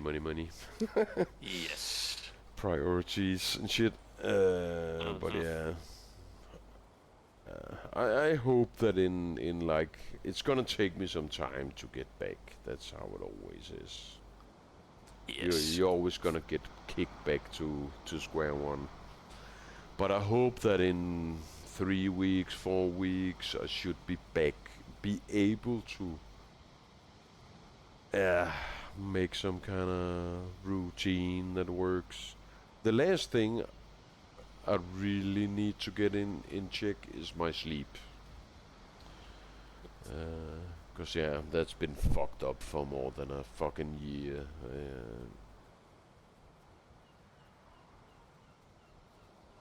Yes. Priorities and shit. But yeah, I hope that in like, it's gonna take me some time to get back. That's how it always is. Yes. You're always gonna get kicked back to square one. But I hope that in 3 weeks, 4 weeks, I should be back, be able to make some kind of routine that works. The last thing I really need to get in check is my sleep. Cause yeah, that's been fucked up for more than a fucking year.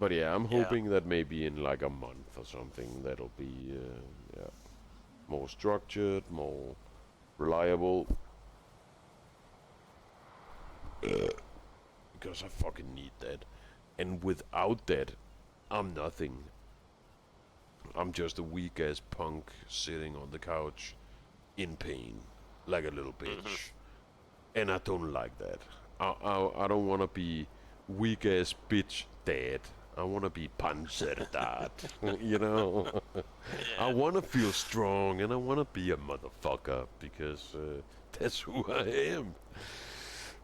But yeah, I'm hoping that maybe in like a month or something, that'll be more structured, more reliable. Because I fucking need that. And without that, I'm nothing. I'm just a weak ass punk sitting on the couch in pain, like a little bitch. And I don't like that. I don't want to be weak ass bitch dad. I want to be Panzerdad, you know. I want to feel strong and I want to be a motherfucker because that's who I am.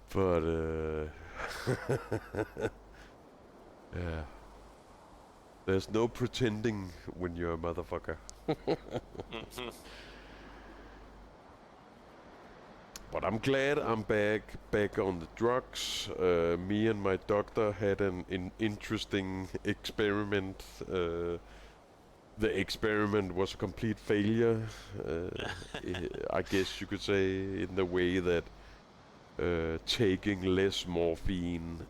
But yeah, there's no pretending when you're a motherfucker. But I'm glad I'm back on the drugs. Me and my doctor had an interesting experiment. the experiment was a complete failure. I guess you could say, in the way that taking less morphine,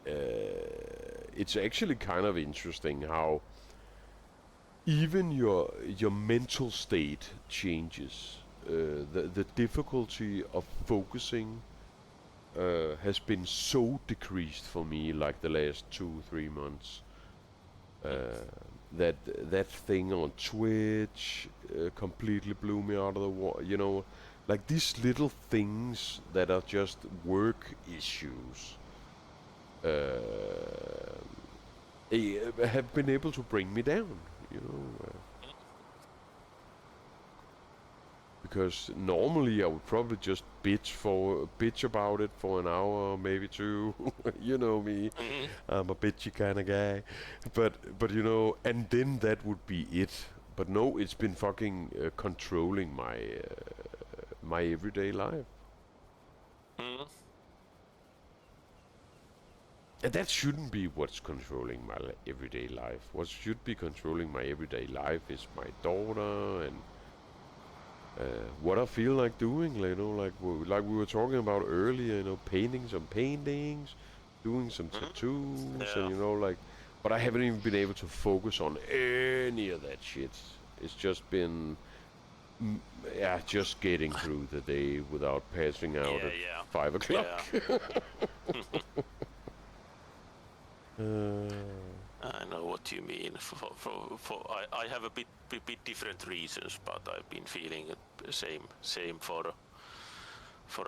it's actually kind of interesting how even your mental state changes. The difficulty of focusing has been so decreased for me, like the last 2-3 months. That thing on Twitch completely blew me out of the water. You know, like these little things that are just work issues have been able to bring me down. You know, because normally I would probably just bitch about it for an hour, maybe two. You know me, I'm a bitchy kind of guy. But you know, and then that would be it. But no, it's been fucking controlling my everyday life. And that shouldn't be what's controlling my everyday life. What should be controlling my everyday life is my daughter and what I feel like doing. You know, like we were talking about earlier. You know, painting some paintings, doing some tattoos, and you know, like. But I haven't even been able to focus on any of that shit. It's just been, just getting through the day without passing out at 5 o'clock. I know what you mean. I have a bit different reasons, but I've been feeling it same for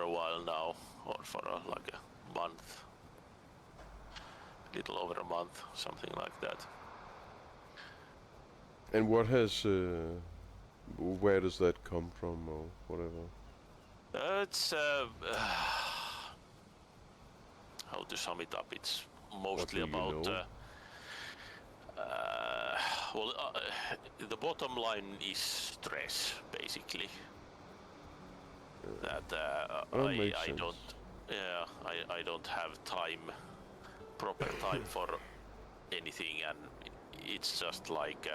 a while now, or for like a month, little over a month, something like that. And what has, where does that come from, or whatever? It's how to sum it up. It's mostly about. The bottom line is stress, basically. That I don't have proper time for anything, and it's just like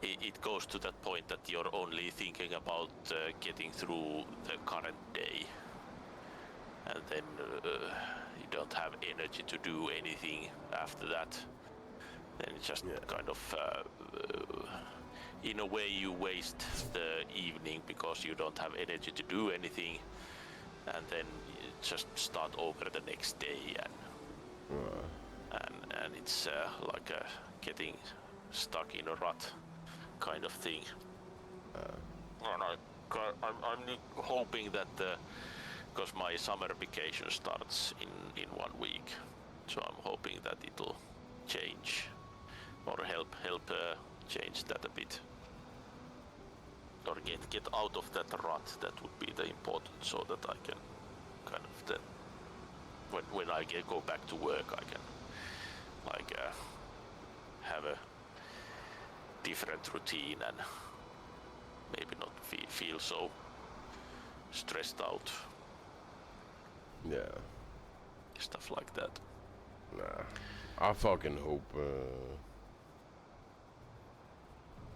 it goes to that point that you're only thinking about getting through the current day, and then you don't have energy to do anything after that. Then it's just kind of, in a way, you waste the evening because you don't have energy to do anything, and then you just start over the next day, and it's like getting stuck in a rut kind of thing. I'm hoping that because my summer vacation starts in 1 week, so I'm hoping that it'll change or help change that a bit, or get out of that rut. That would be the important, so that I can kind of then when I go back to work, I can like have a different routine and maybe not feel so stressed out. Yeah. Stuff like that. Nah. I fucking hope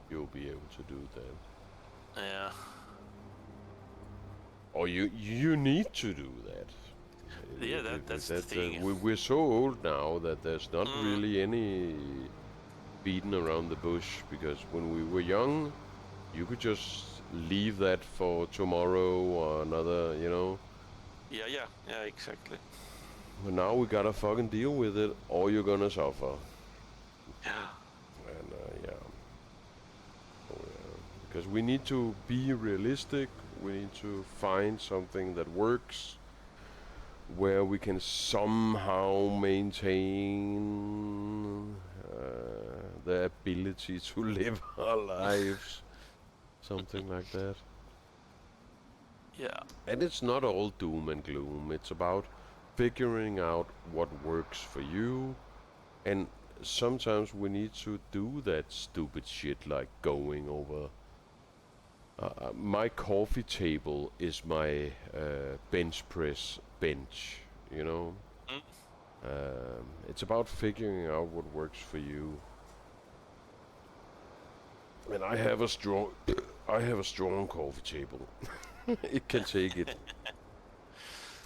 you'll be able to do that. Yeah. Or you need to do that. Yeah, that's the thing. We're so old now that there's not really any beating around the bush, because when we were young, you could just leave that for tomorrow or another, you know. Yeah, exactly. But now we gotta fucking deal with it, or you're gonna suffer. Yeah. And because we need to be realistic, we need to find something that works, where we can somehow maintain the ability to live our lives, something like that. Yeah. And it's not all doom and gloom. It's about figuring out what works for you, and sometimes we need to do that stupid shit like going over. My coffee table is my bench press bench, you know. It's about figuring out what works for you. And I have a strong coffee table. It can take it.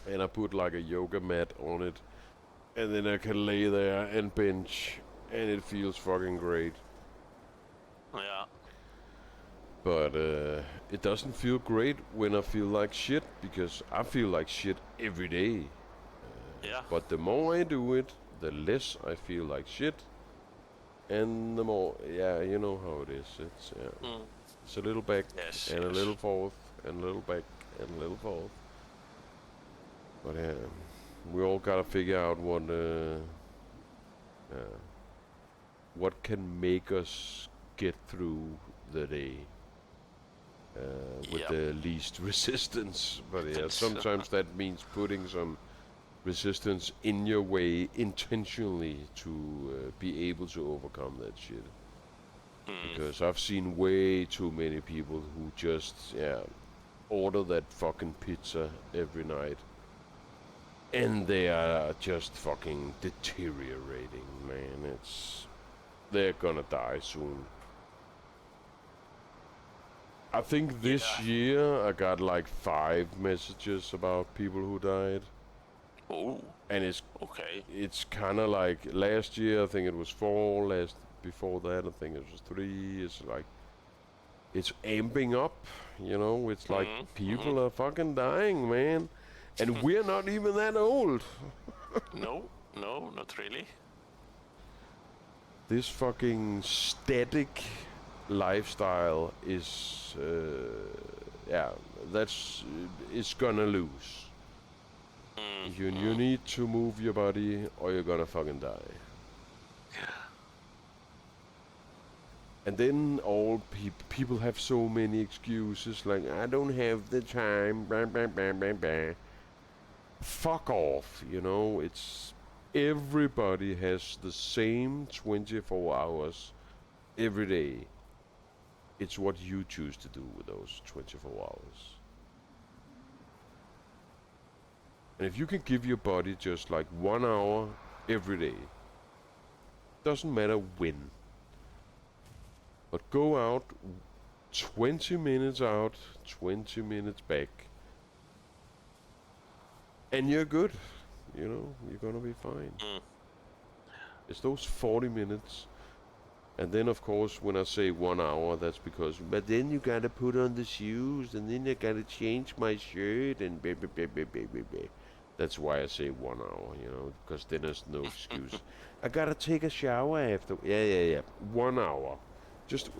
And I put like a yoga mat on it. And then I can lay there and bench. And it feels fucking great. Yeah. But it doesn't feel great when I feel like shit. Because I feel like shit every day. Yeah. But the more I do it, the less I feel like shit. And the more, yeah, you know how it is. It's it's a little back and a little forth and a little back and a little forth. But yeah, we all gotta figure out what can make us get through the day with the least resistance. But yeah, sometimes that means putting some resistance in your way intentionally to be able to overcome that shit. Because I've seen way too many people who just order that fucking pizza every night, and they are just fucking deteriorating, man. They're gonna die soon. I think this year I got like 5 messages about people who died. Oh. And it's okay. It's kind of like last year. I think it was 4. Before that, I think it was 3. It's like it's amping up. You know, it's like people are fucking dying, man, and we're not even that old. No, not really. This fucking static lifestyle is, it's gonna lose. You need to move your body or you're gonna fucking die. And then all people have so many excuses, like, I don't have the time, blah, blah, blah, blah, blah. Fuck off, you know. It's everybody has the same 24 hours every day. It's what you choose to do with those 24 hours. And if you can give your body just like 1 hour every day, doesn't matter when, but go out 20 minutes out, 20 minutes back, and you're good. You know, you're gonna be fine. It's those 40 minutes. And then, of course, when I say 1 hour, that's because, but then you gotta put on the shoes, and then I gotta change my shirt, and blah, blah, blah, blah, blah, blah, blah. That's why I say 1 hour, you know, because then there's no excuse. I gotta take a shower after. Yeah. 1 hour. Just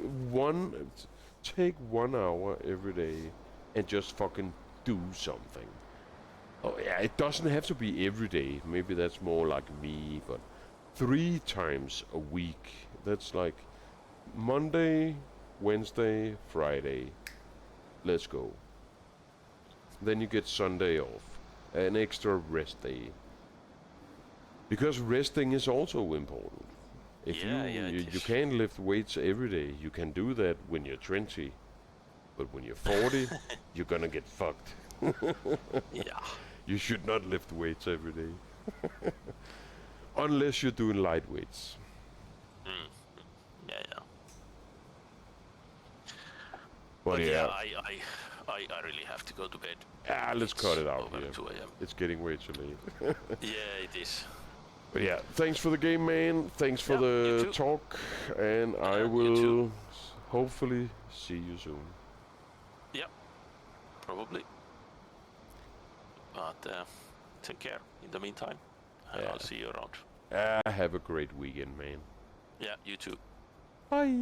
take 1 hour every day and just fucking do something. Oh, yeah, it doesn't have to be every day. Maybe that's more like me, but 3 times a week. That's like Monday, Wednesday, Friday. Let's go. Then you get Sunday off. An extra rest day. Because resting is also important. If you can't lift weights every day, you can do that when you're 20. But when you're 40, you're gonna get fucked. Yeah. You should not lift weights every day. Unless you're doing light weights. Yeah. But yeah. I really have to go to bed. Let's cut it out here. 2 a.m. It's getting way too late. Yeah, it is. But yeah, thanks for the game, man. Thanks for the talk. And I will hopefully see you soon. Yeah, probably. But take care in the meantime. And I'll see you around. Have a great weekend, man. Yeah, you too. Bye.